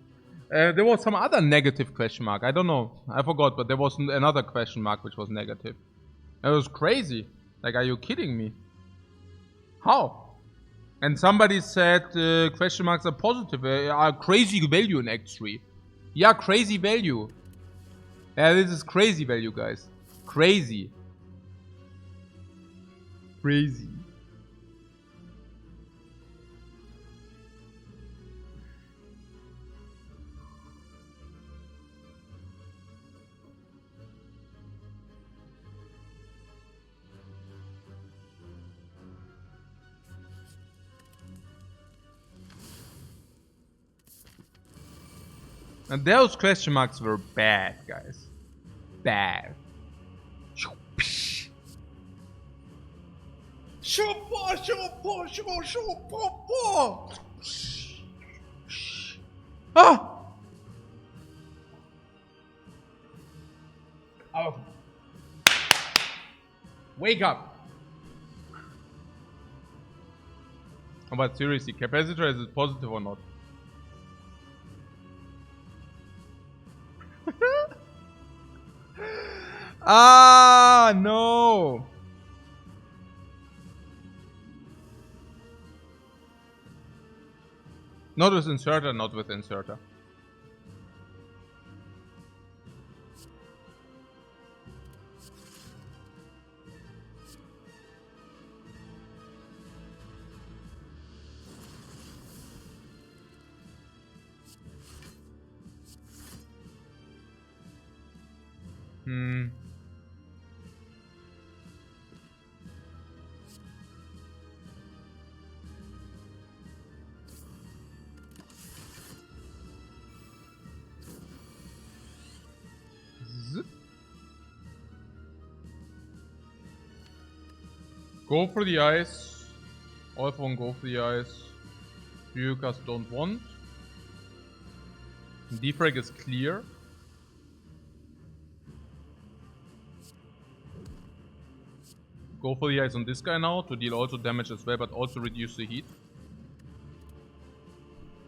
There was some other negative question mark. I don't know. I forgot, but there was another question mark which was negative. It was crazy. Like, are you kidding me? How? And somebody said question marks are positive, are crazy value in Act 3. Yeah, crazy value. Yeah, this is crazy value, guys. Crazy. Crazy. And those question marks were bad, guys. Bad. Ah! Oh. Wake up! But seriously, capacitor, is it positive or not? Ah, no! Not with inserter, not with inserter. Hmm. Go for the ice. All of one go for the ice. You guys don't want. Defect is clear. Go for the ice on this guy now to deal also damage as well, but also reduce the heat.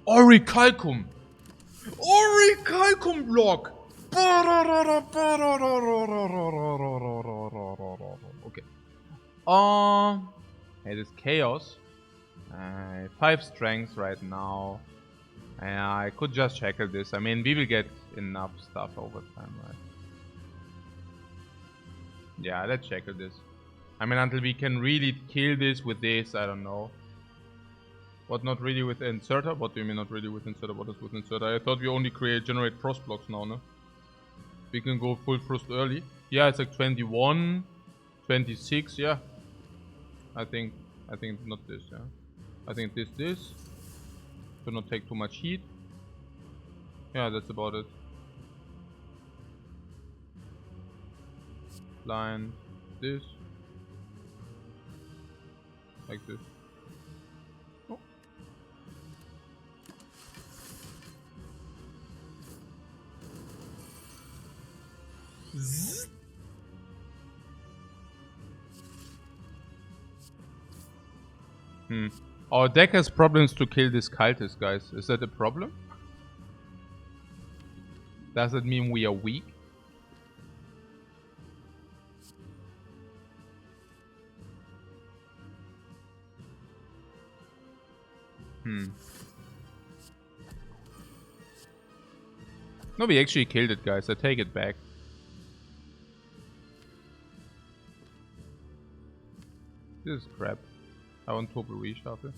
Orichalcum! Orichalcum block! Okay. It is chaos. 5 strength right now. I could just shackle this. I mean, we will get enough stuff over time, right? Yeah, let's shackle this. I mean, until we can really kill this with this, I don't know. What, not really with inserter? What do you mean not really with inserter? What is with inserter? I thought we only generate frost blocks now, no? We can go full frost early. Yeah, it's like 21, 26, yeah. I think not this, yeah. I think this. To not take too much heat. Yeah, that's about it. Line this. Like this. Oh. Zzz. Our deck has problems to kill this cultist, guys. Is that a problem? Does it mean we are weak? No, we actually killed it, guys. I take it back. This is crap. I want Total Reshuffle.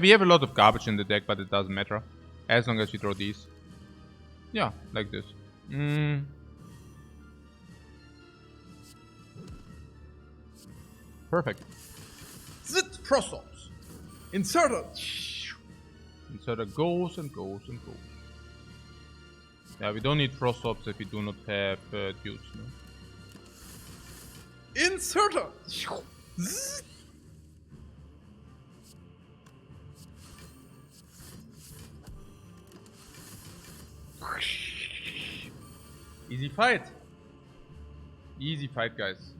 We have a lot of garbage in the deck, but it doesn't matter. As long as we draw these. Yeah, like this. Perfect. Zit Frostops. Inserter. Inserter goes and goes and goes. Yeah, we don't need Frostops if we do not have dudes, no? Inserter. Easy fight. Easy fight, guys.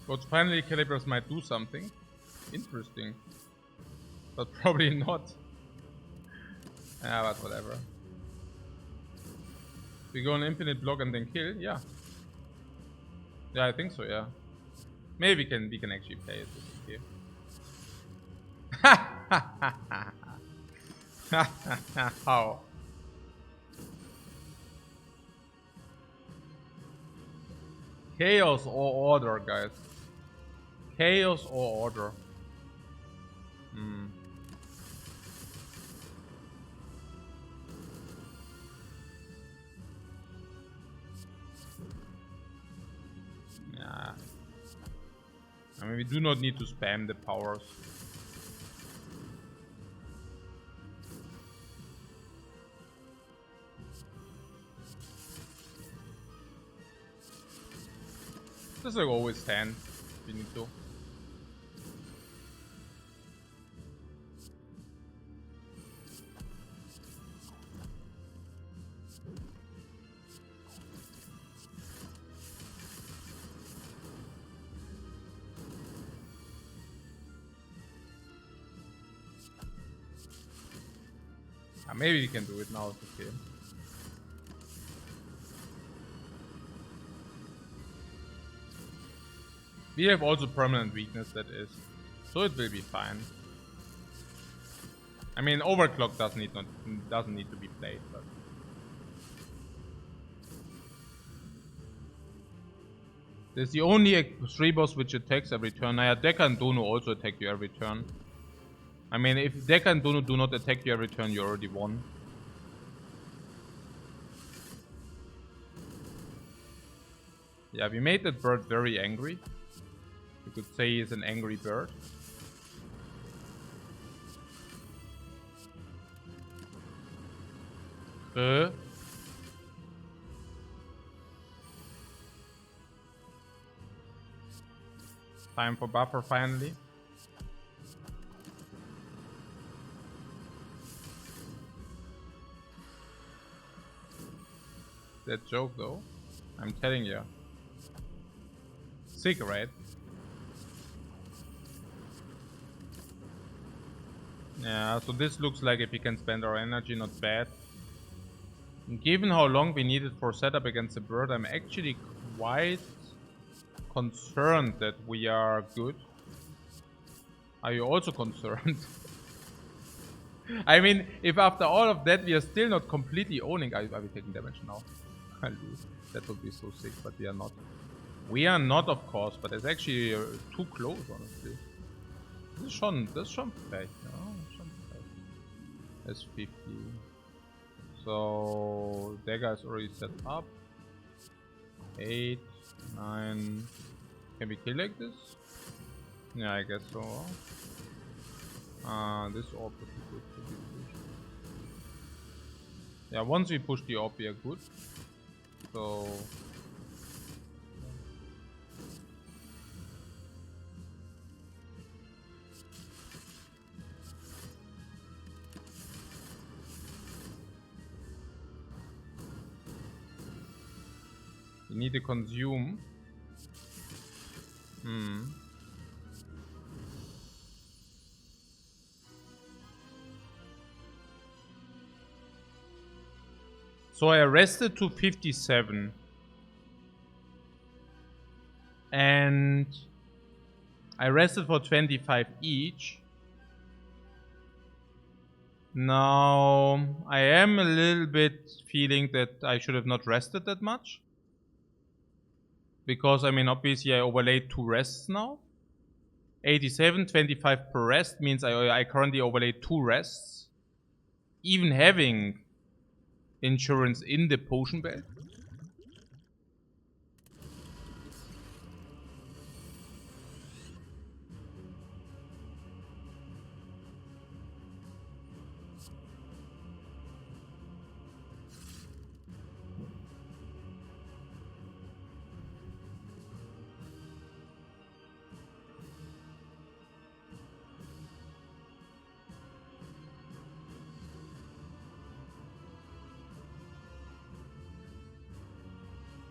But finally calibers might do something interesting. But probably not. But whatever. We go an infinite block and then kill? Yeah. Yeah, I think so, yeah. Maybe we can actually play it here. How? Chaos or order, guys. Chaos or order. Yeah. I mean, we do not need to spam the powers. Just like always 10 if you need to. Maybe we can do it now, it's okay. We have also permanent weakness, that is. So it will be fine. I mean, overclock doesn't need to be played, but there's the only 3 boss which attacks every turn. Now, Deca and Dono also attack you every turn. I mean, if Deca and Dono do not attack you every turn, you already won. Yeah, we made that bird very angry. You could say he's an angry bird. Time for buffer finally. That joke though, I'm telling you. Sick, right? Yeah, so this looks like if we can spend our energy, not bad. And given how long we needed for setup against the bird, I'm actually quite concerned that we are good. Are you also concerned? I mean, if after all of that we are still not completely owning... Are we taking damage now? I lose. That would be so sick, but we are not. We are not, of course, but it's actually too close, honestly. Das ist schon perfekt, ja. Schon perfekt. That's 50. So, dagger is already set up. 8, 9. Can we kill like this? Yeah, I guess so. This orb would be good. Yeah, once we push the orb, we are good. So... we need to consume. So I rested to 57. And I rested for 25 each. Now I am a little bit feeling that I should have not rested that much. Because I mean, obviously I overlaid 2 rests now. 87, 25 per rest means I currently overlaid 2 rests. Even having insurance in the potion belt.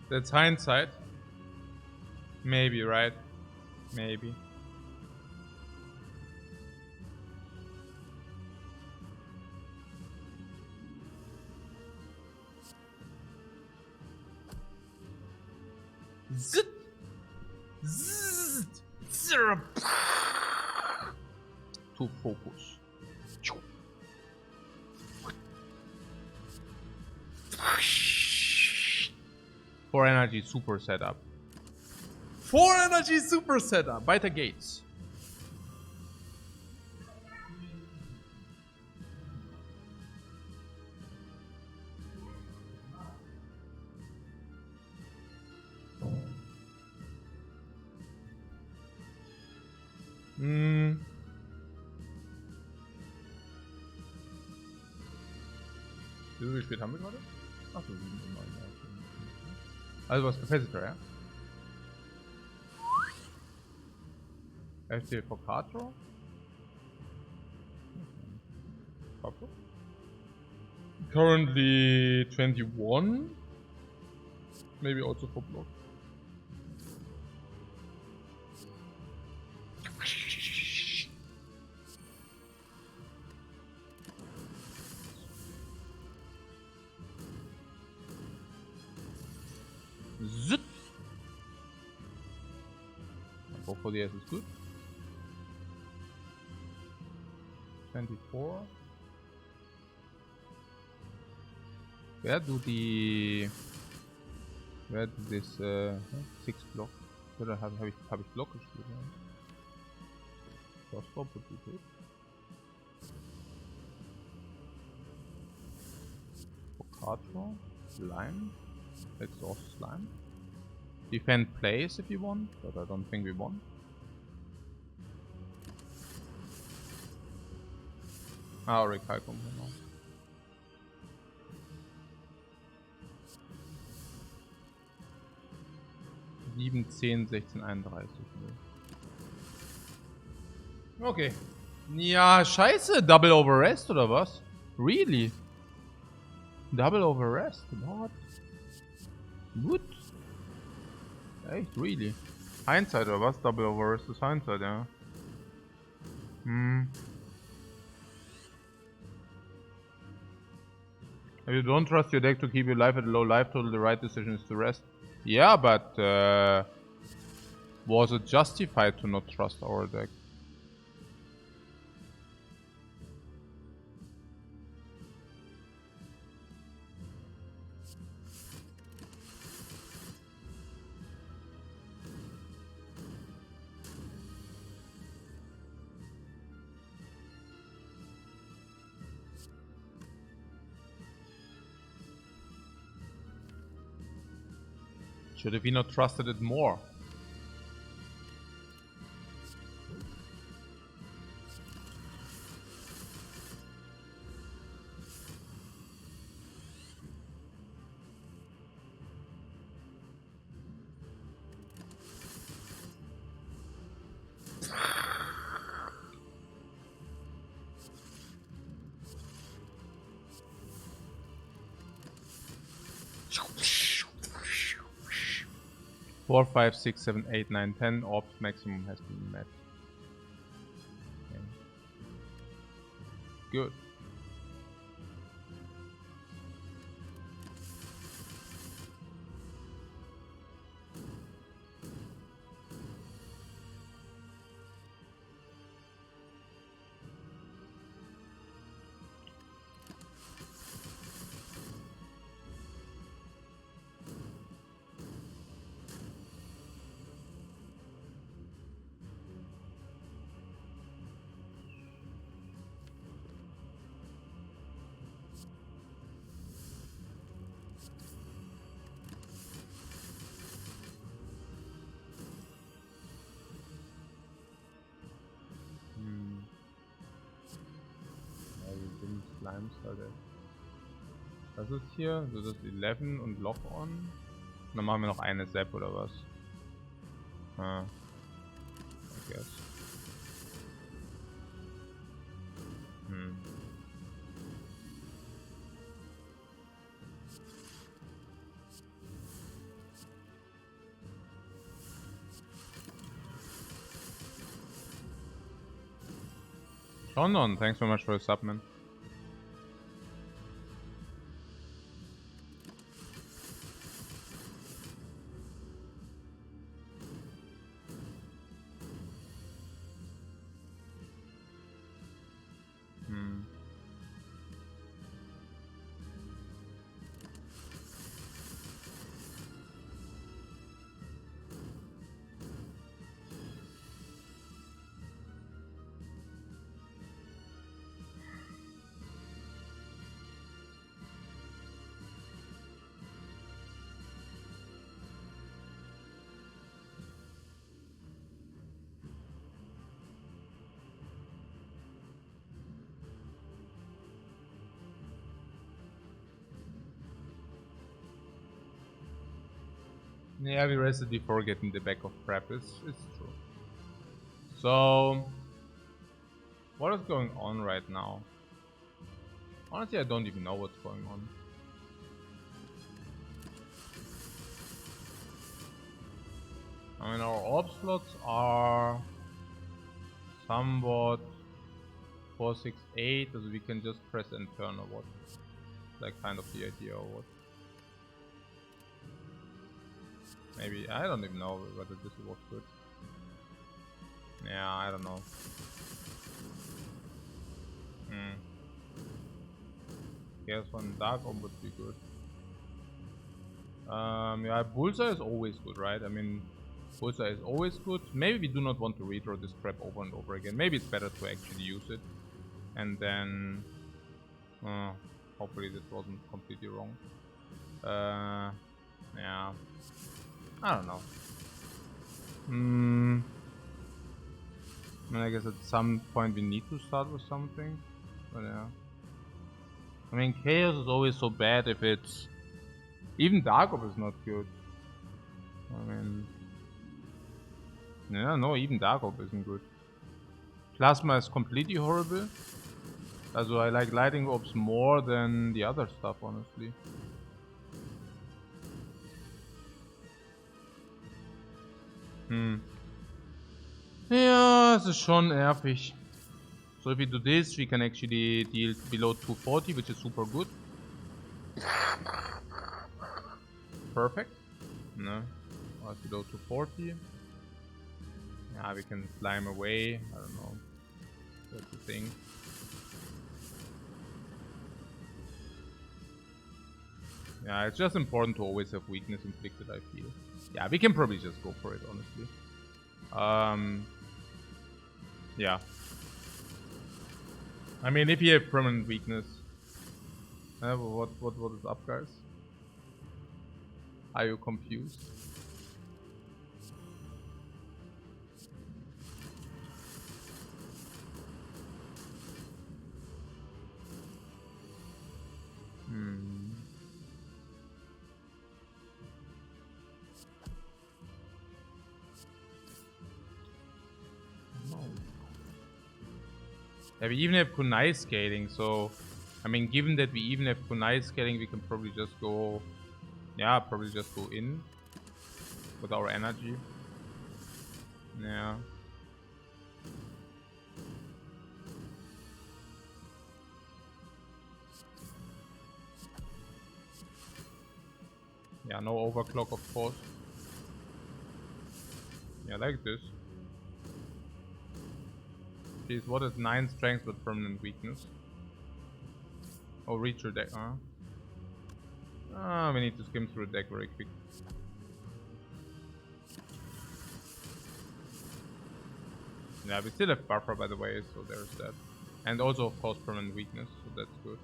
That's hindsight. Maybe, right? Maybe. Zit. Zzz. Zero. To focus. 4 energy super setup. 4 energy super setup. Weiter geht's. Wie spät haben wir gerade? Achso, 7 Uhr. Also was Capacitor, ja? FT Focato? Currently 21. Maybe also for block. Zit. Both for the S is good. 24. Where do this 6 block? Oder habe ich Block gespielt? Crossbow would be good. Focato, Slime, Exhaust Slime. Defend plays if you want, but I don't think we want. Ah, Recalcum, genau. 7, 10, 16, 31. Okay. Ja, scheiße. Double over rest oder was? Really? Double over rest? What? Gut. Echt? Really? Hindsight oder was? Double over rest ist Hindsight, ja. If you don't trust your deck to keep your life at a low life total, the right decision is to rest. Yeah, but was it justified to not trust our deck? Should have we not trusted it more? Four, 5, 6, 7, 8, 9, 10 orbs maximum has been met. Okay. Good. Das ist hier, so das 11 und Lock on. Und dann machen wir noch eine Zap oder was? Ah, I guess. London, thanks so much for the sub, man. Yeah, we rested before getting the back of prep. It's true. So, what is going on right now? Honestly, I don't even know what's going on. I mean, our orb slots are somewhat 468, so we can just press and turn or what? Like kind of the idea or what? Maybe, I don't even know whether this was good. Yeah, I don't know. Guess one Dark Orb would be good. Yeah, Bullseye is always good, right? I mean, Bullseye is always good. Maybe we do not want to redraw this trap over and over again. Maybe it's better to actually use it. And then... hopefully this wasn't completely wrong. Yeah. I don't know. I mean, I guess at some point we need to start with something. But yeah. I mean, Chaos is always so bad if it's... Even Dark Orb is not good. I mean... Yeah, no, even Dark Orb isn't good. Plasma is completely horrible. Also, I like Lightning Orbs more than the other stuff, honestly. Ja, es ist schon nervig. So if we do this, we can actually deal below 240, which is super good. Perfect. No, below 240. Yeah, we can slime away. I don't know. That's the thing. Yeah, it's just important to always have weakness inflicted, I feel. Yeah, we can probably just go for it, honestly. Yeah. I mean, if you have permanent weakness... what is up, guys? Are you confused? Yeah, we even have kunai scaling, so I mean, given that we even have kunai scaling, we can probably just go, yeah, probably just go in with our energy. Yeah. Yeah, no overclock, of course. Yeah, like this. Jeez, what is 9 strength with permanent weakness? Oh, reach your deck, huh? Ah, we need to skim through the deck very quick. Yeah, we still have buffer, by the way, so there's that. And also, of course, permanent weakness, so that's good.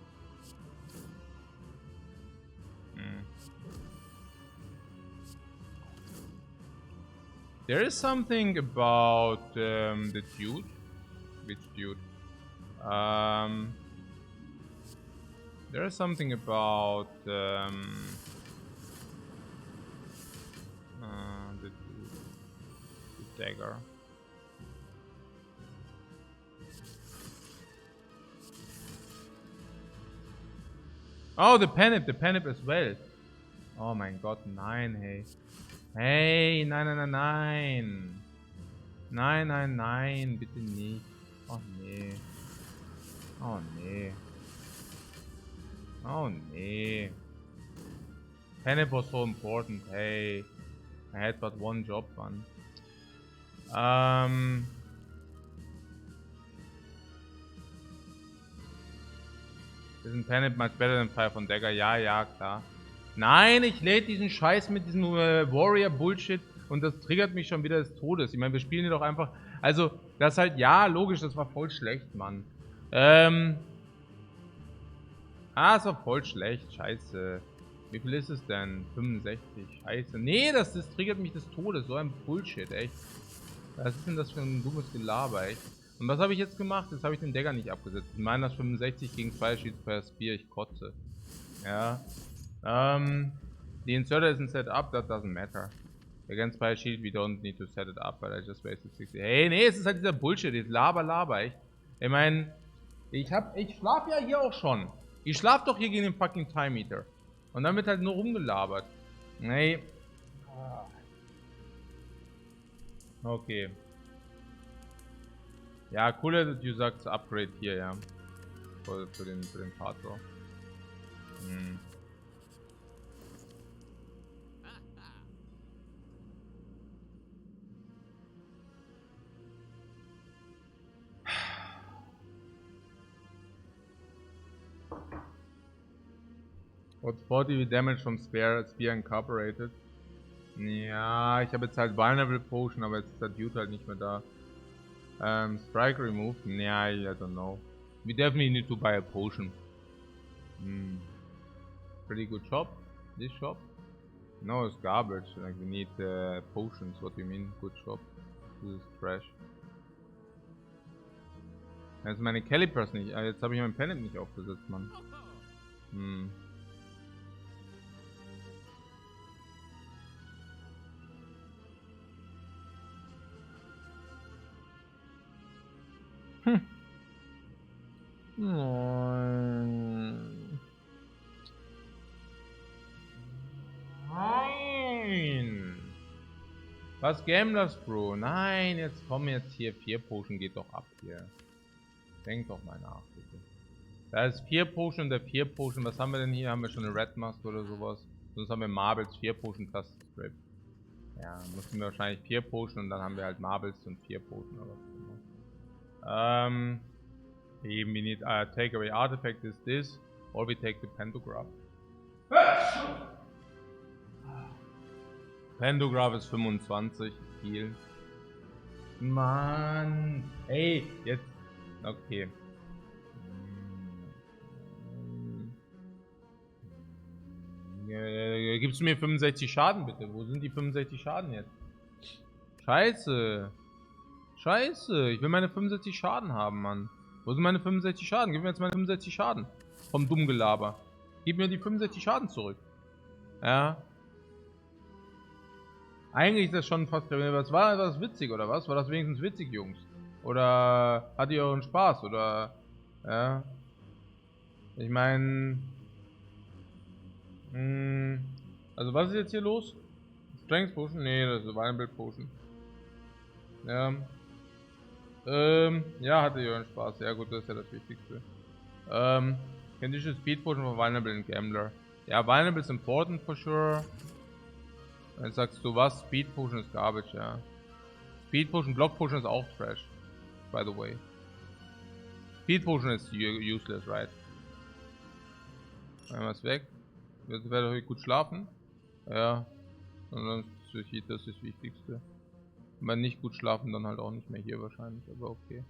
There is something about the dude. Which dude? There is something about the dagger. Oh, the penip as well. Oh my god, 9, hey. Hey, 999. 999, bitte nicht. Oh nee. Oh nee. Oh nee. Panic was so important. Hey. I had but one job, man. Isn't Panic much better than Fire von Dagger? Ja, ja, klar. Nein, ich lädt diesen Scheiß mit diesem Warrior-Bullshit und das triggert mich schon wieder des Todes. Ich meine, wir spielen hier doch einfach... Also, das halt, ja, logisch, das war voll schlecht, Mann. Es war voll schlecht, scheiße. Wie viel ist es denn? 65, scheiße. Nee, das triggert mich des Todes, so ein Bullshit, echt. Was ist denn das für ein dummes Gelaber, echt? Und was habe ich jetzt gemacht? Jetzt habe ich den Dagger nicht abgesetzt. Ich meine, das 65 gegen 2 Shields per Spear, ich kotze. Ja. The inserter isn't set up, that doesn't matter. Against Spire Shield, we don't need to set it up, but I just wasted 60. Hey, nee, es ist halt dieser Bullshit, jetzt Laber, echt. Ich meine, ich schlaf ja hier auch schon. Ich schlaf doch hier gegen den fucking Time Meter. Und dann wird halt nur rumgelabert. Nee. Okay. Ja, cooler, dass du sagst Upgrade hier, ja. Für den Part, so. Hm. What's 40 Damage from Spire Incorporated? Ja, ich habe jetzt halt Vulnerable Potion, aber jetzt ist der Dude halt nicht mehr da. Strike Remove? Ja, I don't know. We definitely need to buy a potion. Pretty good shop. This shop? No, it's garbage. Like we need potions. What do you mean? Good shop. This is trash. Jetzt meine Calipers nicht. Jetzt habe ich mein Pennant nicht aufgesetzt, Mann. Nein! Was Gamblers, Bro? Nein, jetzt komm jetzt hier. 4 Potion geht doch ab hier. Denk doch mal nach, bitte. Da ist 4 Potion und der 4 Potion. Was haben wir denn hier? Haben wir schon eine Red Mask oder sowas? Sonst haben wir Marbles, 4 Potion plus Strip. Ja, mussten wir wahrscheinlich 4 Potion und dann haben wir halt Marbles und 4 Potion oder so. Eben, we need take away artifact is this, or we take the pantograph. Pantograph ist 25, viel. Mann, ey, jetzt, okay. Gibst du mir 65 Schaden bitte? Wo sind die 65 Schaden jetzt? Scheiße. Scheiße, ich will meine 65 Schaden haben, Mann. Wo sind meine 65 Schaden? Gib mir jetzt meine 65 Schaden. Vom dummen Gelaber. Gib mir die 65 Schaden zurück. Ja. Eigentlich ist das schon fast... Was war das witzig, oder was? War das wenigstens witzig, Jungs? Oder hattet ihr euren Spaß, oder... Ja. Ich meine... Also was ist jetzt hier los? Strength Potion? Nee, das ist Vulnerable Potion. Ja. Ja, hatte ich euren Spaß. Ja gut, das ist ja das Wichtigste. Condition Speed Potion for Vulnerable and Gambler. Ja, Vulnerable is important for sure. Jetzt sagst du was? Speed Potion ist Garbage, ja. Speed Potion, Block Potion ist auch Trash. By the way. Speed Potion ist useless, right? Einmal ist weg. Jetzt werde ich gut schlafen. Ja. Und dann ist das das Wichtigste. Wenn nicht gut schlafen, dann halt auch nicht mehr hier wahrscheinlich, aber okay.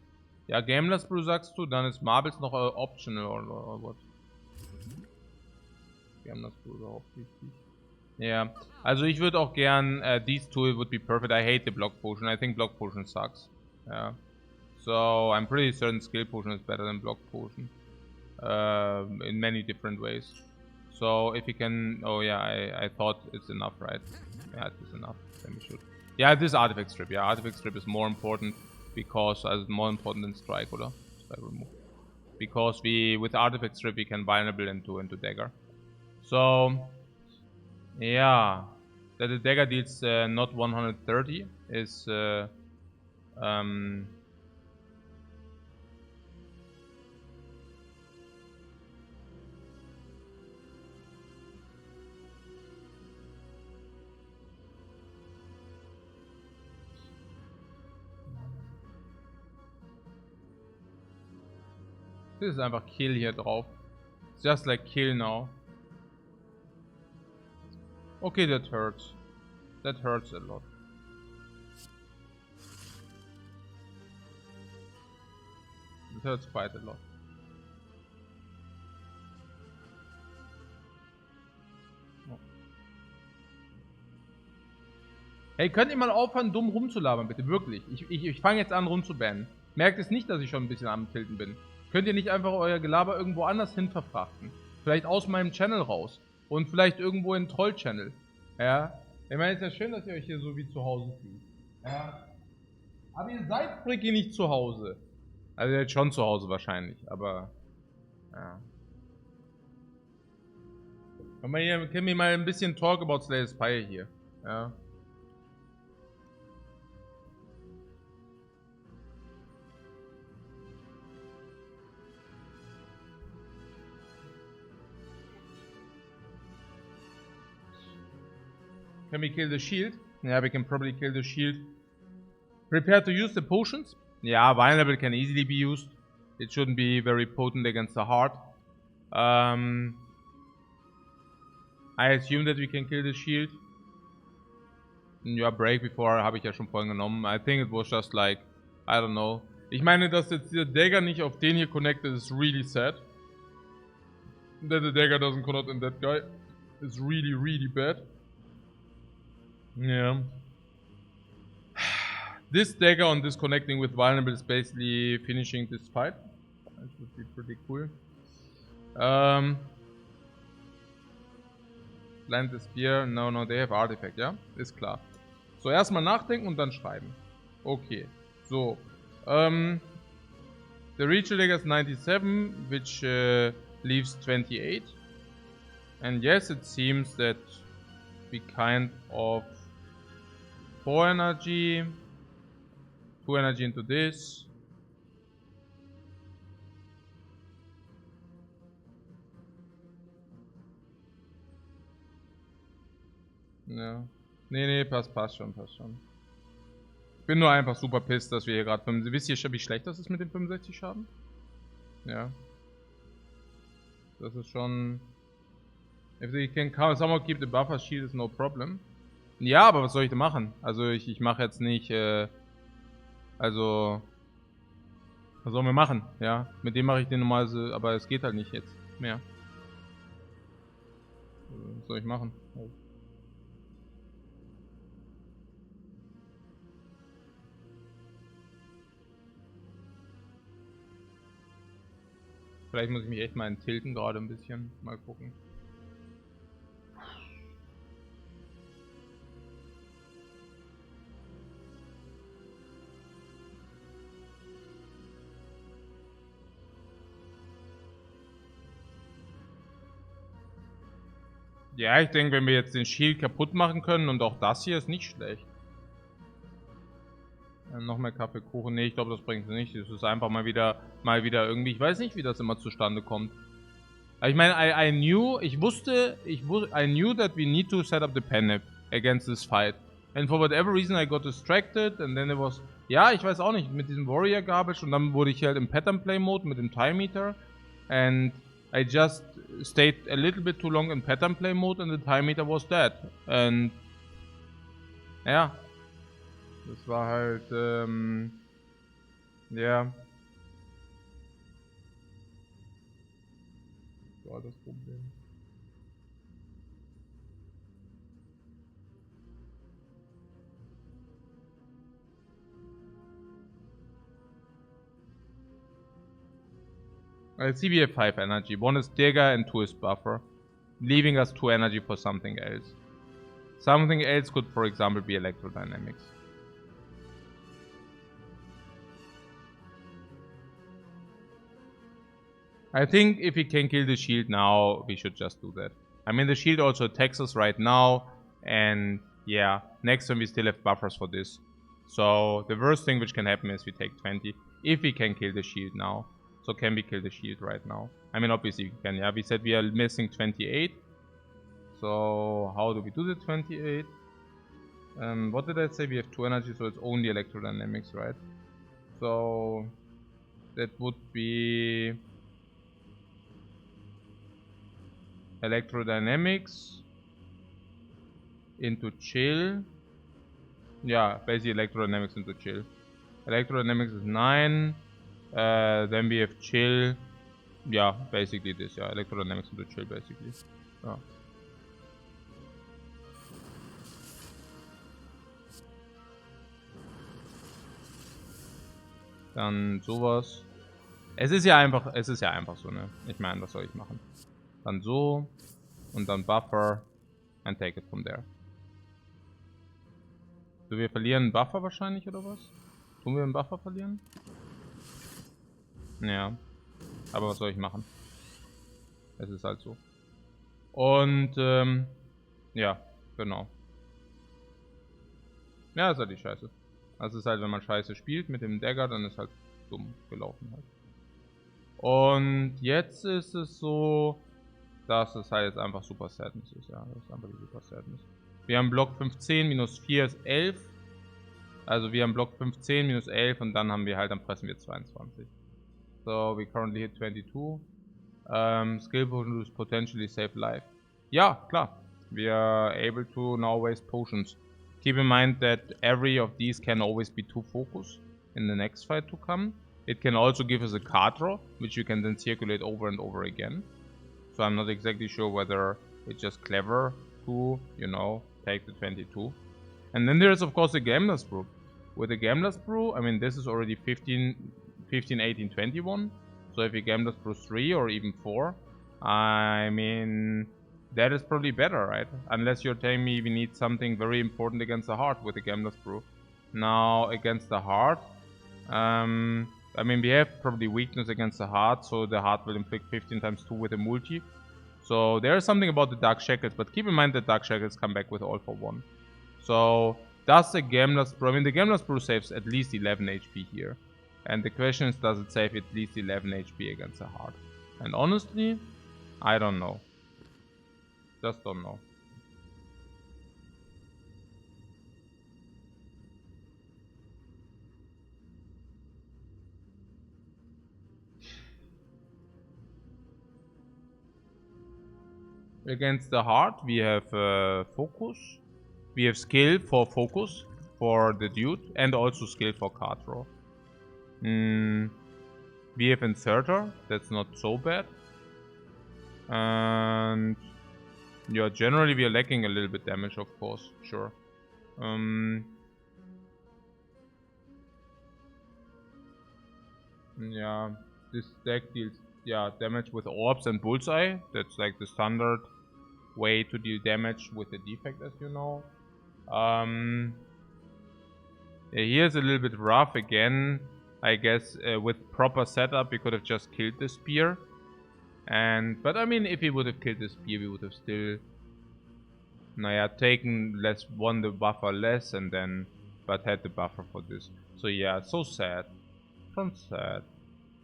Ja, Gameless Brew sagst du, dann ist Marbles noch optional oder what? Gameless Brew überhaupt wichtig. Ja, also ich würde auch gern, these two would be perfect. I hate the Block Potion. I think Block Potion sucks. Yeah. So I'm pretty certain Skill Potion is better than Block Potion. In many different ways. So if you can, oh yeah, I thought it's enough, right? Yeah, it is enough. Then we should. Yeah, this Artifact Strip. Yeah, Artifact Strip is more important because more important than Strike, oder? Strike remove. Because with Artifact Strip we can vulnerable into Dagger. So yeah, that the Dagger deals not 130 is Das ist einfach Kill hier drauf. It's just like Kill now. Okay, that hurts. That hurts a lot. It hurts quite a lot. Oh. Hey, könnt ihr mal aufhören, dumm rumzulabern, bitte? Wirklich. Ich fange jetzt an, rumzubannen. Merkt es nicht, dass ich schon ein bisschen am Tilten bin. Könnt ihr nicht einfach euer Gelaber irgendwo anders hin verfrachten? Vielleicht aus meinem Channel raus. Und vielleicht irgendwo in Troll-Channel. Ja? Ich meine, es ist ja schön, dass ihr euch hier so wie zu Hause fühlt. Ja? Aber ihr seid freaky nicht zu Hause. Also jetzt schon zu Hause wahrscheinlich, aber... Ja. Können wir mal ein bisschen talk about Spire hier. Ja. Can we kill the shield? Yeah, we can probably kill the shield. Prepare to use the potions? Yeah, vulnerable can easily be used. It shouldn't be very potent against the heart. I assume that we can kill the shield. Ja, Break before habe ich ja schon vorhin genommen. I think it was just like, I don't know. Ich meine, dass jetzt der Dagger nicht auf den hier connected is really sad. That the dagger doesn't connect in that guy is really, really bad. Yeah. This dagger on disconnecting with vulnerable is basically finishing this fight. That would be pretty cool. Plant the spear. No, they have artifact, ja? Ist klar. So, erstmal nachdenken und dann schreiben. Okay. So. The Ritual Dagger is 97, which leaves 28. And yes, it seems that we kind of 4 energy, 2 energy into this. Ja. Nee, passt schon. Ich bin nur einfach super pissed, dass wir hier gerade 65... Wisst ihr schon, wie schlecht das ist mit dem 65 Schaden? Ja. Das ist schon... If they can somehow keep the buffer shield is no problem. Ja, aber was soll ich denn machen? Also ich mache jetzt nicht, also... Was sollen wir machen? Ja, mit dem mache ich den normalerweise, aber es geht halt nicht jetzt mehr. Was soll ich machen? Oh. Vielleicht muss ich mich echt mal tilten gerade ein bisschen. Mal gucken. Ja, ich denke, wenn wir jetzt den Shield kaputt machen können und auch das hier ist nicht schlecht. Noch mehr Kaffeekuchen. Ne, ich glaube, das bringt es nicht. Das ist einfach mal wieder irgendwie. Ich weiß nicht, wie das immer zustande kommt. Aber ich meine, I knew that we need to set up the panic against this fight. And for whatever reason I got distracted and then it was... Ja, ich weiß auch nicht, mit diesem Warrior Garbage und dann wurde ich halt im Pattern Play Mode mit dem Time Meter. And I just stayed a little bit too long in Pattern Play Mode and the Time Meter was dead. And... Ja. Das war halt, ja. Das war das Problem. I see we have 5 energy. 1 is Dagger and 2 is Buffer. Leaving us 2 energy for something else. Something else could, for example, be Electrodynamics. I think if we can kill the shield now, we should just do that. I mean, the shield also attacks us right now, and yeah, next time we still have buffers for this. So the worst thing which can happen is we take 20, if we can kill the shield now. So can we kill the shield right now? I mean, obviously we can, yeah. We said we are missing 28. So how do we do the 28? What did I say? We have 2 energy, so it's only electrodynamics, right? So that would be Electrodynamics into chill. Yeah, basically electrodynamics into chill. Electrodynamics is 9. Then we have chill. Yeah, basically this. Yeah, electrodynamics into chill, basically. Ja. Dann sowas. Es ist ja einfach so, ne? Ich meine, was soll ich machen? Dann so und dann Buffer and take it from there. So, wir verlieren einen Buffer wahrscheinlich, oder was? Tun wir einen Buffer verlieren? Ja. Aber was soll ich machen? Es ist halt so. Und, ja, genau. Ja, ist halt die Scheiße. Das ist halt, wenn man Scheiße spielt mit dem Dagger, dann ist halt dumm gelaufen halt. Und jetzt ist es so, dass es halt jetzt einfach Super Sadness ist, ja. Das ist einfach die Super Sadness. Wir haben Block 15, minus 4 ist 11. Also wir haben Block 15, minus 11 und dann haben wir halt, dann pressen wir 22. So, we currently hit 22. Skill potions potentially save life. Ja, klar. We are able to now waste potions. Keep in mind that every of these can always be 2 focus in the next fight to come. It can also give us a card draw, which you can then circulate over and over again. So I'm not exactly sure whether it's just clever to, you know, take the 22. And then there's of course the Gambler's Brew. With the Gambler's Brew, I mean this is already 15, 18, 21. So if you Gambler's Brew 3 or even 4, I mean that is probably better, right? Unless you're telling me we need something very important against the heart with the Gambler's Brew. Now against the heart, I mean we have probably weakness against the heart, so the heart will inflict 15 times 2 with a multi. So there is something about the Dark Shackles, but keep in mind that Dark Shackles come back with all for 1. So does the Gambler's Brew, I mean the Gambler's Brew saves at least 11 HP here. And the question is, does it save at least 11 HP against the heart? And honestly, I don't know. Just don't know. Against the heart, we have focus. We have skill for focus for the dude, and also skill for card draw. We have inserter. That's not so bad. And yeah, generally we are lacking a little bit damage, of course. Sure. Yeah, this deck deals damage with orbs and bullseye. That's like the standard way to deal damage with the defect, as you know. Here's a little bit rough again. I guess with proper setup we could have just killed the spear. But I mean, if we would have killed the spear, we would have still taken won the buffer less, and then but had the buffer for this. So yeah, so sad. Schon sad.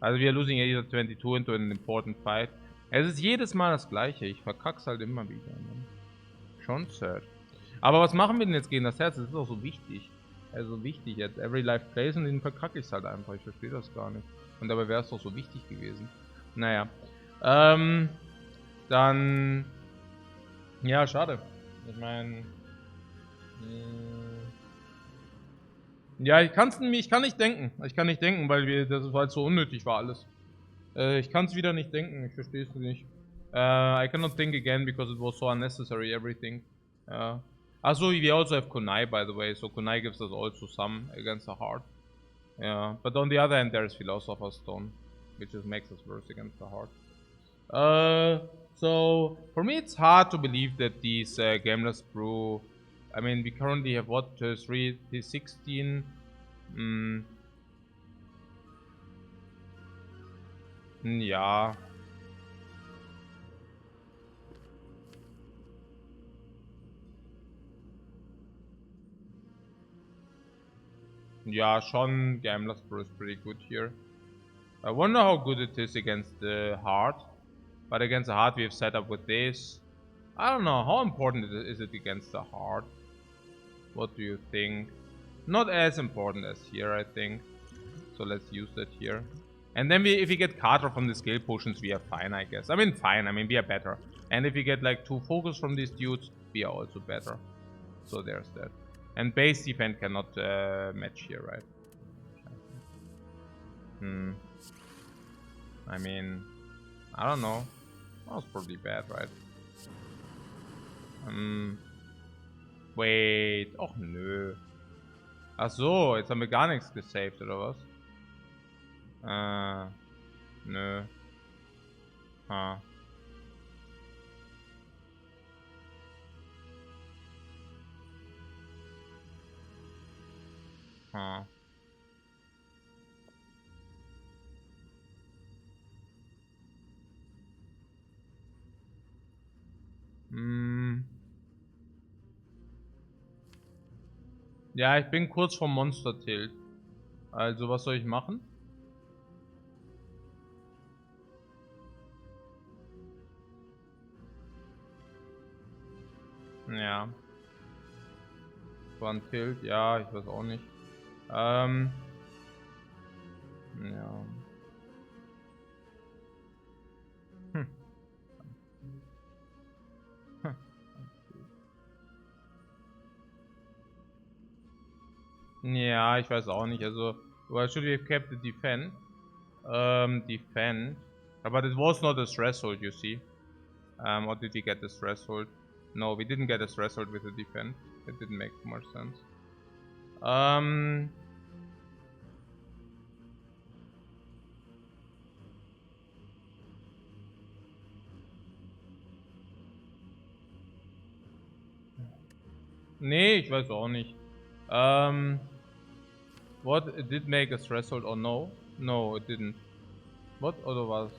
Also wir losing 22 into an important fight. Es ist jedes Mal das gleiche. Ich verkack's halt immer wieder. Ne? Schon sad. Aber was machen wir denn jetzt gegen das Herz? Das ist auch so wichtig. Also wichtig jetzt. Every life plays und den verkacke ich halt einfach. Ich verstehe das gar nicht. Und dabei wäre es doch so wichtig gewesen. Naja. Dann... Ja, schade. Ich meine... Ja, ich kann nicht denken. Ich kann nicht denken, weil das halt so unnötig war alles. Ich kann es wieder nicht denken. Ich verstehe es nicht. I cannot think again because it was so unnecessary, everything. Also, we also have Kunai, by the way. So Kunai gives us also some against the heart. Yeah, but on the other hand, there is Philosopher's Stone, which just makes us worse against the heart. So for me, it's hard to believe that these Gambler's Brew. I mean, we currently have what 16. Ja. Yeah, schon Gambler's Brew is pretty good here. I wonder how good it is against the heart. But against the heart we have set up with this. I don't know, how important is it against the heart? What do you think? Not as important as here, I think. So let's use that here. And then if we get card draw from the skill potions, we are fine, I guess. I mean, fine. I mean, we are better. And if we get like 2 focus from these dudes, we are also better. So there's that. And base defense cannot match here, right? I mean, I don't know. That was probably bad, right? Wait. Och nö. Ach so, jetzt haben wir gar nichts gesaved, oder was? Nö. Ha. Ha. Ja, ich bin kurz vom Monster-Tilt. Also, was soll ich machen? Ja. War ein Tilt? Ja, ich weiß auch nicht. Ja. Ja, ich weiß auch nicht. Also, why should we have kept the defend? Defend. But it was not a threshold, you see. Or did we get the threshold? No, we didn't get a threshold with the defend. It didn't make much sense. Nee, ich weiß auch nicht. What? It did make a threshold or no? No, it didn't. What? Oder was?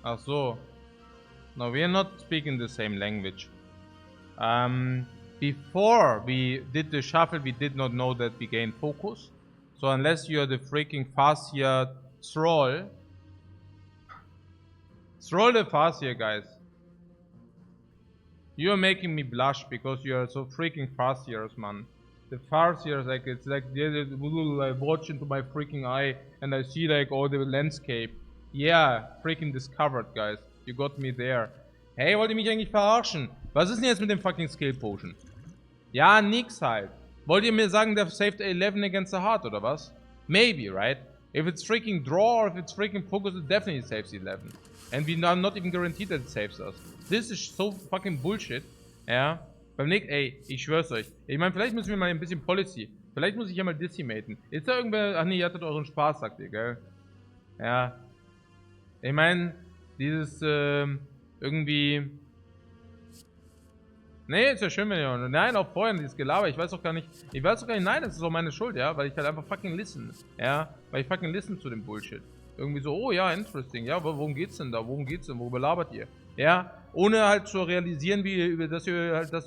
Ach so. No, we are not speaking the same language. Before we did the shuffle, we did not know that we gained focus. So unless you are the freaking Farseer Thrall. Thrall the Farseer, guys. You are making me blush because you are so freaking Farseers, man. The Farseers, like, it's like, I watch into my freaking eye and I see like all the landscape. Yeah, freaking discovered, guys. You got me there. Hey, wollt ihr mich eigentlich verarschen? Was ist denn jetzt mit dem fucking Skill Potion? Ja, nix halt. Wollt ihr mir sagen, der saved 11 against the heart, oder was? Maybe, right? If it's freaking draw or if it's freaking focus, it definitely saves 11. And we are not even guaranteed that it saves us. This is so fucking bullshit. Ja. Beim nächsten, ey, ich schwör's euch. Ich meine, vielleicht müssen wir mal ein bisschen Policy. Vielleicht muss ich ja mal decimaten. Ist da irgendwer. Ach nee, ihr hattet euren Spaß, sagt ihr, gell? Ja. Ich meine, dieses, irgendwie. Nee, ist ja schön, wenn ihr. Nein, auch vorher dieses Gelaber. Ich weiß auch gar nicht. Nein, das ist auch meine Schuld, ja. Weil ich halt einfach fucking listen. Ja. Weil ich fucking listen zu dem Bullshit. Irgendwie so, oh ja, interesting. Ja, worum geht's denn da? Worum geht's denn? Worüber labert ihr? Ja. Ohne halt zu realisieren, dass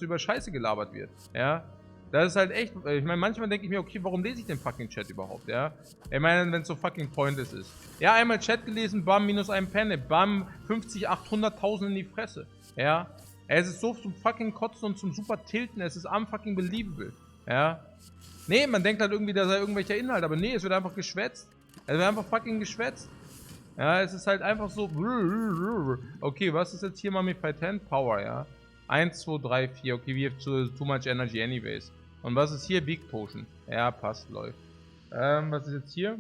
über Scheiße gelabert wird. Ja. Das ist halt echt. Ich meine, manchmal denke ich mir, okay, warum lese ich den fucking Chat überhaupt? Ja. Ich meine, wenn es so fucking pointless ist. Ja, einmal Chat gelesen, bam, minus ein Penne, bam, 50, 800.000 in die Fresse. Ja. Es ist so zum fucking Kotzen und zum super Tilten, es ist unfucking believable. Ja. Nee, man denkt halt irgendwie, da sei irgendwelcher Inhalt, aber nee, es wird einfach geschwätzt. Es wird einfach fucking geschwätzt. Ja, es ist halt einfach so. Okay, was ist jetzt hier mal mit Patent Power, ja? 1, 2, 3, 4. Okay, we have too much energy anyways. Und was ist hier? Big Potion. Ja, passt, läuft. Was ist jetzt hier?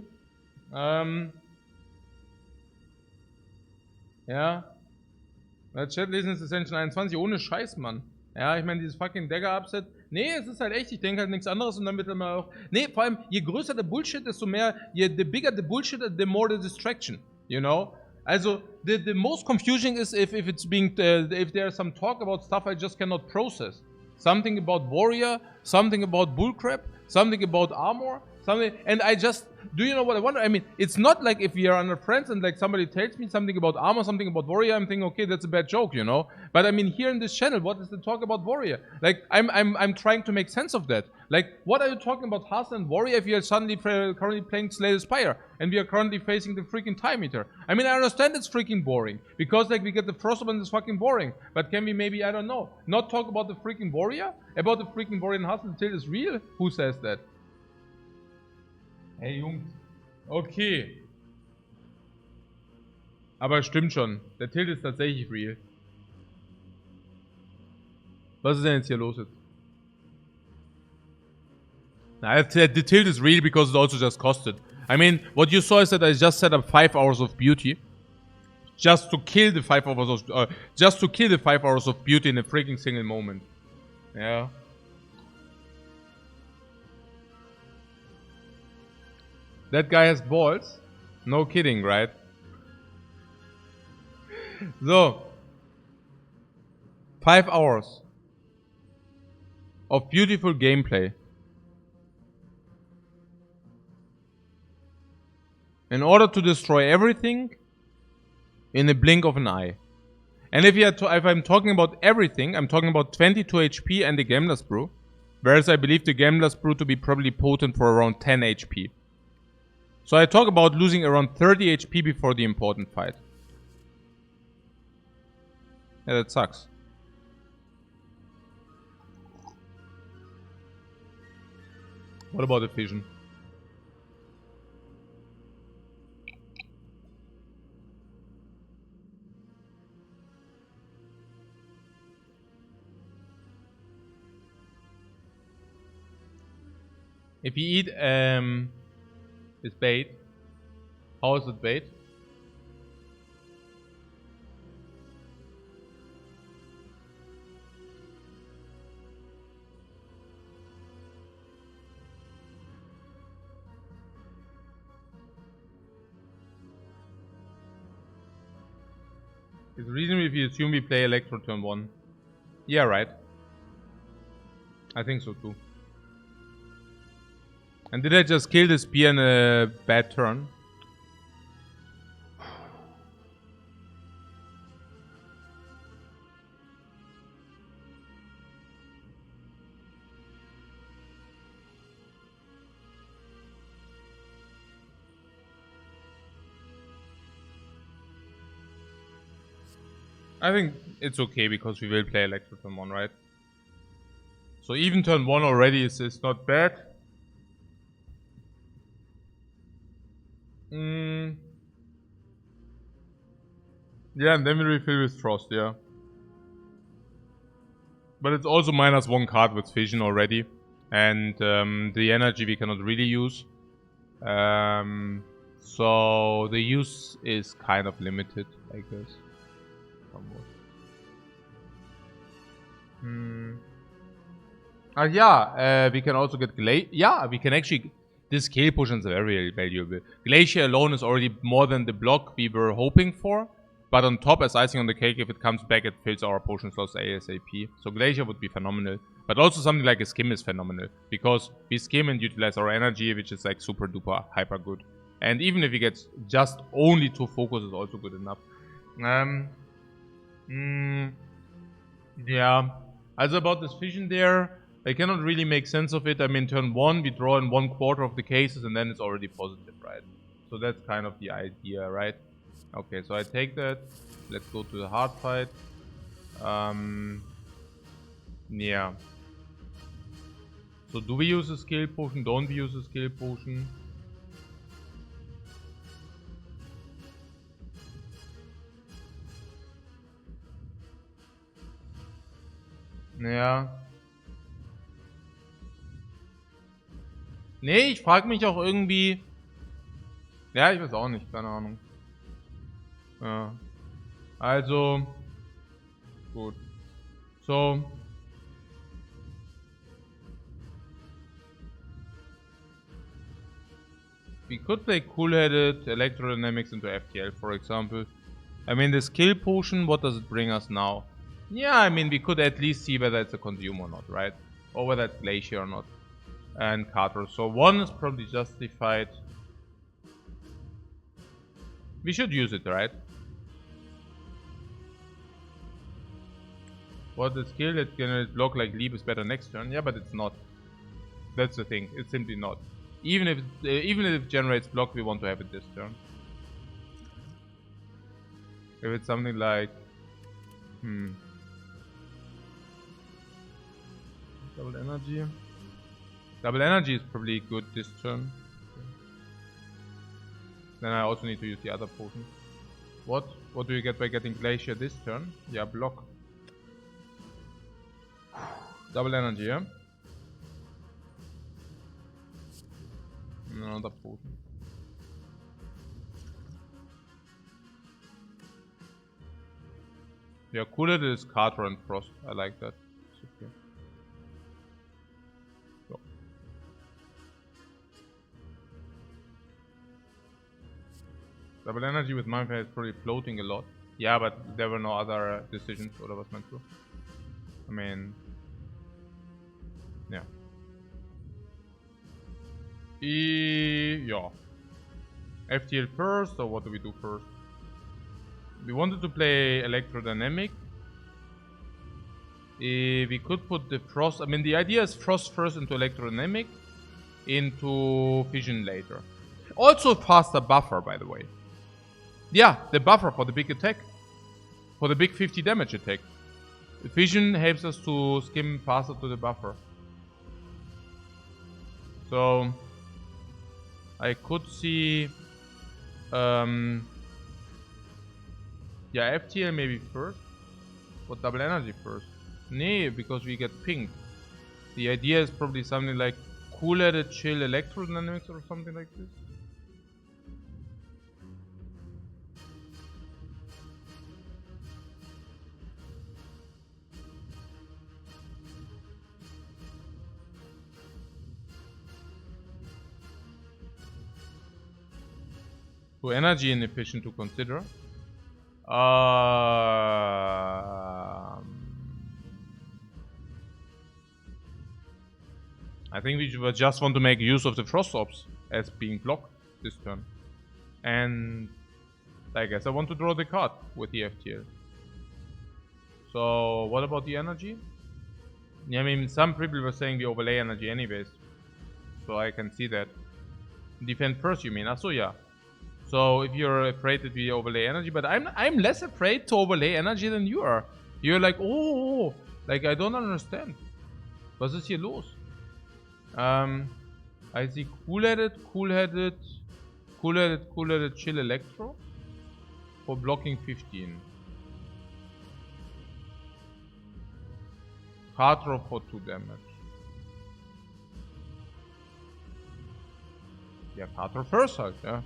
Ja. Chat lesen ist Ascension 21. Ohne Scheiß, Mann. Ja, ich meine, dieses fucking Dagger-Upset. Nee, es ist halt echt, ich denke halt nichts anderes und dann wird dann mal auch. Nee, vor allem, je größer der Bullshit, desto mehr, the bigger the bullshit, the more the distraction. You know? Also, the most confusing is if it's being, if there's some talk about stuff I just cannot process. Something about warrior, something about bullcrap, something about armor, something, and I just, do you know what I wonder? I mean, it's not like if we are under friends and like somebody tells me something about armor, something about warrior, I'm thinking, okay, that's a bad joke, you know? But I mean, here in this channel, what is the talk about warrior? Like, I'm trying to make sense of that. Like, what are you talking about Hearthstone and warrior if you are suddenly currently playing Slay Spire and we are currently facing the freaking time meter? I mean, I understand it's freaking boring because like we get the frostbite and it's fucking boring. But can we maybe, I don't know, not talk about the freaking warrior? About the freaking warrior in Hearthstone until it's real? Who says that? Hey Jungs, Okay. Aber stimmt schon. Der Tilt ist tatsächlich real. Was ist denn jetzt hier los jetzt? Nah, the tilt is real because it also just costed. I mean, what you saw is that I just set up 5 hours of beauty. Just to kill the 5 hours of... just to kill the 5 hours of beauty in a freaking single moment. Yeah. That guy has balls? No kidding, right? So. 5 hours. Of beautiful gameplay. In order to destroy everything in a blink of an eye. And if I'm talking about everything, I'm talking about 22 HP and the Gambler's Brew. Whereas I believe the Gambler's Brew to be probably potent for around 10 HP. So I talk about losing around 30 HP before the important fight. Yeah, that sucks. What about the vision? If you eat this bait, how is it bait? It's reasonable if you assume we play Electro turn 1. Yeah, right. I think so too. And did I just kill the spear in a bad turn? I think it's okay because we will play Electro turn 1, right? So even turn 1 already is not bad. Yeah, and then we refill with Frost, yeah. But it's also -1 card with Vision already. And the energy we cannot really use. So the use is kind of limited, I guess. Yeah, we can also get Glacier. Yeah, we can actually... This scale potion is very valuable. Glacier alone is already more than the block we were hoping for. But on top, as icing on the cake, if it comes back, it fills our potion slots ASAP. So Glacier would be phenomenal. But also something like a Skim is phenomenal. Because we skim and utilize our energy, which is like super duper hyper good. And even if we get just only 2 focus, is also good enough. Yeah. Also about this vision there, I cannot really make sense of it. I mean, turn 1, we draw in 1/4 of the cases and then it's already positive, right? So that's kind of the idea, right? Okay, so I take that. Let's go to the hard fight. Yeah. So do we use a skill potion? Don't we use a skill potion? Ja. Nee, ich frage mich auch irgendwie... Ja, ich weiß auch nicht, keine Ahnung. Ja. Also... Gut. So... We could play cool-headed electrodynamics into FTL, for example. I mean, the skill potion, what does it bring us now? Yeah, I mean, we could at least see whether it's a consume or not, right? Or whether it's Glacier or not. And Carter. So 1 is probably justified. We should use it, right? What the skill that generates block like leap is better next turn? Yeah, but it's not. That's the thing. It's simply not. Even if it generates block, we want to have it this turn. If it's something like... Double energy. Double energy is probably good this turn. Then I also need to use the other potion. What? What do you get by getting Glacier this turn? Yeah, block. Double energy, yeah? Another potion. Yeah, cooler is Carter and Frost. I like that. It's okay. So. Double energy with Mindfire is probably floating a lot. Yeah, but there were no other decisions what I was meant to. I mean, yeah. Yeah. FTL first, or what do we do first? We wanted to play Electrodynamic. We could put the Frost. I mean, the idea is Frost first into Electrodynamic, into Fission later. Also, faster buffer, by the way. Yeah, the buffer for the big attack. For the big 50 damage attack. The Fission helps us to skim faster to the buffer. So, I could see. Yeah, FTL maybe first. But double energy first. Nee, because we get pinged. The idea is probably something like cool-headed chill electrodynamics or something like this. So energy inefficient to consider. I think we just want to make use of the Frost Ops as being blocked this turn. And I guess I want to draw the card with the FTL. So what about the energy? Yeah, I mean, some people were saying we overlay energy anyways. So I can see that. Defend first, you mean? So yeah. So if you're afraid that we overlay energy, but I'm less afraid to overlay energy than you are. You're like, oh, like I don't understand. Was ist hier los? I see cool-headed, chill electro for blocking 15. Card draw for 2 damage. Yeah, card draw first, halt, yeah.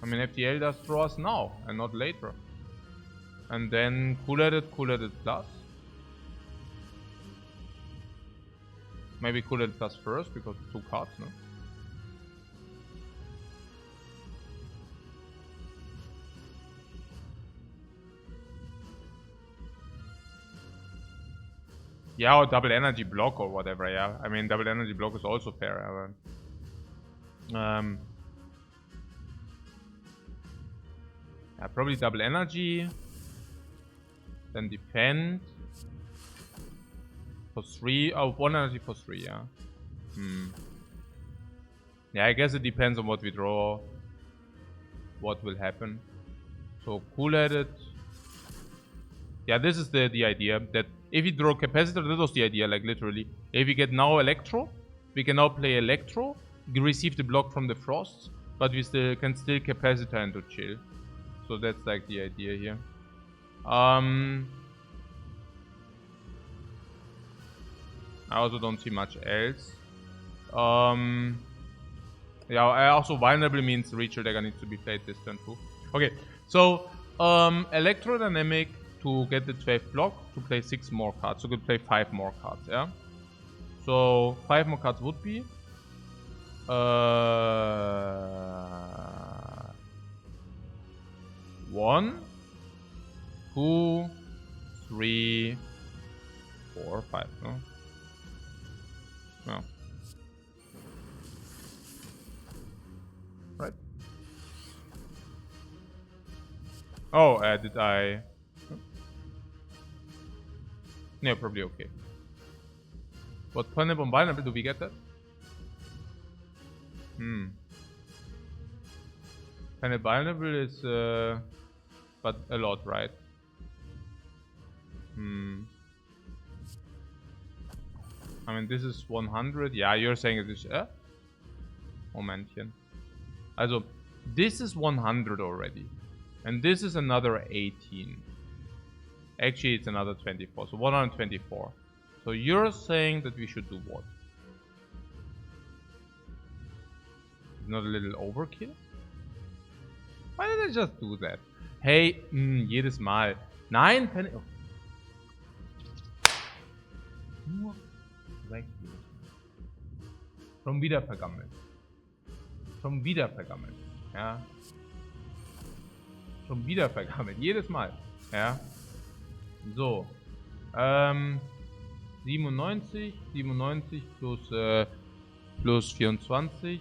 I mean, FTL does draw us now and not later. And then cool-headed plus. Maybe cool-headed plus first because 2 cards, no? Yeah, or double energy block or whatever, yeah. I mean, double energy block is also fair. Yeah, probably double energy. Then defend. For 3. Oh, 1 energy for 3, yeah. Yeah, I guess it depends on what we draw. What will happen. So, cool-headed. Yeah, this is the idea. That if we draw capacitor, that was the idea, like literally. If we get now Electro, we can now play Electro. We receive the block from the Frost. But we can still capacitor into chill. So that's like the idea here. I also don't see much else. Yeah, also vulnerable means Reacher Dagger needs to be played this turn too. Okay, so Electrodynamic to get the 12 block to play 6 more cards. So we could play 5 more cards, yeah? So 5 more cards would be 1, 2, 3, 4, 5, no? No. Right. Oh, did I? No, probably okay. What Pineapple and Vulnerable, do we get that? Pineapple Vulnerable is, but a lot, right? I mean, this is 100. Yeah, you're saying it is, Momentchen. Also, This is 100 already. And this is another 18. Actually, it's another 24. So 124. So you're saying that we should do what? Not a little overkill? Why did I just do that? Hey, jedes Mal. Nein, Penny. Oh. Nur weg. Schon wieder vergammelt. Schon wieder vergammelt. Ja. Schon wieder vergammelt. Jedes Mal. Ja. So. 97. 97 plus 24.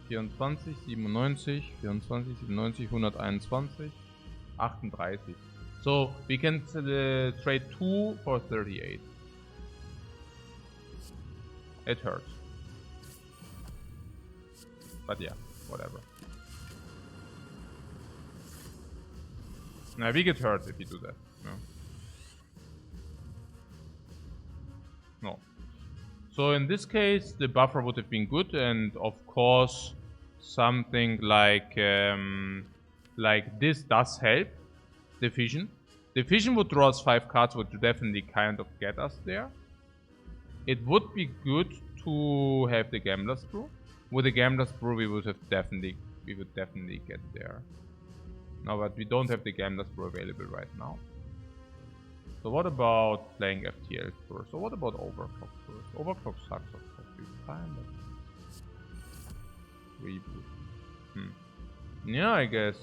24, 97, 24, 97, 121, 38. So we can trade 2 for 38. It hurts. But yeah, whatever. Now we get hurt if you do that. No. No. So in this case, the buffer would have been good, and of course, something like this does help. Division. Division would draw us 5 cards, which would definitely kind of get us there. It would be good to have the Gambler's Brew. With the Gambler's Brew, we would definitely get there. No, but we don't have the Gambler's Brew available right now. So what about playing FTL first? So what about Overclock first? Overclock sucks, of course. We find it. Reboot. Yeah, I guess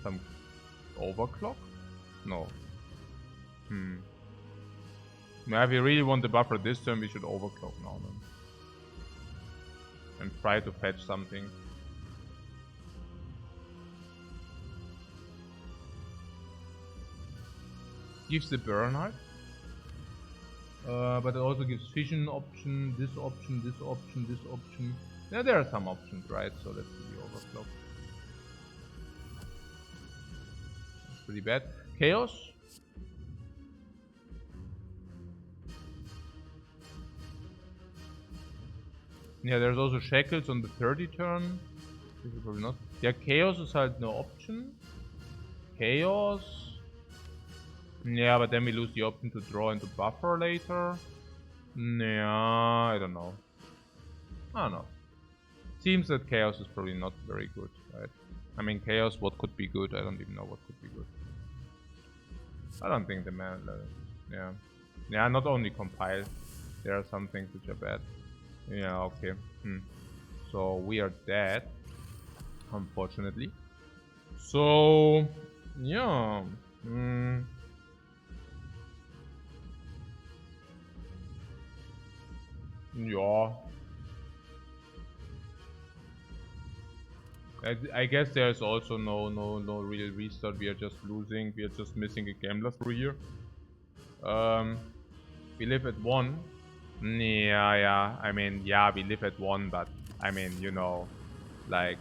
some Overclock? No. Yeah, if we really want the buffer this turn, we should Overclock now then. And try to fetch something. Gives the Bernard. But it also gives Fission option, this option, this option, this option. Yeah, there are some options, right? So let's do the Overclock. That's pretty bad. Chaos. Yeah, there's also Shackles on the 30 turn. This is probably not. Yeah, Chaos is halt no option. Chaos. Yeah, but then we lose the option to draw into buffer later. Yeah, I don't know. I don't know. Seems that Chaos is probably not very good, right? I mean, Chaos, what could be good? I don't even know what could be good. I don't think the man... yeah. Yeah, not only Compile. There are some things which are bad. Yeah, okay. So, we are dead. Unfortunately. So... yeah. Yeah. I guess there's also no real restart. We are just losing. We are just missing a Gambler through here. We live at 1. Yeah. I mean, yeah, we live at 1, but I mean, you know, like,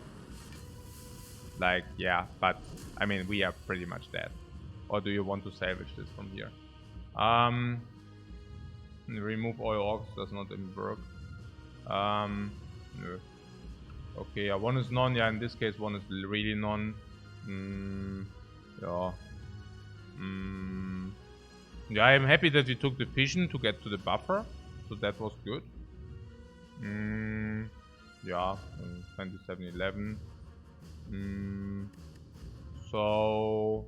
yeah. But I mean, we are pretty much dead. Or do you want to salvage this from here? Remove all orcs does not even work. No. Okay, yeah, 1 is none. Yeah, in this case, 1 is really none. Yeah. Yeah, I'm happy that we took the Fission to get to the buffer. So that was good. Yeah, 27-11. So...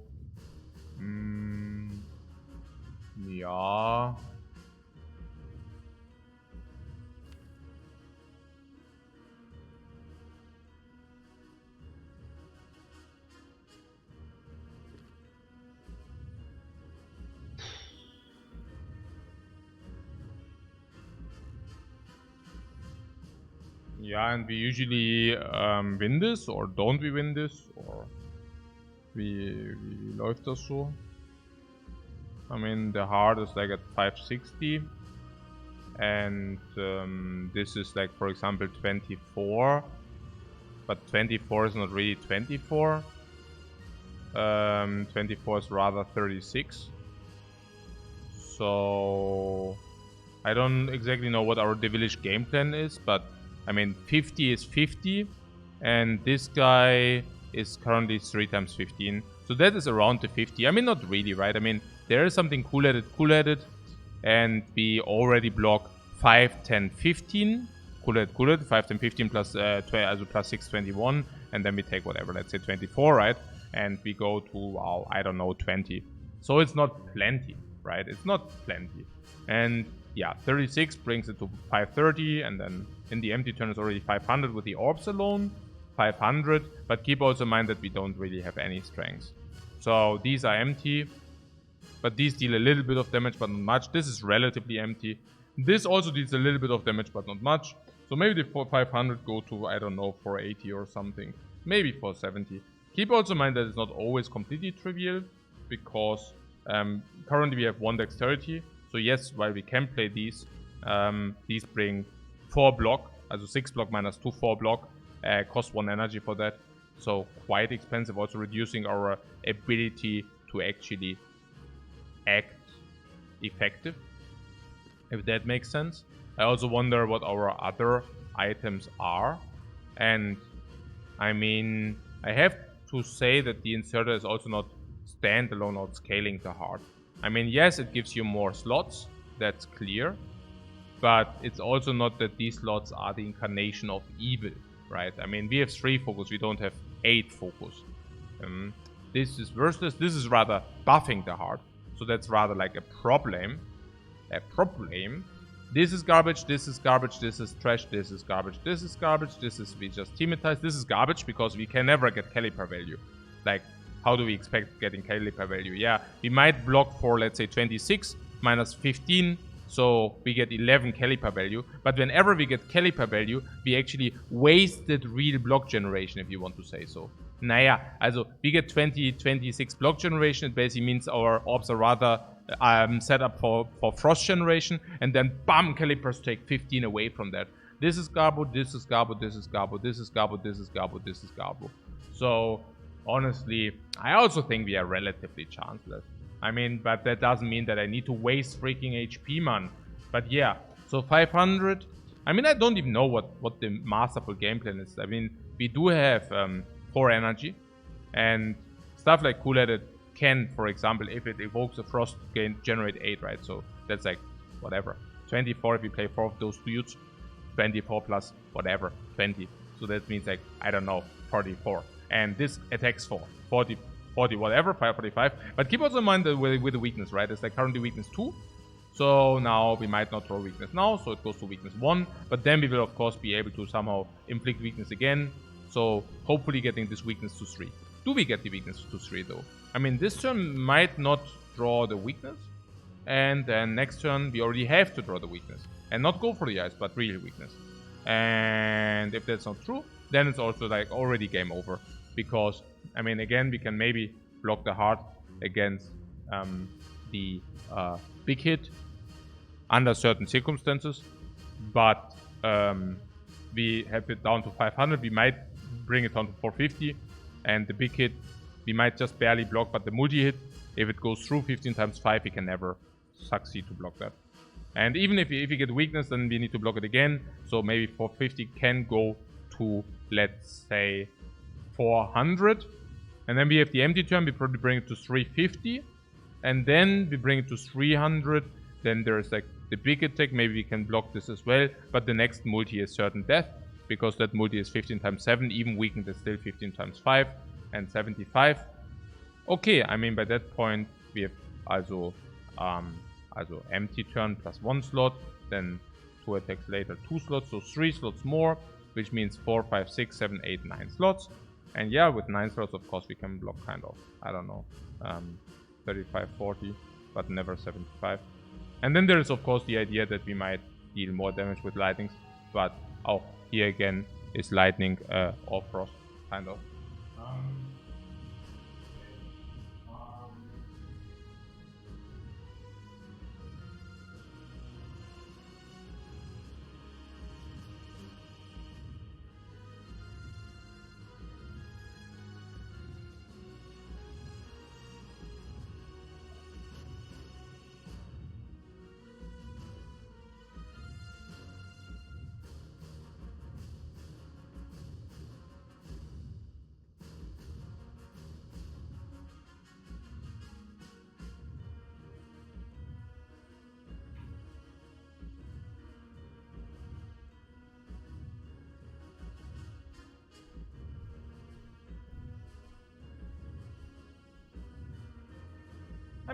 yeah... Yeah, and we usually win this, or don't we win this, or wie läuft das so? I mean, the hard is like at 560, and this is like, for example, 24, but 24 is not really 24. 24 is rather 36. So I don't exactly know what our devilish game plan is, but I mean 50 is 50, and this guy is currently 3 times 15. So that is around the 50. I mean, not really, right? I mean, there is something cool at it, and we already block 5, 10, 15. Cool at 5, 10, 15 plus, also plus 6, 21, and then we take whatever, let's say 24, right? And we go to, wow, I don't know, 20. So it's not plenty, right? It's not plenty. And yeah, 36 brings it to 530, and then in the empty turn is already 500 with the orbs alone. 500, but keep also in mind that we don't really have any strengths. So these are empty, but these deal a little bit of damage, but not much. This is relatively empty. This also deals a little bit of damage, but not much. So maybe the 500 go to, I don't know, 480 or something. Maybe 470. Keep also in mind that it's not always completely trivial, because currently we have 1 dexterity. So yes, while we can play these bring 4 block, also 6 block minus 2, 4 block. Cost 1 energy for that, so quite expensive, also reducing our ability to actually act effective, if that makes sense. I also wonder what our other items are, and I mean, I have to say that the inserter is also not standalone or scaling the heart. I mean, yes, it gives you more slots, that's clear, but it's also not that these slots are the incarnation of evil. Right? I mean, we have 3 focus, we don't have 8 focus. This is worthless. This is rather buffing the heart. So that's rather like a problem. This is garbage, this is garbage, this is trash, this is garbage, this is garbage, this is, we just teamatize. This is garbage because we can never get caliper value. Like, how do we expect getting caliper value? Yeah, we might block for, let's say, 26 minus 15. So we get 11 caliper value, but whenever we get caliper value, we actually wasted real block generation, if you want to say so. Naja, also we get 26 block generation. It basically means our orbs are rather set up for frost generation, and then bam, calipers take 15 away from that. This is garbo, this is garbo, this is garbo, this is garbo, this is garbo, this is garbo. So honestly, I also think we are relatively chanceless. I mean, but that doesn't mean that I need to waste freaking HP, man. But yeah, so 500. I mean, I don't even know what the masterful game plan is. I mean, we do have 4 energy, and stuff like cool-headed can, for example, if it evokes a frost, generate 8, right? So that's like, whatever. 24 if we play 4 of those dudes. 24 plus whatever, 20. So that means like, I don't know, 44. And this attacks for 40, whatever, 545. But keep also in mind that with the weakness, right? It's like currently weakness 2. So now we might not throw weakness now, so it goes to weakness 1. But then we will of course be able to somehow inflict weakness again. So hopefully getting this weakness to 3. Do we get the weakness to 3 though? I mean, this turn might not draw the weakness. And then next turn we already have to draw the weakness. And not go for the ice, but real weakness. And if that's not true, then it's also like already game over. Because, I mean, again, we can maybe block the heart against the big hit under certain circumstances. But we have it down to 500. We might bring it down to 450. And the big hit, we might just barely block. But the multi-hit, if it goes through 15 times 5, we can never succeed to block that. And even if we get weakness, then we need to block it again. So maybe 450 can go to, let's say, 400. And then we have the empty turn. We probably bring it to 350. And then we bring it to 300. Then there's like the big attack. Maybe we can block this as well. But the next multi is certain death. Because that multi is 15 times 7. Even weakened is still 15 times 5. And 75. Okay, I mean, by that point, we have also empty turn plus 1 slot. Then 2 attacks later, 2 slots. So 3 slots more. Which means 4, 5, 6, 7, 8, 9 slots. And yeah, with 9 slots, of course, we can block kind of, I don't know, 35, 40, but never 75. And then there is, of course, the idea that we might deal more damage with lightnings. But, oh, here again is lightning or frost, kind of.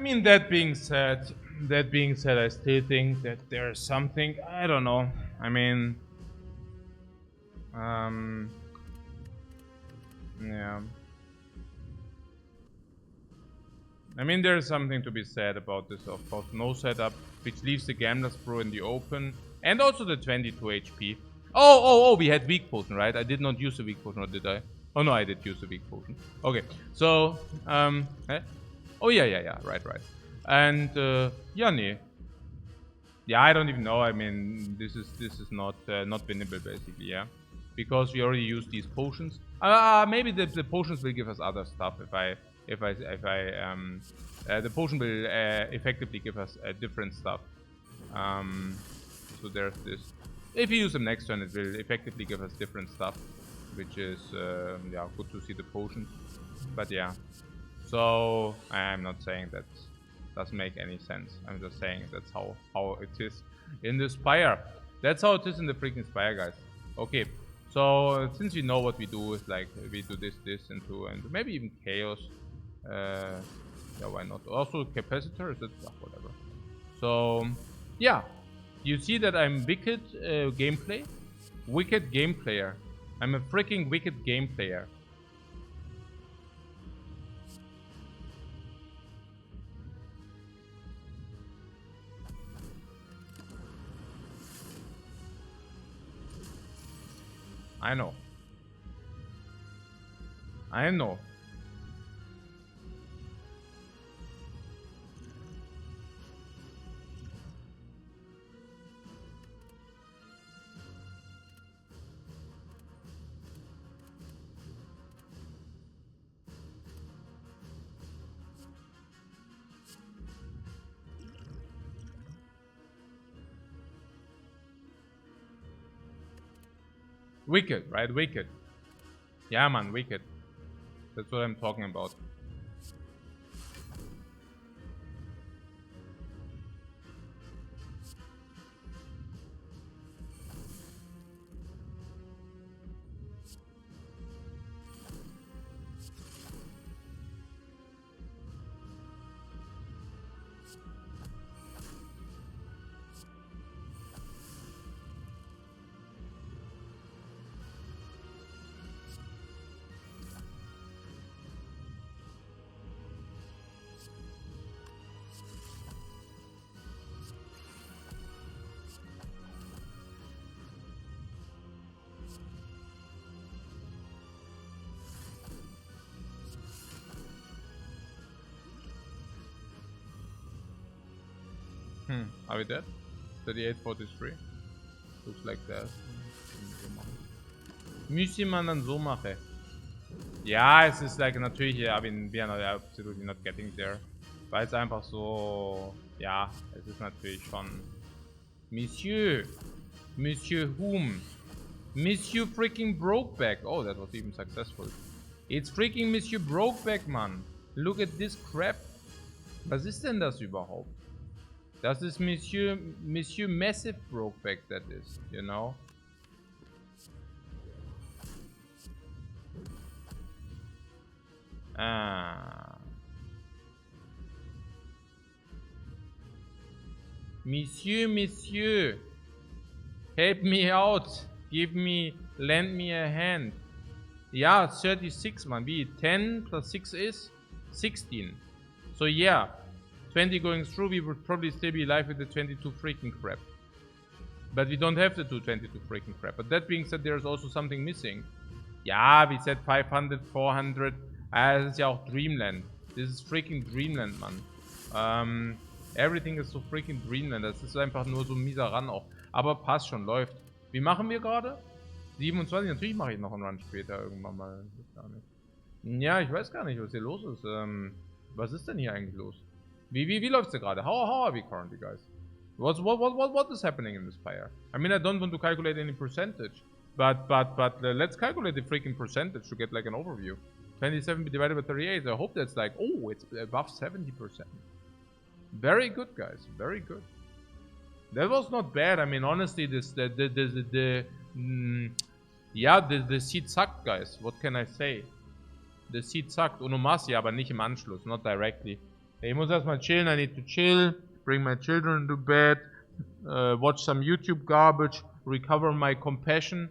mean, that being said, I still think that there's something, I don't know. I mean, yeah. I mean, there's something to be said about this, of course. No setup, which leaves the Gambler's Brew in the open. And also the 22 HP. Oh, we had weak potion, right? I did not use the weak potion, or did I? Oh, no, I did use the weak potion. Okay, so, oh, yeah, right. And, yeah, nee. Yeah, I don't even know. I mean, this is not winnable, basically, yeah. Because we already used these potions. Maybe the potions will give us other stuff the potion will effectively give us different stuff. So there's this. If you use them next turn, it will effectively give us different stuff, which is yeah, good to see the potions. But yeah, so I'm not saying that doesn't make any sense. I'm just saying that's how it is in the Spire. That's how it is in the freaking Spire, guys. Okay. So since we know what we do is like we do this, and maybe even chaos. Yeah, why not? Also capacitor, is it? Whatever. So yeah, you see that I'm wicked gameplay, wicked game player. I'm a freaking wicked game player. I know. Wicked, right? Wicked. Yeah, man, wicked. That's what I'm talking about. Are we dead? 38:43. Looks like that. Müsste man dann so machen. Ja, es ist like natürlich, I mean, we are not absolutely not getting there. Weil es einfach so, ja, es ist natürlich schon. Monsieur whom? Monsieur freaking Brokeback. Oh, that was even successful. It's freaking Monsieur Brokeback, man. Look at this crap. Was ist denn das überhaupt? Das ist Monsieur Massive Brokeback, that is, you know? Monsieur, help me out. Lend me a hand. Yeah, 36, man. Wie 10 plus 6 is 16. So yeah. 20 going through, we would probably still be alive with the 22 freaking crap. But we don't have the 22 freaking crap. But that being said, there's also something missing. Ja, we said 500, 400. Das ist ja auch Dreamland. This is freaking Dreamland, man. Everything is so freaking Dreamland. Das ist einfach nur so ein mieser Run auch. Aber passt schon, läuft. Wie machen wir gerade? 27, natürlich mache ich noch einen Run später irgendwann mal. Gar nicht. Ja, ich weiß gar nicht, was hier los ist. Was ist denn hier eigentlich los? Wie läuft's denn gerade? How are we currently, guys? What is happening in this Spire? I mean, I don't want to calculate any percentage, but let's calculate the freaking percentage to get like an overview. 27 divided by 38. I hope that's like, oh, it's above 70%. Very good, guys. Very good. That was not bad. I mean, honestly, the seed sucked, guys. What can I say? The seed sucked. Onomasia, aber nicht im Anschluss, not directly. Ich muss erstmal chillen, I need to chill, bring my children to bed, watch some YouTube garbage, recover my compassion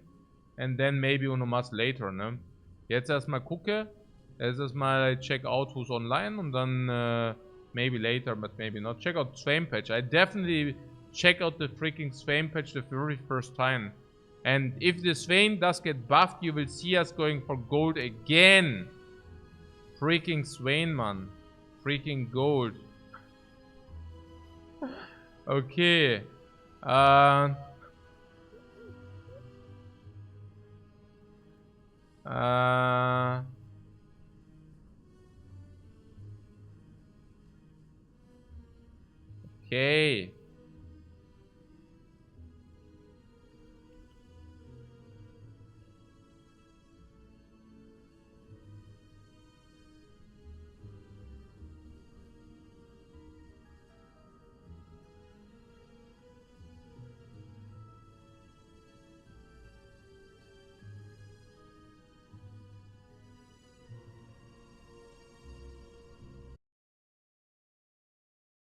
and then maybe Uno Mas later, ne? Jetzt erstmal gucke, jetzt erstmal check out who's online und dann maybe later, but maybe not. Check out Swain patch. I definitely check out the freaking Swain patch the very first time. And if the Swain does get buffed, you will see us going for gold again. Freaking Swain, man. Freaking gold. Okay. Okay.